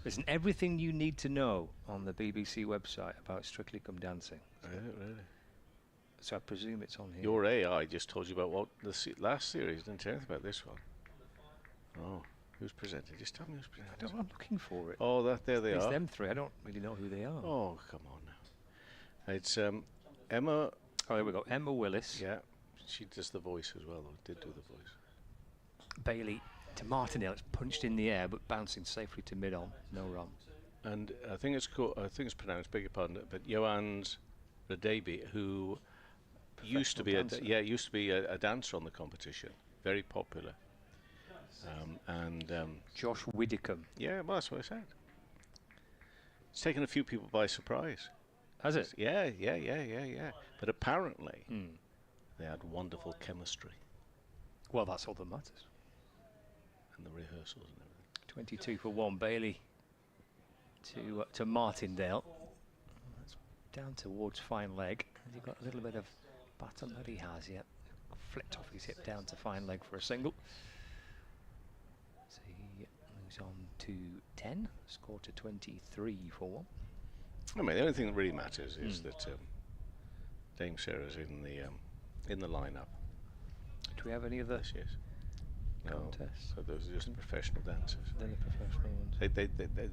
Speaker 2: Listen, everything you need to know on the BBC website about Strictly Come Dancing.
Speaker 1: Really?
Speaker 2: So I presume it's on here.
Speaker 1: Your AI just told you about what the last series. Didn't tell you anything about this one. Oh, who's presented? Just tell me who's presented.
Speaker 2: I don't know, I'm looking for it.
Speaker 1: Oh, there they are.
Speaker 2: It's them 3. I don't really know who they are.
Speaker 1: Oh, come on now. It's Emma.
Speaker 2: Oh, there we go. Emma Willis.
Speaker 1: Yeah, she does the voice as well, or did do the voice.
Speaker 2: Bailey to Martindale. It's punched in the air, but bouncing safely to mid-on. No run.
Speaker 1: And I think it's pronounced. Beg your pardon, but Johannes Radebi, who used to be a dancer on the competition, very popular.
Speaker 2: Josh Widdicombe.
Speaker 1: Yeah, well, that's what I said. It's taken a few people by surprise.
Speaker 2: Has it?
Speaker 1: Yeah. But apparently, they had wonderful chemistry.
Speaker 2: Well, that's all that matters.
Speaker 1: And the rehearsals and everything.
Speaker 2: 22 for 1. Bailey to Martindale. That's down towards fine leg. Has he got a little bit of baton that he has yet? Flicked off his hip down to fine leg for a single. So he moves on to 10. Score to 23 for 1.
Speaker 1: I mean, the only thing that really matters is that Dame Sarah's in the lineup.
Speaker 2: Do we have any other contests?
Speaker 1: So those are just professional dancers.
Speaker 2: They're the professional ones.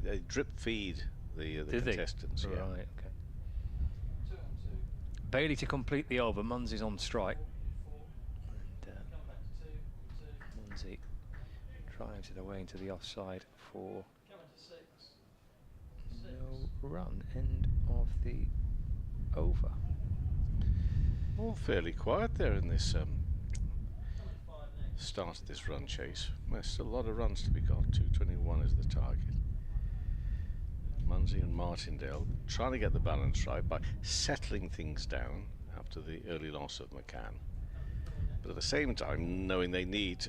Speaker 1: They drip feed the contestants.
Speaker 2: Right, okay. Bailey to complete the over. Munsey's on strike. And Munsey drives it away into the offside for no run. End of the over.
Speaker 1: All fairly quiet there in this start of this run chase. There's still a lot of runs to be got. 221 is the target. Munsey and Martindale trying to get the balance right by settling things down after the early loss of McCann, but at the same time knowing they need,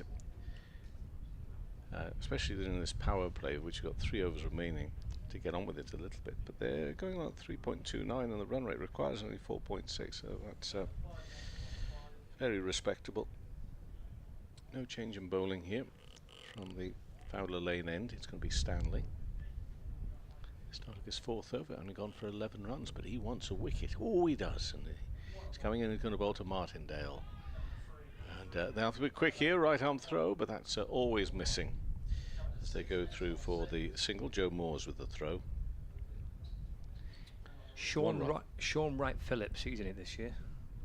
Speaker 1: especially in this power play, which you've got 3 overs remaining, to get on with it a little bit. But they're going on at 3.29 and the run rate requires only 4.6, so that's very respectable. No change in bowling here from the Fowler Lane end. It's going to be Stanley. Started his 4th over, only gone for 11 runs, but he wants a wicket. Oh, he does. And he's coming in and going to bowl to Martindale. And they have to be quick here, right arm throw, but that's always missing as they go through for the single. Joe Moores with the throw.
Speaker 2: Sean Wright Phillips, he's in it this year.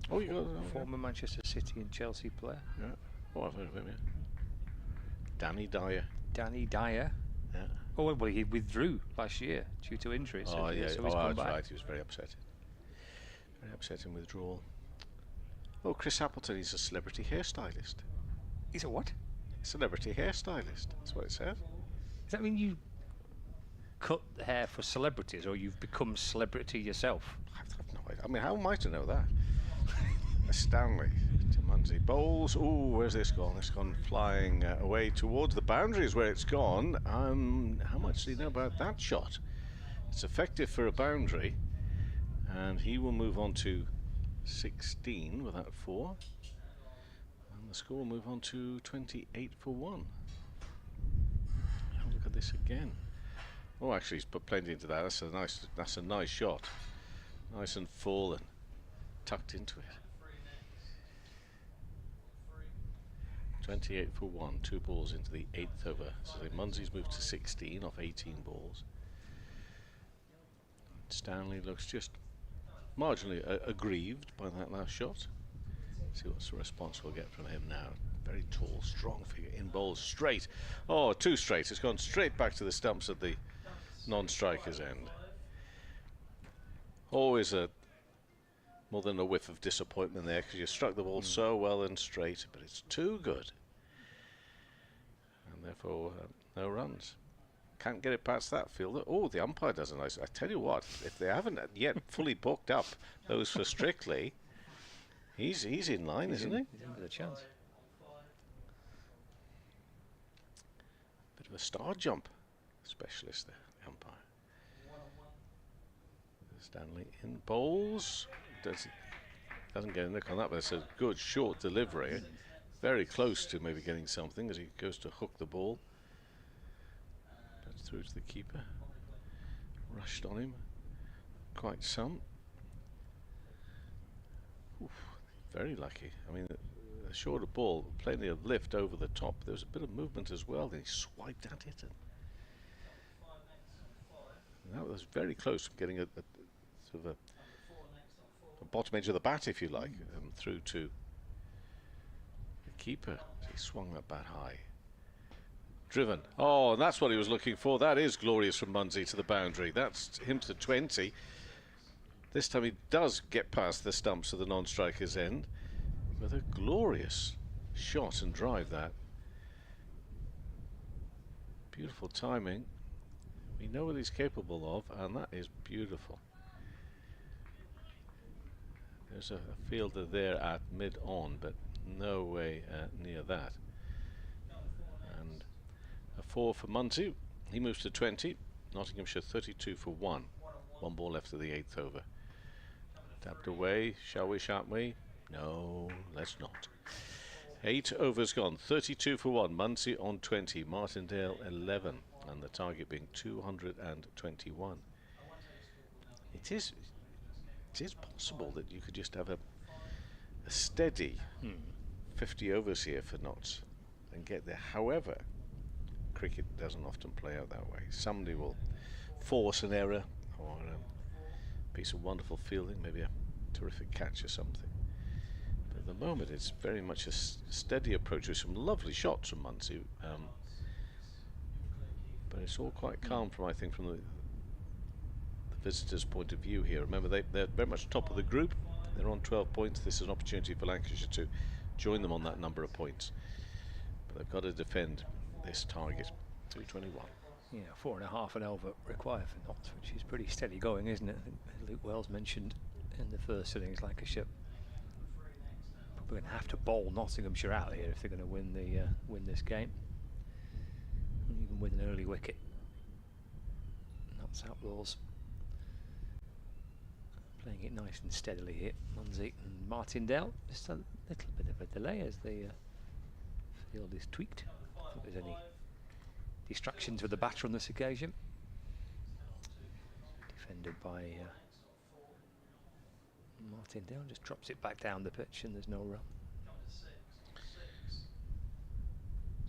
Speaker 1: Oh, you got
Speaker 2: former Manchester City and Chelsea player.
Speaker 1: Yeah. Oh, I've heard of him, yeah. Danny Dyer.
Speaker 2: Danny Dyer.
Speaker 1: Yeah.
Speaker 2: Oh, well, he withdrew last year due to injury.
Speaker 1: Oh, yeah.
Speaker 2: So he's come back.
Speaker 1: Right. He was very upset. Very upsetting withdrawal. Oh, Chris Appleton, he's a celebrity hairstylist.
Speaker 2: He's a what?
Speaker 1: Celebrity hairstylist. That's what it said.
Speaker 2: Does that mean you cut hair for celebrities, or you've become celebrity yourself?
Speaker 1: I've no idea. I mean, how am I to know that? Stanley to Munsey. Bowls. Oh, where's this gone? It's gone flying away towards the boundaries where it's gone. How much do you know about that shot? It's effective for a boundary, and he will move on to 16 with that 4. And the score will move on to 28 for 1. Look at this again. Oh, actually, he's put plenty into that. That's a nice shot. Nice and full and tucked into it. 28 for 1, 2 balls into the 8th over. So Munsey's moved to 16 off 18 balls. Stanley looks just marginally aggrieved by that last shot. See what's the response we'll get from him now. Very tall, strong figure. In bowls straight. Oh, too straight. It's gone straight back to the stumps at the non-striker's end. Always more than a whiff of disappointment there, because you struck the ball so well and straight, but it's too good. And therefore, no runs. Can't get it past that fielder. Oh, the umpire does a nice... I tell you what, if they haven't yet fully booked up those for Strictly, he's in line, isn't he?
Speaker 2: He's in with a chance.
Speaker 1: Bit of a star jump specialist there, the umpire. Stanley in bowls. Doesn't get a nick on that, but it's a good short delivery. Very close to maybe getting something as he goes to hook the ball. That's through to the keeper. Rushed on him. Quite some. Oof, very lucky. I mean, a shorter ball, plenty of lift over the top. There was a bit of movement as well. Then he swiped at it. And that was very close to getting a sort of a bottom edge of the bat, if you like, through to the keeper. He swung that bat high. Driven. Oh, and that's what he was looking for. That is glorious from Munsey to the boundary. That's him to 20. This time he does get past the stumps of the non-striker's end with a glorious shot and drive. That beautiful timing. We know what he's capable of, and that is beautiful. There's a fielder there at mid-on, but no way near that. And a 4 for Munsey. He moves to 20. Nottinghamshire 32 for 1. 1 ball left of the 8th over. Tapped away. Shall we, shan't we? No, let's not. 8 overs gone. 32 for 1. Munsey on 20. Martindale 11. And the target being 221. It is possible that you could just have a steady 50 overs here for Notts and get there. However, cricket doesn't often play out that way. Somebody will force an error or a piece of wonderful fielding, maybe a terrific catch or something. But at the moment, it's very much a steady approach with some lovely shots from Munsey. But it's all quite calm from, I think, from the visitors' point of view here. Remember, they're very much top of the group. They're on 12 points. This is an opportunity for Lancashire to join them on that number of points. But they've got to defend this target, 221.
Speaker 2: Yeah, 4.5 an over required for Notts, which is pretty steady going, isn't it? I think Luke Wells mentioned in the first innings Lancashire probably going to have to bowl Nottinghamshire out here if they're going to win this game. And even with an early wicket. Notts Outlaws playing it nice and steadily here. Munsey and Martindale, just a little bit of a delay as the field is tweaked. I don't think there's any distractions with the batter on this occasion. Defended by Martindale, just drops it back down the pitch and there's no run.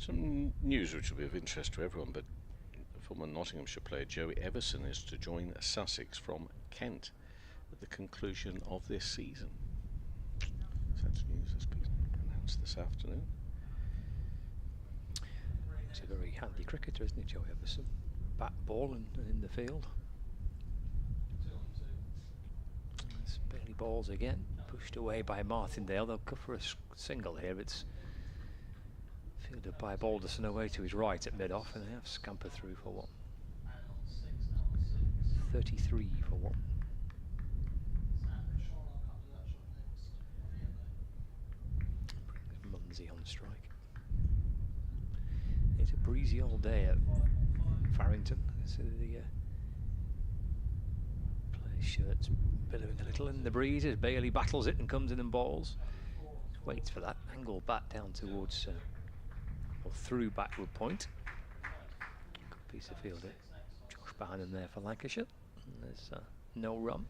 Speaker 1: Some news which will be of interest to everyone, but former Nottinghamshire player Joey Everson is to join Sussex from Kent at the conclusion of this season. Such news has been announced this afternoon.
Speaker 2: He's a very handy cricketer, isn't he, Joey Everson? Bat, ball and in the field. It's Bailey balls again, pushed away by Martindale. They'll go for a single here. It's fielded by Balderson away to his right at mid-off, and they have scampered through for one. 33 for one. Munsey on strike. It's a breezy all day at Farrington. So the player's shirt's billowing a little in the breeze as Bailey battles it and comes in and bowls. Waits for that angle bat down towards or through backward point. Good piece of field it. Josh Bannon there for Lancashire. And there's no run.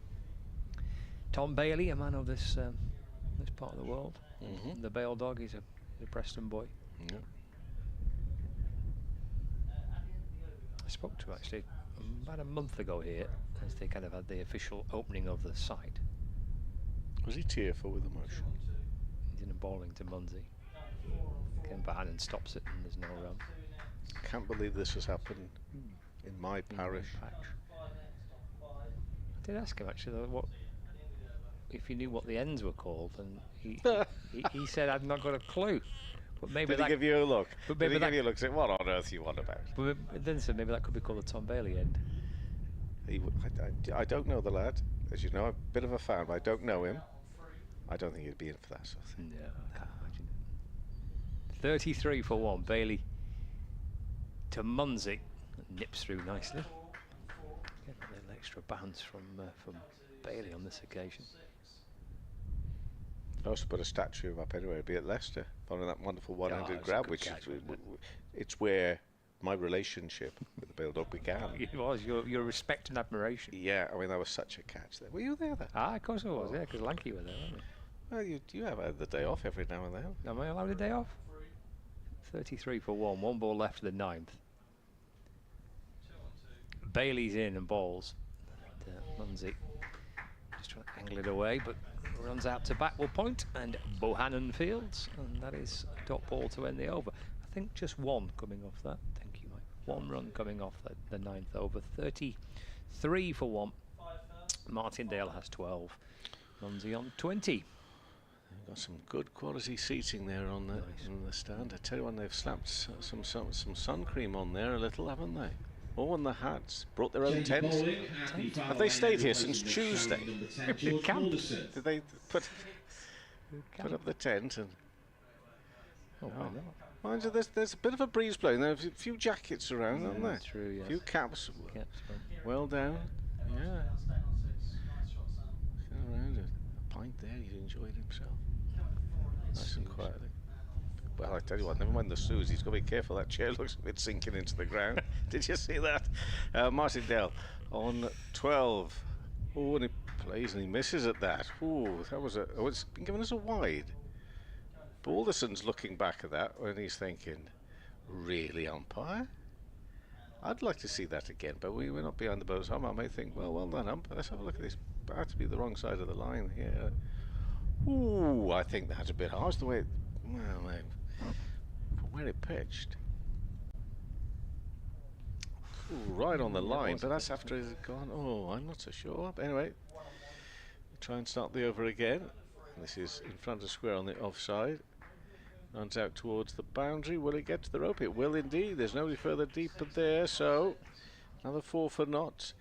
Speaker 2: Tom Bailey, a man of this this part of the world. The Bale dog, he's a Preston boy.
Speaker 1: Yeah.
Speaker 2: I spoke to him actually about a month ago here as they kind of had the official opening of the site.
Speaker 1: Was he tearful with emotion?
Speaker 2: He's in a bowling to Munsey. Ken Bannon stops it and there's no run.
Speaker 1: Can't believe this has happened in my parish.
Speaker 2: I did ask him actually what if he knew what the ends were called, and he said I'd not got a clue. But maybe
Speaker 1: Did he give you a look?
Speaker 2: But maybe
Speaker 1: Did he give you a look? Say, what on earth you want about?
Speaker 2: But then said maybe that could be called the Tom Bailey end.
Speaker 1: I don't know the lad, as you know. I'm a bit of a fan, but I don't know him. I don't think he'd be in for that sort of thing.
Speaker 2: No, I can't imagine it. 33 for one. Bailey to Munsey, nips through nicely. Get a little extra bounce from Bailey on this occasion.
Speaker 1: I also put a statue of him up anyway, be at Leicester, following that wonderful one-handed grab, which is it's where my relationship with the Bale dog began.
Speaker 2: It was your respect and admiration.
Speaker 1: Yeah, I mean that was such a catch there. Were you there then?
Speaker 2: Ah, of course I was. Yeah, because Lanky were there, weren't they?
Speaker 1: Well, you have had the day off every now and then.
Speaker 2: Am I allowed a day off? 33 for one. One ball left for the ninth. Bailey's in and bowls. And, Munsey just trying to angle it away, but runs out to backward point, and Bohannon fields, and that is dot ball to end the over. I think just one coming off that. Thank you, Mike. One run coming off the ninth over. 33 for one. Martindale has 12. Munsey on 20.
Speaker 1: They've got some good quality seating there on the stand. I tell you what, they've slapped some sun cream on there a little, haven't they? Oh, and the hats. Brought their own tent. Have they stayed here since Tuesday? Did they put up the tent and?
Speaker 2: Oh, why not?
Speaker 1: Mind you, there's a bit of a breeze blowing. There's a few jackets around, aren't there?
Speaker 2: True, yes.
Speaker 1: A few caps. Well down. Yeah. Around it. A pint there. He enjoyed himself. Nice and quietly. Well, I tell you what, never mind the Suze, he's got to be careful. That chair looks a bit sinking into the ground. Did you see that? Martindale on 12. Oh, and he plays and he misses at that. Oh, that was a. Oh, it's been given us a wide. Balderson's looking back at that and he's thinking, really, umpire? I'd like to see that again, but we're not behind the bowler's arm. I may think, well done, umpire. Let's have a look at this. About to be the wrong side of the line here. Ooh, I think that's a bit harsh the way it. Well, where it pitched. Ooh, right on the line, but that's after it's gone. Oh, I'm not so sure. But anyway, we'll try and start the over again. This is in front of square on the offside. Runs out towards the boundary. Will it get to the rope? It will indeed. There's nobody further deeper there, so another 4 for naught.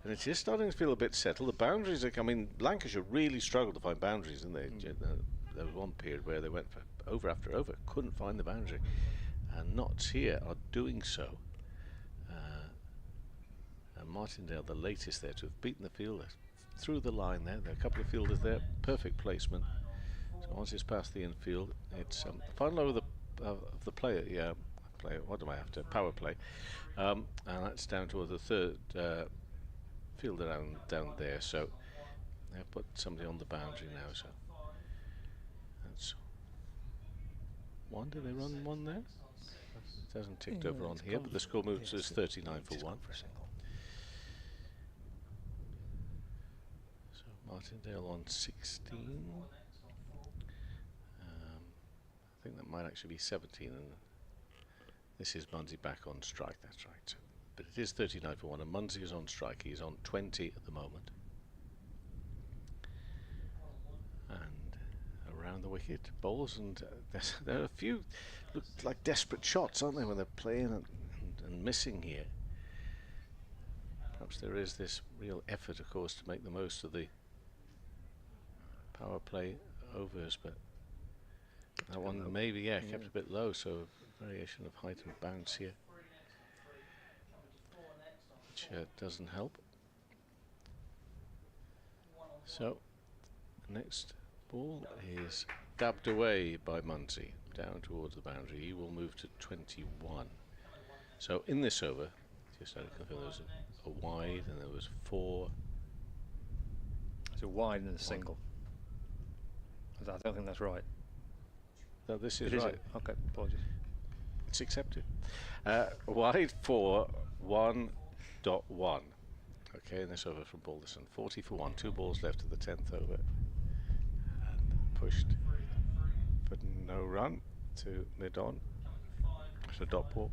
Speaker 1: And it is starting to feel a bit settled. The boundaries are coming. Lancashire really struggled to find boundaries, didn't they? There was one period where they went for over after over, couldn't find the boundary, and Notts here are doing so. And Martindale, the latest there to have beaten the fielder through the line there. There are a couple of fielders there, perfect placement. So once it's past the infield, it's final over of the player. Yeah, player. What do I have to? Power play, and that's down to the third fielder down there. So they've put somebody on the boundary now. So. One, did they run one there? It hasn't ticked over on here, but the score moves to 39 for 1. So Martindale on 16. I think that might actually be 17, and this is Munsey back on strike. That's right. But it is 39 for 1, and Munsey is on strike. He's on 20 at the moment. And around the wicket, bowls, and there are a few look like desperate shots, aren't they, when they're playing and missing here. Perhaps there is this real effort, of course, to make the most of the power play overs, but that one maybe, kept a bit low, so variation of height and bounce here, which doesn't help. So, next ball is dabbed away by Munsey, down towards the boundary. He will move to 21. So, in this over, just to confirm, there was a wide and there was 4.
Speaker 2: It's a wide and a single. I don't think that's right.
Speaker 1: No, this is right.
Speaker 2: Okay, apologies.
Speaker 1: It's accepted. Wide for 1.1. Okay, and this over from Balderson. 40 for 1. 2 balls left of the 10th over. And pushed, but no run to mid-on. It's a dot ball.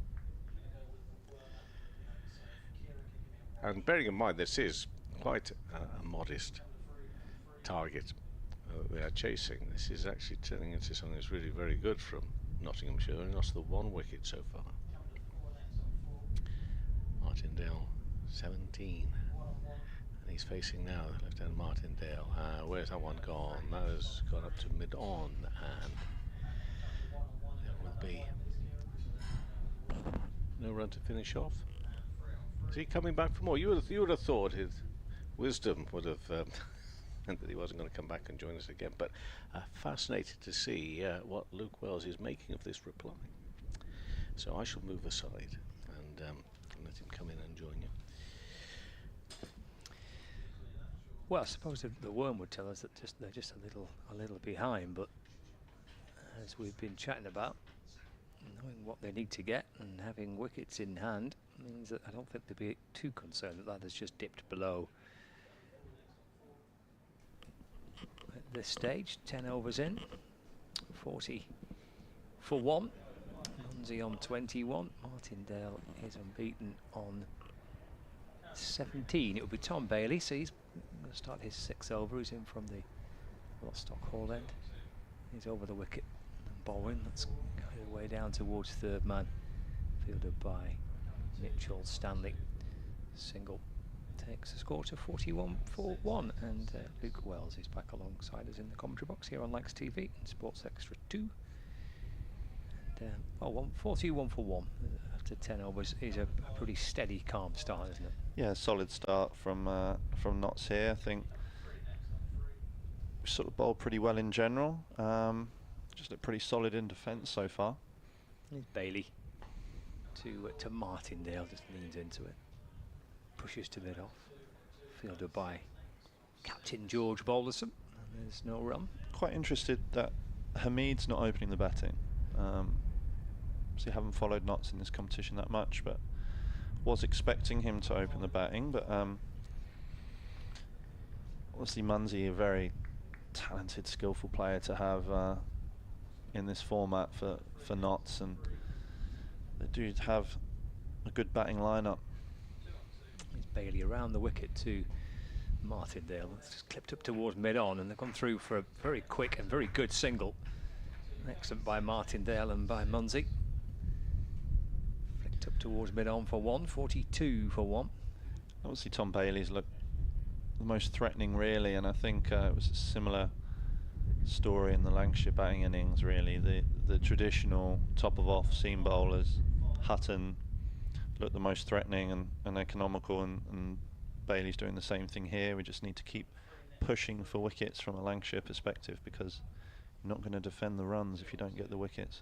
Speaker 1: And bearing in mind, this is quite a modest target they are chasing. This is actually turning into something that's really very good from Nottinghamshire, and lost the 1 wicket so far. Martindale 17, and he's facing now the left-hand Martindale. Where's that one gone? That has gone up to mid-on, and there will be no run to finish off. Is he coming back for more? You would have thought his wisdom would have and that he wasn't going to come back and join us again, but fascinated to see what Luke Wells is making of this reply. So I shall move aside and let him come in and join you.
Speaker 2: Well, I suppose the worm would tell us that they're just a little behind, but as we've been chatting about, knowing what they need to get and having wickets in hand means that I don't think they'd be too concerned that has just dipped below. At this stage, 10 overs in, 40 for 1. Munsey on 21. Martindale is unbeaten on 17. It will be Tom Bailey, so he's going to start his 6th over. He's in from the Lostock Hall end. He's over the wicket and bowling. That's guided way down towards 3rd man, fielded by Mitchell Stanley. Single takes the score to 41 for 1, and Luke Wells is back alongside us in the commentary box here on Lancs TV and Sports Extra 2. And 41 for 1 after 10 overs is a pretty steady, calm start, isn't it?
Speaker 4: Yeah, solid start from Notts here. I think we sort of bowled pretty well in general. Just looked pretty solid in defence so far.
Speaker 2: Here's Bailey to Martindale, just leans into it. Pushes to mid off, fielded by Captain George Balderson, and there's no run.
Speaker 4: Quite interested that Hamid's not opening the batting. So haven't followed Notts in this competition that much, but was expecting him to open the batting. But obviously Munsey, a very talented, skillful player to have in this format for Notts, and they do have a good batting lineup.
Speaker 2: Bailey around the wicket to Martindale. It's just clipped up towards mid-on, and they've gone through for a very quick and very good single. Excellent by Martindale and by Munsey. Flicked up towards mid-on for 1, 42 for 1.
Speaker 4: Obviously Tom Bailey's looked the most threatening, really, and I think it was a similar story in the Lancashire batting innings, really. The traditional top of off seam bowlers, Hutton, look the most threatening and economical, and Bailey's doing the same thing here. We just need to keep pushing for wickets from a Lancashire perspective, because you're not going to defend the runs if you don't get the wickets.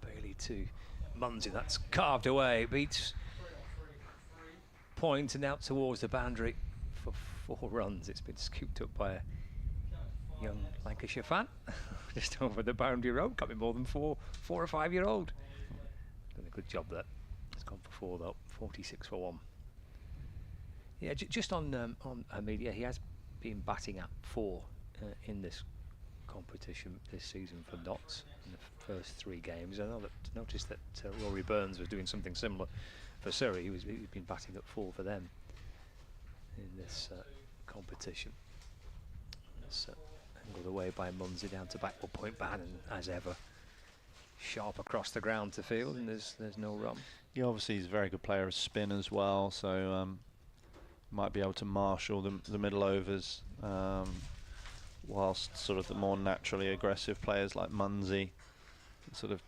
Speaker 2: Bailey to Munsey, that's carved away, beats point and out towards the boundary for 4 runs. It's been scooped up by a young Lancashire fan just over the boundary road, can't be more than 4 or 5 year old. Done a good job there. It's gone for 4 though, 46 for 1. Yeah, just on Amelia, he has been batting at 4 in this competition this season for Notts in the first 3 games. I noticed that Rory Burns was doing something similar for Surrey. He's been batting at 4 for them in this competition. It's angled away by Munsey down to backward point. Bannon, as ever, sharp across the ground to field, and there's no run.
Speaker 4: Yeah, obviously he's a very good player of spin as well, so might be able to marshal the middle overs, whilst sort of the more naturally aggressive players like Munsey sort of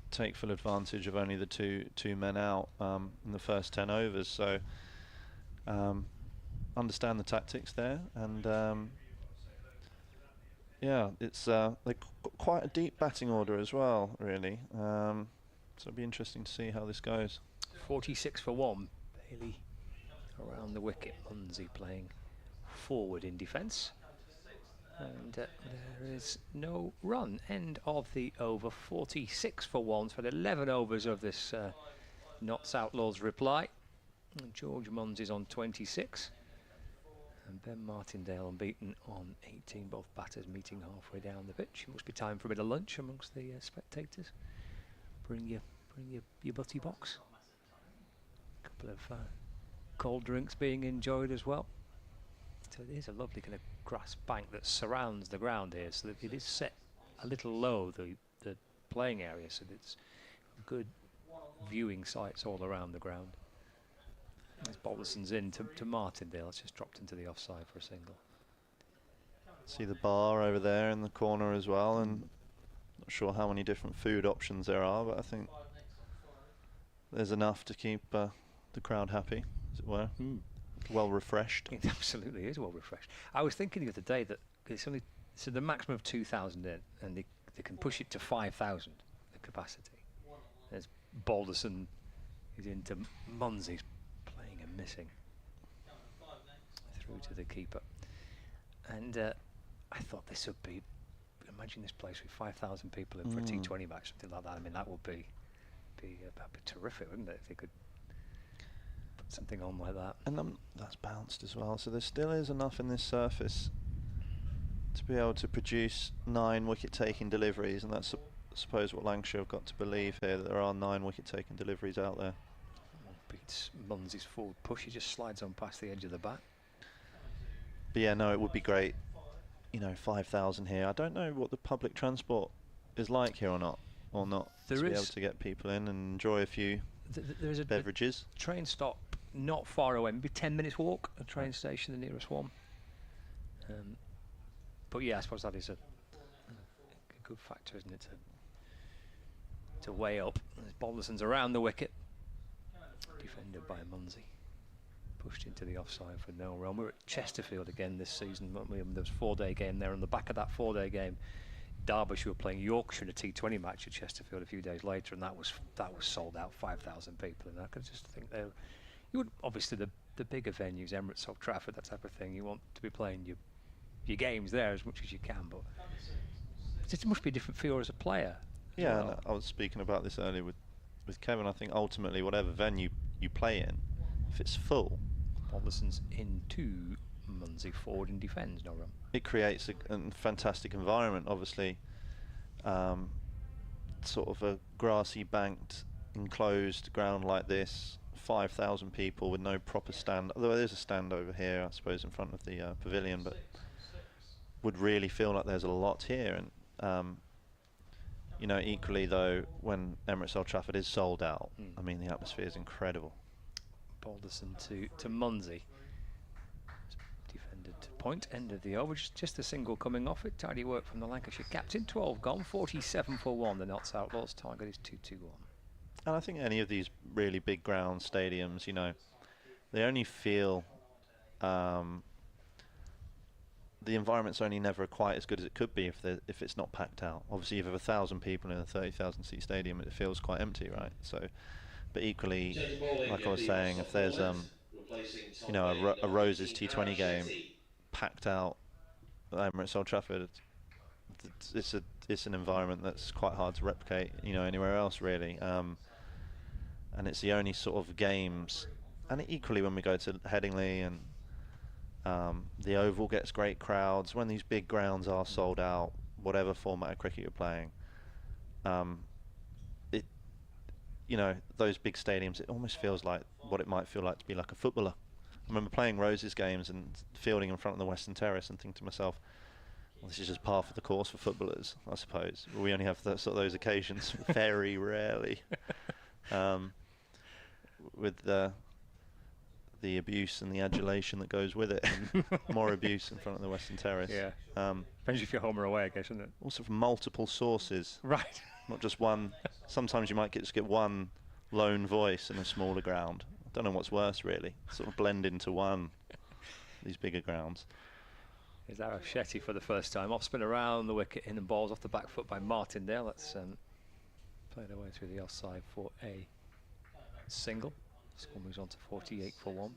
Speaker 4: take full advantage of only the two men out in the first 10 overs. So understand the tactics there, and yeah, it's they've got quite a deep batting order as well, really. So it'll be interesting to see how this goes.
Speaker 2: 46 for 1. Bailey around the wicket. Munsey playing forward in defence. And there is no run. End of the over. 46 for 1 for the 11 overs of this Notts Outlaws reply. And George Munsey's on 26. And Ben Martindale unbeaten on 18. Both batters meeting halfway down the pitch. It must be time for a bit of lunch amongst the spectators. Bring your butty box. A couple of cold drinks being enjoyed as well. So it is a lovely kind of grass bank that surrounds the ground here, so that it is set a little low, the playing area, so that it's good viewing sites all around the ground. As Balderson's in to Martindale, it's just dropped into the offside for a single.
Speaker 4: See the bar over there in the corner as well, and not sure how many different food options there are, but I think there's enough to keep the crowd happy, as it were. Well refreshed.
Speaker 2: It absolutely is well refreshed. I was thinking the other day that it's only the maximum of 2,000 in, and they can push it to 5,000 the capacity. As Balderson is into Munsey's playing and missing through to the keeper, and I thought this would be. Imagine this place with 5,000 people in for a T20 match, something like that. I mean, that would be terrific, wouldn't it, if they could put something on like that.
Speaker 4: And that's bounced as well, so there still is enough in this surface to be able to produce 9 wicket-taking deliveries, and that's I suppose what Lancashire have got to believe here, that there are 9 wicket-taking deliveries out there.
Speaker 2: Beats Munsey's forward push, he just slides on past the edge of the bat.
Speaker 4: But yeah, no, it would be great, 5,000 here. I don't know what the public transport is like here or not, to be able to get people in and enjoy a few
Speaker 2: there's
Speaker 4: beverages.
Speaker 2: A train stop not far away, maybe 10 minutes walk, a train station, the nearest one. But yeah, I suppose that is a good factor, isn't it, to weigh up. As Balderson's around the wicket, defended by Munsey. Pushed into the offside for no run. We're at Chesterfield again this season. There was a 4-day game there. On the back of that 4-day game, Derbyshire were playing Yorkshire in a T20 match at Chesterfield a few days later, and that was sold out, 5,000 people. And I could just think you would obviously the bigger venues, Emirates, Old Trafford, that type of thing. You want to be playing your games there as much as you can, but it must be a different feel as a player.
Speaker 4: Yeah, well. I was speaking about this earlier with Kevin. I think ultimately whatever venue you play in, if it's full,
Speaker 2: Balderson's into Munsey forward and defends, no run.
Speaker 4: It creates a fantastic environment, obviously. Sort of a grassy banked enclosed ground like this, 5,000 people with no proper stand, although there's a stand over here I suppose in front of the pavilion, but would really feel like there's a lot here. And equally though, when Emirates Old Trafford is sold out, I mean the atmosphere is incredible.
Speaker 2: Balderson to Munsey. Defended to point, end of the over, just a single coming off it. Tidy work from the Lancashire captain. 12 gone, 47 for 1. The Notts Outlaws target is 2-2-1.
Speaker 4: And I think any of these really big ground stadiums, they only feel the environment's only never quite as good as it could be if it's not packed out. Obviously, if you have 1,000 people in a 30,000 seat stadium, it feels quite empty, right? So, but equally, like I was saying, if there's a Roses T20 game packed out at Emirates Old Trafford, it's an environment that's quite hard to replicate, anywhere else really. and it's the only sort of games. And equally when we go to Headingley and the Oval gets great crowds, when these big grounds are sold out, whatever format of cricket you're playing, you know, those big stadiums, it almost feels like what it might feel like to be like a footballer. I remember playing Rose's games and fielding in front of the Western Terrace and thinking to myself, well, this is just par for the course for footballers, I suppose. We only have sort of those occasions very rarely, with the abuse and the adulation that goes with it. More abuse in front of the Western Terrace.
Speaker 2: Yeah. Depends if you're home or away, I guess, isn't it?
Speaker 4: Also from multiple sources.
Speaker 2: Right.
Speaker 4: Not just one. Sometimes you might just get one lone voice in a smaller ground. I don't know what's worse, really. Sort of blend into one, these bigger grounds.
Speaker 2: Is that Shetty for the first time? Off spin around the wicket, in and balls off the back foot by Martindale. That's played away through the offside for a single. Score moves on to 48 for 1.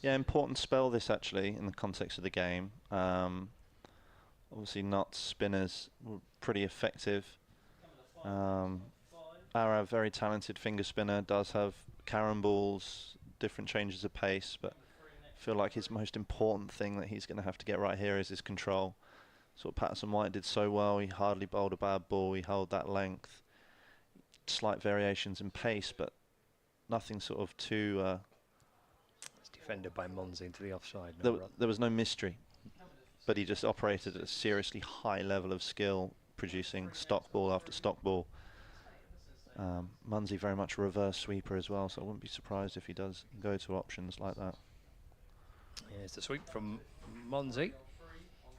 Speaker 4: Yeah, important spell this actually in the context of the game. Obviously not spinners were pretty effective. Arav, very talented finger spinner, does have carom balls, different changes of pace, but I feel like his most important thing that he's going to have to get right here is his control. Sort of Patterson White did so well, he hardly bowled a bad ball, he held that length. Slight variations in pace, but nothing sort of too...
Speaker 2: It's defended by Munzi into the offside.
Speaker 4: There was no mystery, but he just operated at a seriously high level of skill, producing stock ball after stock ball. Munzi very much a reverse sweeper as well, so I wouldn't be surprised if he does go to options like that.
Speaker 2: Here's the sweep from Munzi,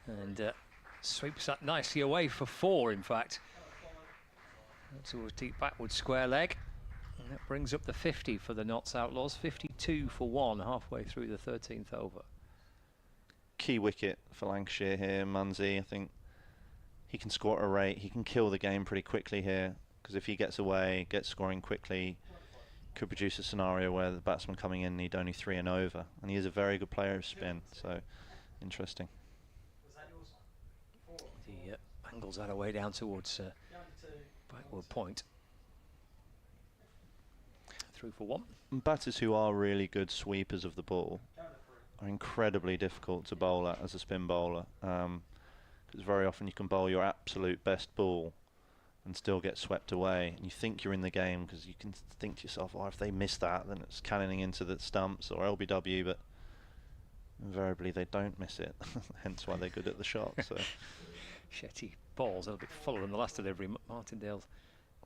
Speaker 2: and sweeps that nicely away for 4, in fact. That's a deep backward square leg, and that brings up the 50 for the Notts Outlaws. 52 for 1, halfway through the 13th over.
Speaker 4: Key wicket for Lancashire here, Munzi. I think he can score at a rate, he can kill the game pretty quickly here, because if he gets away, gets scoring quickly, could produce a scenario where the batsman coming in need only 3 and over, and he is a very good player of spin, so interesting.
Speaker 2: The angles that away down towards backward point. Through for 1.
Speaker 4: And batters who are really good sweepers of the ball are incredibly difficult to bowl at as a spin bowler. Because very often you can bowl your absolute best ball and still get swept away, and you think you're in the game because you can think to yourself, oh, if they miss that, then it's cannoning into the stumps or LBW, but invariably they don't miss it, hence why they're good at the shot. So
Speaker 2: Shetty balls a little bit fuller than the last delivery. Martindale's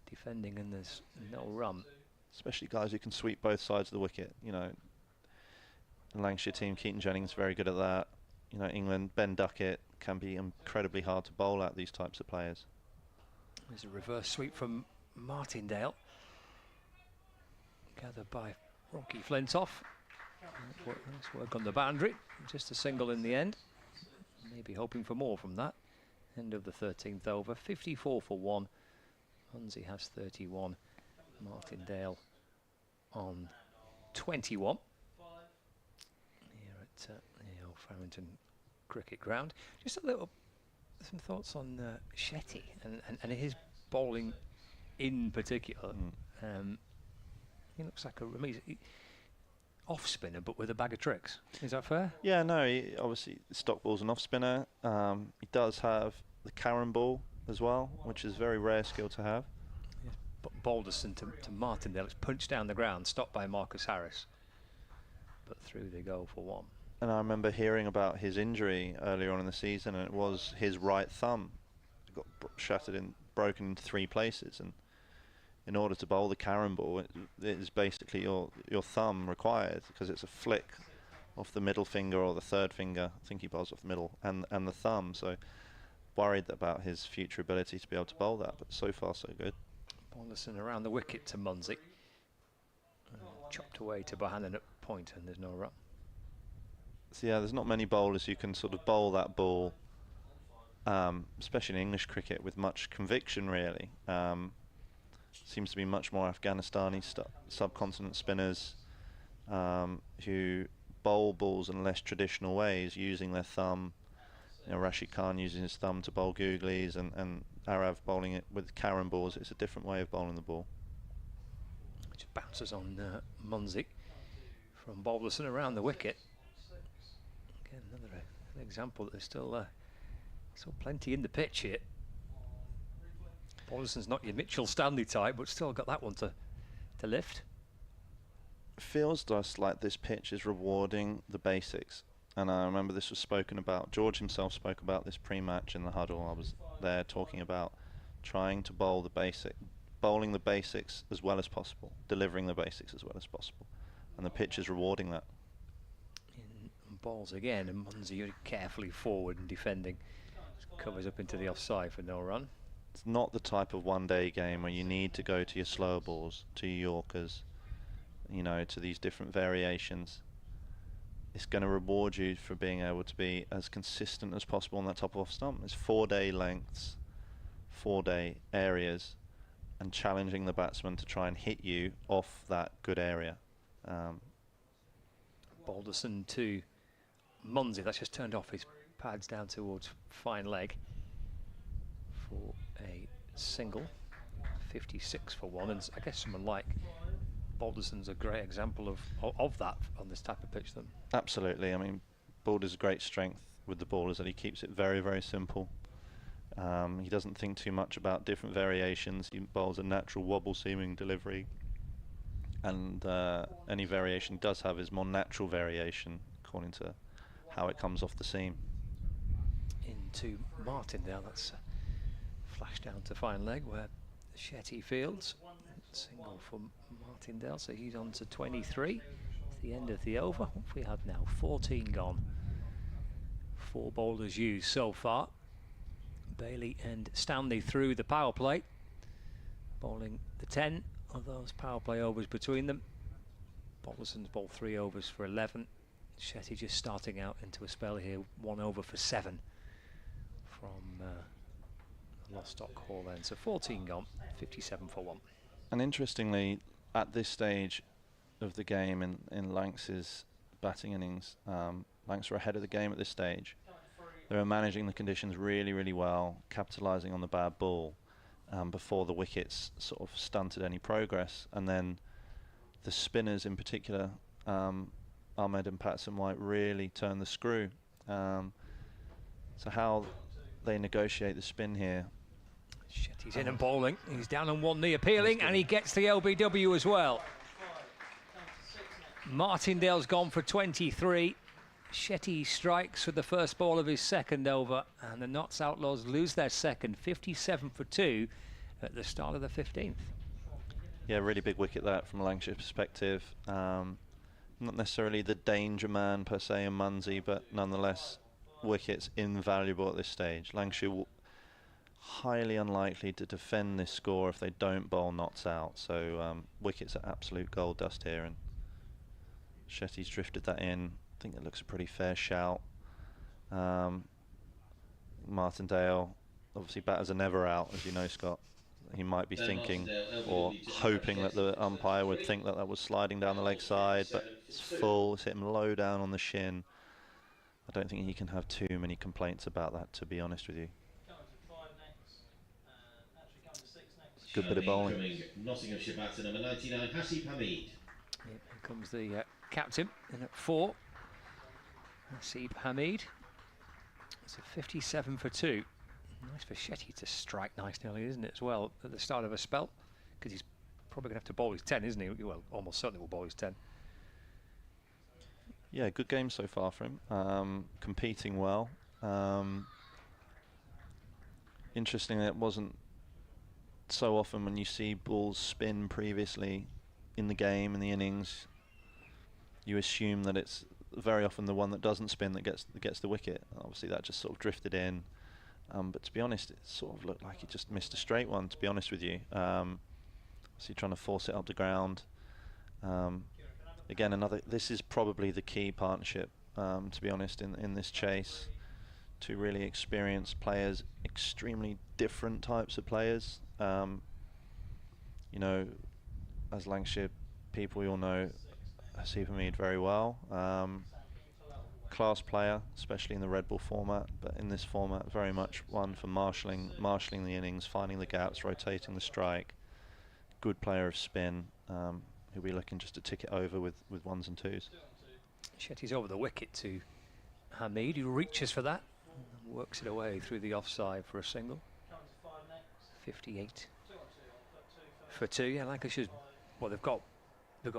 Speaker 2: defending, and there's no run.
Speaker 4: Especially guys who can sweep both sides of the wicket. You know, the Lancashire team, Keaton Jennings, very good at that. You know, England, Ben Duckett can be incredibly hard to bowl at, these types of players.
Speaker 2: There's a reverse sweep from Martindale, gathered by Rocky Flintoff. Nice work on the boundary, just a single in the end. Maybe hoping for more from that. End of the 13th over, 54 for 1. Munzi has 31. Martindale on 21. Here at the old Farrington Cricket Ground. Just some thoughts on Shetty and his bowling in particular. He looks like a off spinner, but with a bag of tricks. Is that fair?
Speaker 4: Yeah, no. He obviously, stock ball's an off spinner. He does have the carom ball as well, which is a very rare skill to have.
Speaker 2: Balderson to Martindale. It's punched down the ground, stopped by Marcus Harris, but through they go for 1.
Speaker 4: And I remember hearing about his injury earlier on in the season, and it was his right thumb. It got shattered and broken into 3 places, and in order to bowl the carom ball, it is basically your thumb required, because it's a flick off the middle finger or the third finger. I think he bowls off the middle and the thumb. So worried about his future ability to be able to bowl that, but so far so good.
Speaker 2: Balderson around the wicket to Munzi. Chopped away to Bohannon at point, and there's no run.
Speaker 4: So yeah, there's not many bowlers who can sort of bowl that ball, especially in English cricket, with much conviction, really. Seems to be much more Afghanistani subcontinent spinners who bowl balls in less traditional ways, using their thumb. You know, Rashid Khan using his thumb to bowl googlies, and Arav bowling it with carom balls. It's a different way of bowling the ball.
Speaker 2: Just bounces on Munzi from Balderson around the wicket. Again, another example that there's still plenty in the pitch here. Balderson's not your Mitchell Stanley type, but still got that one to lift.
Speaker 4: Feels to us like this pitch is rewarding the basics. And I remember this was spoken about. George himself spoke about this pre-match in the huddle. I was there talking about trying to bowling the basics as well as possible, delivering the basics as well as possible. And the pitch is rewarding that.
Speaker 2: In balls again, and Munzi carefully forward and defending. Covers up into the offside for no run.
Speaker 4: It's not the type of one-day game where you need to go to your slower balls, to your Yorkers, you know, to these different variations. It's going to reward you for being able to be as consistent as possible on that top off stump. It's 4-day lengths, 4-day areas, and challenging the batsman to try and hit you off that good area.
Speaker 2: Balderson to Munzi. That's just turned off his pads down towards fine leg for a single. 56 for one, and I guess someone like Balderson's a great example of that on this type of pitch.
Speaker 4: Absolutely. I mean, Balder's great strength with the ball is that he keeps it very, very simple. He doesn't think too much about different variations. He bowls a natural wobble-seaming delivery, and any variation he does have is more natural variation according to how it comes off the seam.
Speaker 2: Into Martindale. That's flashed down to fine leg where Shetty fields. Single for Martindale, so he's on to 23. It's the end of the over. What have we had now? 14 gone. 4 bowlers used so far. Bailey and Stanley through the power play, bowling the 10 of those power play overs between them. Balderson's bowled 3 overs for 11. Shetty just starting out into a spell here, 1 over for 7 from Lostock Hall then. So 14 gone, 57 for 1.
Speaker 4: And interestingly, at this stage of the game in Lancs's batting innings, Lancs are ahead of the game at this stage. They were managing the conditions really, really well, capitalising on the bad ball before the wickets sort of stunted any progress. And then the spinners in particular, Ahmed and Patson White, really turned the screw. So how they negotiate the spin here.
Speaker 2: Shetty's in and bowling. He's down on one knee appealing, and he gets the LBW as well. Martindale's gone for 23. Shetty strikes for the first ball of his second over, and the Notts Outlaws lose their second, 57 for 2 at the start of the 15th.
Speaker 4: Yeah, really big wicket that from a Lancashire perspective. Not necessarily the danger man per se in Munzi, but nonetheless wickets invaluable at this stage. Lancashire highly unlikely to defend this score if they don't bowl Notts out, so wickets are absolute gold dust here, and Shetty's drifted that in. I think it looks a pretty fair shout. Martindale, obviously batters are never out, as you know, Scott. He might be thinking or hoping that the umpire would think that that was sliding down the leg side, but it's full, it's hit him low down on the shin. I don't think he can have too many complaints about that, to be honest with you. Good bit of bowling.
Speaker 3: Nottinghamshire batter number 99, Hasib Hamid.
Speaker 2: Here comes the captain in at 4. Hasib Hamid. It's a 57 for 2. Nice for Shetty to strike nice nearly, isn't it, as well, at the start of a spell? Because he's probably going to have to bowl his 10, isn't he? Well, almost certainly will bowl his 10.
Speaker 4: Yeah, good game so far for him. Competing well. Interestingly, it wasn't so often when you see balls spin previously in the game, in the innings, you assume that it's very often the one that doesn't spin that gets the wicket. Obviously that just sort of drifted in, but to be honest, it sort of looked like he just missed a straight one, to be honest with you. So you're trying to force it up the ground. Again, this is probably the key partnership, to be honest, in this chase. Two really experienced players, extremely different types of players. You know, as Lancashire people, you'll know Hasib Hamid very well. Class player, especially in the red ball format, but in this format, very much one for marshalling the innings, finding the gaps, rotating the strike. Good player of spin. he'll be looking just to tick it over with ones and twos.
Speaker 2: Shetty's over the wicket to Hamid, who reaches for that, works it away through the offside for a single. 58 for 2. Yeah, Lancashire's, well, they've got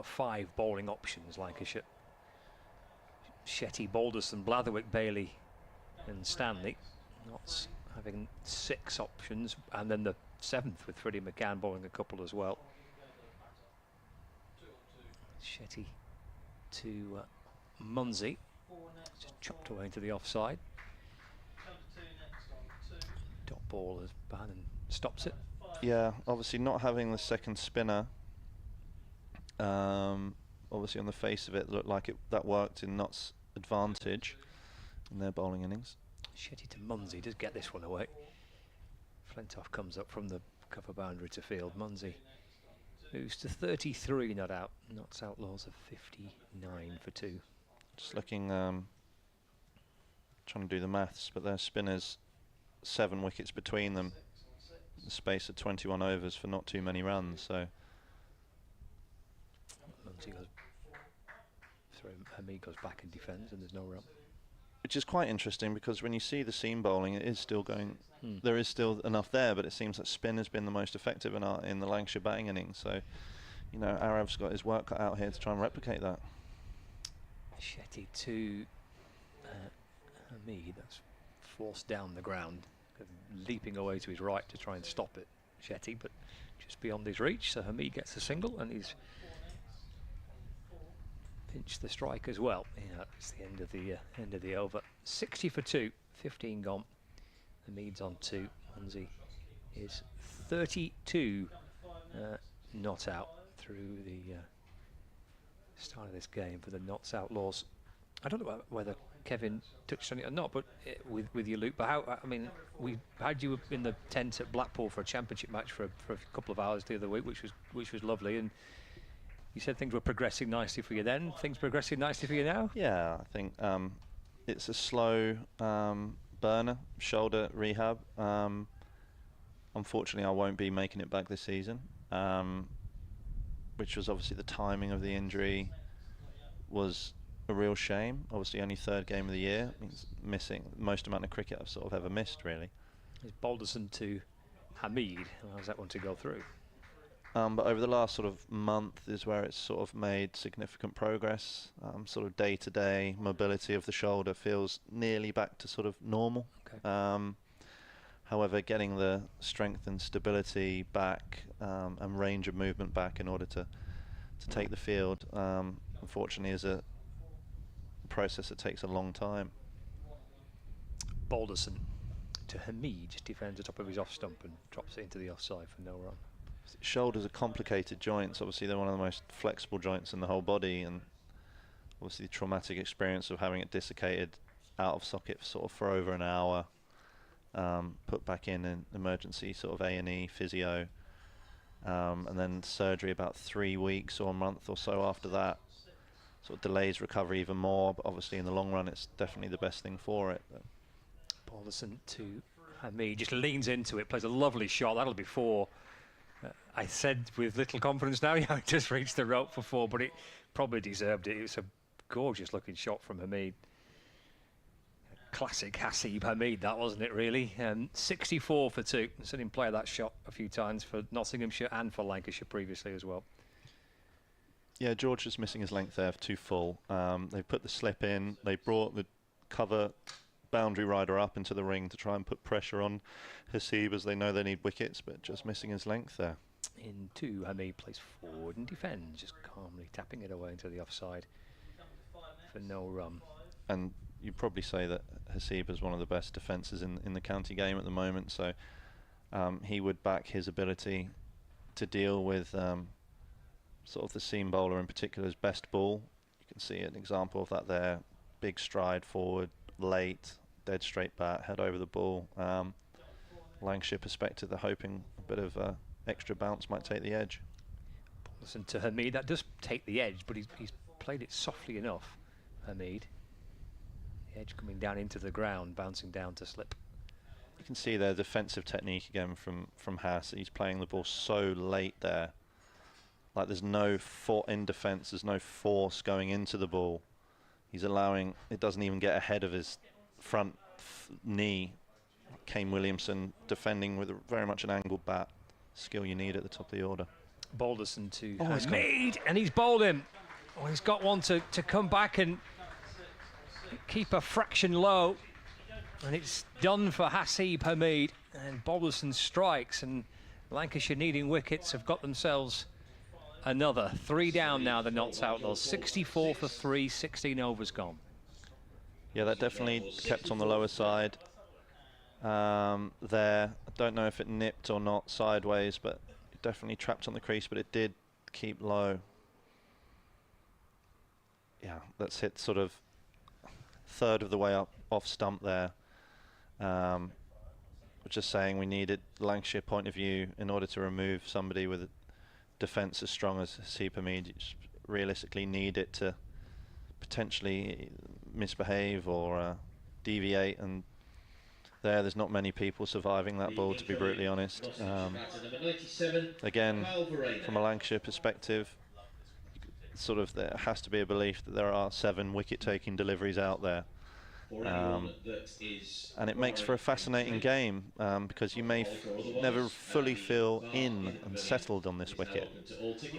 Speaker 2: 5 bowling options, Lancashire. Shetty, Balderson, Blatherwick, Bailey and Stanley. Notts having 6 options, and then the 7th with Freddie McCann bowling a couple as well. Shetty to Munsey, just chopped away into the offside. Dot ball as Bannon stops it.
Speaker 4: Yeah, obviously not having the second spinner. Obviously on the face of it looked like that worked in Notts' advantage in their bowling innings.
Speaker 2: Shetty to Munsey does get this one away. Flintoff comes up from the cover boundary to field. Munsey moves to 33 not out. Notts Outlaws of 59 for 2.
Speaker 4: Just looking, trying to do the maths, but their spinners 7 wickets between them. The space of 21 overs for not too many runs, so.
Speaker 2: Munsey goes, Hamid goes back and defends, and there's no run.
Speaker 4: Which is quite interesting, because when you see the seam bowling, it is still going. There is still enough there, but it seems that spin has been the most effective in the Lancashire batting innings. So, you know, Arab's got his work cut out here to try and replicate that.
Speaker 2: Shetty to Hamid, that's forced down the ground, leaping away to his right to try and stop it, Shetty, but just beyond his reach. So Hamid gets a single, and he's pinched the strike as well. Yeah, it's the end of the over. 60 for 2, 15 gone. Hamid's on 2. Munsey is 32 not out through the start of this game for the Notts Outlaws. I don't know whether Kevin touched on it or not, but with you, Luke. But how? I mean, we had you in the tent at Blackpool for a championship match for a couple of hours the other week, which was lovely, and you said things were progressing nicely for you then. Things progressing nicely for you now?
Speaker 4: Yeah, I think it's a slow burner, shoulder rehab. Unfortunately, I won't be making it back this season, which was obviously the timing of the injury was a real shame. Obviously, only 3rd game of the year, means missing the most amount of cricket I've sort of ever missed, really.
Speaker 2: It's Balderson to Hamid. How's that one to go through?
Speaker 4: But over the last sort of month is where it's sort of made significant progress. Sort of day-to-day mobility of the shoulder feels nearly back to sort of normal.
Speaker 2: Okay.
Speaker 4: However, getting the strength and stability back and range of movement back in order to take the field, unfortunately, is a process that takes a long time.
Speaker 2: Balderson to Hamid, just defends the top of his off stump and drops it into the offside for no run.
Speaker 4: Shoulders are complicated joints. Obviously, they're one of the most flexible joints in the whole body, and obviously the traumatic experience of having it dislocated out of socket for over an hour, put back in emergency sort of A&E physio, and then surgery about 3 weeks or a month or so after that. Sort of delays recovery even more, but obviously in the long run it's definitely the best thing for it.
Speaker 2: Balderson to Hamid, just leans into it, plays a lovely shot. That'll be 4. I said with little confidence now, yeah, it just reached the rope for 4, but it probably deserved it. It was a gorgeous looking shot from Hamid. Classic Hasib Hamid, that wasn't it really? 64 for 2. I've seen him play that shot a few times for Nottinghamshire and for Lancashire previously as well.
Speaker 4: Yeah, George is missing his length there, too full. They put the slip in, they brought the cover boundary rider up into the ring to try and put pressure on Hasib, as they know they need wickets, but just missing his length there.
Speaker 2: In 2, Hamid plays forward and defends, just calmly tapping it away into the offside for no run.
Speaker 4: And you'd probably say that Hasib is one of the best defences in the county game at the moment, so he would back his ability to deal with sort of the seam bowler in particular's best ball. You can see an example of that there. Big stride forward, late, dead straight bat, head over the ball. Lancashire perspective, they're hoping a bit of extra bounce might take the edge.
Speaker 2: Listen to Hamid, that does take the edge, but he's played it softly enough, Hamid. The edge coming down into the ground, bouncing down to slip.
Speaker 4: You can see their defensive technique again from Haas. He's playing the ball so late there. Like there's no in defence, there's no force going into the ball. He's allowing, it doesn't even get ahead of his front knee. Kane Williamson defending with very much an angled bat. Skill you need at the top of the order.
Speaker 2: Balderson to
Speaker 4: Oh, he's
Speaker 2: Hamid, and he's bowled him. Oh, he's got one to come back and keep a fraction low. And it's done for Hasib Hamid. And Balderson strikes, and Lancashire needing wickets have got themselves another. 3 down now, the Notts Outlaws. 64 for 3, 16 overs gone.
Speaker 4: Yeah, that definitely kept on the lower side. There, I don't know if it nipped or not sideways, but it definitely trapped on the crease, but it did keep low. Yeah, that's hit sort of third of the way up off stump there. We're just saying we needed Lancashire point of view in order to remove somebody with a defence as strong as Hasib Hamid. You just realistically need it to potentially misbehave or deviate, and there's not many people surviving that ball, to be brutally honest. Again, from a Lancashire perspective, sort of there has to be a belief that there are 7 wicket-taking deliveries out there. And it makes for a fascinating game because you may never fully feel in and settled on this wicket.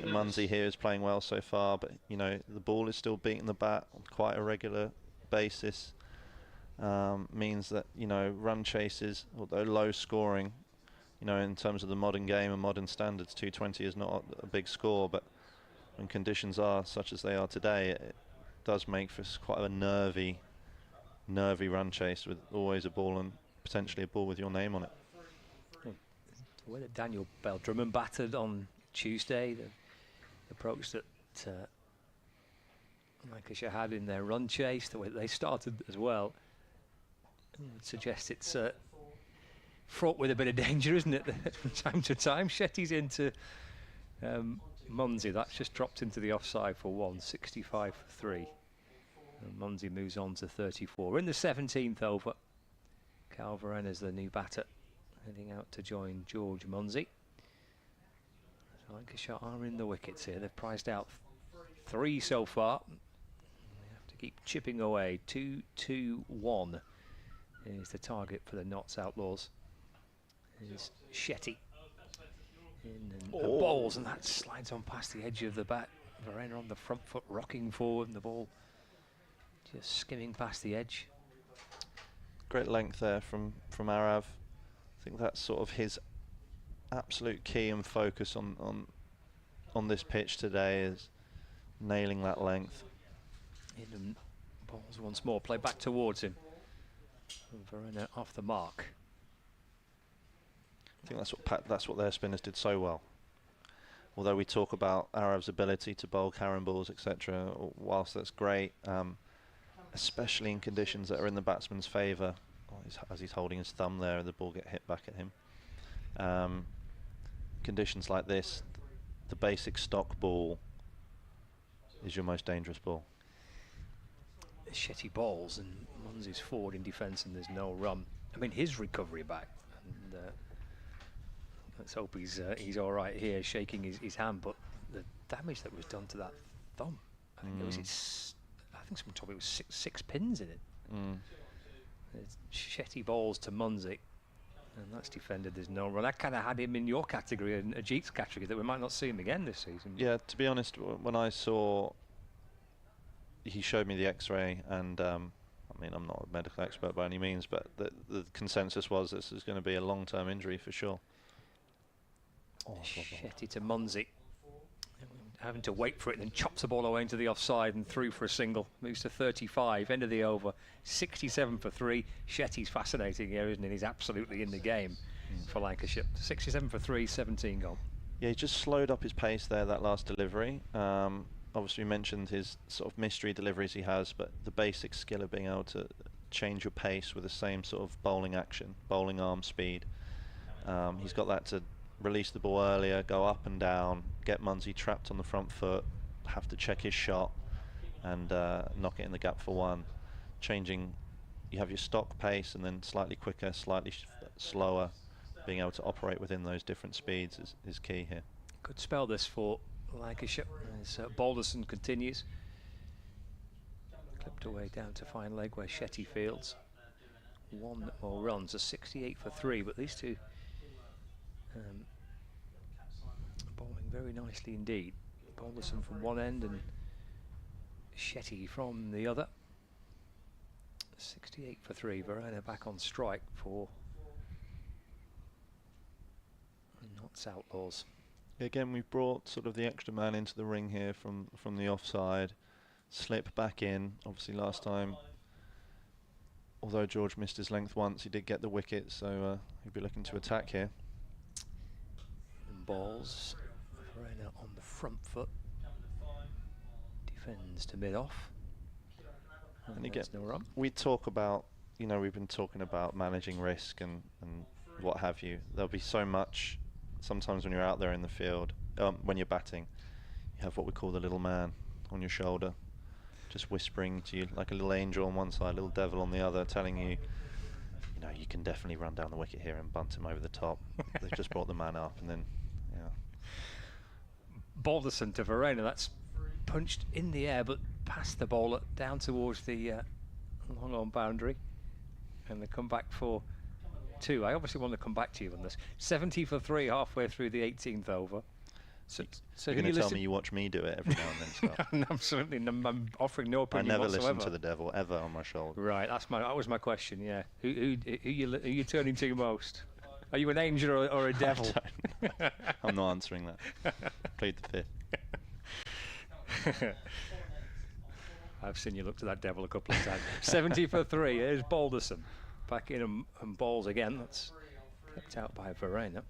Speaker 4: Munsey here is playing well so far, but you know the ball is still beating the bat on quite a regular basis. Means that run chases, although low scoring, in terms of the modern game and modern standards, 220 is not a big score, but when conditions are such as they are today, it does make for quite a nervy run chase with always a ball and potentially a ball with your name on it.
Speaker 2: The way that Daniel Bell-Drummond battered on Tuesday, the approach that Lancashire had in their run chase, the way that they started as well, would suggest it's fraught with a bit of danger, isn't it? From time to time. Shetty's into Munsey. That's just dropped into the offside for 1, 65 for 3. And Munsey moves on to 34. We're in the 17th over. Cal Varenne is the new batter, heading out to join George Munsey. So Lancashire are in the wickets here. They've prized out 3 so far. They have to keep chipping away. 2-2-1 is the target for the Notts Outlaws. Is Shetty in bowls, and that slides on past the edge of the bat. Varenne on the front foot, rocking forward, and the ball just skimming past the edge.
Speaker 4: Great length there from Arav. I think that's sort of his absolute key and focus on this pitch today, is nailing that length.
Speaker 2: Ingham balls once more, play back towards him. And Varenne off the mark.
Speaker 4: I think that's what their spinners did so well. Although we talk about Arav's ability to bowl carrom balls, etc., whilst that's great, especially in conditions that are in the batsman's favour, as he's holding his thumb there and the ball get hit back at him. Conditions like this, the basic stock ball is your most dangerous ball.
Speaker 2: Shetty balls and Munsey's forward in defence, and there's no run. I mean, his recovery back, and let's hope he's all right here, shaking his hand. But the damage that was done to that thumb, I think it was I think someone told me it was six pins in it. It's Shetty balls to Munsey, and that's defended. There's no run. That kind of had him in your category and Ajit's category, that we might not see him again this season.
Speaker 4: Yeah, to be honest, when I saw, he showed me the X-ray, and I mean, I'm not a medical expert by any means, but the consensus was this is going to be a long-term injury for sure.
Speaker 2: Shetty to Munsey, having to wait for it, and then chops the ball away into the offside and through for a single. Moves to 35, end of the over, 67 for 3. Shetty's fascinating here, isn't he? He's absolutely in the game for Lancashire. 67 for 3, 17 gone.
Speaker 4: Yeah, he just slowed up his pace there, that last delivery. Obviously, we mentioned his sort of mystery deliveries he has, but the basic skill of being able to change your pace with the same sort of bowling action, bowling arm speed. He's got that to release the ball earlier, go up and down, get Munsey trapped on the front foot, have to check his shot, and knock it in the gap for 1. Changing, you have your stock pace, and then slightly quicker, slightly slower. Being able to operate within those different speeds is key here.
Speaker 2: Good spell this for Lancashire. As Balderson continues. Clipped away down to fine leg where Shetty fields. One more runs, a 68 for 3, but these two bowling very nicely indeed. Balderson from one end and Shetty from the other. 68 for 3. Verona back on strike for Notts Outlaws.
Speaker 4: Again, we've brought sort of the extra man into the ring here from the offside. Slip back in. Obviously last time, although George missed his length once, he did get the wicket, so he'll be looking to attack here.
Speaker 2: And balls. Verona on the front foot. Defends to mid-off.
Speaker 4: And again, we talk about, you know, we've been talking about managing risk and what have you. There'll be so much, sometimes when you're out there in the field, when you're batting, you have what we call the little man on your shoulder, just whispering to you like a little angel on one side, a little devil on the other, telling you, you know, you can definitely run down the wicket here and bunt him over the top. They've just brought the man up, and then, yeah.
Speaker 2: Balderson to Verona, that's punched in the air but past the bowler down towards the long on boundary, and they come back for 2. I obviously want to come back to you on this. 70 for 3 halfway through the 18th over. So
Speaker 4: you're going to tell me you watch me do it every now and then, Scott?
Speaker 2: No, absolutely. No, I'm offering no opinion
Speaker 4: I never
Speaker 2: whatsoever.
Speaker 4: listen to the devil ever on my shoulder.
Speaker 2: Right, that was my question. Yeah, who you turning to most? Are you an angel or a devil?
Speaker 4: I'm not answering that. Plead the fifth.
Speaker 2: I've seen you look to that devil a couple of times. 70 for 3. Here's Balderson back in and balls again. That's kept out by Verena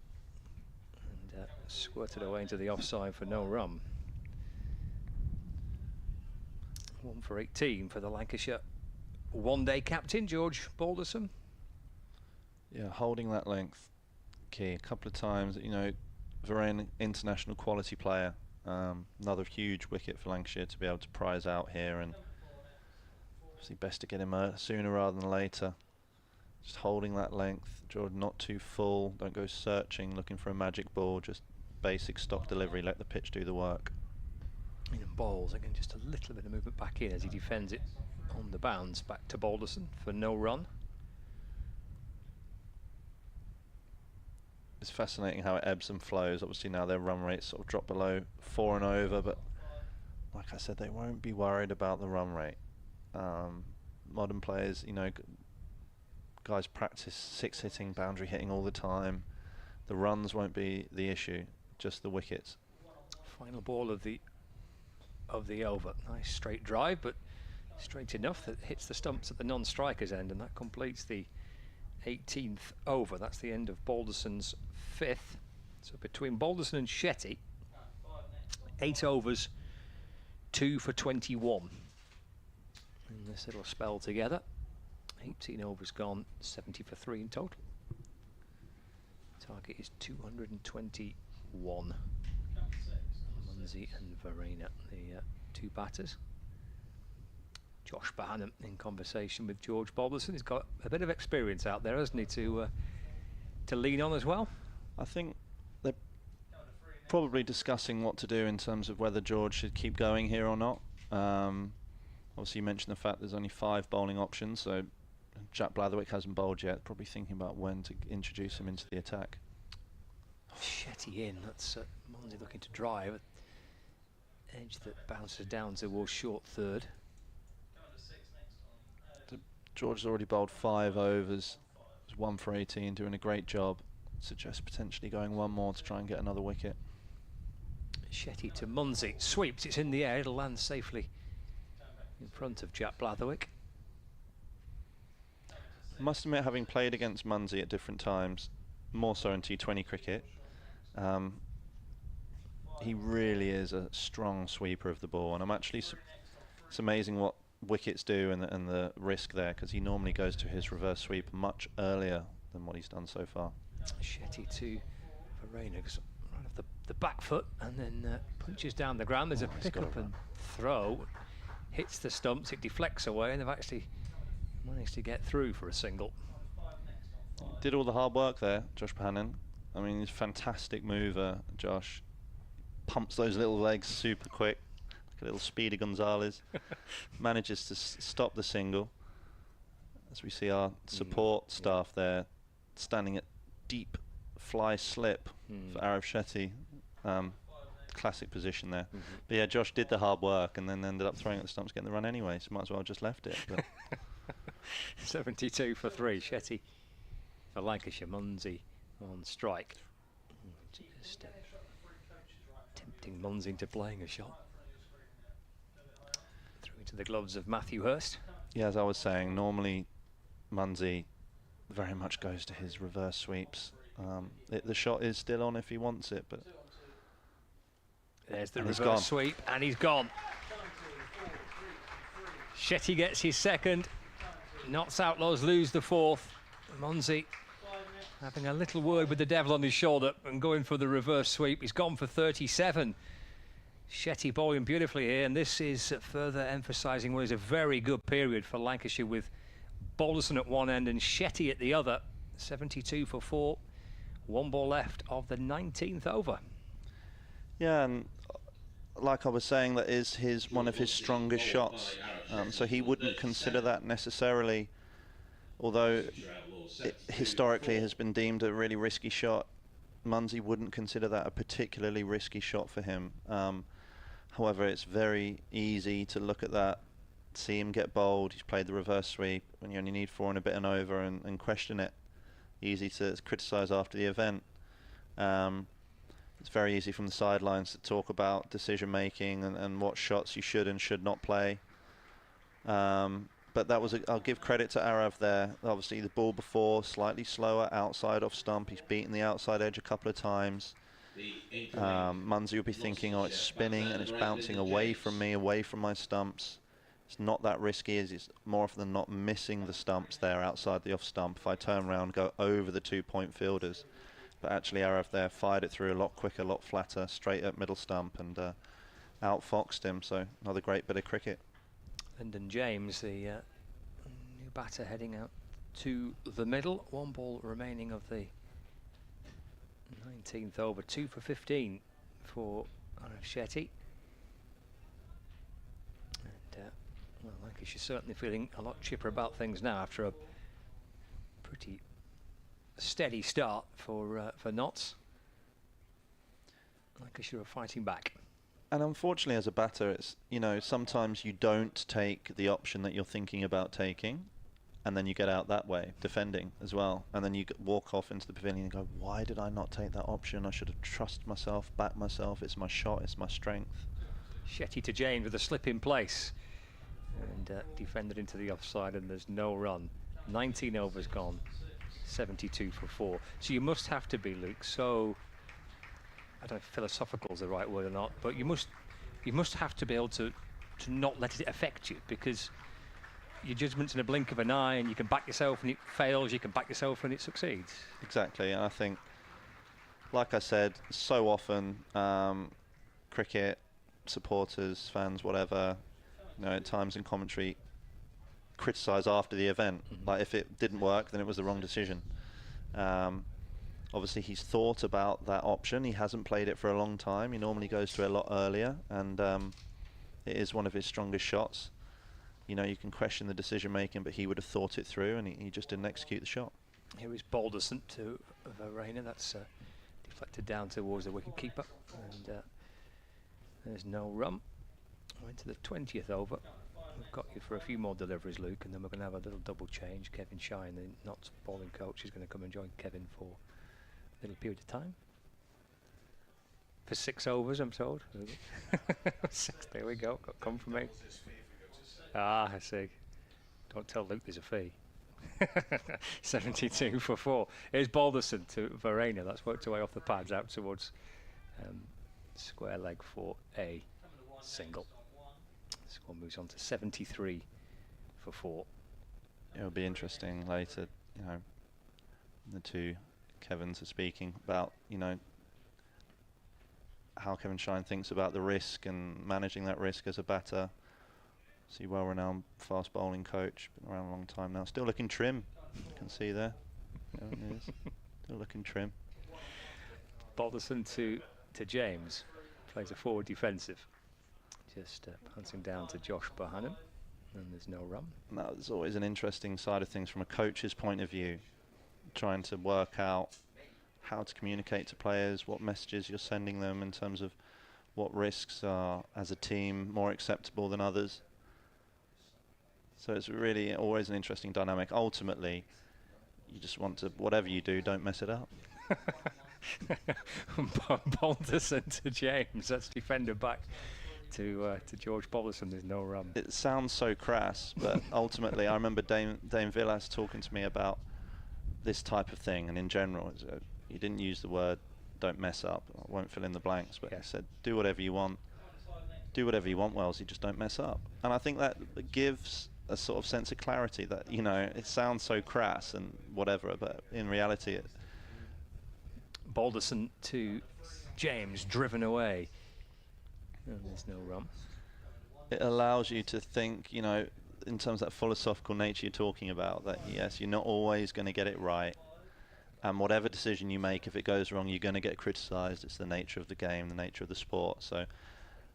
Speaker 2: and squirted away into the offside for no run. 1 for 18 for the Lancashire one-day captain George Balderson.
Speaker 4: Yeah, holding that length key a couple of times. You know, Verena, international quality player. Another huge wicket for Lancashire to be able to prize out here, and obviously best to get him sooner rather than later. Just holding that length. Jordan not too full, don't go searching looking for a magic ball, just basic stock delivery, let the pitch do the work.
Speaker 2: And balls again, just a little bit of movement back in as he defends it on the bounce. Back to Balderson for no run.
Speaker 4: It's fascinating how it ebbs and flows. Obviously now their run rates sort of drop below 4 and over, but like I said, they won't be worried about the run rate. Modern players, you know, guys practice 6 hitting, boundary hitting all the time. The runs won't be the issue, just the wickets.
Speaker 2: Final ball of the over. Nice straight drive, but straight enough that hits the stumps at the non-striker's end, and that completes the 18th over. That's the end of Balderson's 5th. So between Balderson and Shetty, 8 overs, 2 for 21 in this little spell together. 18 overs gone, 70 for 3 in total. Target is 221. Munsey and Verena, the 2 batters. Josh Barnum in conversation with George Balderson. He's got a bit of experience out there, hasn't he, to lean on as well?
Speaker 4: I think they're probably discussing what to do in terms of whether George should keep going here or not. Obviously you mentioned the fact there's only 5 bowling options, so Jack Blatherwick hasn't bowled yet, probably thinking about when to introduce him into the attack.
Speaker 2: Shetty in, that's Munsey looking to drive. Edge that bounces down towards short third.
Speaker 4: George's already bowled 5 overs. He's 1 for 18, doing a great job. Suggests potentially going 1 more to try and get another wicket.
Speaker 2: Shetty to Munsey, sweeps, it's in the air, it'll land safely in front of Jack Blatherwick.
Speaker 4: I must admit, having played against Munsey at different times, more so in T20 cricket, he really is a strong sweeper of the ball, and I'm actually it's amazing what wickets do and the risk there, because he normally goes to his reverse sweep much earlier than what he's done so far.
Speaker 2: Shetty to Verena, right off the back foot, and then punches down the ground. There's a pick up and throw, hits the stumps, it deflects away, and they've actually managed to get through for a single.
Speaker 4: Did all the hard work there, Josh Bohannon. I mean, he's a fantastic mover, Josh. pumps those little legs super quick, like a little Speedy Gonzalez. Manages to stop the single. As we see our support staff there standing at deep fly slip for Arav Shetty. Classic position there. But yeah, Josh did the hard work and then ended up throwing at the stumps, getting the run anyway, so might as well have just left it. But
Speaker 2: 72 for 3. Shetty for Lancashire. Munsey on strike. Just tempting Munsey into playing a shot. Through into the gloves of Matthew Hurst.
Speaker 4: Yeah, as I was saying, normally Munsey very much goes to his reverse sweeps. The shot is still on if he wants it, but
Speaker 2: there's the reverse sweep, and he's gone. Shetty gets his second. Notts Outlaws lose the fourth. Munsey having a little word with the devil on his shoulder and going for the reverse sweep. He's gone for 37. Shetty bowling beautifully here, and this is further emphasising what is a very good period for Lancashire, with Balderson at one end and Shetty at the other. 72 for 4. 1 ball left of the 19th over.
Speaker 4: Yeah, and like I was saying, that is one of his strongest shots. So he wouldn't consider that necessarily, although it historically has been deemed a really risky shot. Munsey wouldn't consider that a particularly risky shot for him. However, it's very easy to look at that, see him get bowled, he's played the reverse sweep, when you only need 4 and a bit and over, and question it. Easy to criticise after the event. It's very easy from the sidelines to talk about decision making and what shots you should and should not play. But that was I'll give credit to Arav there. Obviously the ball before, slightly slower outside off stump. He's beaten the outside edge a couple of times. Munsey will be thinking, oh, it's spinning and it's bouncing away from me, away from my stumps. It's not that risky, as it's more often than not missing the stumps there outside the off stump. If I turn around, go over the 2-point fielders. But actually Arav there fired it through a lot quicker, a lot flatter, straight at middle stump, and outfoxed him. So another great bit of cricket.
Speaker 2: Lyndon James, the new batter, heading out to the middle. 1 ball remaining of the 19th over. 2 for 15 for Arav Shetty. And well, Lancashire certainly feeling a lot chipper about things now after a pretty steady start for Notts. Lancashire are fighting back.
Speaker 4: And unfortunately, as a batter, it's, you know, sometimes you don't take the option that you're thinking about taking, and then you get out that way, defending as well. And then you walk off into the pavilion and go, why did I not take that option? I should have trusted myself, backed myself. It's my shot, it's my strength.
Speaker 2: Shetty to James with a slip in place. And defended into the offside, and there's no run. 19 overs gone. 72 for 4. So you must have to be, Luke, so I don't know if philosophical is the right word or not, but you must have to be able to not let it affect you, because your judgment's in a blink of an eye, and you can back yourself and it fails, you can back yourself and it succeeds.
Speaker 4: Exactly, and I think, like I said, so often cricket supporters, fans, whatever, you know, at times in commentary criticise after the event. Like, if it didn't work, then it was the wrong decision. Obviously he's thought about that option. He hasn't played it for a long time. He normally goes to it a lot earlier, and it is one of his strongest shots. You know, you can question the decision making, but he would have thought it through, and he just didn't execute the shot.
Speaker 2: Here is Balderson to Verena. That's deflected down towards the wicketkeeper, and there's no run. We're into the 20th over. We've got you for a few more deliveries, Luke, and then we're going to have a little double change. Kevin Shine, the Notts bowling coach, is going to come and join Kevin for a little period of time. For 6 overs, I'm told. 6, there we go, got confirmation. Ah, I see. Don't tell Luke there's a fee. 72 for 4. Here's Balderson to Verena. That's worked away off the pads out towards square leg for a single. Score moves on to 73 for 4.
Speaker 4: It'll be interesting later, you know, the two Kevins are speaking about, you know, how Kevin Shine thinks about the risk and managing that risk as a batter. See, well-renowned fast bowling coach, been around a long time now. Still looking trim, you can see there. There it is. Still looking trim.
Speaker 2: Balderson to James. plays a forward defensive. Just pouncing down to Josh Bohannon, and there's no run.
Speaker 4: That's always an interesting side of things from a coach's point of view, trying to work out how to communicate to players, what messages you're sending them in terms of what risks are, as a team, more acceptable than others. So it's really always an interesting dynamic. Ultimately, you just want to, whatever you do, don't mess it up.
Speaker 2: Balderson to James. That's defender back to George Balderson. There's no run.
Speaker 4: It sounds so crass, but ultimately, I remember Dame Villas talking to me about this type of thing, and in general, he didn't use the word "don't mess up." I won't fill in the blanks, but he said, "Do whatever you want. Do whatever you want, Wellesley. Just don't mess up." And I think that gives a sort of sense of clarity that, you know, it sounds so crass and whatever, but in reality,
Speaker 2: Balderson to James, driven away. And there's no run.
Speaker 4: It allows you to think, you know, in terms of that philosophical nature you're talking about, that yes, you're not always going to get it right, and whatever decision you make, if it goes wrong, you're going to get criticised. It's the nature of the game, the nature of the sport. So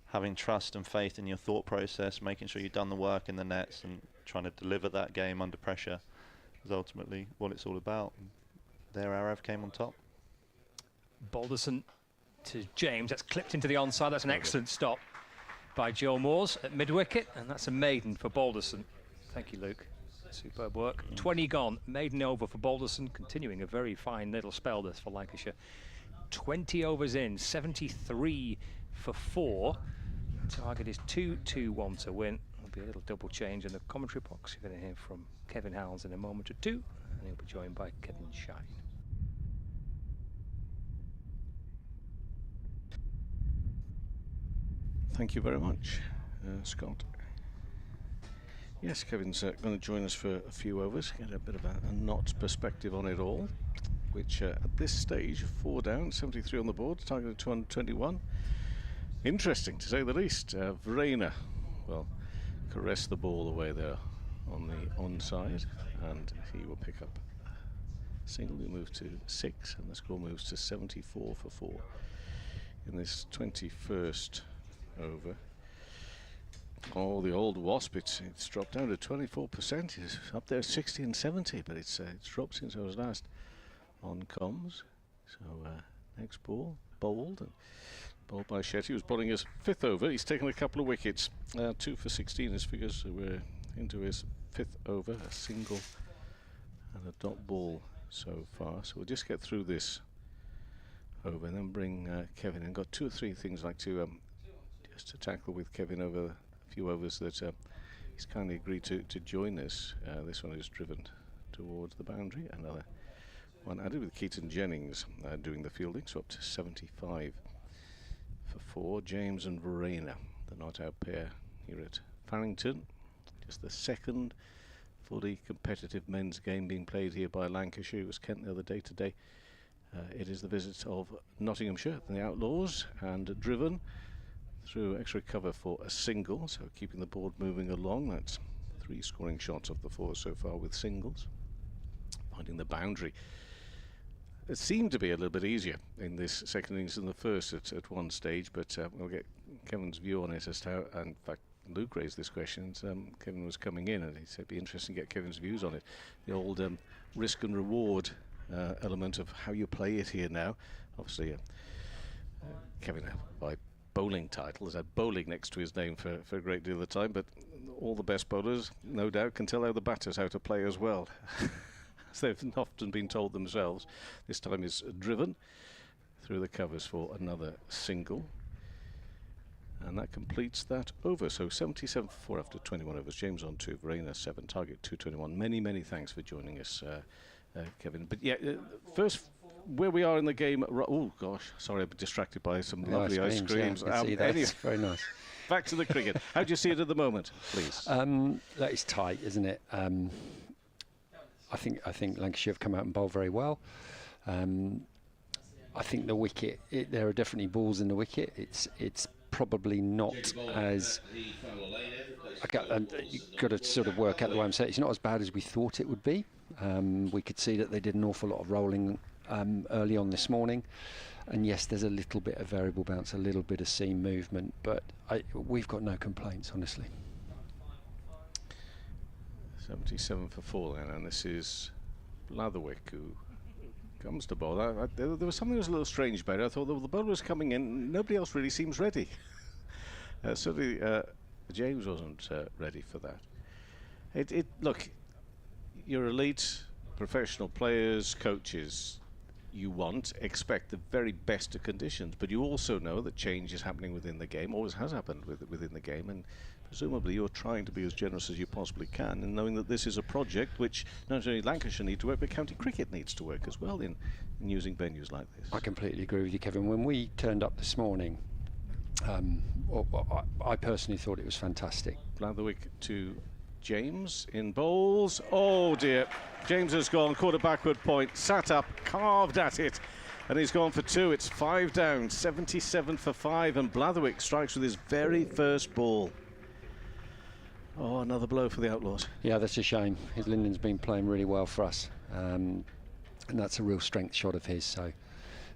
Speaker 4: having trust and faith in your thought process, making sure you've done the work in the nets and trying to deliver that game under pressure is ultimately what it's all about. And there Arav came on top.
Speaker 2: Balderson to James. That's clipped into the onside. That's an excellent stop by Joe Moores at mid-wicket, and that's a maiden for Balderson. Thank you, Luke. Superb work. 20 gone. Maiden over for Balderson, continuing a very fine little spell this for Lancashire. 20 overs in, 73 for 4. Target is 2-2-1 to win. There'll be a little double change in the commentary box. You're going to hear from Kevin Howells in a moment or two, and he'll be joined by Kevin Shine.
Speaker 1: Thank you very much, Scott. Yes, Kevin's going to join us for a few overs, get a bit of a Notts perspective on it all, which at this stage, 4 down, 73 on the board, target of 221. Interesting, to say the least. Verena, well, caress the ball away there on the onside, and he will pick up a single. He moves to 6, and the score moves to 74 for 4 in this 21st over. Oh, the old Wasp, it's dropped down to 24%. It's up there 60 and 70, but it's dropped since I was last on comms. So next ball, bowled, and bowled by Shetty, who's bowling his 5th over. He's taken a couple of wickets, 2 for 16 his figures. So we're into his 5th over, a single and a dot ball so far. So we'll just get through this over and then bring Kevin in. Got 2 or 3 things I'd like to just to tackle with Kevin over a few overs that he's kindly agreed to join us. This one is driven towards the boundary. Another one added with Keaton Jennings doing the fielding, so up to 75 for 4. James and Verena, the not-out pair here at Farrington. Just the second fully competitive men's game being played here by Lancashire. It was Kent the other day. Today it is the visit of Nottinghamshire, the Outlaws, and driven through extra cover for a single, so keeping the board moving along. That's 3 scoring shots off the 4 so far with singles. Finding the boundary. It seemed to be a little bit easier in this second innings than the first at one stage, but we'll get Kevin's view on it as to how, and in fact Luke raised this question, Kevin was coming in and he said it'd be interesting to get Kevin's views on it. The old risk and reward element of how you play it here now. Obviously Kevin, by bowling title, has had bowling next to his name for a great deal of the time, but all the best bowlers, no doubt, can tell the batters how to play as well. As they've often been told themselves. This time is driven through the covers for another single, and that completes that over. So 77 for 4 after 21 overs. James on 2, Verena 7, target 221. Many thanks for joining us, Kevin. But yeah, first, where we are in the game. Oh gosh, sorry, I'm distracted by some lovely ice creams.
Speaker 18: Yeah, see that. It's very nice.
Speaker 1: Back to the cricket. How do you see it at the moment, please?
Speaker 18: That is tight, isn't it? I think Lancashire have come out and bowled very well. I think the wicket, there are definitely balls in the wicket. It's probably not as. You've got to sort of work out the way I'm saying. It's not as bad as we thought it would be. We could see that they did an awful lot of rolling early on this morning. And yes, there's a little bit of variable bounce, a little bit of seam movement, but we've got no complaints, honestly.
Speaker 1: 77 for 4 then, and this is Blatherwick who comes to bowl. There was something that was a little strange about it. I thought the bowler was coming in, nobody else really seems ready. Certainly James wasn't ready for that. Look, you're elite professional players, coaches. You expect the very best of conditions, but you also know that change is happening within the game, always has happened within the game, and presumably you're trying to be as generous as you possibly can, and knowing that this is a project which not only Lancashire need to work, but county cricket needs to work as well in using venues like this.
Speaker 18: I completely agree with you, Kevin. When we turned up this morning, I personally thought it was fantastic.
Speaker 1: Blatherwick to James in bowls. Oh dear, James has gone, caught a backward point, sat up, carved at it, and he's gone for 2. It's 5 down, 77 for 5, and Blatherwick strikes with his very first ball. Oh, another blow for the Outlaws.
Speaker 18: Yeah, that's a shame. His Linden's been playing really well for us, and that's a real strength shot of his. So,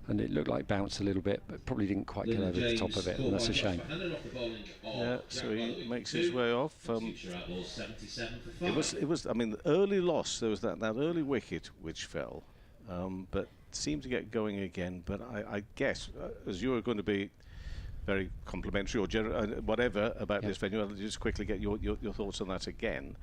Speaker 18: and it looked like bounced a little bit, but probably didn't quite get over the top of it, and that's a shame.
Speaker 1: Yeah, so he makes his way off. It was. I mean, the early loss. There was that early wicket which fell, but seemed to get going again. But I guess as you are going to be very complimentary or whatever about this venue, I'll just quickly get your thoughts on that again.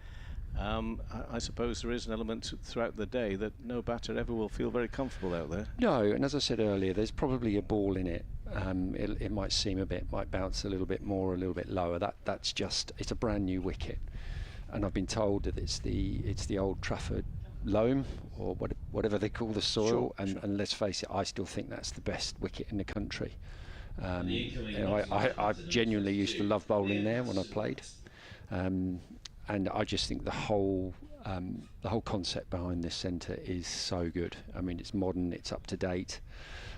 Speaker 1: I suppose there is an element throughout the day that no batter ever will feel very comfortable out there.
Speaker 18: No, and as I said earlier, there's probably a ball in it. It might seem might bounce a little bit more, a little bit lower. That's just, it's a brand new wicket, and I've been told that it's the Old Trafford loam or whatever they call the soil. Sure. And let's face it, I still think that's the best wicket in the country. I genuinely used to love bowling there when I played. And I just think the whole concept behind this centre is so good. I mean, it's modern, it's up to date.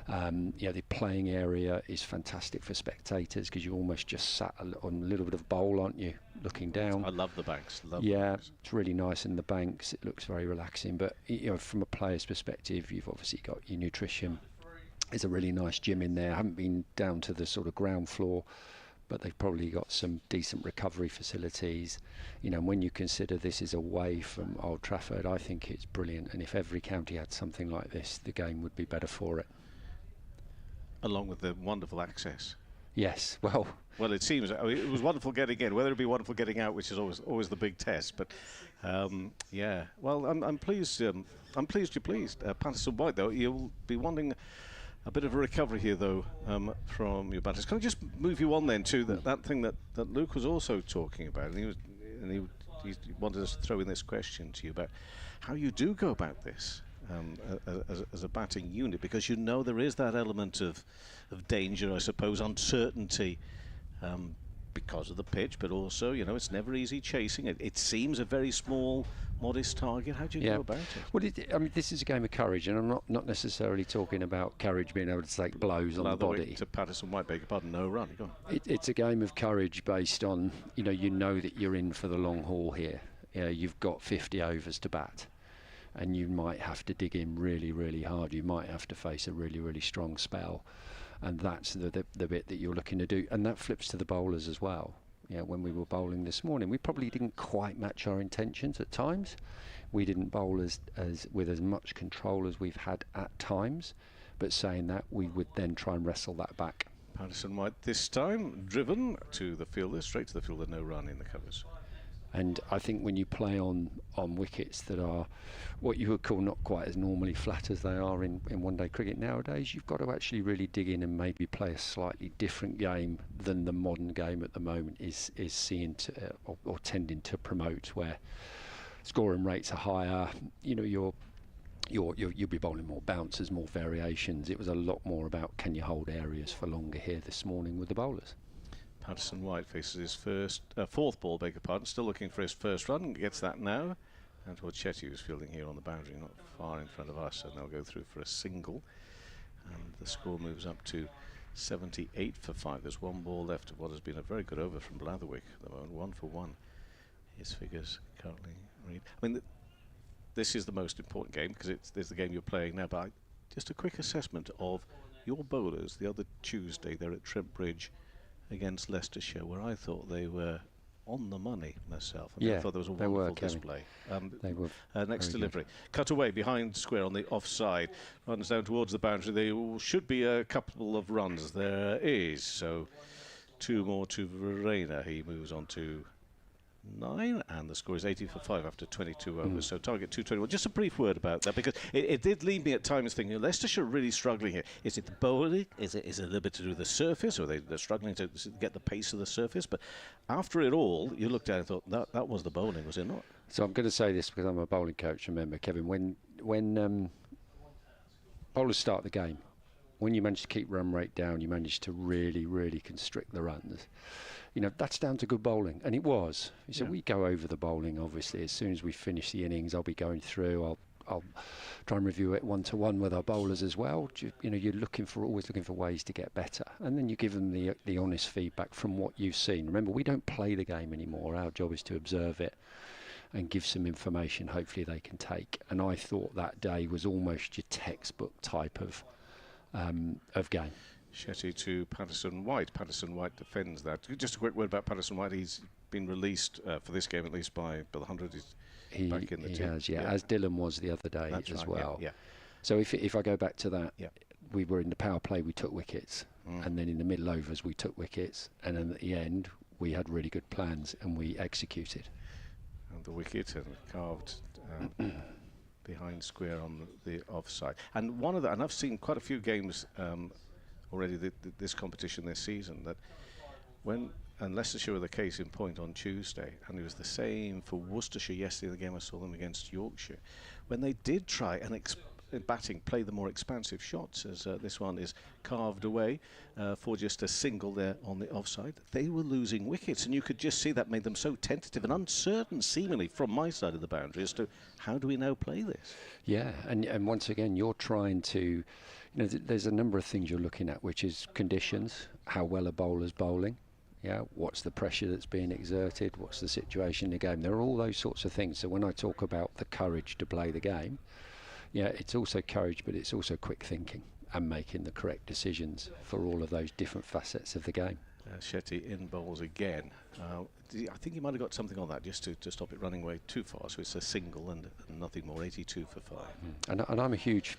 Speaker 18: The playing area is fantastic for spectators because you almost just sat on a little bit of bowl, aren't you, looking down?
Speaker 1: I love the banks.
Speaker 18: It's really nice in the banks. It looks very relaxing. But from a player's perspective, you've obviously got your nutrition. There's a really nice gym in there. I haven't been down to the sort of ground floor, but they've probably got some decent recovery facilities. When you consider this is away from Old Trafford, I think it's brilliant. And if every county had something like this, the game would be better for it.
Speaker 1: Along with the wonderful access.
Speaker 18: Yes, well,
Speaker 1: it seems it was wonderful getting in. Whether it be wonderful getting out, which is always the big test. But yeah, well, I'm pleased. I'm pleased you're pleased. Patterson White, though, you'll be wanting a bit of a recovery here, though, from your batters. Can I just move you on then to that thing that Luke was also talking about, and he wanted us to throw in this question to you about how you do go about this as a batting unit, because there is that element of danger, I suppose, uncertainty, because of the pitch, but also it's never easy chasing it. It seems a very small, modest target. How do you go about it?
Speaker 18: Well, I mean, this is a game of courage, and I'm not necessarily talking about courage being able to take blows on the body.
Speaker 1: To Patterson White, beg your pardon, no run. Go on.
Speaker 18: It's a game of courage based on you know that you're in for the long haul here. You've got 50 overs to bat, and you might have to dig in really, really hard. You might have to face a really, really strong spell. And that's the bit that you're looking to do. And that flips to the bowlers as well. When we were bowling this morning, we probably didn't quite match our intentions at times. We didn't bowl with as much control as we've had at times. But saying that, we would then try and wrestle that back.
Speaker 1: Patterson White this time, driven to the fielder, straight to the fielder, no run in the covers.
Speaker 18: And I think when you play on wickets that are what you would call not quite as normally flat as they are in one-day cricket nowadays, you've got to actually really dig in and maybe play a slightly different game than the modern game at the moment is seeing or tending to promote, where scoring rates are higher. You'll be bowling more bouncers, more variations. It was a lot more about can you hold areas for longer here this morning with the bowlers.
Speaker 1: Patterson White faces his fourth ball, beg your pardon, still looking for his first run, gets that now. And Chetty, who's fielding here on the boundary, not far in front of us, and they'll go through for a single. And the score moves up to 78 for 5. There's one ball left of what has been a very good over from Blatherwick at the moment, 1 for 1. His figures currently read. I mean, this is the most important game because it's the game you're playing now, but just a quick assessment of your bowlers the other Tuesday there at Trent Bridge against Leicestershire, where I thought they were on the money myself. I thought there was a wonderful display.
Speaker 18: They were
Speaker 1: next delivery. Cut away behind square on the offside. Runs down towards the boundary. There should be a couple of runs. There is. So 2 more to Verena. He moves on to 9, and the score is 80 for 5 after 22 overs. So target 221. Just a brief word about that, because it did leave me at times thinking, Leicestershire are really struggling here. Is it the bowling? Is it a little bit to do with the surface, or they're struggling to get the pace of the surface? But after it all, you looked at it and thought, that was the bowling, was it not?
Speaker 18: So I'm going to say this because I'm a bowling coach. Remember, Kevin, when bowlers start the game, when you manage to keep run rate down, you manage to really, really constrict the runs. That's down to good bowling, and it was. So we go over the bowling, obviously. As soon as we finish the innings, I'll be going through. I'll try and review it 1-to-1 with our bowlers as well. You're always looking for ways to get better, and then you give them the honest feedback from what you've seen. Remember, we don't play the game anymore. Our job is to observe it and give some information. Hopefully, they can take. And I thought that day was almost your textbook type of game.
Speaker 1: Shetty to Patterson White. Patterson White defends that. Just a quick word about Patterson White. He's been released for this game, at least by the 100. He's back in the team.
Speaker 18: Has, as Dylan was the other day.
Speaker 1: That's
Speaker 18: as
Speaker 1: right,
Speaker 18: well.
Speaker 1: Yeah.
Speaker 18: So if I go back to that, we were in the power play, we took wickets, and then in the middle overs we took wickets, and then at the end we had really good plans and we executed.
Speaker 1: And the wicket and carved behind square on the offside. And and I've seen quite a few games already this competition this season, that and Leicestershire were the case in point on Tuesday, and it was the same for Worcestershire yesterday, the game I saw them against Yorkshire, when they did try and batting play the more expansive shots, as this one is carved away for just a single there on the offside. They were losing wickets, and you could just see that made them so tentative and uncertain, seemingly, from my side of the boundary as to how do we now play this.
Speaker 18: Yeah, and once again, you're trying to, there's a number of things you're looking at, which is conditions, how well a bowler's bowling, what's the pressure that's being exerted, what's the situation in the game. There are all those sorts of things. So when I talk about the courage to play the game, it's also courage, but it's also quick thinking and making the correct decisions for all of those different facets of the game.
Speaker 1: Shetty in bowls again. I think he might have got something on that just to stop it running away too far. So it's a single and nothing more. 82 for 5.
Speaker 18: And I'm a huge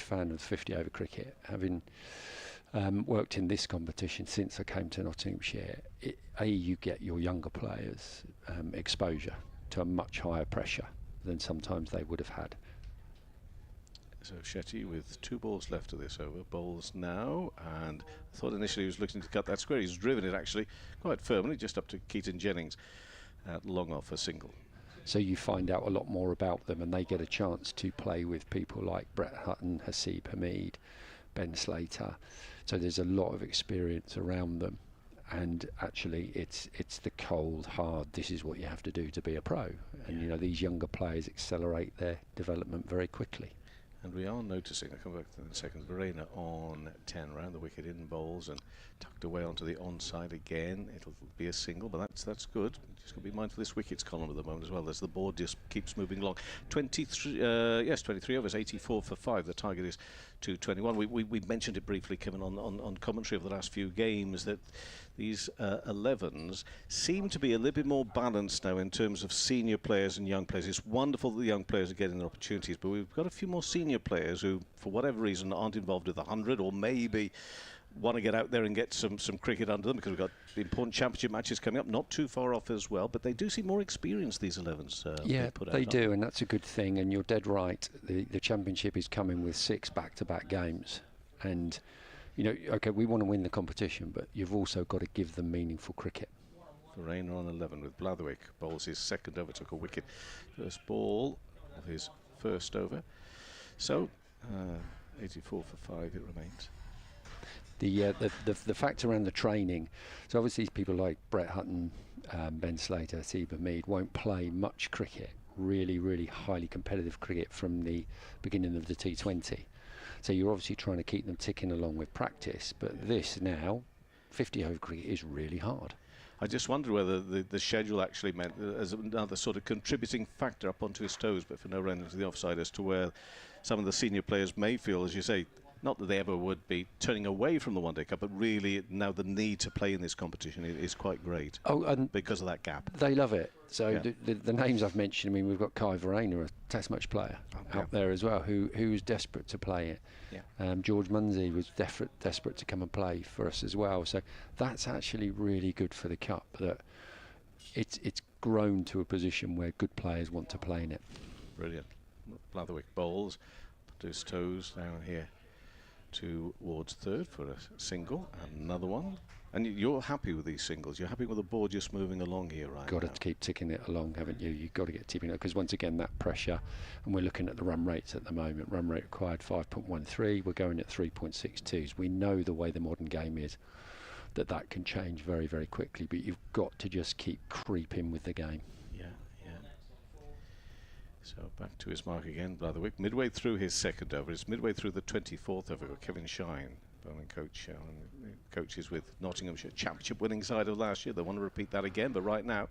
Speaker 18: fan of 50-over cricket, having worked in this competition since I came to Nottinghamshire. You get your younger players exposure to a much higher pressure than sometimes they would have had.
Speaker 1: So Shetty with 2 balls left of this over, bowls now, and I thought initially he was looking to cut that square. He's driven it actually quite firmly just up to Keaton Jennings at long off a single.
Speaker 18: So you find out a lot more about them, and they get a chance to play with people like Brett Hutton, Haseeb Hameed, Ben Slater. So there's a lot of experience around them, and actually it's the cold hard, this is what you have to do to be a pro, and these younger players accelerate their development very quickly.
Speaker 1: And we are noticing, I'll come back to that in a second, Verena on 10 round the wicket in bowls and tucked away onto the onside again. It'll be a single, but that's good. Just got to be mindful of this wickets column at the moment as well, as the board just keeps moving along. 23 overs, 84 for 5. The target is 221. We mentioned it briefly, Kevin, on commentary of the last few games, that these 11s seem to be a little bit more balanced now in terms of senior players and young players. It's wonderful that the young players are getting their opportunities, but we've got a few more senior players who, for whatever reason, aren't involved with the 100, or maybe want to get out there and get some cricket under them, because we've got important championship matches coming up, not too far off as well. But they do seem more experienced, these 11s.
Speaker 18: They do, and that's a good thing. And you're dead right. The championship is coming with 6 back-to-back games, and okay, we want to win the competition, but you've also got to give them meaningful cricket.
Speaker 1: Verena on 11 with Blatherwick. Bowls his second over, took a wicket. First ball of his first over. So 84 for 5 it remains.
Speaker 18: The fact around the training, so obviously people like Brett Hutton, Ben Slater, Haseeb Hameed won't play much cricket, really highly competitive cricket from the beginning of the T20. So you're obviously trying to keep them ticking along with practice, but this now, 50 over cricket is really hard.
Speaker 1: I just wondered whether the schedule actually meant as another sort of contributing factor up onto his toes, but for no run into the offside, as to where some of the senior players may feel, as you say, not that they ever would be turning away from the One Day Cup, but really now the need to play in this competition is quite great.
Speaker 18: Oh, and
Speaker 1: because of that gap.
Speaker 18: They love it. So
Speaker 1: Yeah.
Speaker 18: the names I've mentioned, I mean, we've got Kai Verena, a Test match player, out there as well, who was desperate to play it.
Speaker 1: Yeah.
Speaker 18: George Munsey was desperate to come and play for us as well. So that's actually really good for the Cup, that it's grown to a position where good players want to play in it.
Speaker 1: Brilliant. Blatherwick bowls, put his toes down here towards third for a single, and another one. And you're happy with these singles? You're happy with the ball just moving along here, right?
Speaker 18: Got to keep ticking it along, haven't you? You've got to get tipping it, because once again that pressure, and we're looking at the run rates at the moment. Run rate required 5.13. We're going at 3.62s. We know the way the modern game is, that can change very, very quickly. But you've got to just keep creeping with the game.
Speaker 1: Yeah. So back to his mark again, Blatherwick. Midway through his second over, it's midway through the 24th over. Kevin Shine, bowling coach, coaches with Nottinghamshire Championship winning side of last year. They want to repeat that again, but right now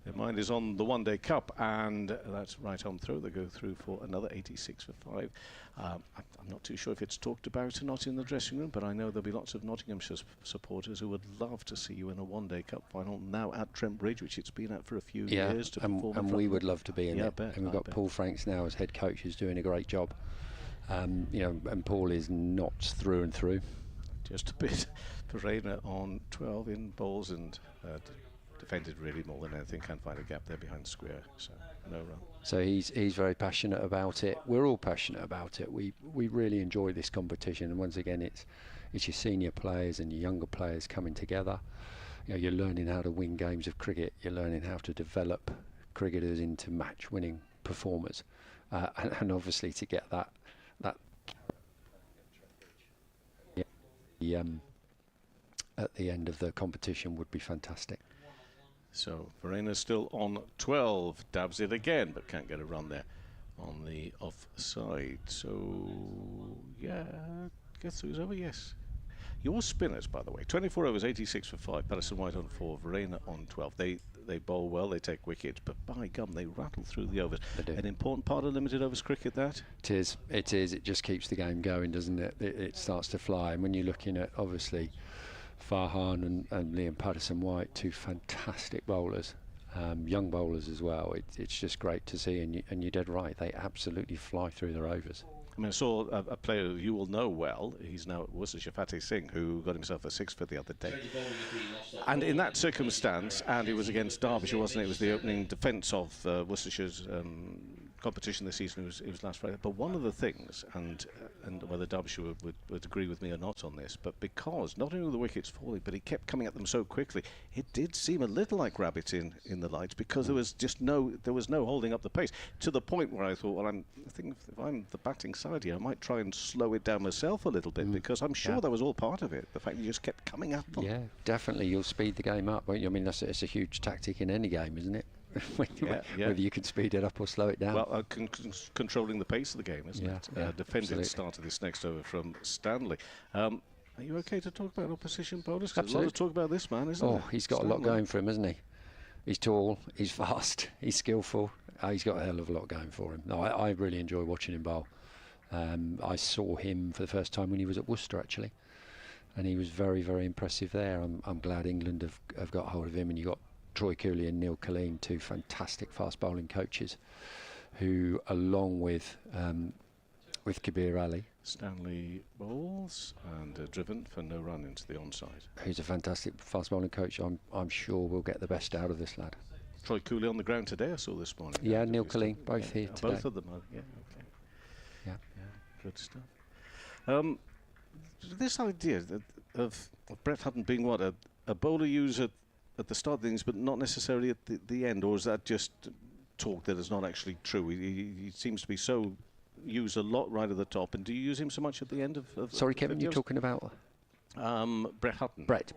Speaker 1: their mind is on the One Day Cup, and that's right on through. They go through for another 86 for 5. I'm not too sure if it's talked about or not in the dressing room, but I know there'll be lots of Nottinghamshire supporters who would love to see you in a One Day Cup final now at Trent Bridge, which it's been at for a few years. To perform
Speaker 18: and we would love to be in it.
Speaker 1: Bet,
Speaker 18: and we've got Paul Franks now as head coach, who's doing a great job. And Paul is knots through and through.
Speaker 1: Just a bit. Verena on 12 in bowls, and defended really more than anything. Can't find a gap there behind the square, so no run.
Speaker 18: So he's very passionate about it. We're all passionate about it. We really enjoy this competition, and once again it's your senior players and your younger players coming together. You're learning how to win games of cricket. You're learning how to develop cricketers into match-winning performers, and obviously to get that at the end of the competition would be fantastic.
Speaker 1: So Verena's still on 12, dabs it again, but can't get a run there on the offside. So yeah, guess who's over? Yes. Your spinners, by the way, 24 overs, 86 for 5. Patterson White on 4, Verena on 12. They bowl well, they take wickets, but by gum, they rattle through the overs. An important part of limited overs cricket, that?
Speaker 18: It is. It just keeps the game going, doesn't it? It starts to fly. And when you're looking at, obviously, Farhan and Liam Patterson White, two fantastic bowlers, young bowlers as well. It's just great to see, and you're dead right. They absolutely fly through their overs.
Speaker 1: I mean, I saw a player who you will know well. He's now at Worcestershire, Fateh Singh, who got himself a 6 for the other day. And in that circumstance, and it was against Derbyshire, wasn't it? It was the opening defence of Worcestershire's competition this season. It was last Friday. But one of the things, and whether Derbyshire would agree with me or not on this, but because not only were the wickets falling, but he kept coming at them so quickly, it did seem a little like rabbits in the lights, because there was no holding up the pace, to the point where I thought, well, I think if I'm the batting side here, I might try and slow it down myself a little bit, because I'm sure that was all part of it. The fact you just kept coming at them.
Speaker 18: Yeah, definitely. You'll speed the game up, won't you? I mean, it's a huge tactic in any game, isn't it? Whether you can speed it up or slow it down.
Speaker 1: Well, controlling the pace of the game, isn't it? Defending
Speaker 18: absolutely.
Speaker 1: the start of this next over from Stanley. Are you okay to talk about opposition bowlers? 'Cause
Speaker 18: Absolutely.
Speaker 1: there's a lot of talk about this man, isn't there?
Speaker 18: Oh, he's got a lot going for him, hasn't he? He's tall, he's fast, he's skillful. He's got a hell of a lot going for him. No, I really enjoy watching him bowl. I saw him for the first time when he was at Worcester, actually, and he was very, very impressive there. I'm glad England have got hold of him, and you got Troy Cooley and Neil Killeen, two fantastic fast bowling coaches, who, along with Kabir Ali,
Speaker 1: Stanley bowls and driven for no run into the onside.
Speaker 18: Who's a fantastic fast bowling coach. I'm sure we'll get the best out of this lad.
Speaker 1: Troy Cooley on the ground today, I saw this morning.
Speaker 18: Yeah, Neil Killeen, both here today.
Speaker 1: Both of them, yeah, okay.
Speaker 18: Yeah,
Speaker 1: good stuff. This idea of Brett Hutton being what, a bowler user at the start of things, but not necessarily at the end, or is that just talk that is not actually true? He seems to be so used a lot right at the top, and do you use him so much at the end of
Speaker 18: Sorry, Kevin, you're talking about
Speaker 1: Brett Hutton.
Speaker 18: Brett.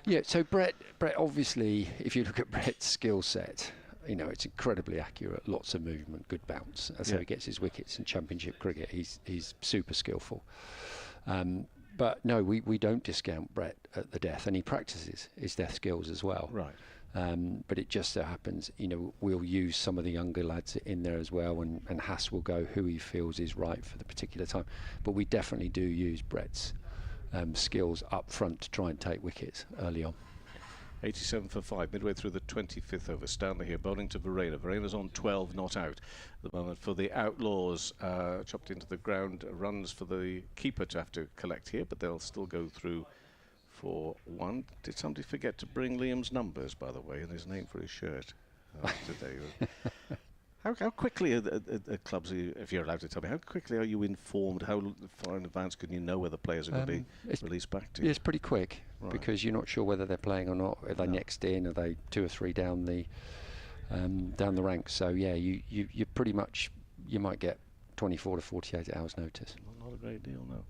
Speaker 18: Yeah. So Brett, obviously, if you look at Brett's skill set, it's incredibly accurate, lots of movement, good bounce. That's how he gets his wickets in Championship cricket. He's super skillful. But no, we don't discount Brett at the death, and he practices his death skills as well.
Speaker 1: Right.
Speaker 18: But it just so happens, we'll use some of the younger lads in there as well, and Haas will go who he feels is right for the particular time. But we definitely do use Brett's skills up front to try and take wickets early on.
Speaker 1: 87 for 5, midway through the 25th over. Stanley here, bowling to Verena. Verena's on 12, not out at the moment for the Outlaws. Chopped into the ground, runs for the keeper to have to collect here, but they'll still go through for 1. Did somebody forget to bring Liam's numbers, by the way, and his name for his shirt today? How quickly are the clubs, if you're allowed to tell me, how quickly are you informed? How far in advance can you know where the players are going to be released back to?
Speaker 18: Yeah, it's pretty quick,
Speaker 1: right,
Speaker 18: because you're not sure whether they're playing or not. Are they next in? Are they 2 or 3 down the ranks? So yeah, you pretty much, you might get 24 to 48 hours notice.
Speaker 1: Not a great deal, no.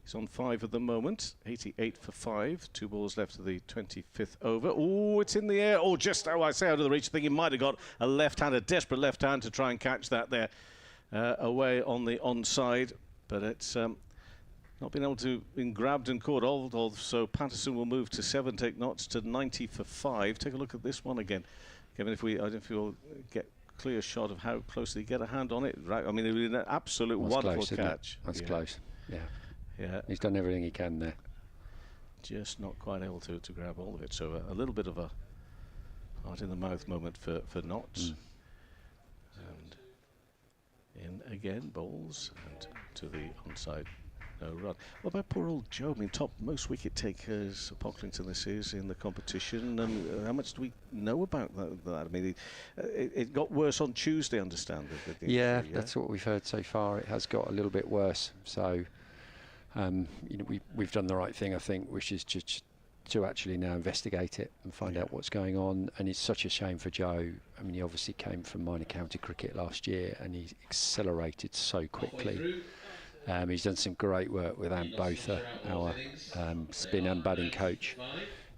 Speaker 1: He's on 5 at the moment, 88 for 5. 2 balls left to the 25th over. Oh, it's in the air. Oh, just how I say, out of the reach. I think he might have got a left-hand, a desperate left hand to try and catch that there away on the onside. But it's not been able to be grabbed and caught hold. So Patterson will move to 7, take knots to 90 for 5. Take a look at this one again. Kevin, I don't know if we'll get a clear shot of how closely get a hand on it. Right, I mean, it was an absolute wonderful catch.
Speaker 18: That's close, yeah. Yeah, he's done everything he can there.
Speaker 1: Just not quite able to grab all of it. So a little bit of a heart in the mouth moment for Knotts. And in again, bowls, and to the onside, no run. What about poor old Joe? I mean, top most wicket takers Pocklington this is in the competition. And how much do we know about that? I mean, it got worse on Tuesday, I understand.
Speaker 18: Yeah, that's what we've heard so far. It has got a little bit worse. So. We've done the right thing, I think, which is to actually now investigate it and find out what's going on. And it's such a shame for Joe. I mean, he obviously came from minor county cricket last year, and he's accelerated so quickly. He's done some great work with Ant Botha, our spin and batting coach,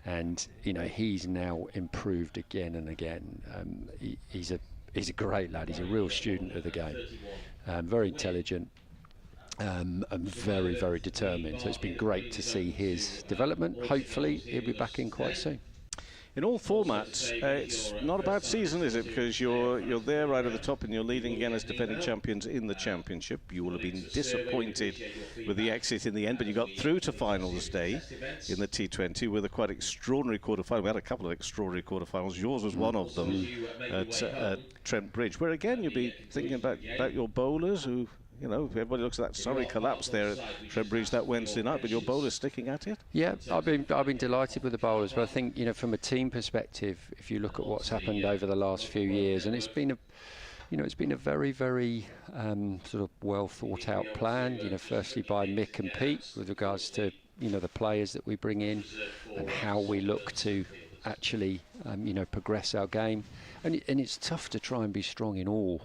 Speaker 18: and he's now improved again and again. He's a great lad. He's a real student of the game, very intelligent. And very, very determined. So it's been great to see his development. Hopefully he'll be back in quite soon.
Speaker 1: In all formats, it's not a bad season, is it? Because you're there right at the top and you're leading again as defending champions in the championship. You will have been disappointed with the exit in the end, but you got through to finals day in the T20 with a quite extraordinary quarter-final. We had a couple of extraordinary quarter-finals. Yours was one of them at Trent Bridge, where again you'll be thinking about your bowlers who... everybody looks at that sorry collapse there at Trent Bridge that Wednesday night, but your bowler's sticking at it.
Speaker 18: Yeah, I've been delighted with the bowlers, but I think from a team perspective, if you look at what's happened over the last few years, and it's been a very, very sort of well thought out plan. Firstly by Mick and Pete with regards to the players that we bring in and how we look to actually progress our game, and it's tough to try and be strong in all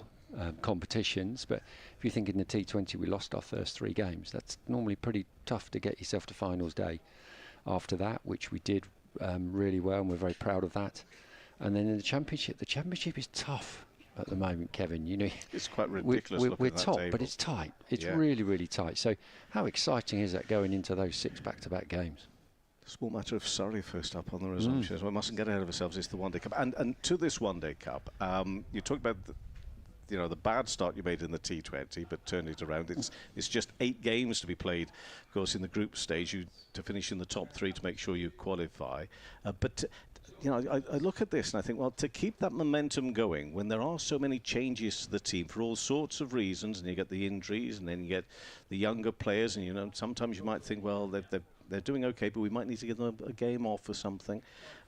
Speaker 18: competitions, but if you think in the T20 we lost our first 3 games, that's normally pretty tough to get yourself to finals day after that, which we did really well, and we're very proud of that. And then in the championship is tough at the moment, Kevin.
Speaker 1: It's quite ridiculous.
Speaker 18: We're top, but it's tight. It's really, really tight. So how exciting is that going into those 6 back-to-back games?
Speaker 1: Small matter of Surrey first up on the resumption. We mustn't get ahead of ourselves. It's the One Day Cup, and to this One Day Cup, you talked about the bad start you made in the T20, but turned it around. It's just 8 games to be played, of course, in the group stage, to finish in the top 3 to make sure you qualify. But I look at this and I think, well, to keep that momentum going, when there are so many changes to the team for all sorts of reasons, and you get the injuries, and then you get the younger players, and sometimes you might think, well, they're doing okay, but we might need to give them a game off or something.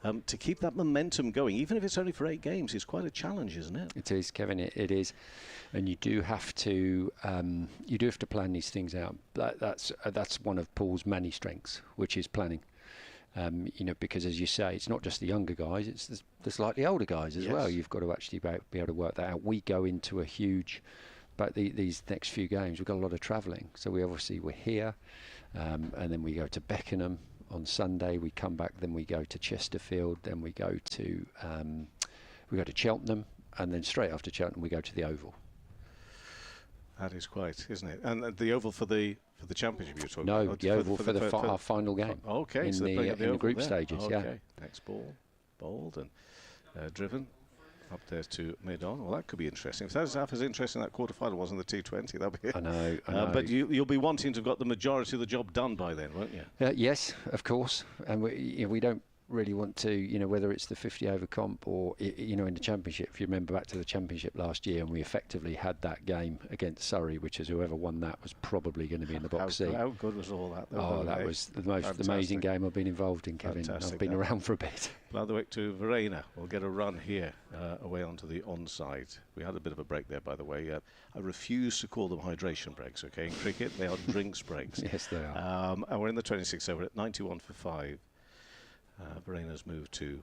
Speaker 1: To keep that momentum going, even if it's only for 8 games, is quite a challenge, isn't it?
Speaker 18: It is, Kevin. It is, and you do have to plan these things out. That's one of Paul's many strengths, which is planning. Because as you say, it's not just the younger guys; it's the slightly older guys as well. You've got to actually be able to work that out. We go into a huge, but these next few games, we've got a lot of travelling. So we're here. And then we go to Beckenham on Sunday. We come back, then we go to Chesterfield, then we go to Cheltenham, and then straight after Cheltenham we go to the Oval.
Speaker 1: That is quite, isn't it? And the Oval for the for the championship you're talking
Speaker 18: No,
Speaker 1: about?
Speaker 18: the Oval for our final game.
Speaker 1: Okay,
Speaker 18: in
Speaker 1: so
Speaker 18: the group
Speaker 1: there.
Speaker 18: stages.
Speaker 1: Okay.
Speaker 18: Yeah.
Speaker 1: Next ball, bowled and driven up there to mid-on. Well, that could be interesting. If that's half as interesting that quarter-final was in the T20, that'll be it.
Speaker 18: I know.
Speaker 1: But you'll be wanting to have got the majority of the job done by then, won't you?
Speaker 18: Yes, of course. And we don't really want to, whether it's the 50 over comp or, in the championship. If you remember back to the championship last year, and we effectively had that game against Surrey, which is whoever won that was probably going to be in the box seat.
Speaker 1: How good was all that?
Speaker 18: That was the most amazing game I've been involved in, Kevin.
Speaker 1: Fantastic.
Speaker 18: I've been around for a bit.
Speaker 1: Blatherwick to Verena. We'll get a run here away onto the onside. We had a bit of a break there, by the way. I refuse to call them hydration breaks, okay? In cricket, they are drinks breaks.
Speaker 18: Yes, they are.
Speaker 1: And we're in the 26th over at 91 for 5. Verena's moved to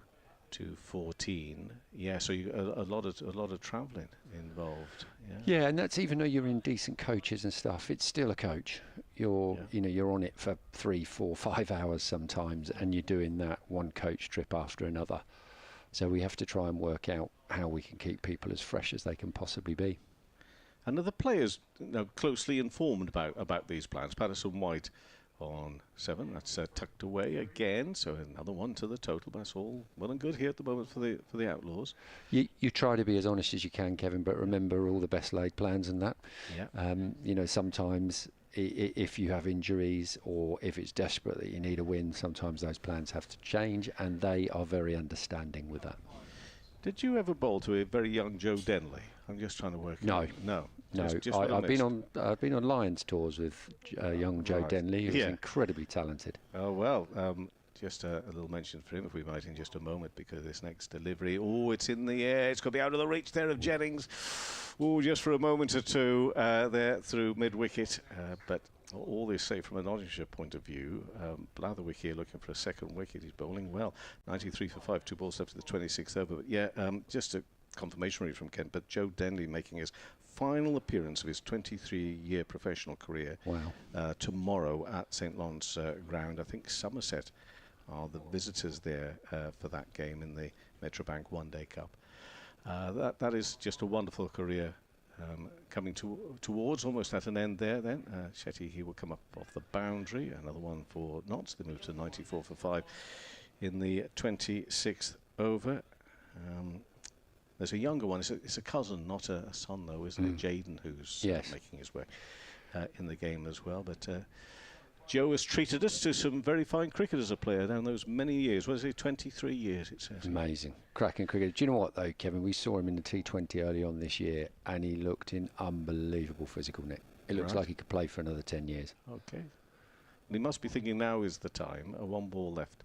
Speaker 1: 14. Yeah, so a lot of travelling involved.
Speaker 18: Yeah, and that's even though you're in decent coaches and stuff, it's still a coach. You're you're on it for 3, 4, 5 hours sometimes, and you're doing that one coach trip after another. So we have to try and work out how we can keep people as fresh as they can possibly be.
Speaker 1: And are the players closely informed about these plans? Patterson White on 7, that's tucked away again, so another one to the total. That's all well and good here at the moment for the Outlaws.
Speaker 18: You try to be as honest as you can, Kevin, but remember all the best laid plans and that.
Speaker 1: Yeah.
Speaker 18: Sometimes if you have injuries or if it's desperate that you need a win, sometimes those plans have to change, and they are very understanding with that.
Speaker 1: Did you ever bowl to a very young Joe Denley? I'm just trying to work.
Speaker 18: No.
Speaker 1: Just
Speaker 18: I've been on Lions tours with young Joe Denley, who's incredibly talented.
Speaker 1: Oh well, just a little mention for him, if we might, in just a moment, because this next delivery, it's in the air. It's going to be out of the reach there of Jennings. Just for a moment or two there through mid-wicket, but all this safe from a Nottinghamshire point of view. Blatherwick here looking for a second wicket. He's bowling well. 93 for 5, 2 balls left to the 26th over. But just a confirmation read from Kent, but Joe Denley making his final appearance of his 23-year professional career tomorrow at St Lawrence ground. I think Somerset are the visitors there for that game in the Metrobank One Day Cup. That is just a wonderful career coming towards almost at an end there then. Shetty, he will come up off the boundary. Another one for Notts. They move to 94 for 5 in the 26th over. There's a younger one. It's a cousin, not a son, though, isn't it? Jaden, who's making his way in the game as well. But Joe has treated us to some very fine cricket as a player down those many years. What is it, 23 years, it says?
Speaker 18: Amazing. Cracking cricket. Do you know what, though, Kevin? We saw him in the T20 early on this year, and he looked in unbelievable physical nick. It looks like he could play for another 10 years.
Speaker 1: Okay. And he must be thinking now is the time. One ball left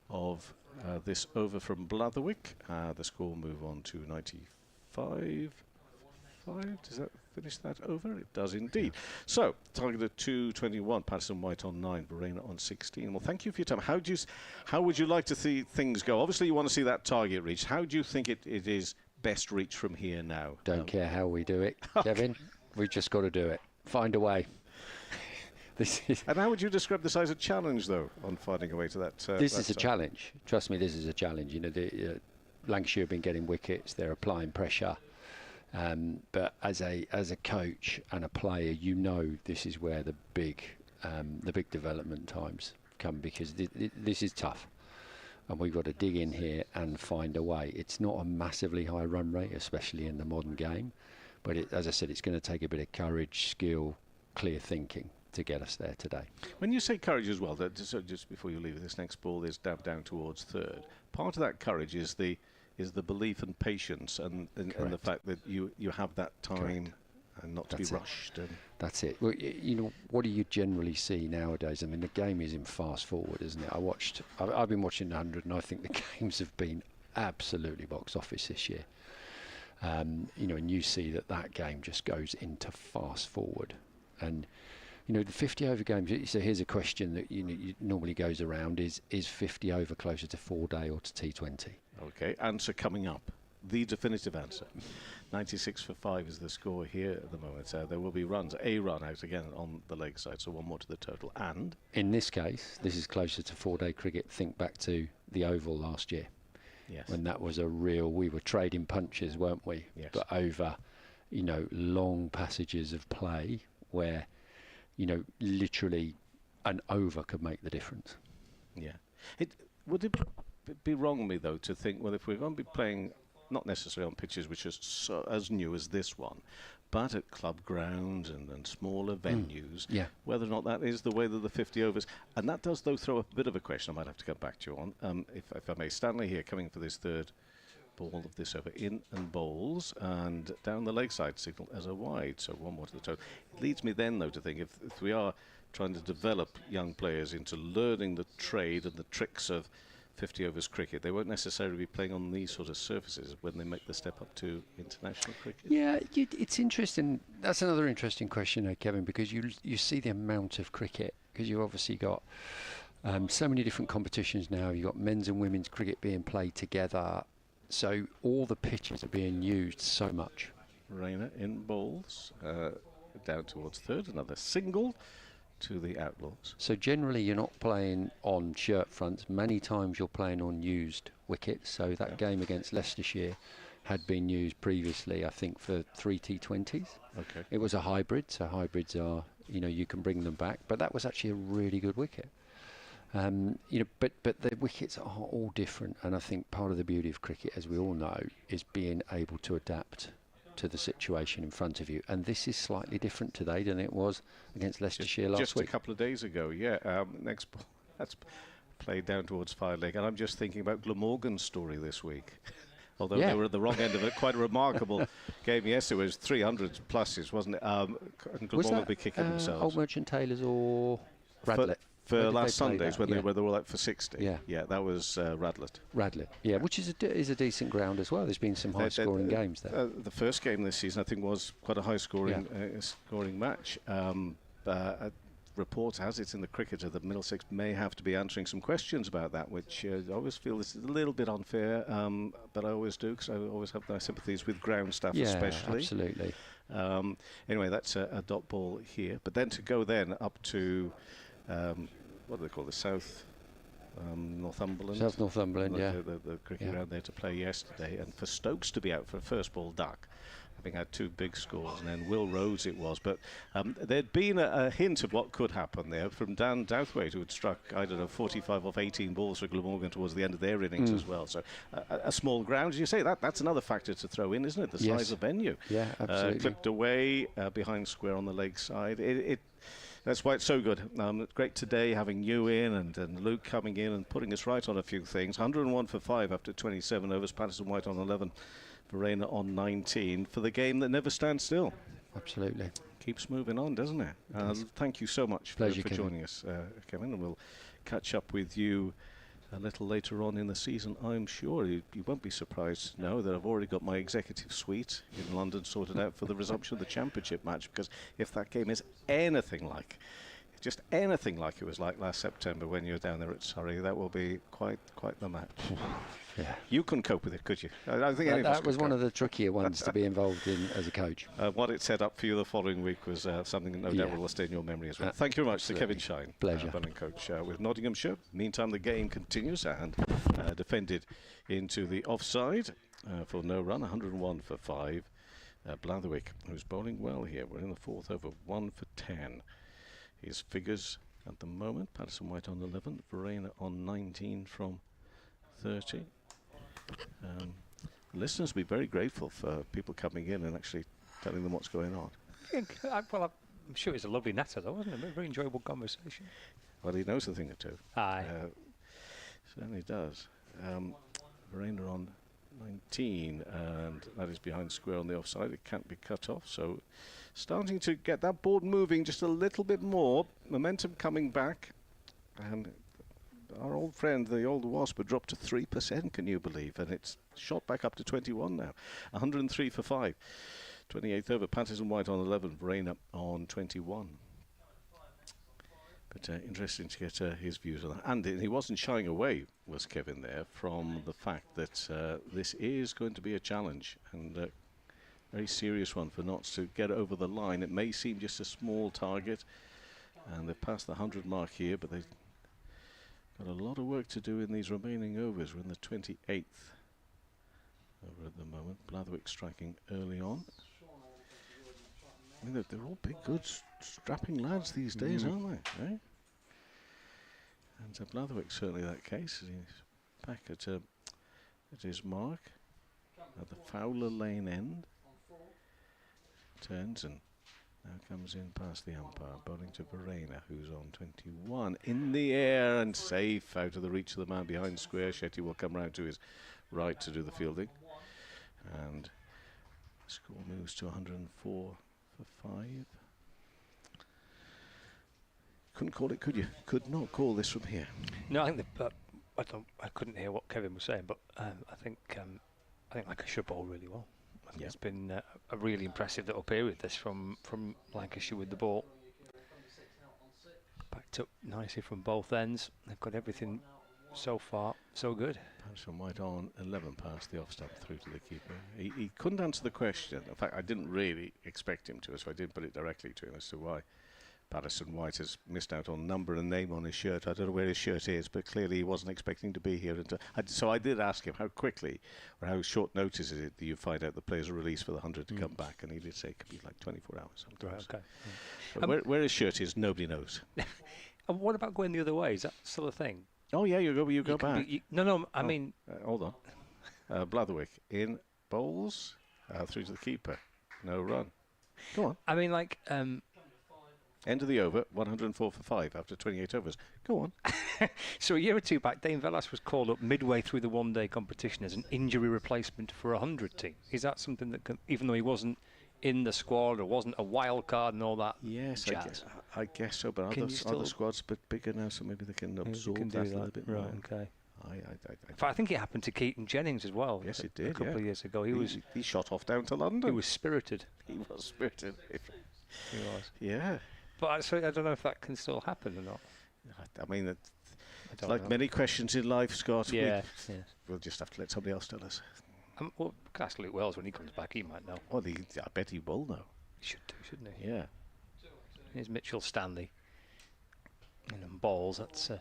Speaker 1: of this over from Blatherwick. The score will move on to 95. Does that finish that over? It does indeed. So, target at 221, Patterson White on 9, Verena on 16. Well, thank you for your time. How would you like to see things go? Obviously, you want to see that target reached. How do you think it is best reached from here now?
Speaker 18: Don't care how we do it, Kevin. We've just got to do it. Find a way.
Speaker 1: And how would you describe the size of challenge, though, on finding a way to that?
Speaker 18: This is a challenge. Trust me, this is a challenge. Lancashire have been getting wickets. They're applying pressure. But as a coach and a player, this is where the big development times come, because this is tough, and we've got to dig in here and find a way. It's not a massively high run rate, especially in the modern game, but as I said, it's going to take a bit of courage, skill, clear thinking to get us there today. When
Speaker 1: you say courage as well, just before you leave, this next ball is down towards third. Part of that courage is the belief and patience and the fact that you have that time and not to be rushed.
Speaker 18: That's it. Well, what do you generally see nowadays? I mean, the game is in fast forward, isn't it? I've been watching 100, and I think the games have been absolutely box office this year. And you see that game just goes into fast forward. And the 50 over games, so here's a question that normally goes around, is 50 over closer to 4-day or to T20?
Speaker 1: Okay, answer coming up. The definitive answer. 96 for 5 is the score here at the moment. There will be runs. A run out again on the leg side, so one more to the total. And
Speaker 18: in this case, this is closer to 4-day cricket. Think back to the Oval last year.
Speaker 1: Yes.
Speaker 18: When that was we were trading punches, weren't we?
Speaker 1: Yes.
Speaker 18: But over, long passages of play where literally an over could make the difference.
Speaker 1: Yeah. Would it be wrong of me, though, to think, well, if we're going to be playing, not necessarily on pitches which are as new as this one, but at club grounds and smaller venues, whether or not that is the way that the 50 overs, and that does, though, throw a bit of a question I might have to come back to you on, if I may. Stanley here coming for this third ball of this over, in and bowls, and down the leg side signal as a wide, so one more to the toe. It leads me then, though, to think if we are trying to develop young players into learning the trade and the tricks of 50 overs cricket, they won't necessarily be playing on these sort of surfaces when they make the step up to international cricket.
Speaker 18: Yeah, it's interesting. That's another interesting question, Kevin, because you see the amount of cricket, because you've obviously got so many different competitions now. You've got men's and women's cricket being played together, so all the pitches are being used so much.
Speaker 1: Rainer in bowls, down towards third, another single to the Outlaws.
Speaker 18: So generally you're not playing on shirt fronts. Many times you're playing on used wickets. So that game against Leicestershire had been used previously, I think, for 3 T20s.
Speaker 1: Okay.
Speaker 18: It was a hybrid, so hybrids are, you can bring them back. But that was actually a really good wicket. But the wickets are all different, and I think part of the beauty of cricket, as we all know, is being able to adapt to the situation in front of you, and this is slightly different today than it was against Leicestershire last
Speaker 1: just
Speaker 18: week.
Speaker 1: A couple of days ago, next ball, that's played down towards fire leg, and I'm just thinking about Glamorgan's story this week. Although they were at the wrong end of it, quite a remarkable game yesterday. It was 300 pluses, wasn't it? And Glamorgan will be kicking themselves.
Speaker 18: Old Merchant Taylors or Radlett?
Speaker 1: For last Sundays when they were all out for 60.
Speaker 18: Yeah,
Speaker 1: that was Radlett.
Speaker 18: Radlett, yeah, which is a decent ground as well. There's been some high-scoring games there.
Speaker 1: The first game this season, I think, was quite a high-scoring scoring match. Report has it in the Cricketer that Middlesex may have to be answering some questions about that, which I always feel is a little bit unfair, but I always do, because I always have my sympathies with ground staff, especially.
Speaker 18: Absolutely.
Speaker 1: Anyway, that's a dot ball here. But then to go then up to what do they call the South Northumberland?
Speaker 18: South Northumberland,
Speaker 1: the cricket ground there to play yesterday, and for Stokes to be out for a first ball duck, having had 2 big scores, and then Will Rhodes it was. But there'd been a hint of what could happen there from Dan Douthwaite, who had struck, 45 off 18 balls for Glamorgan towards the end of their innings as well. So a small ground, as you say, that's another factor to throw in, isn't it? The size of venue.
Speaker 18: Yeah, absolutely.
Speaker 1: Clipped away behind square on the leg side. That's why it's so good. Great today having you in and Luke coming in and putting us right on a few things. 101 for 5 after 27 overs. Patterson White on 11. Verena on 19 for the game that never stands still.
Speaker 18: Absolutely.
Speaker 1: Keeps moving on, doesn't it? Thank you so much for joining us, Kevin. And we'll catch up with you a little later on in the season, I'm sure. You won't be surprised to know that I've already got my executive suite in London sorted out for the resumption of the championship match, because if that game is anything like it was like last September when you were down there at Surrey, that will be quite the match.
Speaker 18: Yeah.
Speaker 1: You couldn't cope with it, could you? I don't think any of us
Speaker 18: that was one of the trickier ones to be involved in as a coach.
Speaker 1: What it set up for you the following week was something that no doubt will stay in your memory as well. Thank you very much to Kevin Shine,
Speaker 18: pleasure,
Speaker 1: running coach with Nottinghamshire. Meantime, the game continues and defended into the offside for no run, 101 for 5. Blatherwick, who's bowling well here. We're in the 4th over, 1 for 10. His figures at the moment: Patterson White on 11, Verena on 19 from 30. Listeners will be very grateful for people coming in and actually telling them what's going on.
Speaker 2: Well, I'm sure it's a lovely natter, though, wasn't it? A very enjoyable conversation.
Speaker 1: Well, he knows a thing or two.
Speaker 2: Aye.
Speaker 1: Certainly does. Verena on 19, and that is behind square on the offside. It can't be cut off, so starting to get that board moving just a little bit more. Momentum coming back, and our old friend, the old Wasp, dropped to 3%, can you believe? And it's shot back up to 21 now. 103 for 5. 28th over, Patterson White on 11, Verena on 21. But interesting to get his views on that. And he wasn't shying away, was Kevin, there, from the fact that this is going to be a challenge, and a very serious one for Notts to get over the line. It may seem just a small target, and they've passed the 100 mark here, but they've got a lot of work to do in these remaining overs. We're in the 28th over at the moment. Blatherwick striking early on. I mean, they're all big, good, strapping lads these days, aren't they? Eh? And Blatherwick's certainly that case. He's back at his mark at the Fowler Lane end. Turns and now comes in past the umpire, bowling to Verena, who's on 21. In the air and safe, out of the reach of the man behind square. Shetty will come round to his right to do the fielding. And the score moves to 104 for 5. Couldn't call it, could you? Could not call this from here.
Speaker 2: No, I think I couldn't hear what Kevin was saying, but I think Lancashire bowled really well. I think it's been a really impressive little period this from Lancashire with the ball. Backed up nicely from both ends. They've got everything so far, so good.
Speaker 1: Patterson White on 11 past the off stump through to the keeper. He couldn't answer the question. In fact, I didn't really expect him to, so I did put it directly to him as to why Patterson White has missed out on number and name on his shirt. I don't know where his shirt is, but clearly he wasn't expecting to be here. So I did ask him how quickly or how short notice is it that you find out the players are released for the 100 to come back, and he did say it could be like 24 hours sometimes.
Speaker 2: Right, okay.
Speaker 1: But where his shirt is, nobody knows.
Speaker 2: And what about going the other way? Is that still a thing?
Speaker 1: Oh yeah, you go back.
Speaker 2: I mean,
Speaker 1: hold on. Blatherwick in bowls through to the keeper. No run. Go on.
Speaker 2: I mean, like.
Speaker 1: End of the over, 104 for 5 after 28 overs. Go on.
Speaker 2: So a year or two back, Dane Velas was called up midway through the one-day competition as an injury replacement for a 100 team. Is that something that, even though he wasn't in the squad or wasn't a wild card and all that?
Speaker 1: Yes,
Speaker 2: jazz?
Speaker 1: I guess so, but other squads a bit bigger now, so maybe they can absorb that a little bit more.
Speaker 2: Right, okay.
Speaker 1: I
Speaker 2: think it happened to Keaton Jennings as well.
Speaker 1: Yes, it did.
Speaker 2: A couple of years ago,
Speaker 1: he shot off down to London.
Speaker 2: He was spirited.
Speaker 1: He was spirited.
Speaker 2: He was.
Speaker 1: Yeah.
Speaker 2: But I don't know if that can still happen or not.
Speaker 1: I mean, it's like many questions in life, Scott.
Speaker 2: Yeah.
Speaker 1: We'll just have to let somebody else tell us.
Speaker 2: Well, ask Luke Wells when he comes back. He might know.
Speaker 1: Well, I bet he will know.
Speaker 2: He should do, shouldn't he?
Speaker 1: Yeah.
Speaker 2: Here's Mitchell Stanley. And balls. That's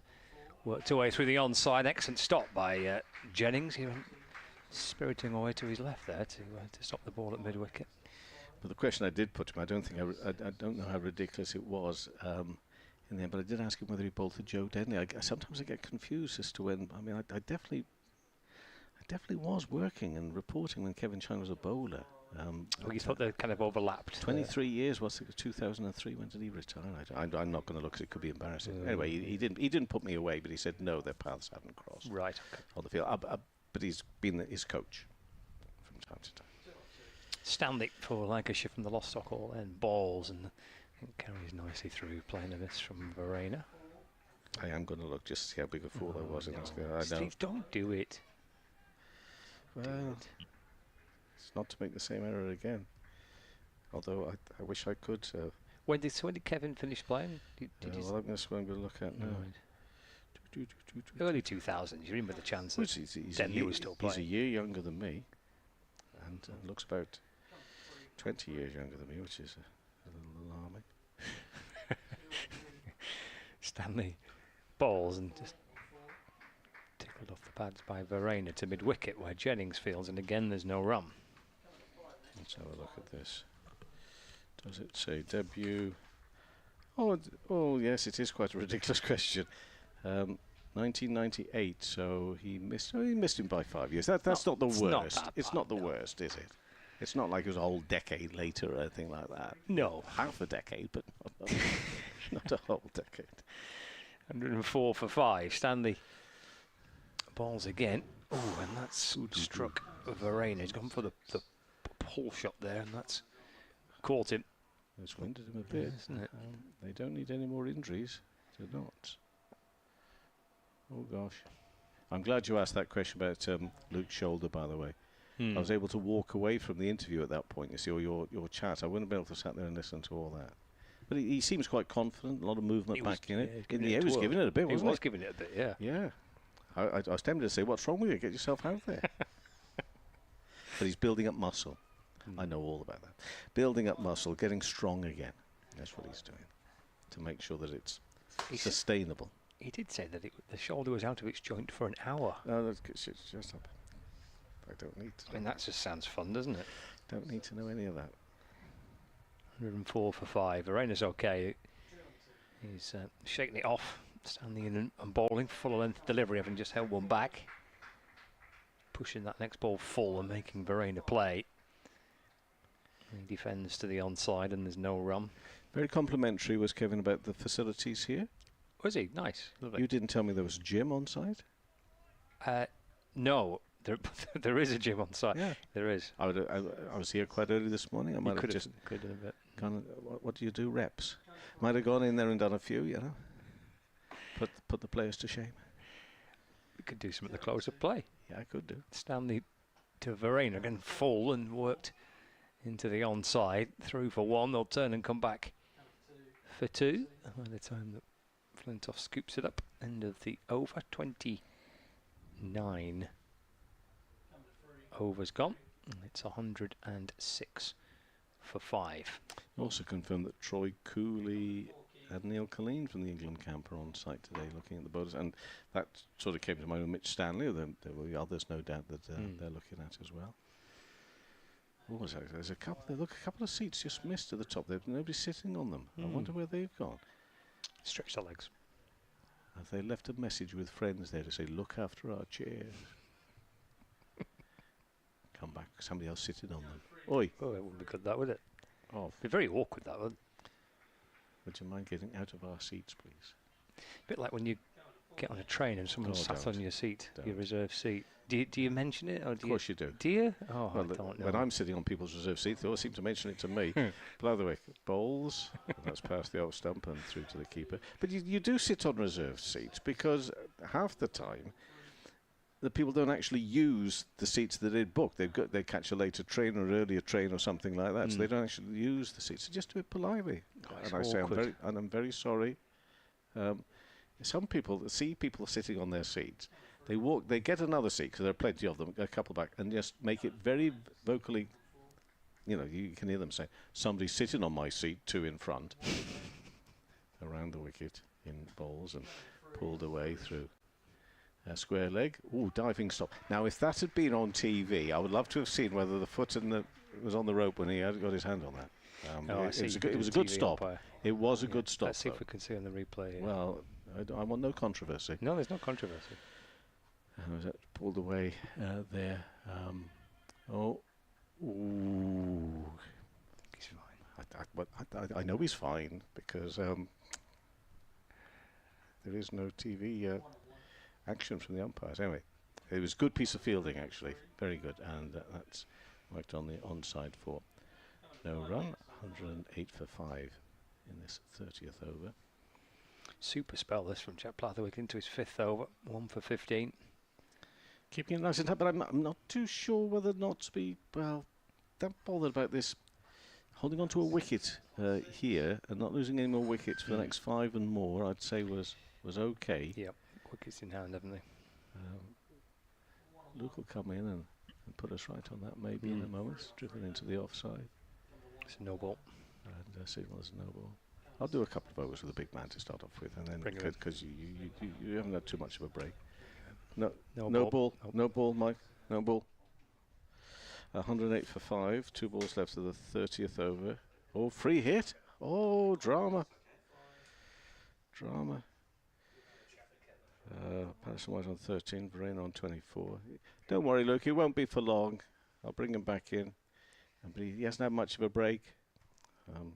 Speaker 2: worked away through the onside. Excellent stop by Jennings. He went spiriting away to his left there to stop the ball at mid-wicket.
Speaker 1: But the question I did put to him, I don't know how ridiculous it was in the end, but I did ask him whether he bowled to Joe Denley. Sometimes I get confused as to when. I mean, I definitely was working and reporting when Kevin Chine was a bowler.
Speaker 2: You thought they kind of overlapped.
Speaker 1: 23 years. Was it 2003? When did he retire? I'm not going to look because it could be embarrassing. Anyway, he didn't put me away, but he said no, their paths hadn't crossed.
Speaker 2: Right. Okay.
Speaker 1: On the field, but he's been his coach from time to time.
Speaker 2: Stanley for Lancashire from the Lostock Hall end. Balls and carries nicely through, playing a miss from Verena.
Speaker 1: I am going to look just to see how big a fool I was in this game.
Speaker 2: Steve, don't do it.
Speaker 1: Well, it's not to make the same error again. Although I wish I could.
Speaker 2: When did Kevin finish playing?
Speaker 1: Well, that's what I'm going to look at now.
Speaker 2: Right. Early 2000s. You remember the chance that Denley was still playing.
Speaker 1: He's a year younger than me, and looks about 20 years younger than me, which is a little alarming.
Speaker 2: Stanley balls and just tickled off the pads by Verena to mid-wicket where Jennings fields, and again there's no run.
Speaker 1: Let's have a look at this. Does it say debut? Oh yes, it is quite a ridiculous question. 1998, so he missed him by 5 years. That's not the worst. It's not the worst, is it? It's not like it was a whole decade later or anything like that.
Speaker 2: No.
Speaker 1: Half a decade, but not a whole decade.
Speaker 2: 104 for 5. Stanley balls again. Oh, and that's struck Verena. He's gone for the pull shot there, and that's caught him.
Speaker 1: It's winded him a bit, isn't it? They don't need any more injuries. They're not. Oh, gosh. I'm glad you asked that question about Luke's shoulder, by the way. I was able to walk away from the interview at that point, you see, or your chat. I wouldn't have been able to sit there and listen to all that. But he seems quite confident, a lot of movement back in it. He was giving it a bit, wasn't he?
Speaker 2: He was giving it a bit, yeah.
Speaker 1: Yeah. I was tempted to say, what's wrong with you? Get yourself out there. But he's building up muscle. I know all about that. Building up muscle, getting strong again. That's what he's doing, to make sure that it's sustainable.
Speaker 2: He did say that the shoulder was out of its joint for an hour.
Speaker 1: No, that's just up. I don't need to.
Speaker 2: I mean, that just sounds fun, doesn't it?
Speaker 1: Don't need to know any of that.
Speaker 2: 104 for 5. Verena's okay. He's shaking it off, standing in and bowling. Full length delivery, having just held one back. Pushing that next ball full and making Verena play. He defends to the onside and there's no run.
Speaker 1: Very complimentary was Kevin about the facilities here.
Speaker 2: Was he? Nice. Lovely.
Speaker 1: You didn't tell me there was a gym on site?
Speaker 2: No, there is a gym on site.
Speaker 1: Yeah.
Speaker 2: There is.
Speaker 1: I was here quite early this morning. I might have just
Speaker 2: could have a bit.
Speaker 1: gone. What do you do? Reps. Might have gone in there and done a few. You know. Put the players to shame.
Speaker 2: We could do some at the close of play.
Speaker 1: Yeah, I could do.
Speaker 2: Stanley to Verena again, full and worked into the onside. Through for 1. They'll turn and come back for 2. By the time that Flintoff scoops it up, end of the over. 29 overs gone. And it's 106 for 5.
Speaker 1: Also confirmed that Troy Cooley and Neil Colleen from the England camp are on site today looking at the bowlers, and that sort of came to mind with Mitch Stanley. There will be others, no doubt, that they're looking at as well. What was that? There's a couple. Look, a couple of seats just missed at the top. There's nobody sitting on them. I wonder where they've gone.
Speaker 2: Stretch the legs.
Speaker 1: Have they left a message with friends there to say, look after our chairs? Come back, somebody else sitting on them. Oi.
Speaker 2: Oh, it wouldn't be good, that would it?
Speaker 1: Oh,
Speaker 2: be very awkward, that would.
Speaker 1: Would you mind getting out of our seats, please?
Speaker 2: A bit like when you get on a train and someone sat on your seat,
Speaker 1: Don't.
Speaker 2: your reserved seat. Do you mention it? Or
Speaker 1: Of course you do.
Speaker 2: Do you? Oh,
Speaker 1: well,
Speaker 2: I don't know.
Speaker 1: when I'm sitting on people's reserved seats, they always seem to mention it to me. Blatherwick bowls. That's past the off stump and through to the keeper. But you do sit on reserved seats because half the time the people don't actually use the seats that they'd booked. They catch a later train or an earlier train or something like that, so they don't actually use the seats. So just do it politely. And I say I'm very sorry. Some people see people sitting on their seats. They get another seat because there are plenty of them, a couple back, and just make it very vocally. You know, you can hear them say, "Somebody's sitting on my seat, 2 in front." Around the wicket in bowls and pulled away through. Square leg. Ooh, diving stop. Now, if that had been on TV, I would love to have seen whether the foot was on the rope when he had got his hand on that. It was a good stop. Umpire. It was a good stop.
Speaker 2: Let's see if we can see on the replay. Yeah.
Speaker 1: Well, I want no controversy.
Speaker 2: No, there's no controversy.
Speaker 1: Was that pulled away there? Ooh.
Speaker 2: He's fine.
Speaker 1: I know he's fine because there is no TV action from the umpires. Anyway, it was a good piece of fielding, actually. Very good. And that's worked on the onside for no run. 108 for 5 in this 30th over.
Speaker 2: Super spell this from Jack Blatherwick into his 5th over. 1 for 15.
Speaker 1: Keeping it nice and tight, but I'm not too sure whether or not to be, well, that bothered about this. Holding on to a wicket here and not losing any more wickets for the next 5 and more, I'd say was okay.
Speaker 2: Yep, wickets in hand, haven't they?
Speaker 1: Luke will come in and put us right on that maybe in a moment. It's driven into the offside.
Speaker 2: It's a no ball.
Speaker 1: And signal is no ball. I'll do a couple of overs with a big man to start off with, and then because you haven't had too much of a break. No ball, Mike. No ball. 108 for 5. 2 balls left of the 30th over. Oh, free hit. Oh, drama. Patterson White on 13. Verena on 24. Don't worry, Luke. It won't be for long. I'll bring him back in. But he hasn't had much of a break. And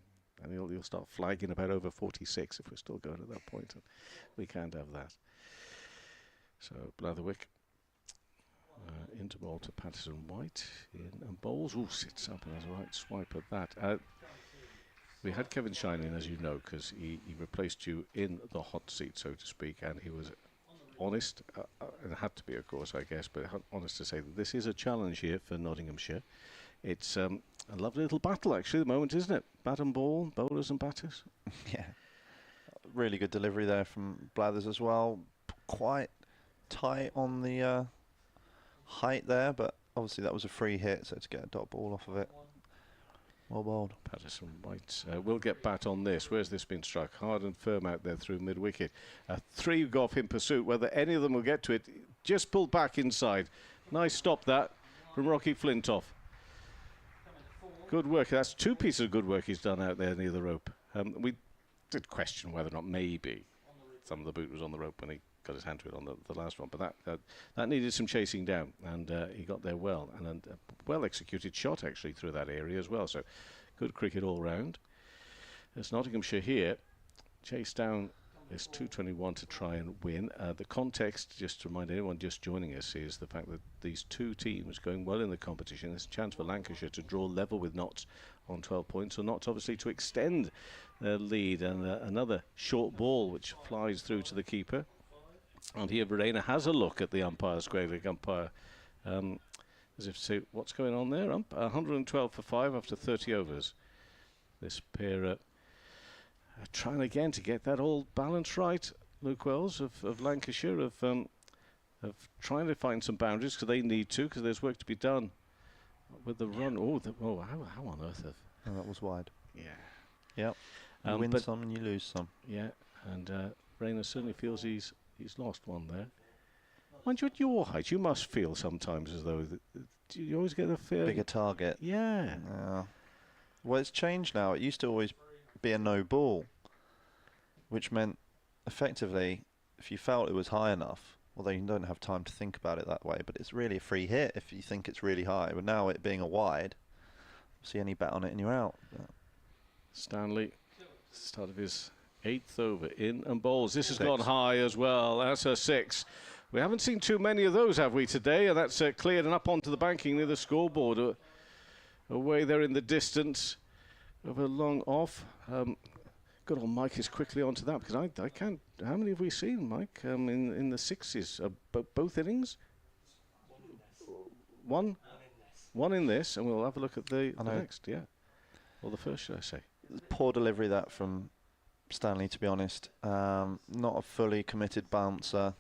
Speaker 1: he'll start flagging about over 46 if we're still going at that point. And we can't have that. So Blatherwick into ball to Patterson White in and bowls. Ooh, sits up and has a right swipe at that. We had Kevin Shine in, as you know, because he replaced you in the hot seat, so to speak, and he was honest, and had to be, of course, I guess, but honest to say that this is a challenge here for Nottinghamshire. It's a lovely little battle, actually, at the moment, isn't it? Bat and ball, bowlers and batters.
Speaker 4: Yeah. Really good delivery there from Blathers as well. Quite tight on the height there, but obviously that was a free hit, so to get a dot ball off of it. Well bowled.
Speaker 1: Patterson White will get bat on this. Where's this been struck? Hard and firm out there through mid-wicket. 3 go off in pursuit. Whether any of them will get to it, just pulled back inside. Nice stop that from Rocky Flintoff. Good work. That's 2 pieces of good work he's done out there near the rope. We did question whether or not maybe some of the boot was on the rope when he got his hand to it on the last one, but that needed some chasing down, and he got there well, and a well-executed shot actually through that area as well. So good cricket all round. As Nottinghamshire here chase down this 221 to try and win. The context, just to remind anyone just joining us, is the fact that these 2 teams going well in the competition. There's a chance for Lancashire to draw level with Notts on 12 points, or Notts obviously to extend their lead, and another short ball which flies through to the keeper. And here Verena has a look at the umpire, square leg umpire, as if to say, what's going on there, ump? 112 for 5 after 30 overs. This pair trying again to get that all balance right, Luke Wells of Lancashire, of trying to find some boundaries, because they need to, because there's work to be done with the run. How on earth
Speaker 4: that was wide.
Speaker 1: Yeah.
Speaker 4: Yep. You win some and you lose some.
Speaker 1: Yeah, and Rayner certainly feels he's lost one there. Mind you, at your height, you must feel sometimes as though do you always get a fair
Speaker 4: bigger target.
Speaker 1: Yeah.
Speaker 4: Well, it's changed now. It used to always be a no ball, which meant effectively if you felt it was high enough, although you don't have time to think about it that way, but it's really a free hit if you think it's really high. But now it being a wide, see any bat on it and you're out.
Speaker 1: Stanley, start of his 8th over, in and bowls. This has gone high as well. That's a 6. We haven't seen too many of those, have we, today? And that's cleared and up onto the banking near the scoreboard. Away there in the distance. Over long off. Good old Mike is quickly onto that, because I can't. How many have we seen, Mike? In the 6s, both innings. One in this, and we'll have a look at the next. Yeah, or the first, should I say?
Speaker 4: Poor delivery that from Stanley, to be honest. Not a fully committed bouncer.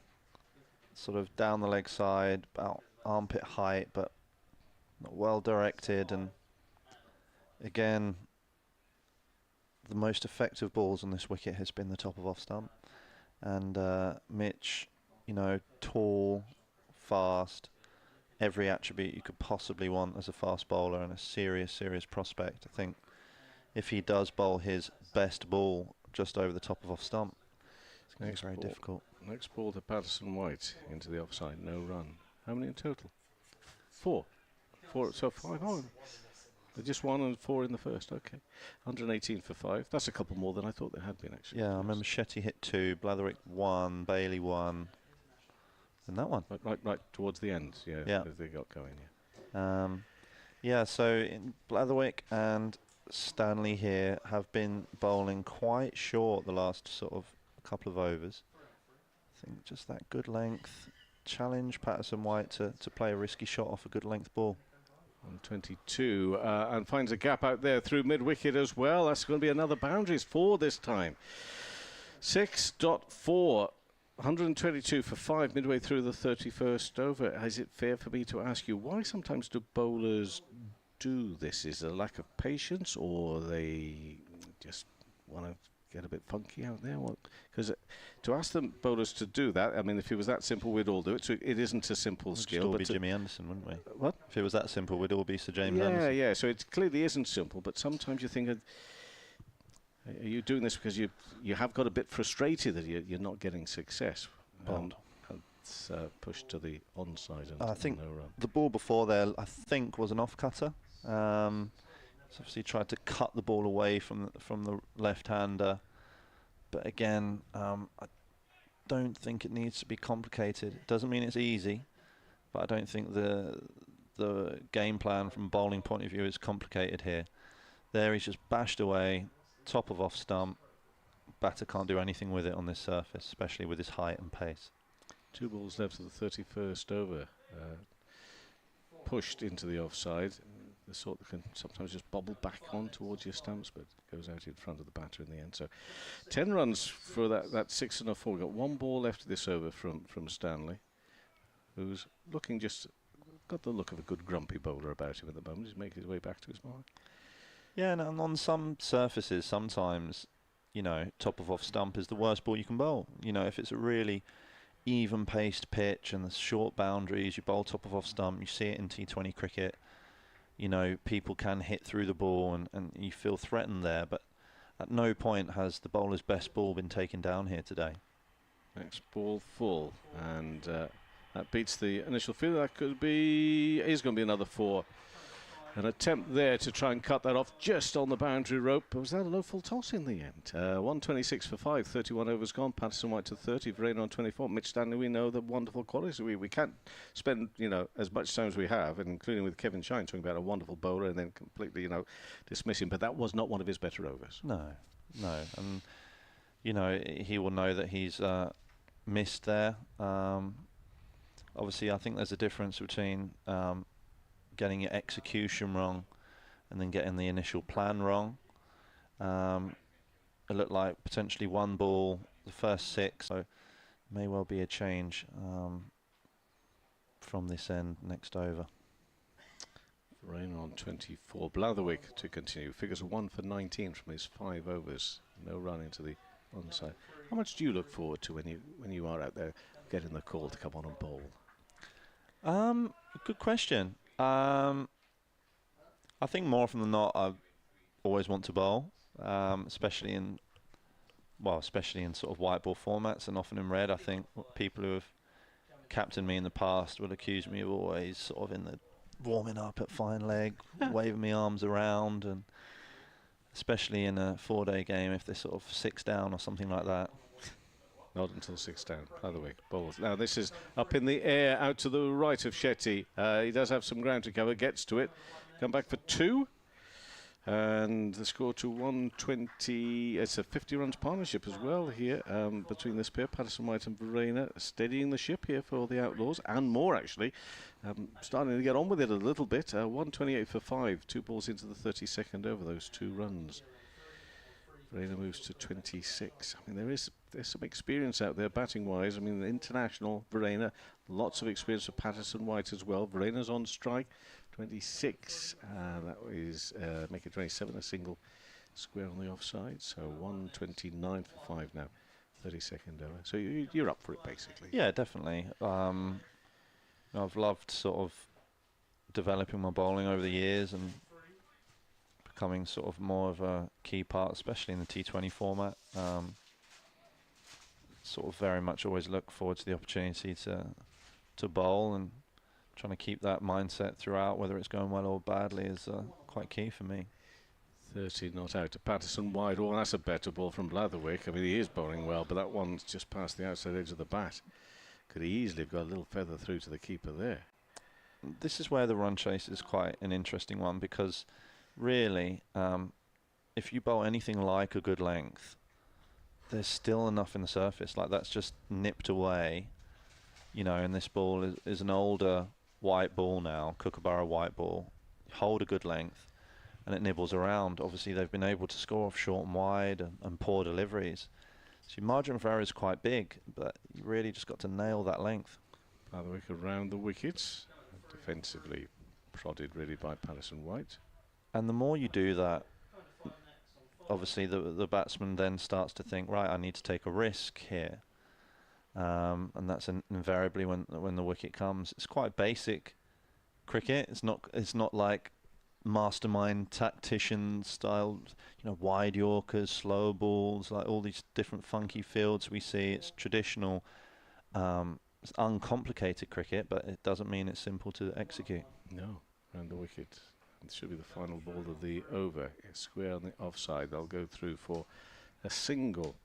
Speaker 4: Sort of down the leg side, about armpit height, but not well directed. And again, the most effective balls on this wicket has been the top of off stump. And Mitch, tall, fast, every attribute you could possibly want as a fast bowler, and a serious prospect. I think if he does bowl his best ball just over the top of off stump, it's going to be very difficult.
Speaker 1: Next ball to Patterson White into the offside, no run. How many in total? 4. So 5 on. Just 1 and 4 in the first. Okay, 118 for 5. That's a couple more than I thought there had been, actually.
Speaker 4: Yeah, I remember Shetty hit 2, Blatherwick 1, Bailey 1, and that one.
Speaker 1: Right towards the end. Yeah. As they got going.
Speaker 4: Yeah. So Blatherwick and Stanley here have been bowling quite short the last sort of couple of overs. I think just that good length challenge Patterson White to play a risky shot off a good length ball.
Speaker 1: On 22 and finds a gap out there through mid-wicket as well. That's going to be another boundaries 4 this time. 6.4, 122 for 5 midway through the 31st over. Is it fair for me to ask you, why sometimes do bowlers do this? Is it a lack of patience, or they just want to get a bit funky out there? Because to ask them bowlers to do that, I mean, if it was that simple, we'd all do it. So it isn't a simple skill.
Speaker 4: We'd all be Jimmy Anderson, wouldn't we?
Speaker 1: What?
Speaker 4: If it was that simple, we'd all be Sir James Anderson.
Speaker 1: Yeah. So it clearly isn't simple. But sometimes you think, are you doing this because you have got a bit frustrated that you're not getting success? It's pushed to the onside.
Speaker 4: I think the ball before there, I think, was an off cutter. So obviously tried to cut the ball away from the left-hander, but again, I don't think it needs to be complicated. It doesn't mean it's easy, but I don't think the game plan from bowling point of view is complicated here. There he's just bashed away, top of off stump. Batter can't do anything with it on this surface, especially with his height and pace.
Speaker 1: 2 balls left of the 31st over. Pushed into the offside. The sort that can sometimes just bobble back on towards your stumps, but goes out in front of the batter in the end. So 10 runs for that 6 and a 4. Got 1 ball left of this over from Stanley, who's looking got the look of a good grumpy bowler about him at the moment. He's making his way back to his mark.
Speaker 4: Yeah, and on some surfaces, sometimes, top of off stump is the worst ball you can bowl. If it's a really even paced pitch and the short boundaries, you bowl top of off stump, you see it in T20 cricket. you know, people can hit through the ball and you feel threatened there, but at no point has the bowler's best ball been taken down here today.
Speaker 1: Next ball full, and that beats the initial field. That could be, is going to be another 4. An attempt there to try and cut that off just on the boundary rope. But was that a low full toss in the end? 126 for 5, 31 overs gone. Patterson White to 30, Verena on 24. Mitch Stanley, we know the wonderful qualities. We can't spend, you know, as much time as we have, including with Kevin Shine talking about a wonderful bowler and then completely, you know, dismiss him. But that was not one of his better overs.
Speaker 4: No. And, you know, he will know that he's missed there. Obviously, I think there's a difference between getting your execution wrong and then getting the initial plan wrong. It looked like potentially 1 ball, the first 6, so may well be a change from this end next over.
Speaker 1: Rain on 24. Blatherwick to continue. Figures 1 for 19 from his 5 overs. No run into the onside. How much do you look forward to when you are out there getting the call to come on and bowl?
Speaker 4: Good question. I think more often than not, I always want to bowl, especially in sort of white ball formats and often in red. I think people who have captained me in the past will accuse me of always sort of in the warming up at fine leg, waving my arms around, and especially in a 4-day game if they're sort of 6 down or something like that.
Speaker 1: Not until 6 down. Blatherwick bowls. Now this is up in the air out to the right of Shetty. He does have some ground to cover, gets to it. Come back for 2. And the score to 120. It's a 50 runs partnership as well here between this pair, Patterson White and Verena, steadying the ship here for the Outlaws and more actually. Starting to get on with it a little bit. 128 for 5. 2 balls into the 32nd over, those 2 runs. Verena moves to 26. I mean, there's some experience out there batting-wise. I mean, the international Verena, lots of experience for Patterson White as well. Verena's on strike, 26. That is make it 27, a single square on the offside. So 129 for 5 now, 32nd over. So you're up for it basically.
Speaker 4: Yeah, definitely. I've loved sort of developing my bowling over the years and becoming sort of more of a key part, especially in the T20 format. Sort of very much always look forward to the opportunity to bowl, and trying to keep that mindset throughout, whether it's going well or badly, is quite key for me.
Speaker 1: 30 not out to Patterson White. Oh, that's a better ball from Blatherwick. I mean, he is bowling well, but that one's just past the outside edge of the bat. Could he easily have got a little feather through to the keeper there.
Speaker 4: This is where the run chase is quite an interesting one, because really, if you bowl anything like a good length, there's still enough in the surface. Like, that's just nipped away, you know, and this ball is an older white ball now, Kookaburra white ball. Hold a good length and it nibbles around. Obviously, they've been able to score off short and wide and poor deliveries. So your margin for error is quite big, but you really just got to nail that length.
Speaker 1: Blatherwick around the wickets, defensively prodded really by Patterson White.
Speaker 4: And the more you do that, obviously the batsman then starts to think, right, I need to take a risk here. And that's invariably when the wicket comes. It's quite basic cricket. It's not like mastermind tactician style, you know, wide Yorkers, slow balls, like all these different funky fields we see. It's traditional, it's uncomplicated cricket, but it doesn't mean it's simple to execute.
Speaker 1: No, around the wicket. It should be the final ball of the over. It's square on the offside. They'll go through for a single.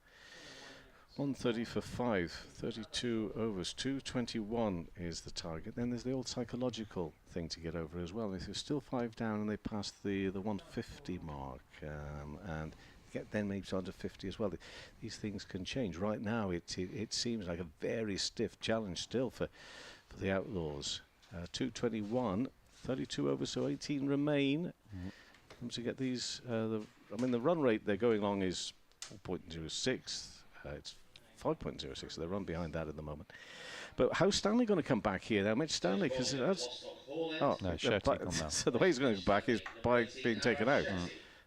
Speaker 1: 130 for 5, 32 overs, 221 is the target. Then there's the old psychological thing to get over as well. If you're still 5 down and they pass the 150 mark, and get then maybe to under 50 as well, these things can change. Right now, it seems like a very stiff challenge still for the Outlaws. 221. 32 overs, so 18 remain. To get these, the run rate they're going along is 4.06. It's 5.06, so they're run behind that at the moment. But how's Stanley going to come back here now? Mitch Stanley, because that's... Oh,
Speaker 4: no, Shetty come down.
Speaker 1: So the way he's going to come back is by being taken out.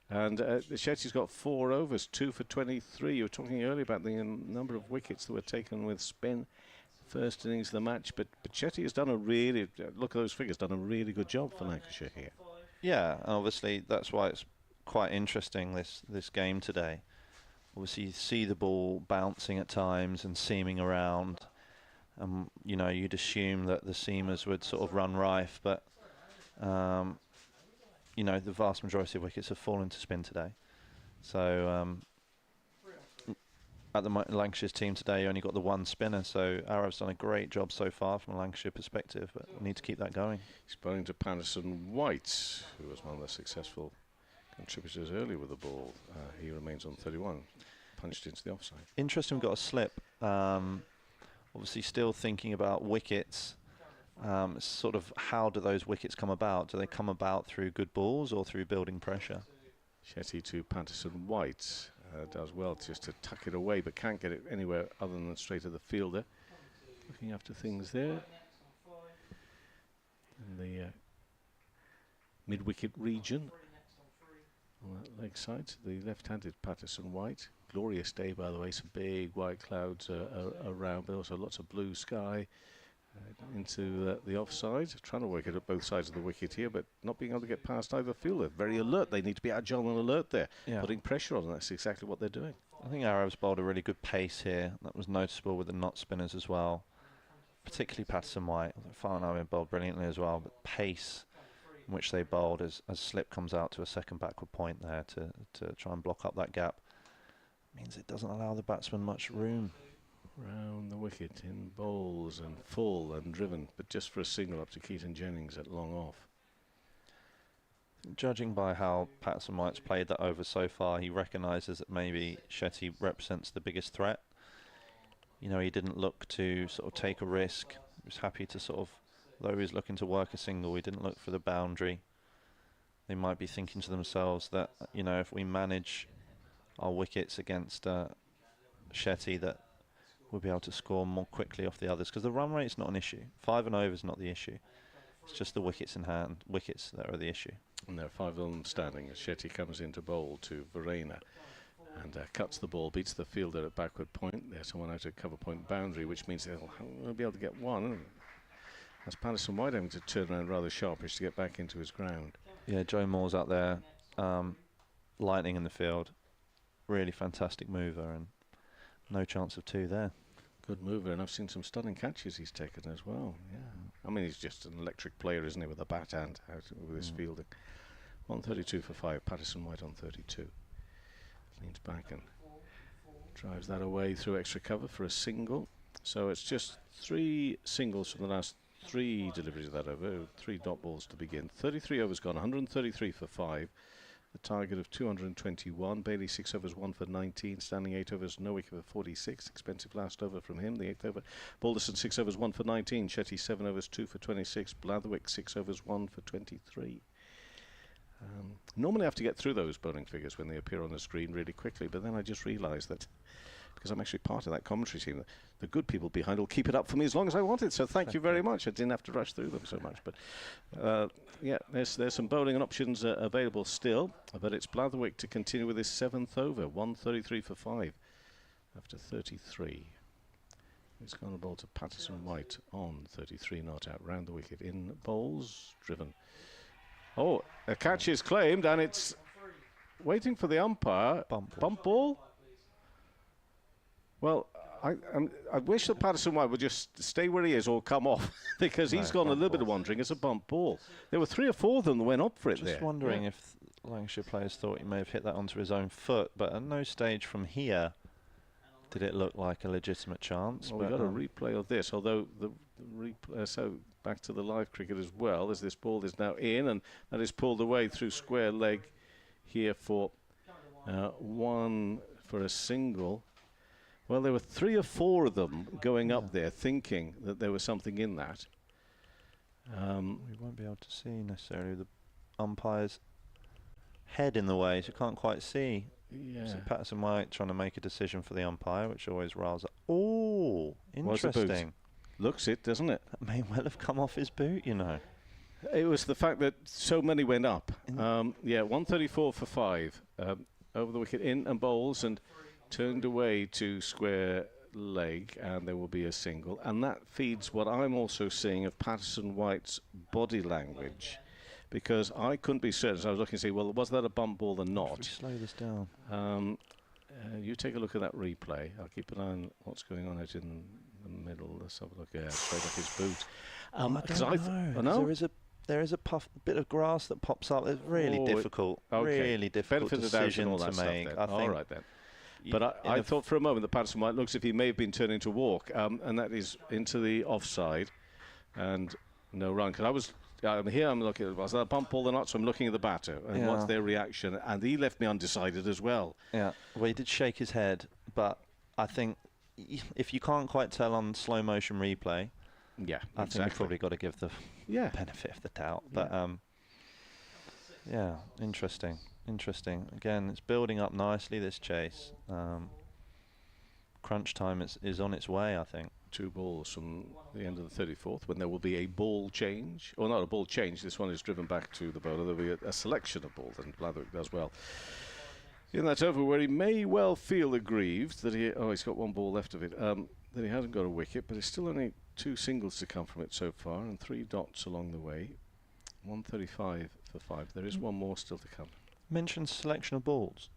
Speaker 1: And Shetty's got 4 overs, 2 for 23. You were talking earlier about the number of wickets that were taken with spin first innings of the match, but Shetty has done a really, look at those figures, done a really good job for Lancashire here.
Speaker 4: Yeah, and obviously that's why it's quite interesting, this game today. Obviously you see the ball bouncing at times and seaming around. You know, you'd assume that the seamers would sort of run rife, but you know, the vast majority of wickets have fallen to spin today. So at the Lancashire's team today, you only got the one spinner, so Arab's done a great job so far from a Lancashire perspective, but we need to keep that going.
Speaker 1: He's bowling to Patterson White, who was one of the successful contributors earlier with the ball. He remains on 31, punched into the offside.
Speaker 4: Interesting, we've got a slip. Obviously still thinking about wickets. Sort of how do those wickets come about? Do they come about through good balls or through building pressure?
Speaker 1: Shetty to Patterson White. Does well just to tuck it away, but can't get it anywhere other than straight at the fielder. Looking after things there. In the mid-wicket region. On that leg side, the left-handed Patterson White. Glorious day, by the way. Some big white clouds around, but also lots of blue sky. Into the offside, trying to work it at both sides of the wicket here, but not being able to get past either fielder. Very alert. They need to be agile and alert there, putting pressure on. That's exactly what they're doing.
Speaker 4: I think Arab's bowled a really good pace here. That was noticeable with the not spinners as well, particularly Patterson White. Farnham bowled brilliantly as well, but pace in which they bowled as slip comes out to a second backward point there to try and block up that gap means it doesn't allow the batsman much room.
Speaker 1: Round the wicket in bowls and full and driven, but just for a single up to Keaton Jennings at long off.
Speaker 4: Judging by how Patterson White's played that over so far, he recognises that maybe Shetty represents the biggest threat. You know, he didn't look to sort of take a risk. He was happy to sort of, though he was looking to work a single, he didn't look for the boundary. They might be thinking to themselves that, you know, if we manage our wickets against Shetty, that we'll be able to score more quickly off the others, because the run rate's not an issue. 5 and over is not the issue. It's just the wickets in hand, wickets that are the issue.
Speaker 1: And there are 5 of them standing as Shetty comes into bowl to Verena and cuts the ball, beats the fielder at backward point. There's someone out at cover point boundary, which means they'll be able to get one. That's Patterson White having to turn around rather sharpish to get back into his ground.
Speaker 4: Yeah, Joe Moore's out there, lightning in the field. Really fantastic mover, and no chance of 2 there.
Speaker 1: Good mover, and I've seen some stunning catches he's taken as well. Yeah, I mean, he's just an electric player, isn't he, with a bat hand out with his fielding. 132 for 5, Patterson White on 32. Leans back and drives that away through extra cover for a single. So it's just 3 singles from the last 3 deliveries of that over, 3 dot balls to begin. 33 overs gone, 133 for 5. The target of 221. Bailey 6 overs 1 for 19. Standing 8 overs, no wicket for 46. Expensive last over from him, the 8th over. Balderson 6 overs 1 for 19. Shetty 7 overs 2 for 26. Blatherwick 6 overs 1 for 23. Normally I have to get through those bowling figures when they appear on the screen really quickly, but then I just realised that because I'm actually part of that commentary team, the good people behind will keep it up for me as long as I want it. So thank you very much. I didn't have to rush through them so much. But yeah, there's some bowling options available still. But it's Blatherwick to continue with his 7th over, 133 for 5 after 33. He's going to bowl to Patterson White on 33, not out. Round the wicket in bowls, driven. Oh, a catch is claimed, and it's waiting for the umpire. Bump ball? Well, I wish that Patterson White would just stay where he is or come off, because he's gone a little bit of wandering. It's a bump ball. There were 3 or 4 of them that went up for it there.
Speaker 4: Just wondering if Lancashire players thought he may have hit that onto his own foot, but at no stage from here did it look like a legitimate chance.
Speaker 1: Well, we've got a replay of this, although the replay, so back to the live cricket as well, as this ball is now in, and that is pulled away through square leg here for 1 for a single. Well, there were 3 or 4 of them going up there thinking that there was something in that.
Speaker 4: We won't be able to see necessarily the umpire's head in the way, so you can't quite see.
Speaker 1: Yeah.
Speaker 4: So Patterson White trying to make a decision for the umpire, which always riles up. Oh, interesting.
Speaker 1: Looks it, doesn't it?
Speaker 4: That may well have come off his boot, you know.
Speaker 1: It was the fact that so many went up. Yeah, 134 for 5 over the wicket in and bowls, and turned away to square leg, and there will be a single. And that feeds what I'm also seeing of Patterson White's body language. because I couldn't be certain. So I was looking to see, well, was that a bump ball or not?
Speaker 4: Slow this down.
Speaker 1: You take a look at that replay. I'll keep an eye on what's going on out in the middle. Let's have a look. Yeah, straight off his boot.
Speaker 4: I don't know. There is a bit of grass that pops up. It's really difficult. Really difficult decision to make.
Speaker 1: I think. All right then. But I thought for a moment that Patterson White looks as if he may have been turning to walk, and that is into the offside, and no run. Because I'm looking at, was that a bump ball or not? So I'm looking at the batter and what's their reaction, and he left me undecided as well.
Speaker 4: Yeah, well, he did shake his head, but I think if you can't quite tell on slow motion replay, I think you've probably got to give the benefit of the doubt. But interesting. Again, it's building up nicely, this chase. Crunch time is on its way, I think.
Speaker 1: 2 balls from the end of the 34th, when there will be a ball change. Or not a ball change, this one is driven back to the bowler. There'll be a selection of balls, and Blatherwick does well in that over, where he may well feel aggrieved that he's got 1 ball left of it, that he hasn't got a wicket, but it's still only 2 singles to come from it so far, and 3 dots along the way. 135 for 5. There is 1 more still to come.
Speaker 4: Mentioned selection of balls.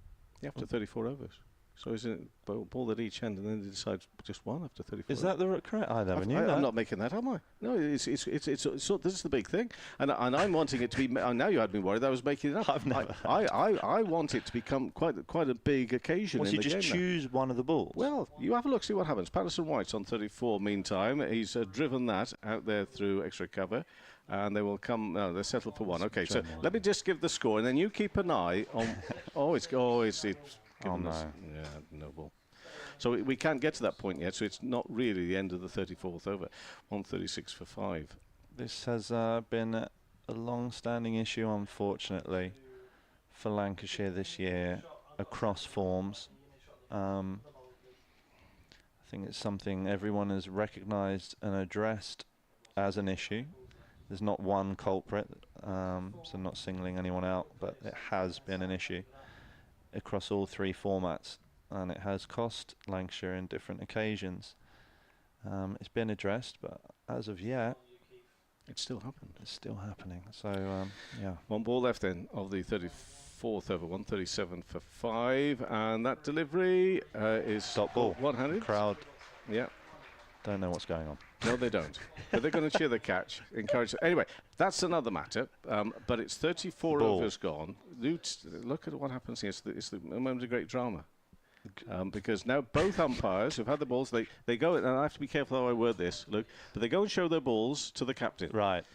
Speaker 1: After 34 overs. So is it a ball at each end, and then they decide just 1 after 34?
Speaker 4: Is that the correct? I never knew that.
Speaker 1: I'm not making that, am I? No, it's this is the big thing, and I'm wanting it to be. Now you had me worried that I was making it up.
Speaker 4: I've never.
Speaker 1: I want it to become quite a big occasion.
Speaker 4: Well,
Speaker 1: in
Speaker 4: you
Speaker 1: the
Speaker 4: just
Speaker 1: game
Speaker 4: choose
Speaker 1: now.
Speaker 4: one of the balls.
Speaker 1: Well, you have a look, see what happens. Patterson White's on 34. Meantime, he's driven that out there through extra cover. And they will come. No, they're settled for 1. Okay, so let me just give the score, and then you keep an eye on. It's given us, no ball. So we can't get to that point yet. So it's not really the end of the 34th over. 136 for 5.
Speaker 4: This has been a long-standing issue, unfortunately, for Lancashire this year across forms. I think it's something everyone has recognised and addressed as an issue. There's not one culprit, so not singling anyone out, but it has been an issue across all 3 formats, and it has cost Lancashire in different occasions. It's been addressed, but as of yet,
Speaker 1: it's still happened.
Speaker 4: It's still happening. So,
Speaker 1: 1 ball left then of the 34th over. 137 for 5, and that delivery is
Speaker 4: stop ball.
Speaker 1: One-handed.
Speaker 4: Crowd.
Speaker 1: Yeah.
Speaker 4: Don't know what's going on.
Speaker 1: No, they don't. But they're going to cheer the catch, encourage. Anyway, that's another matter. But it's 34 overs gone. Look at what happens here. It's the moment of great drama. Because now both umpires who've had the balls, they go, and I have to be careful how I word this, Luke, but they go and show their balls to the captain.
Speaker 4: Right.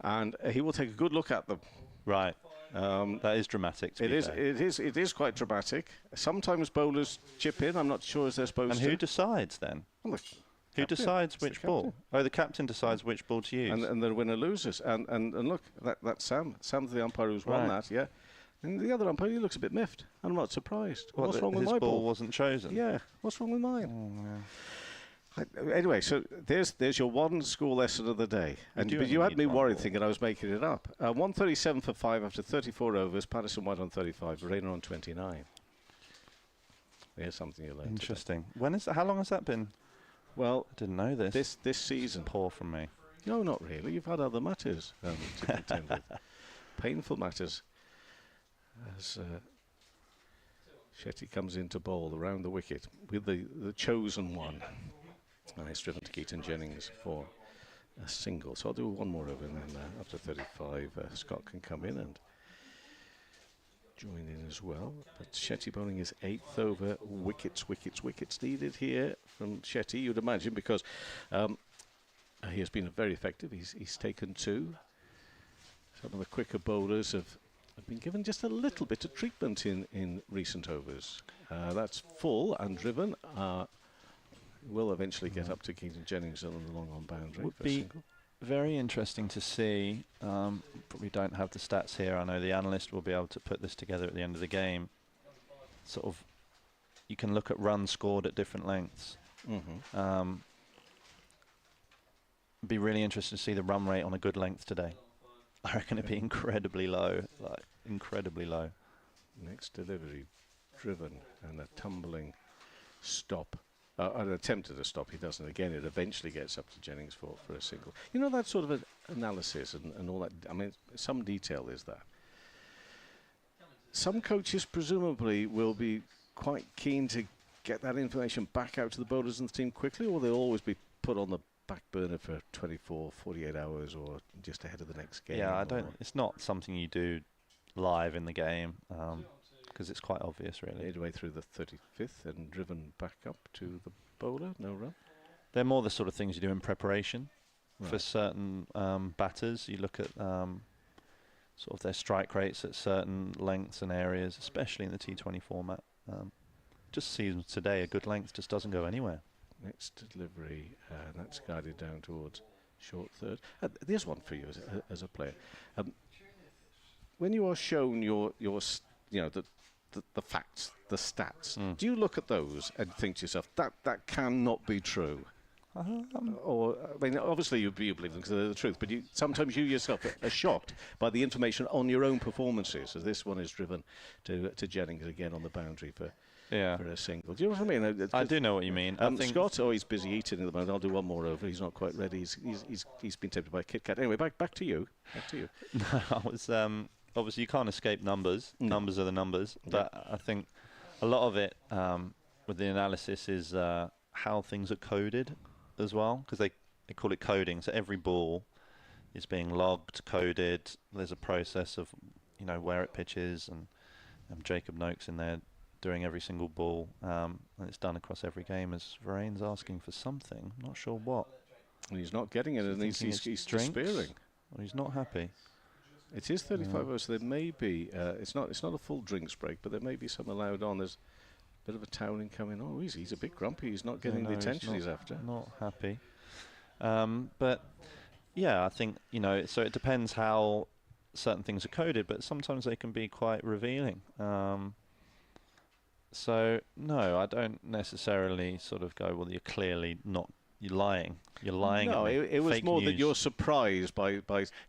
Speaker 1: And he will take a good look at them.
Speaker 4: Right. That is dramatic.
Speaker 1: It is quite dramatic. Sometimes bowlers chip in. I'm not sure as they're supposed to.
Speaker 4: And who decides then?
Speaker 1: Well,
Speaker 4: who decides which ball? Oh, the captain decides which ball to use.
Speaker 1: And the winner loses. And look, that's Sam. Sam's the umpire who's won that, yeah. And the other umpire, he looks a bit miffed. I'm not surprised. What's wrong with my ball?
Speaker 4: His ball wasn't chosen?
Speaker 1: Yeah. What's wrong with mine?
Speaker 4: Oh, yeah.
Speaker 1: Anyway, so there's your 1 school lesson of the day. But you had me worried thinking I was making it up. 137 for 5 after 34 overs. Patterson White on 35. Rayner on 29. Here's something you learned.
Speaker 4: Interesting. How long has that been?
Speaker 1: Well,
Speaker 4: I didn't know this.
Speaker 1: This season.
Speaker 4: Poor from me.
Speaker 1: No, not really. You've had other matters to contend with. Painful matters. As Shetty comes into bowl around the wicket with the chosen one. And he's driven to Keaton Jennings for a single. So I'll do 1 more over, and then after 35, Scott can come in and join in as well. But Shetty bowling his 8th over. Wickets needed here from Shetty, you'd imagine, because he has been very effective. He's taken 2. Some of the quicker bowlers have been given just a little bit of treatment in recent overs. That's full and driven. Will eventually get up to Keaton Jennings on the long on boundary.
Speaker 4: Would be very interesting to see. Probably don't have the stats here. I know the analyst will be able to put this together at the end of the game. Sort of, you can look at runs scored at different lengths. Be really interested to see the run rate on a good length today. I reckon it'd be incredibly low, like incredibly low.
Speaker 1: Next delivery, driven, and a tumbling stop and attempted to stop. He doesn't. Again, it eventually gets up to Jennings for a single. You know, that sort of analysis and all that. I mean, some detail is that. Some coaches presumably will be quite keen to get that information back out to the bowlers and the team quickly, or they'll always be put on the back burner for 24, 48 hours or just ahead of the next game.
Speaker 4: Yeah, it's not something you do live in the game because it's quite obvious, really.
Speaker 1: Midway through the 35th and driven back up to the bowler, no run.
Speaker 4: They're more the sort of things you do in preparation for
Speaker 1: Right.
Speaker 4: certain batters. You look at sort of their strike rates at certain lengths and areas, especially in the T20 format. Just seems today a good length just doesn't go anywhere.
Speaker 1: Next delivery, that's guided down towards short third. There's one for you as a player. When you are shown your the facts, the stats, do you look at those and think to yourself that cannot be true? Or I mean, obviously you believe them because they're the truth, but sometimes you yourself are shocked by the information on your own performances. As this one is driven to Jennings again on the boundary for a single. Do you know what I mean?
Speaker 4: I do know what you mean. I think
Speaker 1: Scott, he's busy eating at the moment. I'll do one more over. He's not quite ready. He's been tempted by a Kit Kat. Anyway, back to you. Back to you.
Speaker 4: I was obviously you can't escape numbers. Numbers are the numbers. But I think a lot of it with the analysis is how things are coded as well, because they call it coding. So every ball is being logged, coded. There's a process of where it pitches, and Jacob Noakes in there doing every single ball, and it's done across every game. As Varaine's asking for something, I'm not sure what.
Speaker 1: And he's not getting it, and he's despairing.
Speaker 4: Well, he's not happy.
Speaker 1: It is 35 hours, so there may be. It's not a full drinks break, but there may be some allowed on. There's a bit of a toweling coming. Oh, he's a bit grumpy. He's not getting the attention he's after.
Speaker 4: Not happy. But yeah, I think so it depends how certain things are coded, but sometimes they can be quite revealing. So no, I don't necessarily sort of go, well, you're clearly not. You're lying. You're lying.
Speaker 1: No, it was
Speaker 4: fake
Speaker 1: more
Speaker 4: news.
Speaker 1: that you're surprised by
Speaker 4: yeah,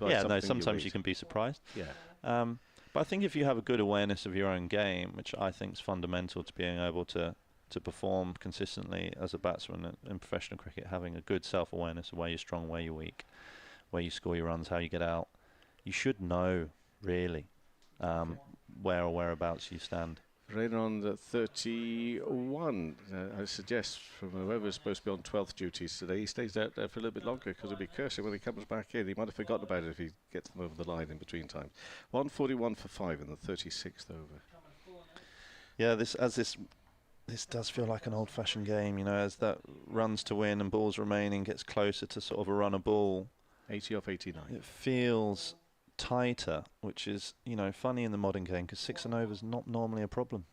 Speaker 4: no,
Speaker 1: something
Speaker 4: sometimes you can be surprised.
Speaker 1: Yeah.
Speaker 4: But I think if you have a good awareness of your own game, which I think is fundamental to being able to perform consistently as a batsman in professional cricket, having a good self-awareness of where you're strong, where you're weak, where you score your runs, how you get out, you should know, really, where or whereabouts you stand.
Speaker 1: Right on the 31. I suggest from whoever's supposed to be on 12th duties today, he stays out there for a little bit longer because he'll be cursing when he comes back in. He might have forgotten about it if he gets them over the line in between times. 141 for 5 in the 36th over.
Speaker 4: Yeah, this does feel like an old-fashioned game, as that runs to win and balls remaining gets closer to sort of a run a ball.
Speaker 1: 80 off 89.
Speaker 4: It feels tighter, which is funny in the modern game because 6 and over is not normally a problem.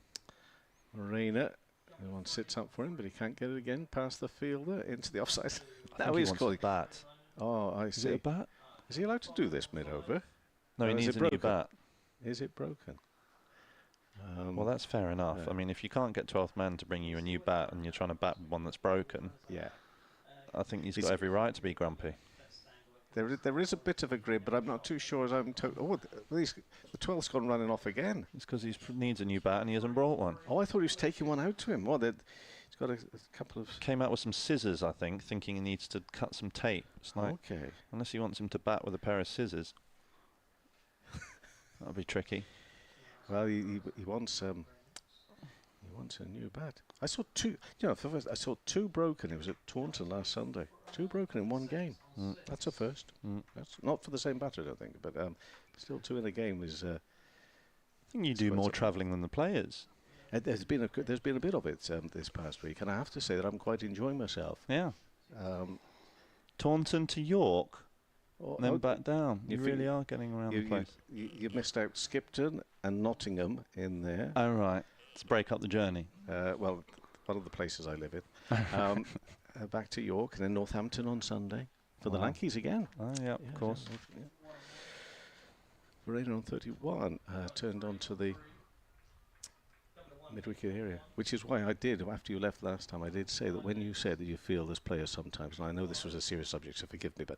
Speaker 1: Reina, everyone sits up for him, but he can't get it again past the fielder into the offside.
Speaker 4: Now he's calling a bat.
Speaker 1: Oh, I see.
Speaker 4: Is it a bat?
Speaker 1: Is he allowed to do this mid-over?
Speaker 4: No, he needs a new bat.
Speaker 1: Is it broken?
Speaker 4: Well, that's fair enough.
Speaker 1: Yeah.
Speaker 4: I mean, if you can't get 12th man to bring you a new bat and you're trying to bat one that's broken,
Speaker 1: yeah,
Speaker 4: I think he's got every right to be grumpy.
Speaker 1: There is a bit of a grid, but I'm not too sure as I'm told. Oh, the 12th's gone running off again.
Speaker 4: It's because he needs a new bat and he hasn't brought one.
Speaker 1: Oh, I thought he was taking one out to him. Well, he's got a couple of...
Speaker 4: Came out with some scissors, I think, thinking he needs to cut some tape. It's like,
Speaker 1: okay.
Speaker 4: Unless he wants him to bat with a pair of scissors. That'll be tricky.
Speaker 1: Well, he wants a new bat. I saw two. I saw two broken. It was at Taunton last Sunday. 2 broken in one game. That's a first. That's not for the same batter, I don't think, but still 2 in a game is.
Speaker 4: I think you do more travelling than the players.
Speaker 1: There's been a bit of it this past week, and I have to say that I'm quite enjoying myself.
Speaker 4: Yeah. Taunton to York. Then back down. You really are getting around the place.
Speaker 1: You missed out Skipton and Nottingham in there.
Speaker 4: Oh, right. To break up the journey.
Speaker 1: Well, one of the places I live in. Back to York and then Northampton on Sunday for the Lankies again.
Speaker 4: Oh, yeah, of course.
Speaker 1: Varane on 31 turned on to the mid-wicket area, which is why I did, after you left last time, I did say that when you said that you feel as players sometimes, and I know this was a serious subject, so forgive me, but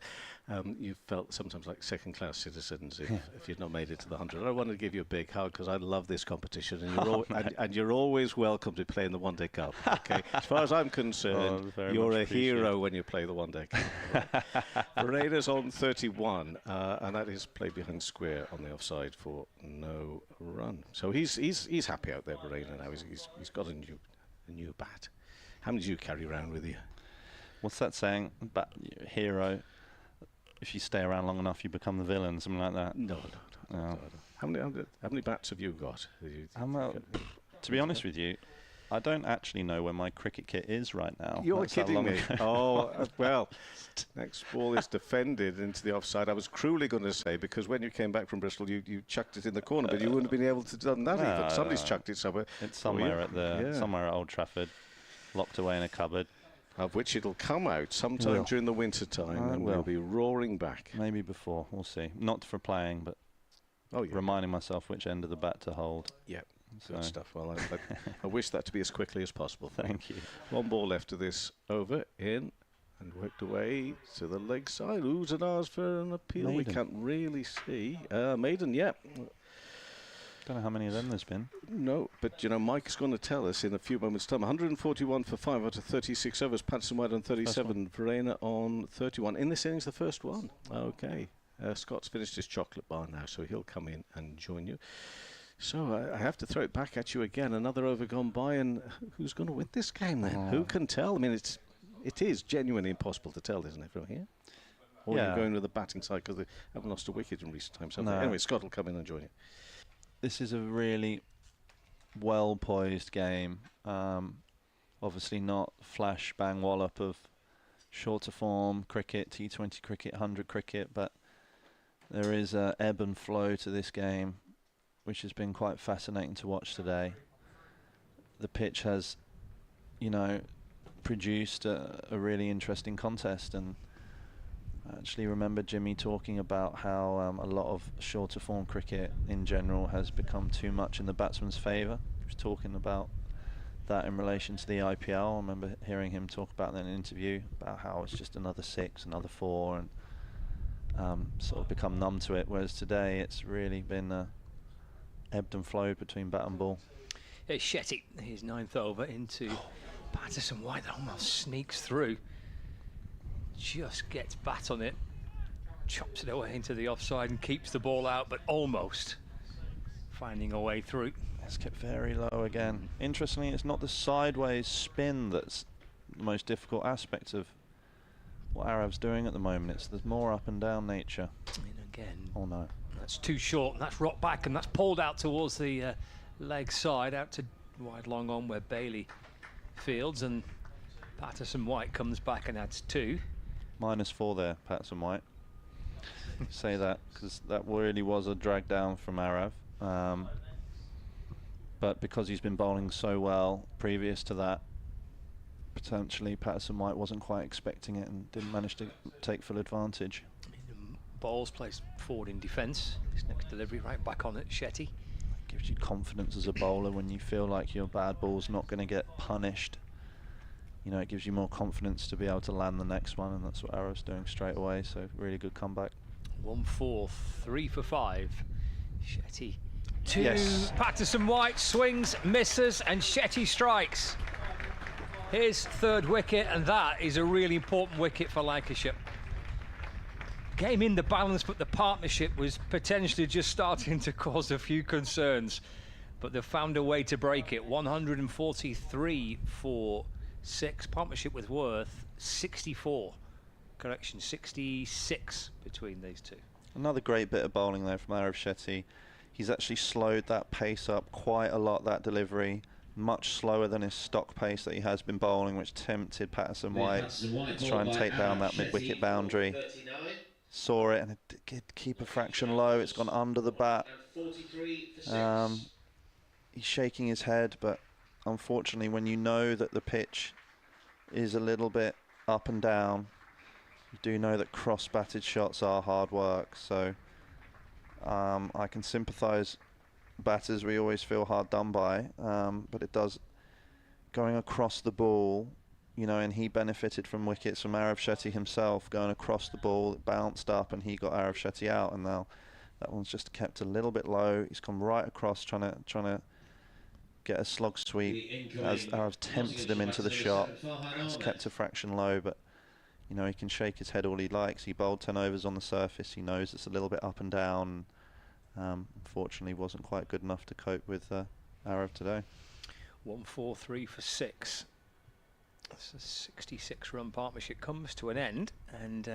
Speaker 1: you felt sometimes like second-class citizens if you'd not made it to the 100. I wanted to give you a big hug because I love this competition, and you're, you're always welcome to play in the One Day Cup. Okay, as far as I'm concerned, you're a hero when you play the One Day Cup. Vereina's on 31, and that is played behind square on the offside for no run. So he's happy out there, Vereina. Now he's got a new bat. How many do you carry around with you?
Speaker 4: What's that saying? Hero. If you stay around long enough, you become the villain. Something like that.
Speaker 1: No. How many bats have you got?
Speaker 4: To be honest with you, I don't actually know where my cricket kit is right now.
Speaker 1: You're kidding me. Well, next ball is defended into the offside. I was cruelly going to say, because when you came back from Bristol, you chucked it in the corner, but you wouldn't have been able to do that either. Somebody's chucked it somewhere.
Speaker 4: It's somewhere somewhere at Old Trafford, locked away in a cupboard.
Speaker 1: Of which it'll come out sometime during the winter time, and we'll be roaring back.
Speaker 4: Maybe before, we'll see. Not for playing, but reminding myself which end of the bat to hold.
Speaker 1: Yeah. Good stuff. Well, I wish that to be as quickly as possible.
Speaker 4: Thank you.
Speaker 1: One ball left of this over, in, and worked away to the leg side. Oohs and ahs for an appeal.
Speaker 4: Maiden.
Speaker 1: We can't really see. Maiden, yeah.
Speaker 4: Don't know how many of them there's been.
Speaker 1: No, but you know, Mike's going to tell us in a few moments' time. 141 for 5 out of 36 overs. Patterson White on 37. Vereina on 31. In this innings, the first one. Okay. Scott's finished his chocolate bar now, so he'll come in and join you. So I have to throw it back at you again. Another over gone by, and who's going to win this game then? Who can tell? I mean, it is genuinely impossible to tell, isn't it, from here? Or you're going with the batting side because they haven't lost a wicket in recent times. No. Anyway, Scott will come in and join you.
Speaker 4: This is a really well-poised game. Obviously not flash bang wallop of shorter form cricket, T20 cricket, 100 cricket, but there is a ebb and flow to this game, which has been quite fascinating to watch today. The pitch has, produced a really interesting contest, and I actually remember Jimmy talking about how a lot of shorter form cricket in general has become too much in the batsman's favour. He was talking about that in relation to the IPL. I remember hearing him talk about that in an interview, about how it's just another 6, another 4, and sort of become numb to it, whereas today it's really been ebbed and flowed between bat and ball.
Speaker 2: It's Shetty, his 9th over into Patterson White, that almost sneaks through. Just gets bat on it, chops it away into the offside and keeps the ball out, but almost finding a way through.
Speaker 4: It's kept very low again. Interestingly, it's not the sideways spin that's the most difficult aspect of what Arav's doing at the moment. It's the more up and down nature.
Speaker 2: And again,
Speaker 4: oh no,
Speaker 2: that's too short, and that's rocked back, and that's pulled out towards the leg side, out to wide long on where Bailey fields, and Patterson White comes back and adds 2.
Speaker 4: -4 there, Patterson White. Say that because that really was a drag down from Arav. But because he's been bowling so well previous to that, potentially Patterson White wasn't quite expecting it and didn't manage to take full advantage.
Speaker 2: Bowles plays forward in defence. His next delivery right back on it, Shetty.
Speaker 4: Gives you confidence as a bowler when you feel like your bad ball's not going to get punished. It gives you more confidence to be able to land the next one, and that's what Arav's doing straight away. So really good comeback.
Speaker 2: 1-4, 3 for 5. Shetty 2.
Speaker 4: Yes.
Speaker 2: Patterson White swings, misses, and Shetty strikes. His 3rd wicket, and that is a really important wicket for Lancashire. Game in the balance, but the partnership was potentially just starting to cause a few concerns. But they've found a way to break it. 143 for 6. Partnership with Worth 64. Correction, 66 between these two.
Speaker 4: Another great bit of bowling there from Arav Shetty. He's actually slowed that pace up quite a lot, that delivery. Much slower than his stock pace that he has been bowling, which tempted Patterson White to try and take down that mid-wicket boundary. Saw it, and it did keep a fraction low. It's gone under the bat. He's shaking his head, but unfortunately, when you know that the pitch is a little bit up and down, you do know that cross-batted shots are hard work. So I can sympathise batters, we always feel hard done by, but it does, going across the ball, you know, and he benefited from wickets from Arav Shetty himself, going across the ball, it bounced up and he got Arav Shetty out, and now that one's just kept a little bit low. He's come right across trying to get a slog sweep as Arav's tempted him into the shot. He's kept a fraction low, but you know, he can shake his head all he likes. He bowled 10 overs on the surface. He knows it's a little bit up and down. Unfortunately, wasn't quite good enough to cope with Arav today.
Speaker 2: 1-4-3 for 6. This 66-run partnership comes to an end, and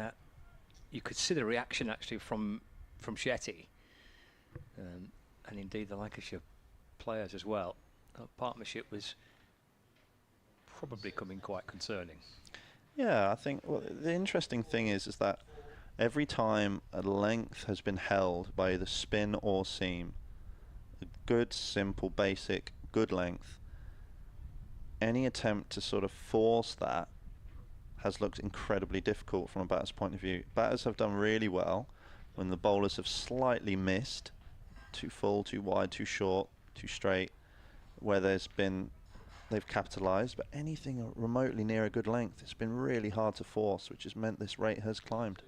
Speaker 2: you could see the reaction actually from Shetty, and indeed the Lancashire players as well. That partnership was probably coming quite concerning.
Speaker 4: Yeah, I think the interesting thing is that every time a length has been held by either spin or seam, a good, simple, basic, good length, any attempt to sort of force that has looked incredibly difficult from a batter's point of view. Batters have done really well when the bowlers have slightly missed, too full, too wide, too short, too straight, where they've capitalised, but anything remotely near a good length, it's been really hard to force, which has meant this rate has climbed.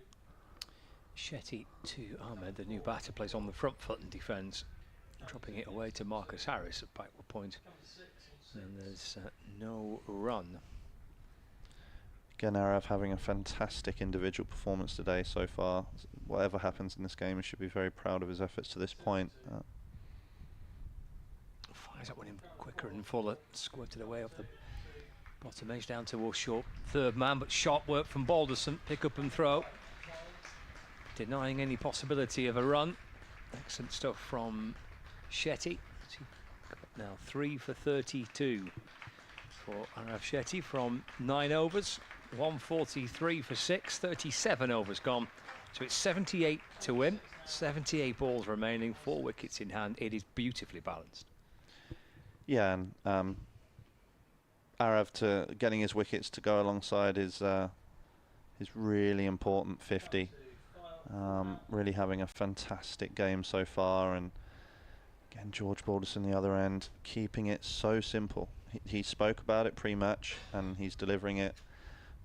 Speaker 2: Shetty to Ahmed, the new batter, plays on the front foot and defends, dropping it away to Marcus Harris at backward point, and there's no run.
Speaker 4: Again, Arav having a fantastic individual performance today so far. Whatever happens in this game, he should be very proud of his efforts to this point.
Speaker 2: Fires that one in quicker and fuller, squirted away off the bottom edge down towards short third man, but sharp work from Balderson, pick up and throw, denying any possibility of a run. Excellent stuff from Shetty. Now 3 for 32 for Arav Shetty from 9 overs, 143 for 6, 37 overs gone. So it's 78 to win, 78 balls remaining, 4 wickets in hand. It is beautifully balanced.
Speaker 4: Yeah, and Arav getting his wickets to go alongside his really important 50. Really having a fantastic game so far, and again George Balderson the other end, keeping it so simple. He spoke about it pre-match, and he's delivering it,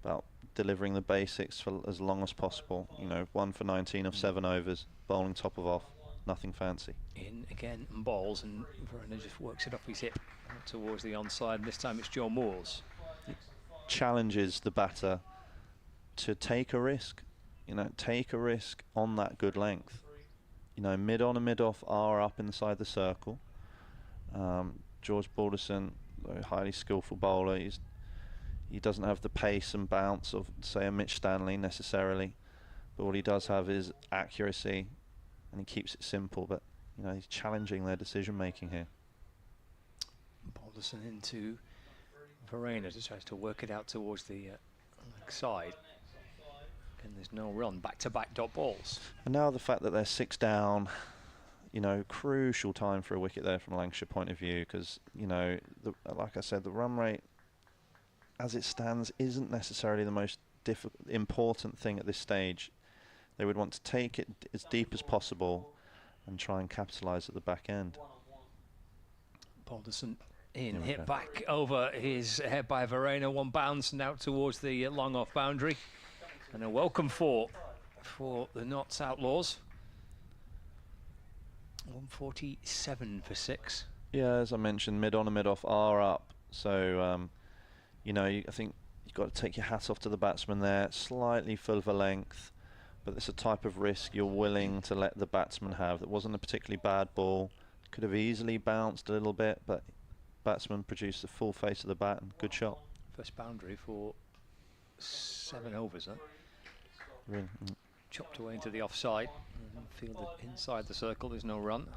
Speaker 4: about delivering the basics for as long as possible. You know, 1 for 19 of 7 overs, bowling top of off, nothing fancy.
Speaker 2: In again and bowls, and Verona just works it off his hip towards the onside, and this time it's Joe Moores.
Speaker 4: It challenges the batter to take a risk. You know, take a risk on that good length. You know, mid on and mid off are up inside the circle. George Balderson, a highly skillful bowler, he doesn't have the pace and bounce of, say, a Mitch Stanley necessarily, but what he does have is accuracy, and he keeps it simple. But you know, he's challenging their decision making here.
Speaker 2: Balderson into Verena, just tries to work it out towards the side. And there's no run, back-to-back dot balls.
Speaker 4: And now the fact that they're 6 down, you know, crucial time for a wicket there from a Lancashire point of view, because, you know, like I said, the run rate as it stands isn't necessarily the most important thing at this stage. They would want to take it as deep as possible and try and capitalise at the back end.
Speaker 2: Balderson in, hit back over his head by Verena, one bounce and out towards the long off boundary. And a welcome for the Notts Outlaws. 147 for 6.
Speaker 4: Yeah, as I mentioned, mid on and mid off are up. So, you know, I think you've got to take your hat off to the batsman there. Slightly full of a length, but it's a type of risk you're willing to let the batsman have. It wasn't a particularly bad ball. Could have easily bounced a little bit, but batsman produced the full face of the bat and good shot.
Speaker 2: First boundary for 7 overs, huh?
Speaker 4: Really?
Speaker 2: Chopped away into the offside, fielded inside the circle. There's no run.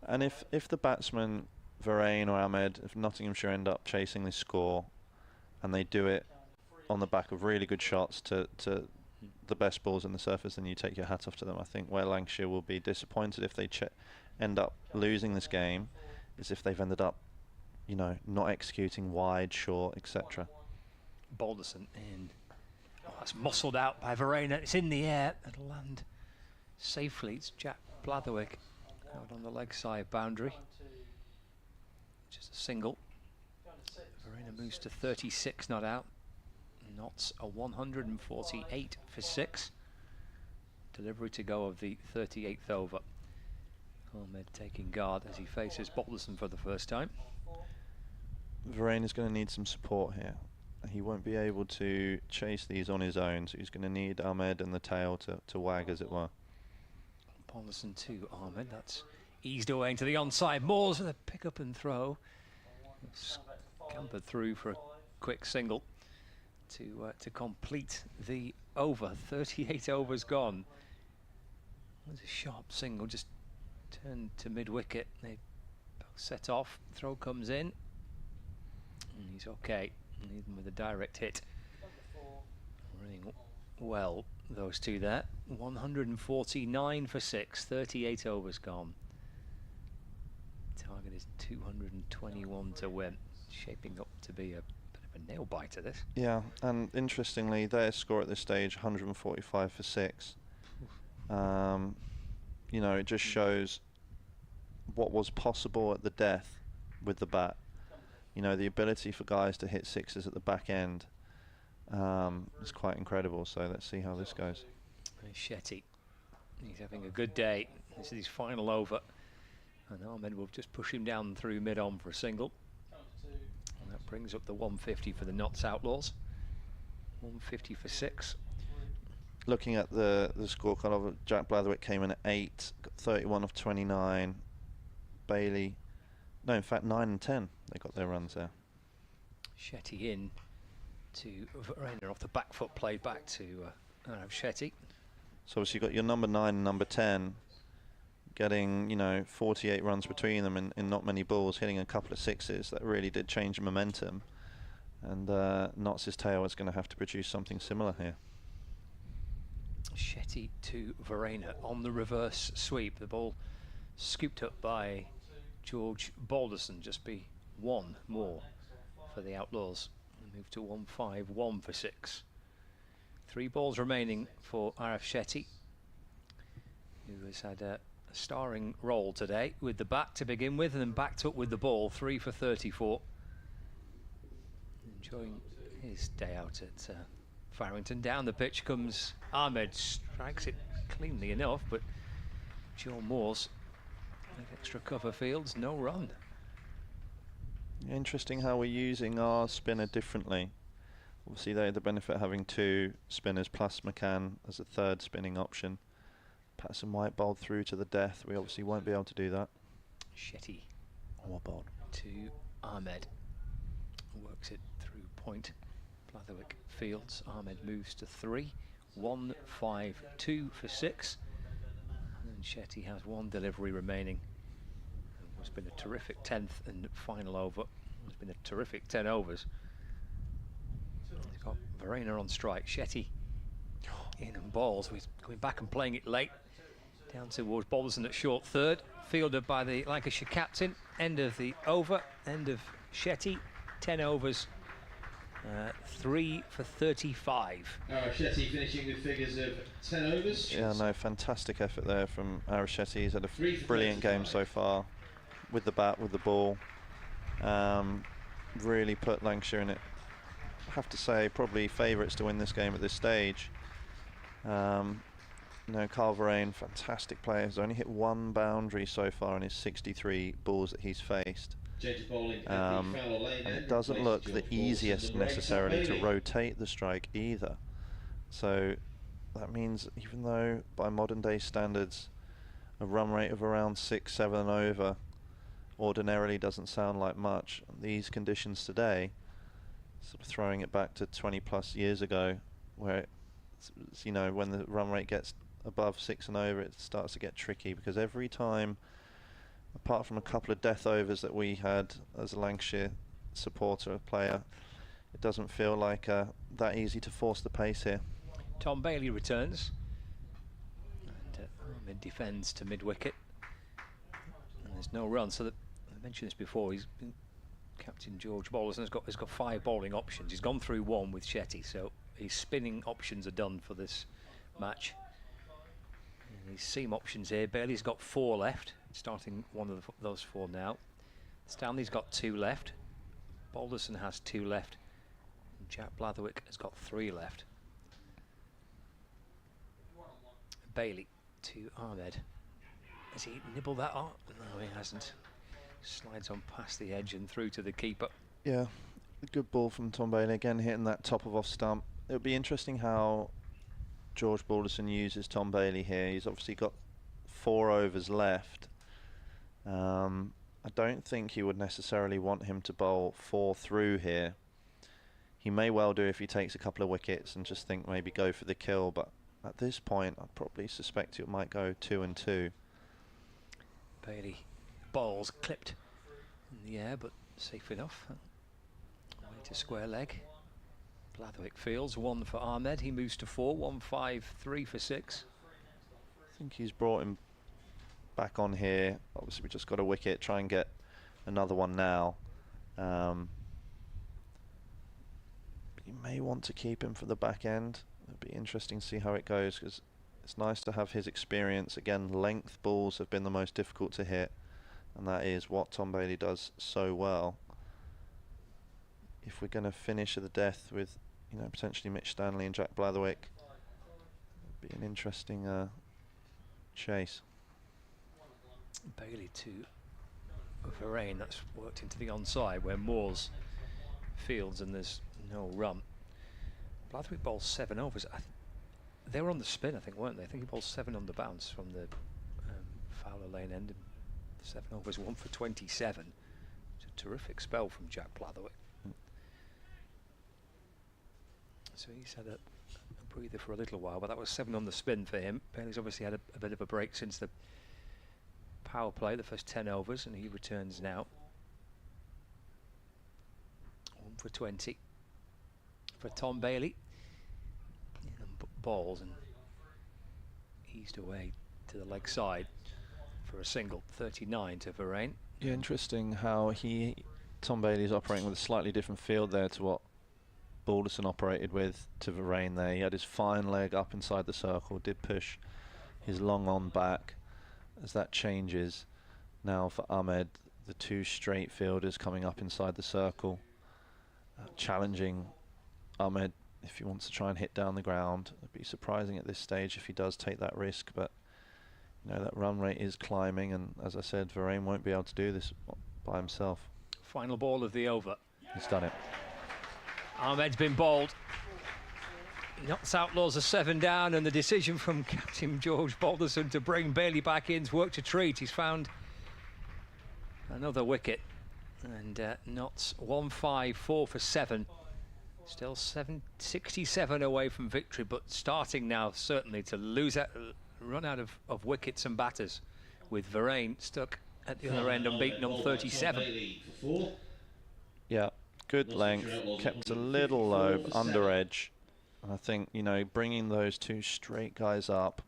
Speaker 4: And if the batsman, Verane or Ahmed, if Nottinghamshire end up chasing this score, and they do it on the back of really good shots to the best balls in the surface, then you take your hat off to them. I think where Lancashire will be disappointed if they end up losing this game is if they've ended up, you know, not executing wide, short, etc.
Speaker 2: Balderson in. Oh, that's muscled out by Verena. It's in the air. It'll land safely. It's Jack Blatherwick Out on the leg side boundary. Just a single. Verena moves to 36 not out. Knots a 148 for 6. Delivery to go of the 38th over. Ahmed taking guard as he faces Balderson for the first time.
Speaker 4: Verena's going to need some support here. He won't be able to chase these on his own, so he's going to need Ahmed and the tail to wag, as it were.
Speaker 2: Balderson to Ahmed. That's eased away into the onside. Moores with a pick up and throw. Scampered through for a quick single to complete the over. 38 overs gone. There's a sharp single, just turned to mid-wicket. They both set off. Throw comes in. And he's okay. Even with a direct hit. Running well, those two there. 149 for 6. 38 overs gone. Target is 221 to win. Shaping up to be a bit of a nail-biter, this.
Speaker 4: Yeah, and interestingly, their score at this stage, 145 for 6. You know, it just shows what was possible at the death with the bat. You know, the ability for guys to hit sixes at the back end is quite incredible. So let's see how this goes.
Speaker 2: Shetty, he's having a good day. This is his final over. And Ahmed will just push him down through mid-on for a single. And that brings up the 150 for the Notts Outlaws. 150 for 6.
Speaker 4: Looking at the scorecard of Jack Blatherwick came in at 8, got 31 of 29. Bailey, no, in fact 9 and 10. They got their runs there.
Speaker 2: Shetty in to Verena off the back foot, played back to Shetty.
Speaker 4: So obviously you've got your number 9 and number 10 getting, you know, 48 runs between them in not many balls, hitting a couple of sixes. That really did change the momentum. And Notts' tail is going to have to produce something similar here.
Speaker 2: Shetty to Verena on the reverse sweep. The ball scooped up by George Balderson. Just be one more for the Outlaws. Move to 151 for 6. 3 balls remaining for Arif Shetty, who has had a starring role today with the bat to begin with, and then backed up with the ball. 3 for 34. Enjoying his day out at Farrington. Down the pitch comes Ahmed, strikes it cleanly enough, but Joe Moores with extra cover fields, no run.
Speaker 4: Interesting how we're using our spinner differently. Obviously they had the benefit of having 2 spinners plus McCann as a 3rd spinning option. Patterson White bowled through to the death. We obviously won't be able to do that.
Speaker 2: Shetty
Speaker 4: or bowled
Speaker 2: to Ahmed, works it through point. Blatherwick fields. Ahmed moves to 3. 152 for 6. And Shetty has 1 delivery remaining. It's been a terrific 10th and final over. It's been a terrific 10 overs. He's got Verena on strike. Shetty in and balls. He's going back and playing it late. Down towards Balderson at short third. Fielded by the Lancashire captain. End of the over. End of Shetty. 10 overs. 3 for 35.
Speaker 3: Shetty finishing with figures of 10 overs.
Speaker 4: Yeah, no, fantastic effort there from Shetty. He's had a brilliant game so far. With the bat, with the ball. Really put Lancashire in it. I have to say, probably favourites to win this game at this stage. No, Carl Verheyen, fantastic player. He's only hit 1 boundary so far in his 63 balls that he's faced. And it doesn't look the easiest necessarily to rotate the strike either. So that means, even though by modern day standards a run rate of around 6-7 over ordinarily doesn't sound like much, these conditions today, sort of throwing it back to 20 plus years ago, where it's, you know, when the run rate gets above 6 and over, it starts to get tricky, because every time, apart from a couple of death overs that we had as a Lancashire supporter, player, it doesn't feel like that easy to force the pace here.
Speaker 2: Tom Bailey returns, and Ahmed defends to mid-wicket, and there's no run. So I mentioned this before, he's been Captain George Balderson has got 5 bowling options. He's gone through 1 with Shetty, so his spinning options are done for this match. And his seam options here, Bailey's got 4 left. starting one of those 4 now. Stanley's got 2 left. Balderson has 2 left. And Jack Blatherwick has got 3 left. Bailey to Ahmed. Has he nibbled that on? No, he hasn't. Slides on past the edge and through to the keeper.
Speaker 4: Yeah, a good ball from Tom Bailey, again hitting that top of off stump. It'll be interesting how George Balderson uses Tom Bailey here. He's obviously got 4 overs left. I don't think he would necessarily want him to bowl 4 through here. He may well do if he takes a couple of wickets and just think maybe go for the kill, but at this point I'd probably suspect it might go 2 and 2.
Speaker 2: Bailey balls clipped in the air, but safe enough. Way to square leg. Blatherwick fields 1 for Ahmed. He moves to 4, 1-5-3 for 6.
Speaker 4: I think he's brought him back on here. Obviously we just got a wicket, try and get another one now. But you may want to keep him for the back end. It'll be interesting to see how it goes, because it's nice to have his experience. Again, length balls have been the most difficult to hit, and that is what Tom Bailey does so well. If we're going to finish at the death with, you know, potentially Mitch Stanley and Jack Blatherwick, it'll be an interesting chase.
Speaker 2: Bailey to Varane. That's worked into the onside where Moores fields and there's no run. Blatherwick bowls 7 overs. They were on the spin, I think, weren't they? I think he bowled 7 on the bounce from the Fowler Lane end. 7 overs, 1 for 27. It's a terrific spell from Jack Blatherwick. So he's had a breather for a little while, but that was 7 on the spin for him. Bailey's obviously had a bit of a break since the power play, the first 10 overs, and he returns now. 1 for 20 for Tom Bailey. And balls and eased away to the leg side for a single. 39 to Varane.
Speaker 4: Yeah, interesting how Tom Bailey's operating with a slightly different field there to what Balderson operated with to Varane there. He had his fine leg up inside the circle, did push his long on back. As that changes now for Ahmed, the 2 straight fielders coming up inside the circle, challenging Ahmed if he wants to try and hit down the ground. It'd be surprising at this stage if he does take that risk, but you know that run rate is climbing, and as I said, Varane won't be able to do this by himself.
Speaker 2: Final ball of the over.
Speaker 4: He's done it.
Speaker 2: Ahmed's been bowled. Knocks Outlaws a 7 down, and the decision from Captain George Balderson to bring Bailey back in's worked a treat. He's found another wicket, and Notts 1-5-4 for 7. Still 67 away from victory, but starting now certainly to run out of wickets and batters, with Varane stuck at the other end and beaten on 37.
Speaker 4: Yeah, good length, kept a little low, under edge. I think, you know, bringing those 2 straight guys up,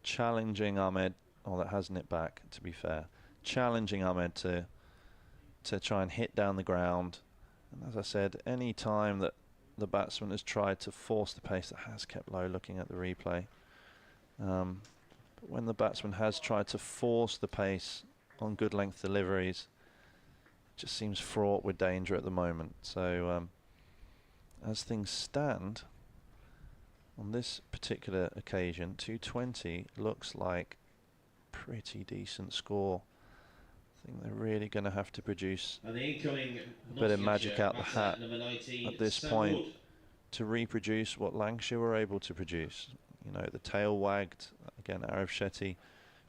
Speaker 4: challenging Ahmed, that hasn't it back, to be fair, challenging Ahmed to try and hit down the ground. And as I said, any time that the batsman has tried to force the pace, that has kept low looking at the replay. But when the batsman has tried to force the pace on good length deliveries, it just seems fraught with danger at the moment. So as things stand, on this particular occasion, 220 looks like a pretty decent score. I think they're really going to have to produce a bit of magic out the hat at this point to reproduce what Lancashire were able to produce. You know, the tail wagged, again, Arif Shetty,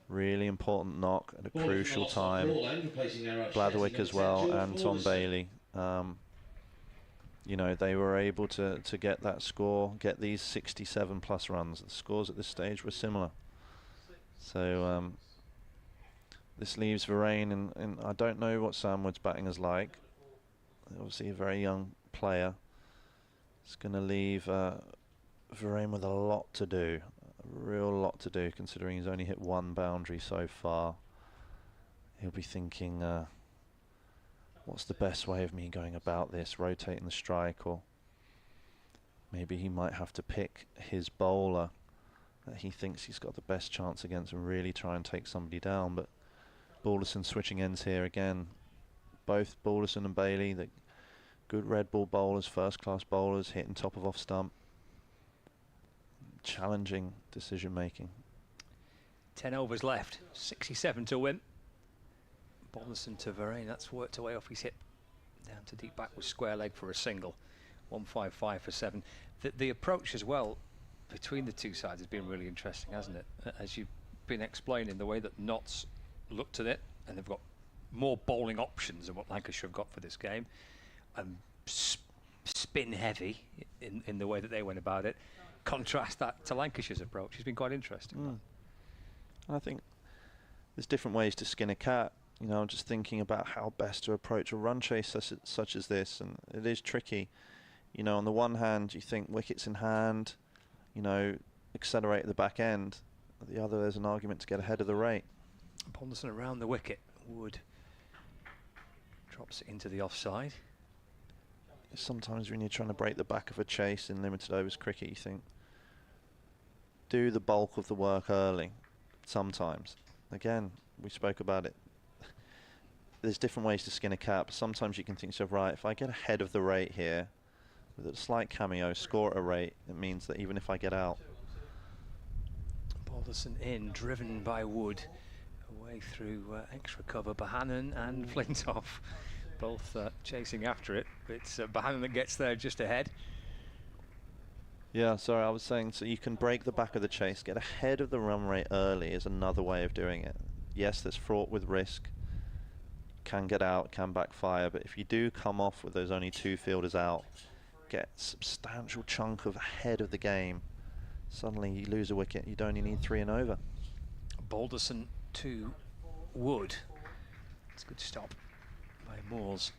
Speaker 4: really important knock at a crucial time. Blatherwick as well, and Tom Bailey. You know, they were able to get that score, get these 67 plus runs. The scores at this stage were similar. So this leaves Varane, and I don't know what Sam Wood's batting is like. Obviously a very young player. It's going to leave Varane with a lot to do, a real lot to do, considering he's only hit 1 boundary so far. He'll be thinking, what's the best way of me going about this, rotating the strike, or maybe he might have to pick his bowler that he thinks he's got the best chance against and really try and take somebody down. But Balderson switching ends here again. Both Balderson and Bailey, the good red ball bowlers, first-class bowlers, hitting top of off stump. Challenging decision making.
Speaker 2: 10 overs left, 67 to win. Balderson to Varane, that's worked away off his hip. Down to deep back with square leg for a single. 155 for 7. The approach as well between the two sides has been really interesting, hasn't it? As you've been explaining, the way that Notts looked at it, and they've got more bowling options than what Lancashire have got for this game, and spin heavy in the way that they went about it. Contrast that to Lancashire's approach. It's been quite interesting.
Speaker 4: I think there's different ways to skin a cat. You know, I'm just thinking about how best to approach a run chase such as this, and it is tricky. You know, on the one hand, you think wickets in hand, you know, accelerate at the back end. At the other, there's an argument to get ahead of the rate.
Speaker 2: Balderson around the wicket. Wood drops it into the offside.
Speaker 4: Sometimes when you're trying to break the back of a chase in limited overs cricket, you think, do the bulk of the work early. Sometimes. Again, we spoke about it. There's different ways to skin a cat, but sometimes you can think to yourself, right, if I get ahead of the rate here, with a slight cameo, score at a rate, it means that even if I get out.
Speaker 2: Balderson in, driven by Wood, away through extra cover. Bahanan and Flintoff both chasing after it. It's Bahanan that gets there just ahead.
Speaker 4: Yeah, sorry, I was saying, so you can break the back of the chase, get ahead of the run rate early is another way of doing it. Yes, that's fraught with risk. Can get out, can backfire, but if you do come off with those only 2 fielders out, get a substantial chunk of ahead of the game, suddenly you lose a wicket, you'd only need 3 and over.
Speaker 2: Balderson to Wood. It's a good stop by Moores.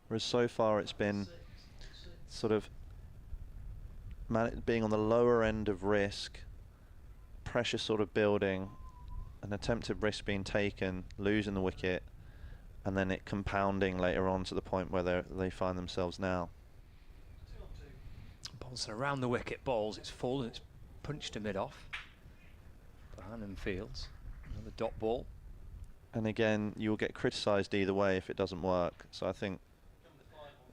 Speaker 4: Whereas so far it's been sort of being on the lower end of risk, pressure sort of building, an attempted risk being taken, losing the wicket, and then it compounding later on to the point where they find themselves now.
Speaker 2: Balderson around the wicket, balls, it's full and it's punched to mid-off. Bahanan fields, another dot ball.
Speaker 4: And again, you'll get criticised either way if it doesn't work. So I think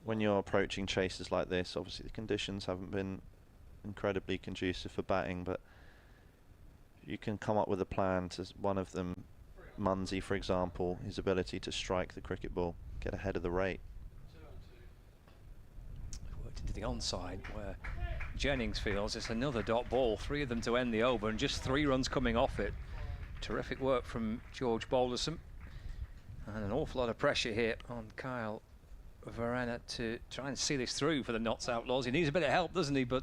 Speaker 4: when you're approaching chases like this, obviously the conditions haven't been incredibly conducive for batting, but you can come up with a plan to one of them. Munsey, for example, his ability to strike the cricket ball, get ahead of the rate.
Speaker 2: Worked into the onside where Jennings feels it's another dot ball, 3 of them to end the over and just 3 runs coming off it. Terrific work from George Balderson, and an awful lot of pressure here on Kyle Varane to try and see this through for the Notts Outlaws. He needs a bit of help, doesn't he? But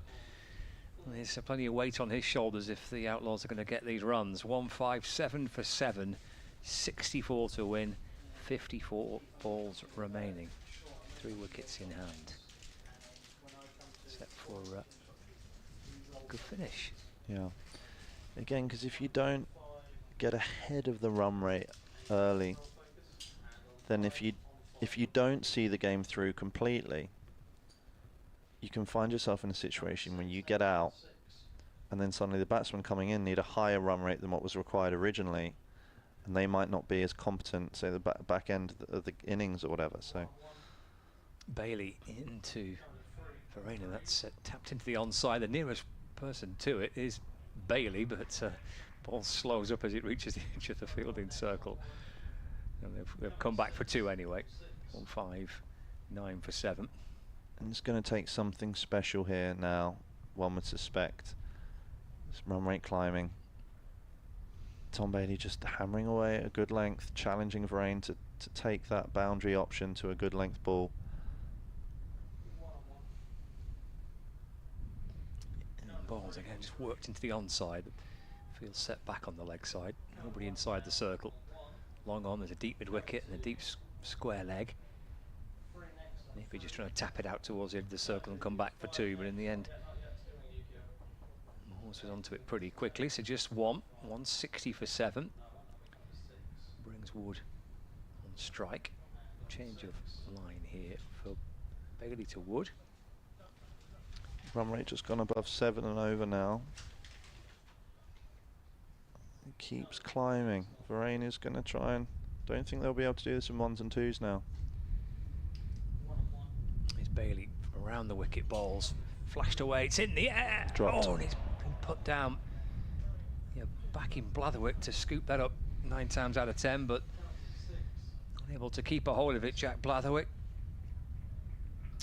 Speaker 2: there's plenty of weight on his shoulders if the Outlaws are going to get these runs. 157 for 7, 64 to win, 54 balls remaining, 3 wickets in hand. Set for a good finish.
Speaker 4: Yeah. Again, because if you don't get ahead of the run rate early, then if you don't see the game through completely, you can find yourself in a situation when you get out and then suddenly the batsmen coming in need a higher run rate than what was required originally, and they might not be as competent, say the back end of the innings or whatever. So
Speaker 2: Bailey into Varane, that's tapped into the onside. The nearest person to it is Bailey, but ball slows up as it reaches the edge of the fielding circle, and they've come back for 2 anyway. 159 for 7.
Speaker 4: And it's going to take something special here now, one would suspect. This run rate climbing. Tom Bailey just hammering away at a good length, challenging Varane to take that boundary option to a good length ball.
Speaker 2: And balls again just worked into the onside. Feels set back on the leg side. Nobody inside the circle. Long on, there's a deep mid wicket and a deep square leg. Maybe just trying to tap it out towards the edge of the circle and come back for 2, but in the end, Moores was onto it pretty quickly. So just 160 for 7. Brings Wood on strike. Change of line here for Bailey to Wood.
Speaker 4: Run rate just gone above 7 and over now. keeps climbing. Varane is going to try and... Don't think they'll be able to do this in 1s and 2s now.
Speaker 2: It's Bailey from around the wicket, balls flashed away. It's in the air.
Speaker 4: Dropped.
Speaker 2: Oh, and it's been put down. Yeah, back in Blatherwick to scoop that up 9 times out of 10, but unable to keep a hold of it, Jack Blatherwick.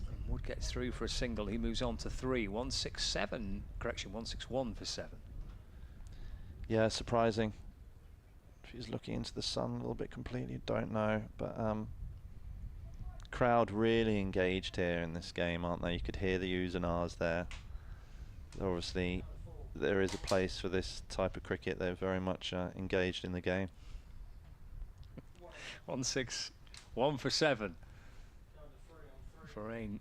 Speaker 2: And Wood gets through for a single. He moves on to 3. 167, correction, 161 for 7.
Speaker 4: Yeah, surprising. If he's looking into the sun a little bit completely, don't know. But crowd really engaged here in this game, aren't they? You could hear the oohs and ahs there. Obviously, there is a place for this type of cricket. They're very much engaged in the game.
Speaker 2: 161 for 7. Varane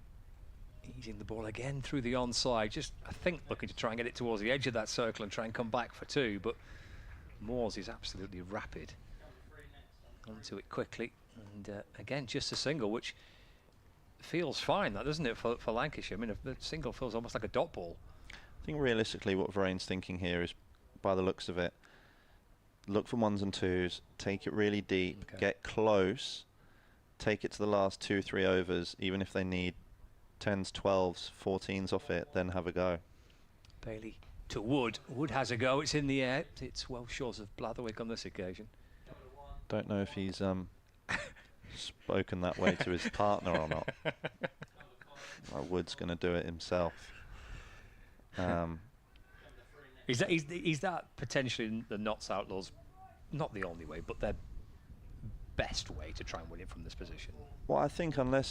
Speaker 2: easing the ball again through the onside. Just, I think, looking to try and get it towards the edge of that circle and try and come back for 2. But Moores is absolutely rapid. Onto it quickly. And again, just a single, which feels fine, that doesn't it, for Lancashire? I mean, the single feels almost like a dot ball.
Speaker 4: I think realistically what Varane's thinking here is, by the looks of it, look for 1s and 2s, take it really deep, get close, take it to the last 2-3 overs, even if they need 10s, 12s, 14s off it, then have a go.
Speaker 2: Bailey to Wood. Wood has a go. It's in the air. It's well short of Blatherwick on this occasion.
Speaker 4: Don't know if he's spoken that way to his partner or not. Wood's going to do it himself.
Speaker 2: Is that potentially the Notts Outlaws, not the only way, but their best way to try and win it from this position?
Speaker 4: Well, I think I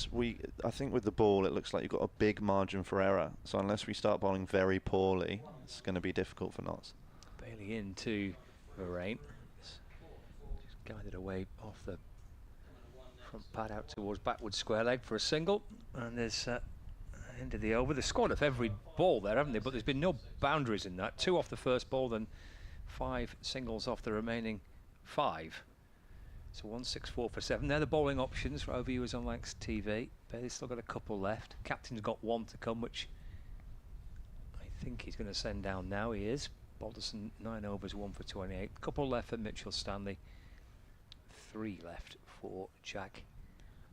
Speaker 4: think with the ball it looks like you've got a big margin for error. So unless we start bowling very poorly, it's going to be difficult for Notts.
Speaker 2: Bailey into Varane. Just guided away off the front pad out towards backward square leg for a single. And there's end of the over. They've scored off every ball there, haven't they? But there's been no boundaries in that. 2 off the first ball, then 5 singles off the remaining 5. So 164 for 7. They're the bowling options for our viewers on Lancs TV. Bailey's still got a couple left. Captain's got 1 to come, which I think he's going to send down now. He is. Balderson 9 overs, 1 for 28. Couple left for Mitchell Stanley. 3 left for Jack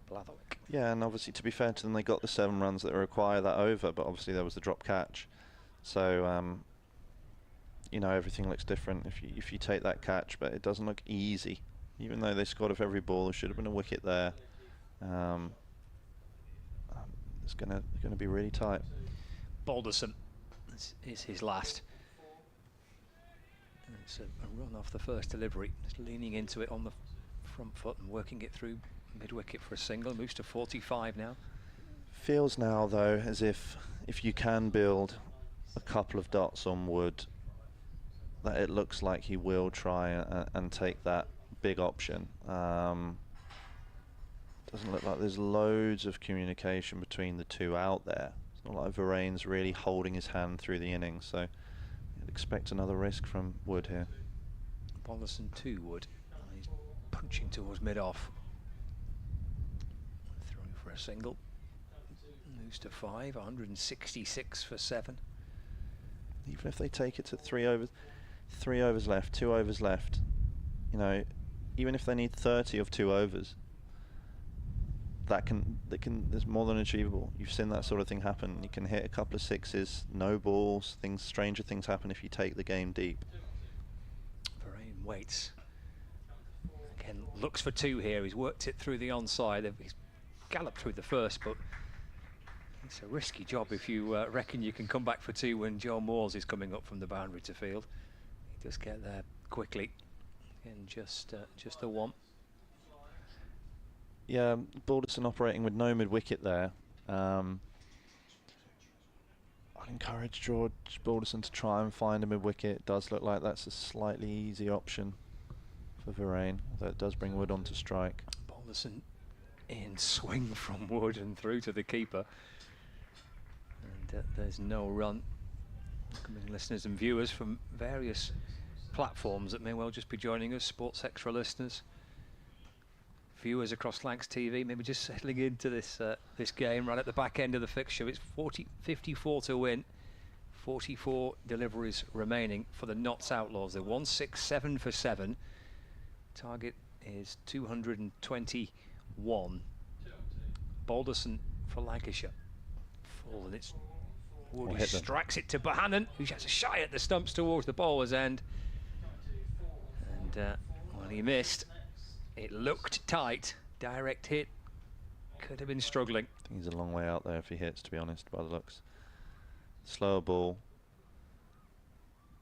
Speaker 2: Blatherwick.
Speaker 4: Yeah, and obviously, to be fair to them, they got the 7 runs that require that over, but obviously there was the drop catch. So you know, everything looks different if you take that catch, but it doesn't look easy. Even though they scored off every ball, there should have been a wicket there. It's going to be really tight.
Speaker 2: Balderson is his last. And it's a run off the first delivery, just leaning into it on the front foot and working it through mid-wicket for a single. Moves to 45 now.
Speaker 4: Feels now, though, as if you can build a couple of dots on Wood, that it looks like he will try and take that big option. Doesn't look like there's loads of communication between the two out there. It's not like Varane's really holding his hand through the innings, so I'd expect another risk from Wood here.
Speaker 2: Balderson to Wood. He's punching towards mid-off. Through for a single. Moves to 5, 166 for 7.
Speaker 4: Even if they take it to 3 overs, 3 overs left, 2 overs left, you know, even if they need 30 of 2 overs, there's more than achievable. You've seen that sort of thing happen. You can hit a couple of 6s, no balls, stranger things happen if you take the game deep.
Speaker 2: Varane waits. Again, looks for 2 here. He's worked it through the onside. He's galloped through the first, but it's a risky job if you reckon you can come back for 2 when Joe Moores is coming up from the boundary to field. He does get there quickly. And just the 1.
Speaker 4: Yeah, Balderson operating with no mid-wicket there. I'd encourage George Balderson to try and find a mid-wicket. It does look like that's a slightly easy option for Varane, although it does bring Wood onto strike.
Speaker 2: Balderson in swing from Wood and through to the keeper. And there's no run. Welcoming listeners and viewers from various platforms that may well just be joining us, Sports Extra listeners, viewers across Lancs TV, maybe just settling into this this game right at the back end of the fixture. It's 54 to win, 44 deliveries remaining for the Notts Outlaws. They're 167 for 7. Target is 221. Balderson for Lancashire. Full, and it's Woody strikes it to Bohannon, who has a shy at the stumps towards the bowler's end. And when he missed, it looked tight. Direct hit. Could have been struggling.
Speaker 4: I think he's a long way out there if he hits, to be honest, by the looks. Slower ball.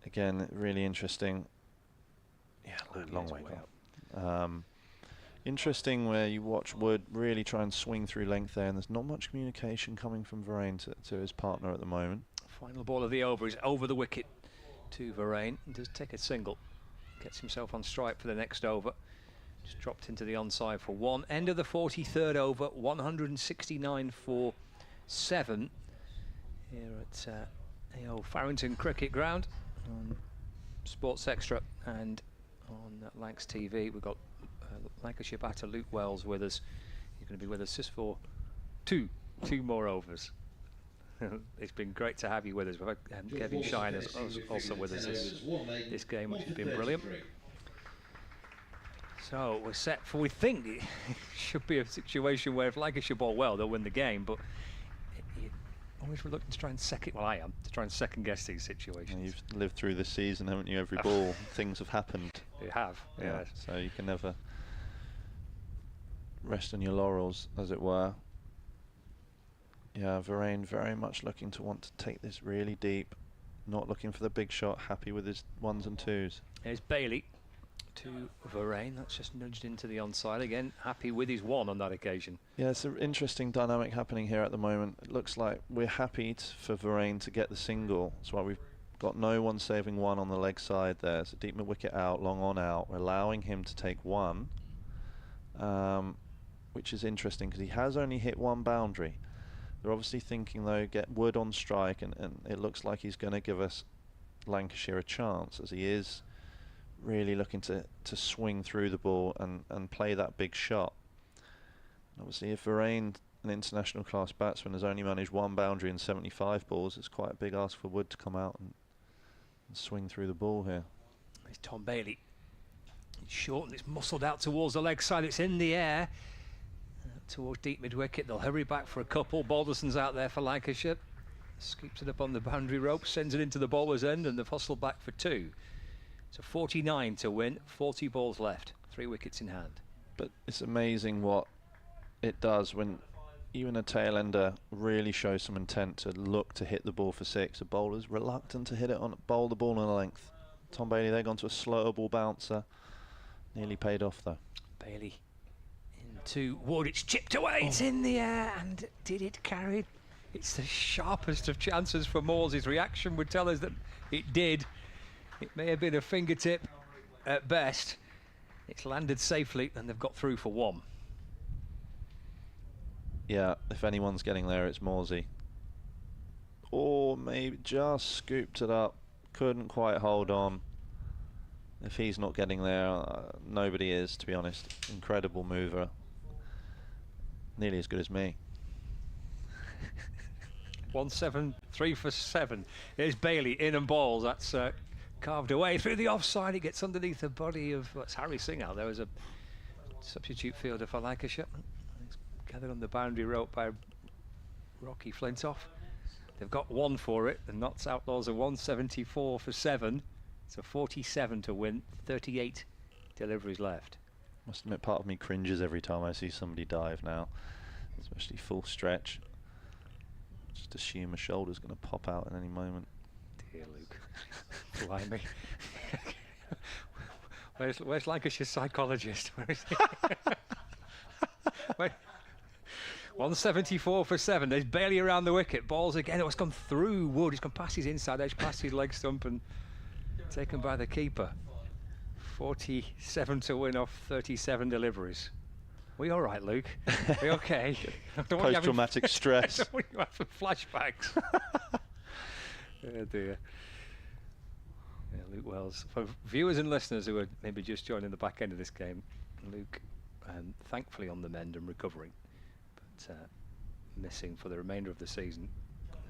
Speaker 4: Again, really interesting. Yeah, long way out. Interesting where you watch Wood really try and swing through length there, and there's not much communication coming from Varane to his partner at the moment.
Speaker 2: Final ball of the over is over the wicket to Varane. He does take a single. Gets himself on strike for the next over. Just dropped into the onside for 1. End of the 43rd over, 169 for 7. Here at the old Farrington Cricket Ground on Sports Extra and on Lancs TV. We've got Lancashire batter Luke Wells with us. He's going to be with us just for two more overs. It's been great to have you with us. We've had Kevin Shine is also with us this game, which has been brilliant. So we're set for, we think it should be a situation where if Lancashire bowl well, they'll win the game, but always reluctant to try and I am, to try and second guess these situations.
Speaker 4: And you've lived through this season, haven't you? Every ball, things have happened.
Speaker 2: They have, yeah.
Speaker 4: So you can never rest on your laurels, as it were. Yeah, Varane very much looking to want to take this really deep, not looking for the big shot, happy with his 1s and 2s.
Speaker 2: There's Bailey to Varane, that's just nudged into the onside again, happy with his 1 on that occasion.
Speaker 4: Yeah, it's an interesting dynamic happening here at the moment. It looks like we're happy for Varane to get the single. That's why we've got no one saving 1 on the leg side there. It's a deep mid wicket out, long on out. We're allowing him to take 1, which is interesting because he has only hit 1 boundary. They're obviously thinking, though, get Wood on strike, and it looks like he's going to give us Lancashire a chance, as he is really looking to swing through the ball and play that big shot. And obviously, if Varane, an international class batsman, has only managed 1 boundary in 75 balls, it's quite a big ask for Wood to come out and swing through the ball here.
Speaker 2: It's Tom Bailey. It's short and it's muscled out towards the leg side. It's in the air. Towards deep mid wicket, they'll hurry back for a couple. Balderson's out there for Lancashire. Scoops it up on the boundary rope, sends it into the bowler's end, and they've hustled back for 2. So 49 to win, 40 balls left, 3 wickets in hand.
Speaker 4: But it's amazing what it does when even a tail ender really shows some intent to look to hit the ball for 6. A bowler's reluctant to hit it bowl the ball on a length. Tom Bailey there gone to a slower ball bouncer. Nearly paid off though.
Speaker 2: Bailey to Wood, it's chipped away, it's in the air, and did it carry? It's the sharpest of chances for Moores. His reaction would tell us that it did. It may have been a fingertip at best. It's landed safely and they've got through for 1.
Speaker 4: Yeah, if anyone's getting there, it's Morsey. Or maybe just scooped it up, couldn't quite hold on. If he's not getting there, nobody is, to be honest. Incredible mover. Nearly as good as me.
Speaker 2: 173 for 7. Here's Bailey in and balls. That's carved away through the offside. It gets underneath the body of Harry Singh out there as a substitute fielder for Lancashire. He's gathered on the boundary rope by Rocky Flintoff. They've got 1 for it. The Notts Outlaws are 174 for 7. So 47 to win, 38 deliveries left.
Speaker 4: Must admit, part of me cringes every time I see somebody dive now, especially full stretch. Just assume a shoulder's going to pop out at any moment.
Speaker 2: Dear Luke. Blimey. Where's Lancashire's psychologist? Where is he? Wait. 174 for 7. There's Bailey around the wicket. Balls again. Oh, it's gone through Wood. It's gone past his inside edge, past his leg stump, and taken by the keeper. 47 to win off 37 deliveries. We all right, Luke? We okay?
Speaker 4: Post-traumatic stress.
Speaker 2: I don't want you having flashbacks. Oh dear. Yeah, Luke Wells. For viewers and listeners who are maybe just joining the back end of this game, Luke, thankfully on the mend and recovering, but missing for the remainder of the season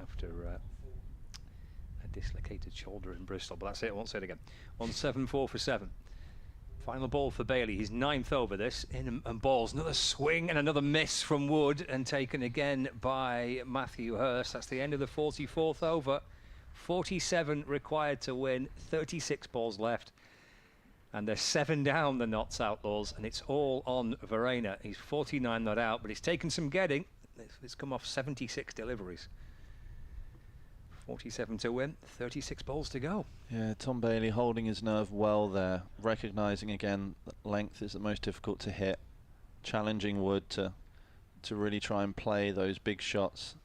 Speaker 2: after a dislocated shoulder in Bristol, but that's it. I won't say it again. 174 for 7. Final ball for Bailey. He's 9th over this. In and balls. Another swing and another miss from Wood, and taken again by Matthew Hurst. That's the end of the 44th over. 47 required to win. 36 balls left. And they're 7 down, the Notts Outlaws, and it's all on Verena. He's 49 not out, but it's taken some getting. It's come off 76 deliveries. 47 to win, 36 balls to go.
Speaker 4: Yeah, Tom Bailey holding his nerve well there, recognising again that length is the most difficult to hit, challenging Wood to really try and play those big shots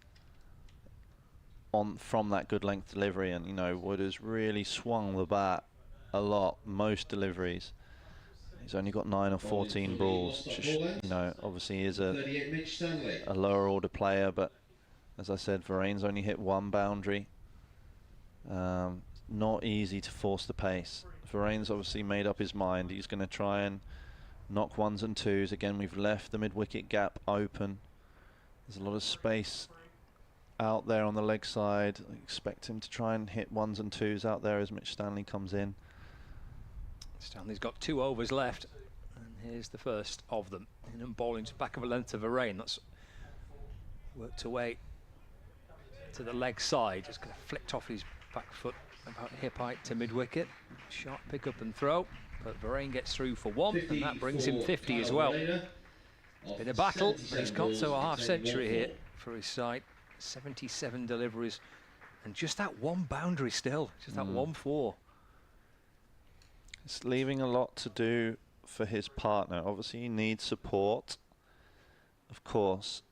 Speaker 4: from that good length delivery. And you know, Wood has really swung the bat a lot, most deliveries. He's only got 9 or 14 balls, which is, you know, obviously is a lower order player, but as I said, Vereine's only hit 1 boundary. Not easy to force the pace. Vereine's obviously made up his mind. He's going to try and knock 1s and 2s. Again, we've left the mid-wicket gap open. There's a lot of space out there on the leg side. I expect him to try and hit 1s and 2s out there as Mitch Stanley comes in.
Speaker 2: Stanley's got 2 overs left, and here's the first of them. And bowling to back of a length of Verein. That's worked away to the leg side. Just kind of flicked off his back foot about hip height to mid-wicket. Sharp pick up and throw, but Verein gets through for 1, and that brings him 50 as well. It's been a battle, but he's got to a half-century here for his side. 77 deliveries, and just that 1 boundary still, just that 1-4.
Speaker 4: It's leaving a lot to do for his partner. Obviously, he needs support, of course.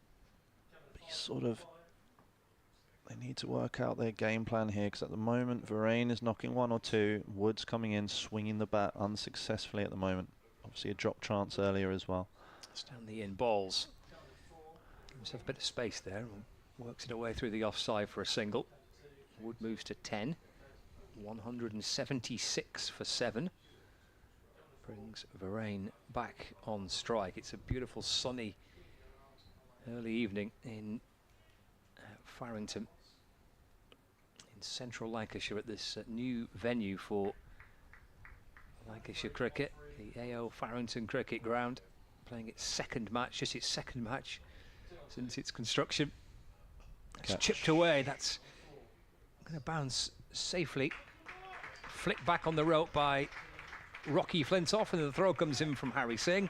Speaker 4: But he's sort of, they need to work out their game plan here, because at the moment, Verein is knocking 1 or 2. Wood's coming in, swinging the bat unsuccessfully at the moment. Obviously, a drop chance earlier as well.
Speaker 2: Stanley in balls. Gives himself a bit of space there. Works it away through the offside for a single. Wood moves to 10. 176 for 7. Brings Verein back on strike. It's a beautiful sunny early evening in Farrington in central Lancashire at this new venue for Lancashire cricket, the AO Farrington Cricket Ground, playing its 2nd match, just its 2nd match since its construction. It's chipped away. That's going to bounce safely. Flicked back on the rope by Rocky Flintoff, and the throw comes in from Harry Singh.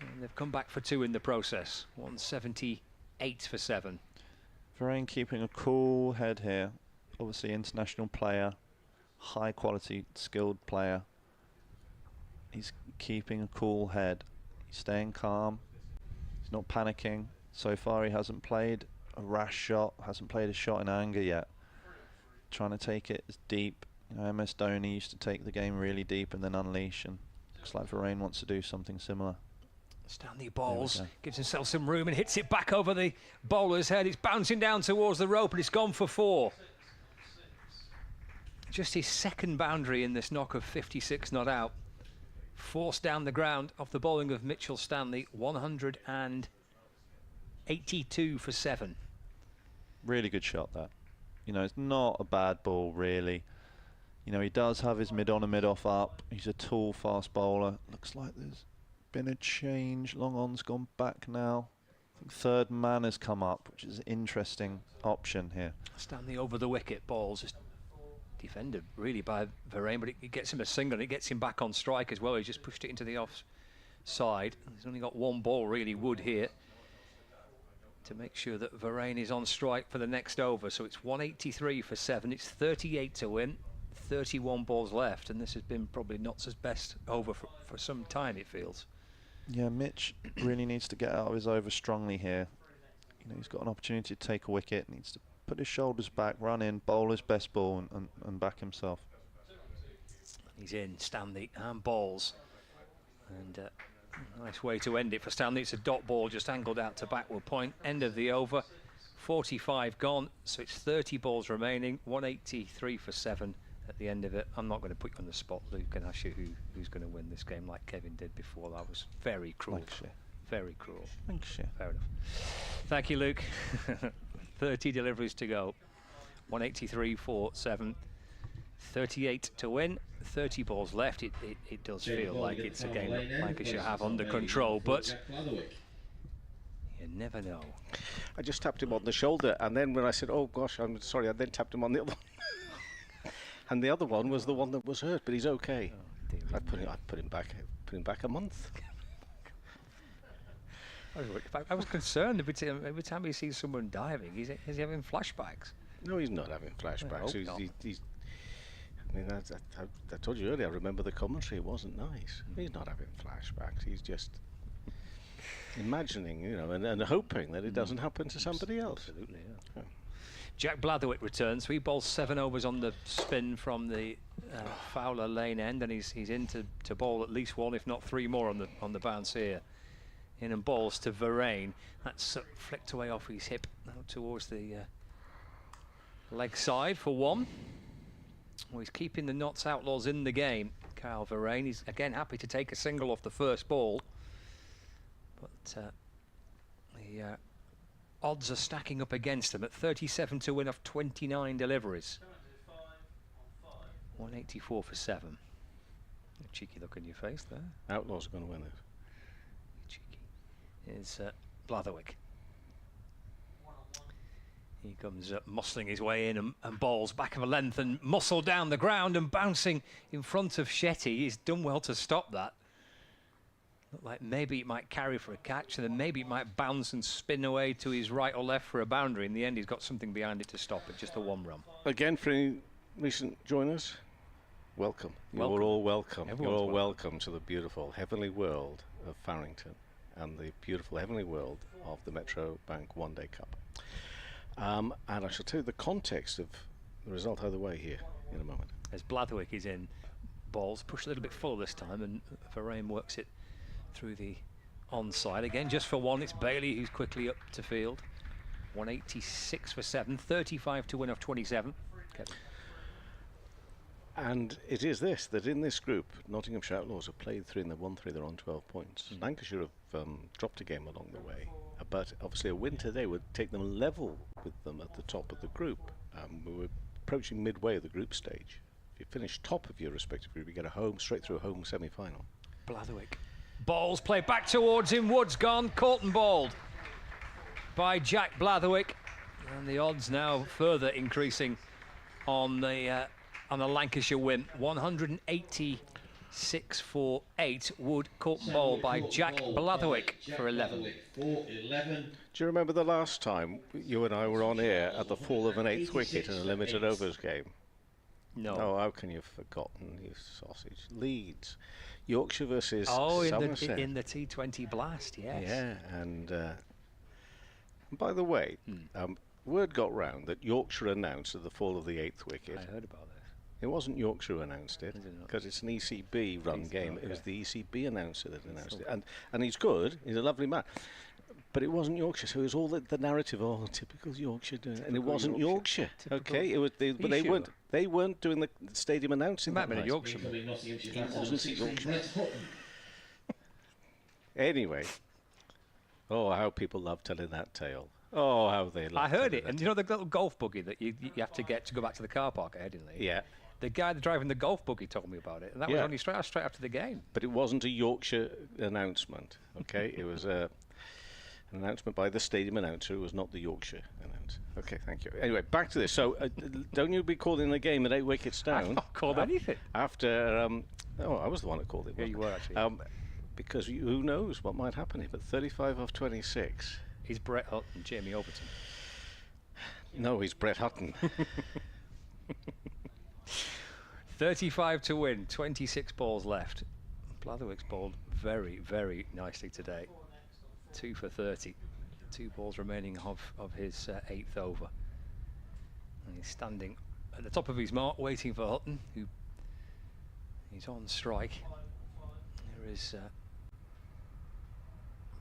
Speaker 2: And they've come back for 2 in the process. 178 for 7.
Speaker 4: Verein keeping a cool head here. Obviously, international player, high quality, skilled player. He's keeping a cool head. He's staying calm. He's not panicking. So far, he hasn't played a rash shot, hasn't played a shot in anger yet. Trying to take it as deep. You know, MS Dhoni used to take the game really deep and then unleash, and looks like Verein wants to do something similar.
Speaker 2: Stanley bowls, gives himself some room and hits it back over the bowler's head. It's bouncing down towards the rope, and it's gone for 4. Just his 2nd boundary in this knock of 56 not out. Forced down the ground off the bowling of Mitchell Stanley. 182 for 7.
Speaker 4: Really good shot, that. You know, it's not a bad ball, really. You know, he does have his mid-on and mid-off up. He's a tall, fast bowler. Looks like there's been a change. Long on's gone back now. I think 3rd man has come up, which is an interesting option here.
Speaker 2: Stanley over the wicket, balls just defended really by Verein, but it gets him a single, and it gets him back on strike as well. He just pushed it into the offside. He's only got 1 ball, really, Wood here, to make sure that Verein is on strike for the next over. So it's 183 for 7. It's 38 to win. 31 balls left, and this has been probably Notts' best over for some time, it feels.
Speaker 4: Yeah, Mitch really needs to get out of his over strongly here. You know, he's got an opportunity to take a wicket, needs to put his shoulders back, run in, bowl his best ball, and back himself.
Speaker 2: He's in, Stanley, and balls. And nice way to end it for Stanley. It's a dot ball just angled out to backward point. End of the over. 45 gone, so it's 30 balls remaining. 183 for 7 at the end of it. I'm not going to put you on the spot, Luke, and ask you who's going to win this game like Kevin did before. That was very cruel.
Speaker 4: Lancashire.
Speaker 2: Very cruel.
Speaker 4: Lancashire.
Speaker 2: Fair enough. Thank you, Luke. 30 deliveries to go. 183 for 7. 38 to win, 30 balls left. It does feel like it's a game that Lancashire have under control, but you never know.
Speaker 1: I just tapped him on the shoulder, and then when I said, "Oh gosh, I'm sorry," I then tapped him on the other one. And the other one was the one that was hurt, but he's okay. I put him back a month.
Speaker 2: I was concerned every time he sees someone diving. Is he having flashbacks?
Speaker 1: No, he's not having flashbacks. He's I mean, I told you earlier, I remember the commentary, it wasn't nice. He's not having flashbacks, he's just imagining, you know, and hoping that it doesn't happen to somebody else.
Speaker 2: Absolutely, yeah. Jack Blatherwick returns, 3 balls, 7 overs on the spin from the Fowler Lane end, and he's in to bowl at least 1, if not 3 more on the bounce here. In and balls to Varane. That's flicked away off his hip now towards the leg side for 1. Well, he's keeping the Notts Outlaws in the game. Kyle Varane, he's again happy to take a single off the first ball. But the odds are stacking up against him at 37 to win off 29 deliveries. 184 for 7. A cheeky look on your face there.
Speaker 1: Outlaws are going to win it.
Speaker 2: Cheeky. Is Blatherwick. He comes muscling his way in and bowls back of a length and muscle down the ground and bouncing in front of Shetty. He's done well to stop that. Looked like maybe it might carry for a catch, and then maybe it might bounce and spin away to his right or left for a boundary. In the end, he's got something behind it to stop it, just a 1 run.
Speaker 1: Again, for any recent joiners, welcome. You're all welcome.
Speaker 2: Everyone's
Speaker 1: You're all welcome to the beautiful heavenly world of Farrington and the beautiful heavenly world of the Metro Bank One Day Cup. And I shall tell you the context of the result either way here in a moment.
Speaker 2: As Blatherwick is in, balls pushed a little bit full this time, and Varane works it through the onside. Again, just for 1, it's Bailey who's quickly up to field. 186 for 7, 35 to win off 27. Kevin.
Speaker 1: And it is this, that in this group, Nottinghamshire Outlaws have played 3 and they've won 3, they're on 12 points. Lancashire have dropped a game along the way, but obviously a win today would take them level with them at the top of the group. We were approaching midway of the group stage. If you finish top of your respective group, you get straight through a home semi-final.
Speaker 2: Blatherwick. Balls played back towards him, Woods gone, caught and bowled by Jack Blatherwick. And the odds now further increasing on the Lancashire win. 186 for 8. Wood caught and bowled by Jack Blatherwick for 11.
Speaker 1: Do you remember the last time you and I were on air at the fall of an 8th wicket in a limited overs game?
Speaker 2: No.
Speaker 1: Oh, how can you have forgotten, you sausage? Leeds. Yorkshire versus
Speaker 2: Somerset. In the T20 Blast, yes.
Speaker 1: Yeah, and by the way, word got round that Yorkshire announced at the fall of the 8th wicket.
Speaker 2: I heard about this.
Speaker 1: It wasn't Yorkshire who announced it, because it's an ECB run game. It was the ECB announcer that announced it. And he's good, he's a lovely man. But it wasn't Yorkshire, so it was all the narrative, oh, typical Yorkshire doing it. And it wasn't Yorkshire. Okay, it was but they weren't doing the stadium announcing.
Speaker 2: It might have been a Yorkshire.
Speaker 1: It wasn't Yorkshire. Anyway, oh, how people love telling that tale. Oh, how they love.
Speaker 2: I heard it, and you know the little golf buggy that you have to get to go back to the car park at Headingley?
Speaker 1: Yeah.
Speaker 2: The guy driving the golf buggy told me about it, and that was only straight after the game.
Speaker 1: But it wasn't a Yorkshire announcement, okay? It was an announcement by the stadium announcer. It was not the Yorkshire announcer. Okay, thank you. Anyway, back to this. So, don't you be calling the game at 8 wickets down?
Speaker 2: I've not called anything.
Speaker 1: After, oh, I was the one that called it.
Speaker 2: Yeah, you were actually.
Speaker 1: Because who knows what might happen here? But 35 off 26.
Speaker 2: He's Brett Hutton, Jamie Overton.
Speaker 1: No, he's Brett Hutton.
Speaker 2: 35 to win, 26 balls left. Blatherwick's bowled very, very nicely today. 2 for 30. 2 balls remaining of his 8th over. And he's standing at the top of his mark, waiting for Hutton, who he's on strike. There is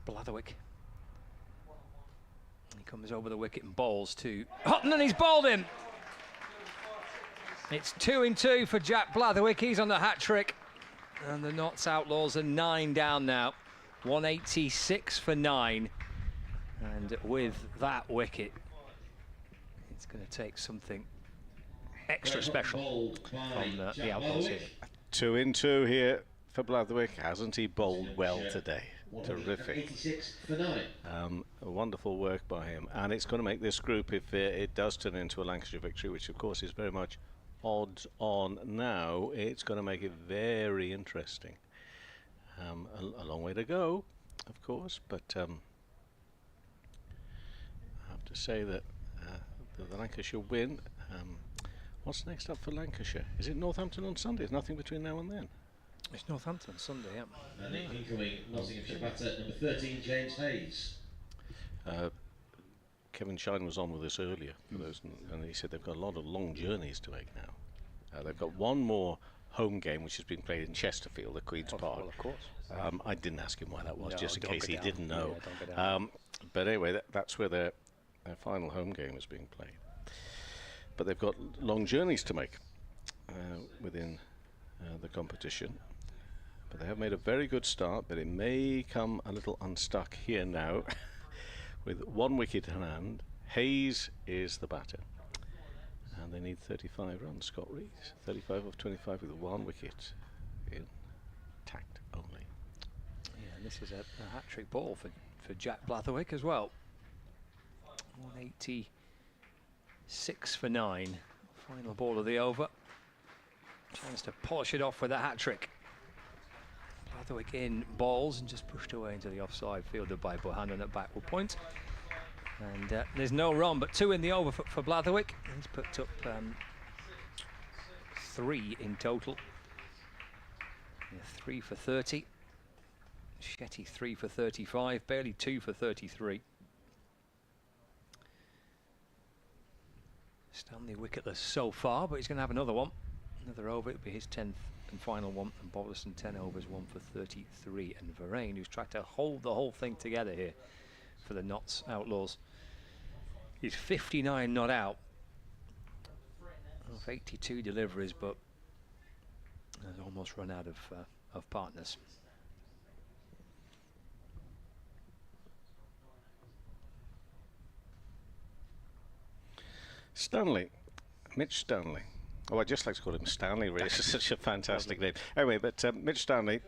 Speaker 2: Blatherwick. He comes over the wicket and bowls to Hutton, and he's bowled him. It's 2 in 2 for Jack Blatherwick. He's on the hat trick, and the Notts Outlaws are 9 down now. 186 for 9, and with that wicket, it's going to take something extra special from the Outlaws here.
Speaker 1: 2 in 2 here for Blatherwick. Hasn't he bowled well today? Terrific. Wonderful work by him. And it's going to make this group, if it does turn into a Lancashire victory, which of course is very much odds on now, it's going to make it very interesting. A long way to go, of course, but I have to say that the Lancashire win. What's next up for Lancashire? Is it Northampton on Sunday? There's nothing between now and then.
Speaker 2: It's Northampton Sunday, yeah.
Speaker 3: And incoming Nottinghamshire batter, number 13, James Hayes.
Speaker 1: Kevin Shine was on with us earlier, for those, and he said they've got a lot of long journeys to make now. They've got one more home game which has been played in Chesterfield at Queen's Park.
Speaker 2: Well, of course.
Speaker 1: I didn't ask him why that was,
Speaker 2: No,
Speaker 1: just in
Speaker 2: don't
Speaker 1: case
Speaker 2: go
Speaker 1: he
Speaker 2: down.
Speaker 1: didn't know.
Speaker 2: Yeah, don't go down.
Speaker 1: But anyway, that's where their final home game is being played. But they've got long journeys to make within the competition. But they have made a very good start, but it may come a little unstuck here now. With 1 wicket in hand, Hayes is the batter. And they need 35 runs, Scott Rees. 35 of 25 with 1 wicket intact only.
Speaker 2: Yeah, and this is a hat-trick ball for Jack Blatherwick as well. 186 for 9. Final ball of the over. Chance to polish it off with a hat-trick. Blatherwick in balls and just pushed away into the offside, fielded by Bohannon at backward point. And there's no run, but 2 in the over for Blatherwick. He's picked up 3 in total. Yeah, 3 for 30. Shetty 3 for 35. Bailey 2 for 33. Stanley wicketless so far, but he's going to have another one. Another over, it'll be his 10th and final one. And Boverson 10 overs, 1 for 33. And Varane, who's tried to hold the whole thing together here for the Notts Outlaws. He's 59 not out of 82 deliveries, but has almost run out of partners.
Speaker 1: Stanley, Mitch Stanley. Oh, I just like to call him Stanley, really. It's such a fantastic name. Anyway, but Mitch Stanley,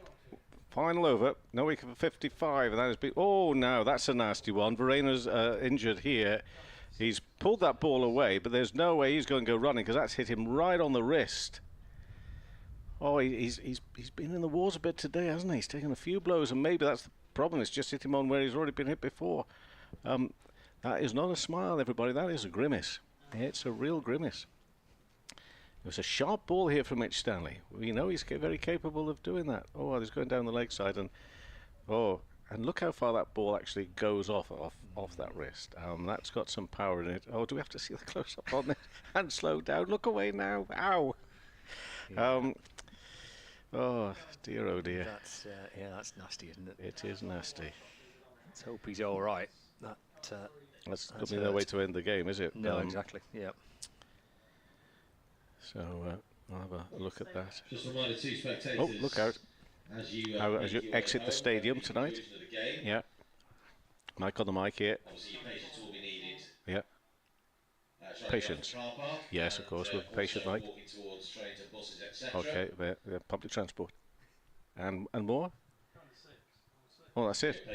Speaker 1: final over, no wicket for 55, and that has been, oh no, that's a nasty one. Varena's injured here. He's pulled that ball away, but there's no way he's going to go running because that's hit him right on the wrist. Oh, he's been in the wars a bit today, hasn't he? He's taken a few blows, and maybe that's the problem. It's just hit him on where he's already been hit before. That is not a smile, everybody. That is a grimace. It's a real grimace. It was a sharp ball here from Mitch Stanley. We know he's very capable of doing that. Oh, he's going down the leg side, and look how far that ball actually goes off that wrist. That's got some power in it. Oh, do we have to see the close-up on it? And slow down. Look away now. Ow. Yeah. Oh dear, oh dear.
Speaker 2: That's that's nasty, isn't it?
Speaker 1: It is nasty.
Speaker 2: Let's hope he's all right.
Speaker 1: That's going to be no way to end the game, is it?
Speaker 2: No, exactly. Yeah.
Speaker 1: So I'll have a look at that.
Speaker 3: Just a reminder to spectators.
Speaker 1: Oh, look out!
Speaker 3: As you
Speaker 1: exit the stadium tonight. Yeah. Mic on the mic here.
Speaker 3: Obviously, your patience will be needed.
Speaker 1: Yeah. Patience. Yes, of course. We're patient, Mike. Okay, public transport. And more? Oh, that's it.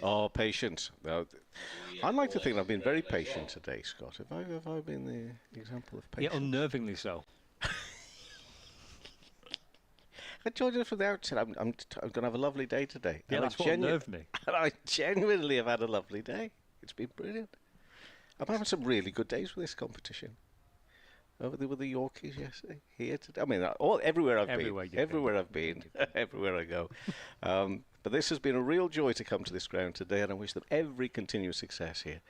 Speaker 1: Oh, patience. I'd like to think I've been very patient today, Scott. Have I been the example of patience?
Speaker 2: Yeah, unnervingly so.
Speaker 1: I told you from the outset, I'm going to have a lovely day today.
Speaker 2: Yeah, that's what unnerved me.
Speaker 1: And I genuinely have had a lovely day. It's been brilliant. I'm having some really good days with this competition. Over there with the Yorkies yesterday, here today. I mean, everywhere I've been, everywhere I go. But this has been a real joy to come to this ground today, and I wish them every continued success here.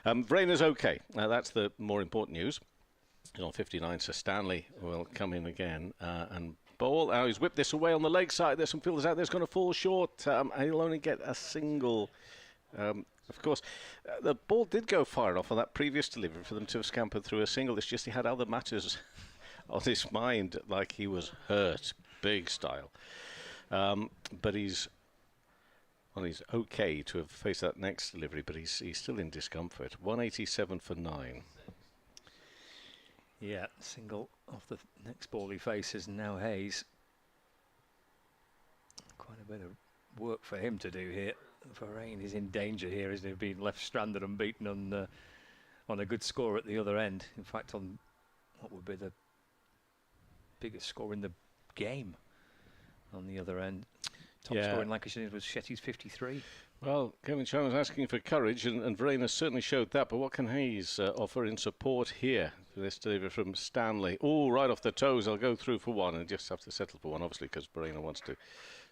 Speaker 1: Vraina's okay. That's the more important news. He's on 59, so Stanley will come in again and bowl. Now he's whipped this away on the leg side. There's some fielders out there. It's going to fall short. And he'll only get a single. Of course, the ball did go far enough on that previous delivery for them to have scampered through a single. It's just he had other matters on his mind, like he was hurt, big style. But he's okay to have faced that next delivery, but he's still in discomfort. 187 for 9.
Speaker 2: Yeah, single off the next ball he faces, now Hayes. Quite a bit of work for him to do here. Varane is in danger here, isn't he? Being left stranded and beaten on a good score at the other end. In fact, on what would be the biggest score in the game on the other end. Top score in Lancashire was Shetty's 53.
Speaker 1: Well, Kevin Chan was asking for courage, and Varane has certainly showed that. But what can Hayes offer in support here? This delivery from Stanley. Oh, right off the toes. I'll go through for one and just have to settle for one, obviously, because Varane wants to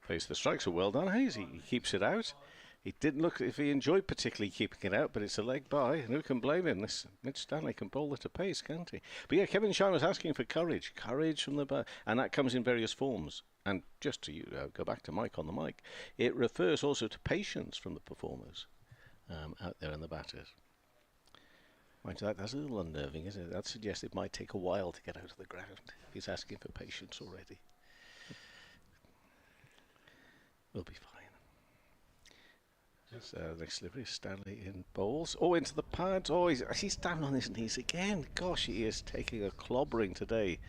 Speaker 1: face the strike. So well done, Hayes. He keeps it out. He didn't look if he enjoyed particularly keeping it out, but it's a leg by, and who can blame him? This Mitch Stanley can bowl at a pace, can't he? But yeah, Kevin Shine was asking for courage from the bat, and that comes in various forms. And just to go back to Mike on the mic, it refers also to patience from the performers out there in the batters. That's a little unnerving, isn't it? That suggests it might take a while to get out of the ground if he's asking for patience already. We'll be fine. Next delivery is Stanley in bowls. Oh, into the pads. Oh, he's down on his knees again. Gosh, he is taking a clobbering today.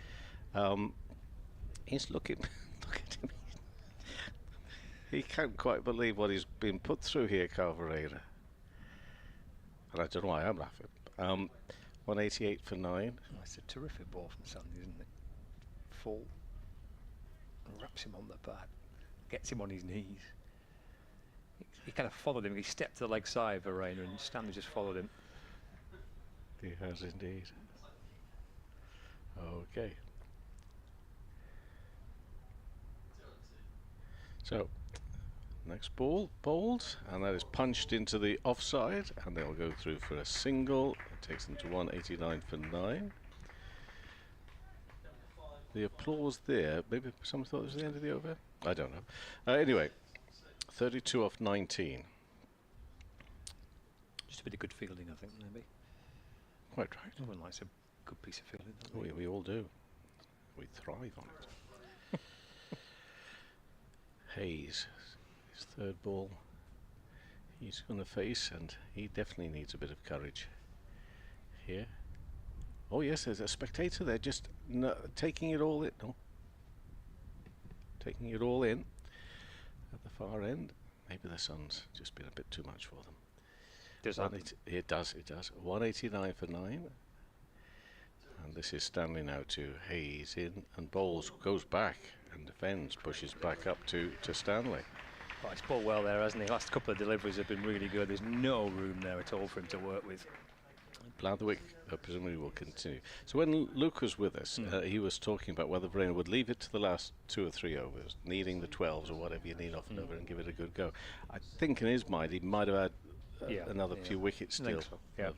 Speaker 1: He's looking. Look at him. He can't quite believe what he's been put through here, Carl Varane. And I don't know why I'm laughing. 188 for 9.
Speaker 2: Oh, it's a terrific ball from Sandy, isn't it? Full. Wraps him on the pad. Gets him on his knees. He kind of followed him. He stepped to the leg side, Varane, and Stanley just followed him.
Speaker 1: He has indeed. Okay. So, next ball, bowled, and that is punched into the offside, and they'll go through for a single. It takes them to 189 for 9. The applause there, maybe someone thought it was the end of the over? I don't know. Anyway, 32 off 19.
Speaker 2: Just a bit of good fielding, I think, maybe.
Speaker 1: Quite right.
Speaker 2: Everyone likes a good piece of fielding, don't they?
Speaker 1: We all do. We thrive on it. Hayes, his third ball, he's going to face, and he definitely needs a bit of courage here. Oh yes, there's a spectator there, just taking it all in. No, taking it all in at the far end. Maybe the sun's just been a bit too much for them.
Speaker 2: Does that?
Speaker 1: It does. 189 for 9. And this is Stanley now to Hayes in, and bowls, goes back and defends, pushes back up to Stanley.
Speaker 2: Oh, he's bowled well there, hasn't he? Last couple of deliveries have been really good. There's no room there at all for him to work with.
Speaker 1: Blatherwick presumably will continue. So when Luke was with us, he was talking about whether Varane would leave it to the last 2 or 3 overs, needing the 12s or whatever you need off and over, and give it a good go. I think in his mind he might have had another few wickets still of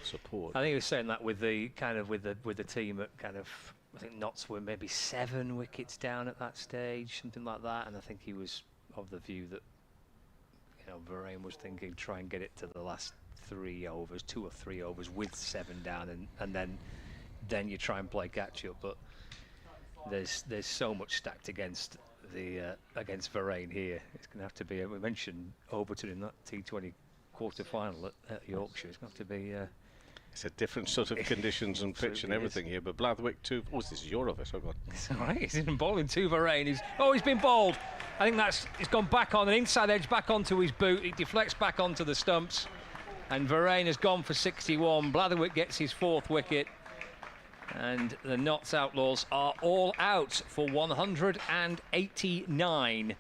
Speaker 1: support.
Speaker 2: I think he was saying that with the kind of with the team at kind of, I think Notts were maybe 7 wickets down at that stage, something like that, and I think he was of the view that, you know, Varane was thinking try and get it to the last 3 overs, 2 or 3 overs with 7 down, and then you try and play catch up. But there's so much stacked against against Varane here. It's going to have to be. We mentioned Overton in that T20 quarter-final at Yorkshire. It's going to have to be.
Speaker 1: It's a different sort of conditions and pitch and everything here. But Blatherwick too. Oh, this is your office. Oh God.
Speaker 2: It's all right. He's in bowling to Varane. He's been bowled. I think he's gone back on an inside edge, back onto his boot. It deflects back onto the stumps. And Varane has gone for 61. Blatherwick gets his 4th wicket. And the Notts Outlaws are all out for 189.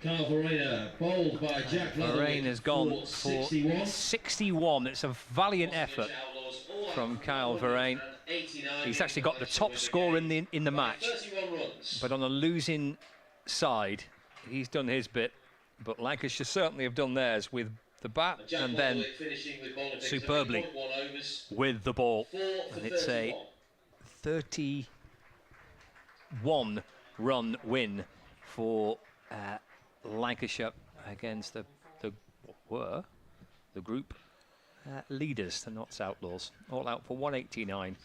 Speaker 3: Carl Varane, bowled by Jack
Speaker 2: Varane has gone for 61. It's a valiant effort from Kyle Varane. He's actually got the top score in the match. But on a losing side, he's done his bit. But Lancashire certainly have done theirs with the bat and then superbly with the ball. And it's a 31-run win for Lancashire against the group leaders, the Notts Outlaws, all out for 189.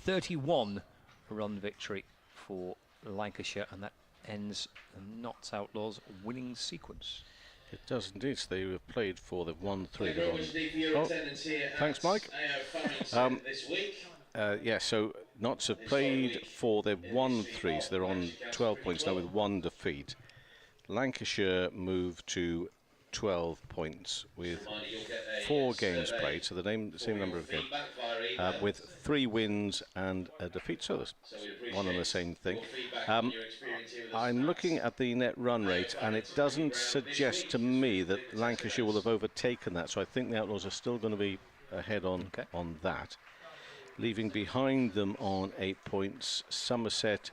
Speaker 2: 31-run victory for Lancashire, and that ends the Notts Outlaws winning sequence.
Speaker 1: It does indeed. So they have played for the 1-3. Oh, thanks, Mike.
Speaker 3: this week.
Speaker 1: Yeah, so Notts have played 4, they've won 3, so they're on 12 points now with 1 defeat. Lancashire moved to 12 points with 4 games played, so the same number of games, with 3 wins and a defeat, so that's one and the same thing. I'm looking at the net run rate, and it doesn't suggest to me that Lancashire will have overtaken that, so I think the Outlaws are still going to be ahead on that. Leaving behind them on 8 points, Somerset,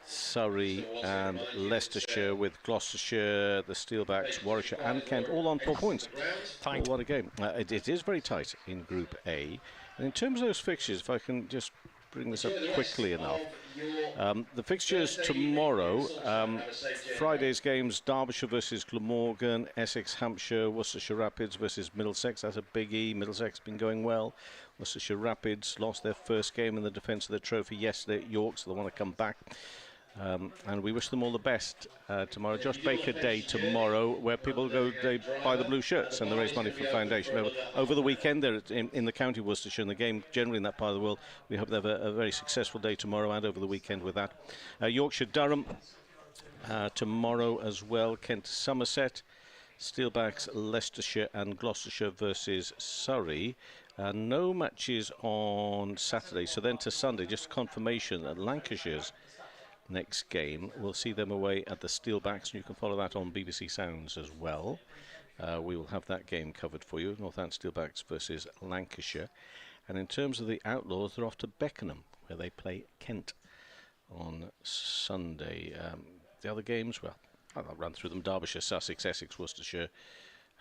Speaker 1: Surrey and Leicestershire, with Gloucestershire, the Steelbacks, Warwickshire and Kent all on 4 points. Tight. What a game. It is very tight in Group A. And in terms of those fixtures, if I can just bring this up quickly enough. The fixtures tomorrow, Friday's games, Derbyshire versus Glamorgan, Essex, Hampshire, Worcestershire Rapids versus Middlesex. That's a biggie. Middlesex been going well. Worcestershire Rapids lost their first game in the defence of the trophy yesterday at York, so they want to come back. And we wish them all the best tomorrow. Josh Baker Day tomorrow, where people go, they buy the blue shirts and they raise money for the foundation. Over the weekend, they're in the county of Worcestershire, and the game generally in that part of the world. We hope they have a very successful day tomorrow and over the weekend with that. Yorkshire Durham tomorrow as well. Kent Somerset, Steelbacks Leicestershire and Gloucestershire versus Surrey. No matches on Saturday, so then to Sunday, just confirmation that Lancashire's next game, we'll see them away at the Steelbacks, and you can follow that on BBC Sounds as well. We will have that game covered for you, Northants Steelbacks versus Lancashire. And in terms of the Outlaws, they're off to Beckenham, where they play Kent on Sunday. The other games, well, I'll run through them. Derbyshire, Sussex, Essex, Worcestershire,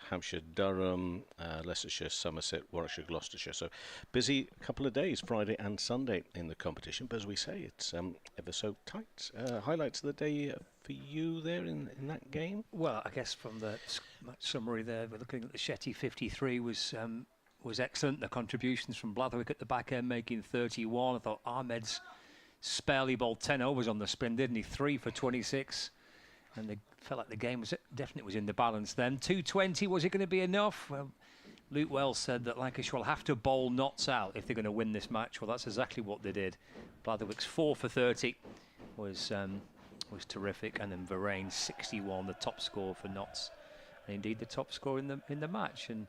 Speaker 1: Hampshire, Durham, Leicestershire, Somerset, Warwickshire, Gloucestershire. So busy couple of days, Friday and Sunday in the competition. But as we say, it's ever so tight. Highlights of the day for you there in that game?
Speaker 2: Well, I guess from the summary there, we're looking at the Shetty 53 was excellent. The contributions from Blatherwick at the back end making 31. I thought Ahmed's sparely bowled 10 overs on the spin, didn't he? 3 for 26. And they felt like the game was definitely was in the balance then. 220, was it going to be enough? Well, Luke Wells said that Lancashire will have to bowl Notts out if they're going to win this match. Well, that's exactly what they did. Blatherwick's 4 for 30 was terrific, and then Varane 61, the top score for Notts, and indeed the top score in the match. And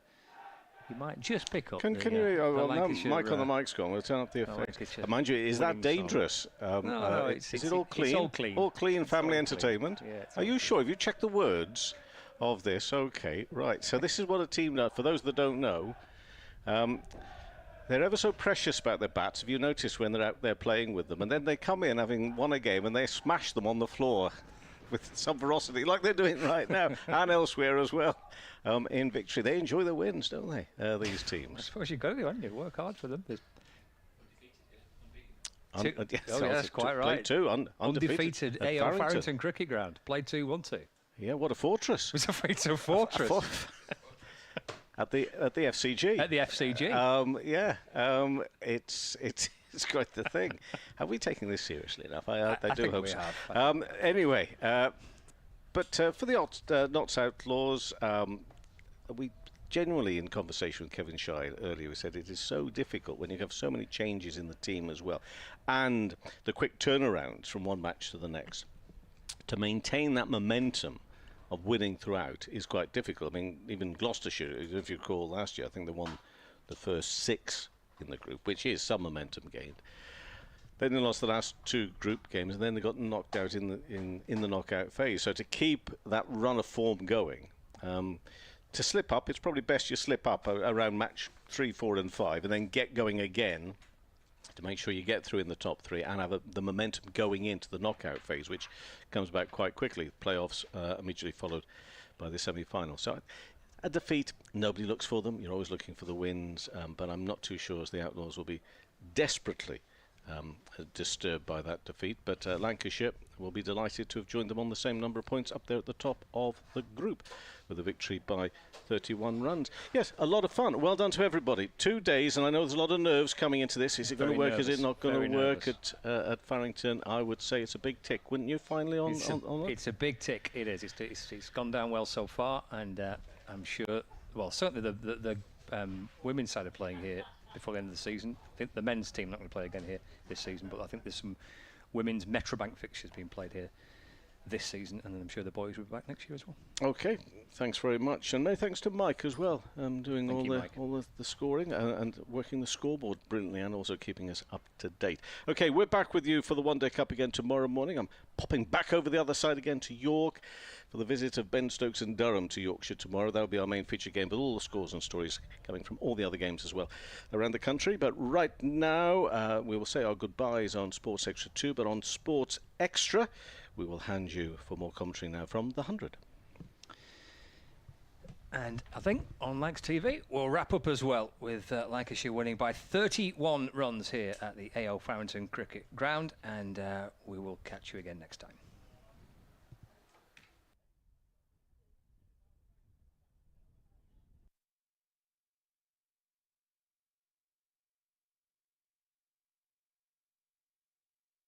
Speaker 2: you might just pick up.
Speaker 1: Can you? Mike on the mic's gone. We'll turn up the effect. Mind you, is that dangerous?
Speaker 2: No,
Speaker 1: is it all clean?
Speaker 2: It's all clean.
Speaker 1: All clean family
Speaker 2: all
Speaker 1: entertainment.
Speaker 2: Clean. Yeah,
Speaker 1: are you sure? Have you checked the words of this? Okay, right. So this is what a team does. For those that don't know, they're ever so precious about their bats. Have you noticed when they're out there playing with them, and then they come in having won a game and they smash them on the floor with some ferocity, like they're doing right now, and elsewhere as well, in victory. They enjoy the wins, don't they, these teams?
Speaker 2: I suppose you've got to, haven't you? Work hard for them.
Speaker 1: Yes,
Speaker 2: that's quite right.
Speaker 1: Played 2,
Speaker 2: undefeated AO Farrington Cricket Ground. Played 2, won 2.
Speaker 1: Yeah, what a fortress.
Speaker 2: It was a fortress.
Speaker 1: At the FCG.
Speaker 2: At the FCG.
Speaker 1: It's quite the thing. Have we taken this seriously enough? I do hope so.
Speaker 2: Have.
Speaker 1: Anyway, but for the Notts Outlaws, we genuinely, in conversation with Kevin Shine earlier, we said it is so difficult when you have so many changes in the team as well, and the quick turnarounds from one match to the next, to maintain that momentum of winning throughout is quite difficult. I mean, even Gloucestershire, if you recall last year, I think they won the first 6 in the group, which is some momentum gained. Then they lost the last 2 group games, and then they got knocked out in the knockout phase. So to keep that run of form going, to slip up, it's probably best you slip up around match 3, 4 and 5, and then get going again to make sure you get through in the top 3 and have the momentum going into the knockout phase, which comes back quite quickly. Playoffs immediately followed by the semi-final. So a defeat, nobody looks for them. You're always looking for the wins, but I'm not too sure as the Outlaws will be desperately disturbed by that defeat. But Lancashire will be delighted to have joined them on the same number of points up there at the top of the group with a victory by 31 runs. Yes, a lot of fun. Well done to everybody. 2 days, and I know there's a lot of nerves coming into this. Is it going to work? Is it not going to work at Farrington? I would say it's a big tick, wouldn't you, finally, on that?
Speaker 2: It's a big tick. It is. It's gone down well so far, and I'm sure, well, certainly the women's side of playing here before the end of the season. I think the men's team not going to play again here this season, but I think there's some women's Metrobank fixtures being played here this season, and then I'm sure the boys will be back next year as well.
Speaker 1: Okay, thanks very much, and many thanks to Mike as well, doing all the scoring and working the scoreboard brilliantly, and also keeping us up to date. Okay, we're back with you for the One Day Cup again tomorrow morning. I'm popping back over the other side again to York for the visit of Ben Stokes and Durham to Yorkshire tomorrow. That'll be our main feature game, but all the scores and stories coming from all the other games as well around the country. But right now, we will say our goodbyes on Sports Extra 2, but on Sports Extra, we will hand you for more commentary now from the 100.
Speaker 2: And I think on Lancs TV, we'll wrap up as well with Lancashire winning by 31 runs here at the A.O. Farrington Cricket Ground, and we will catch you again next time.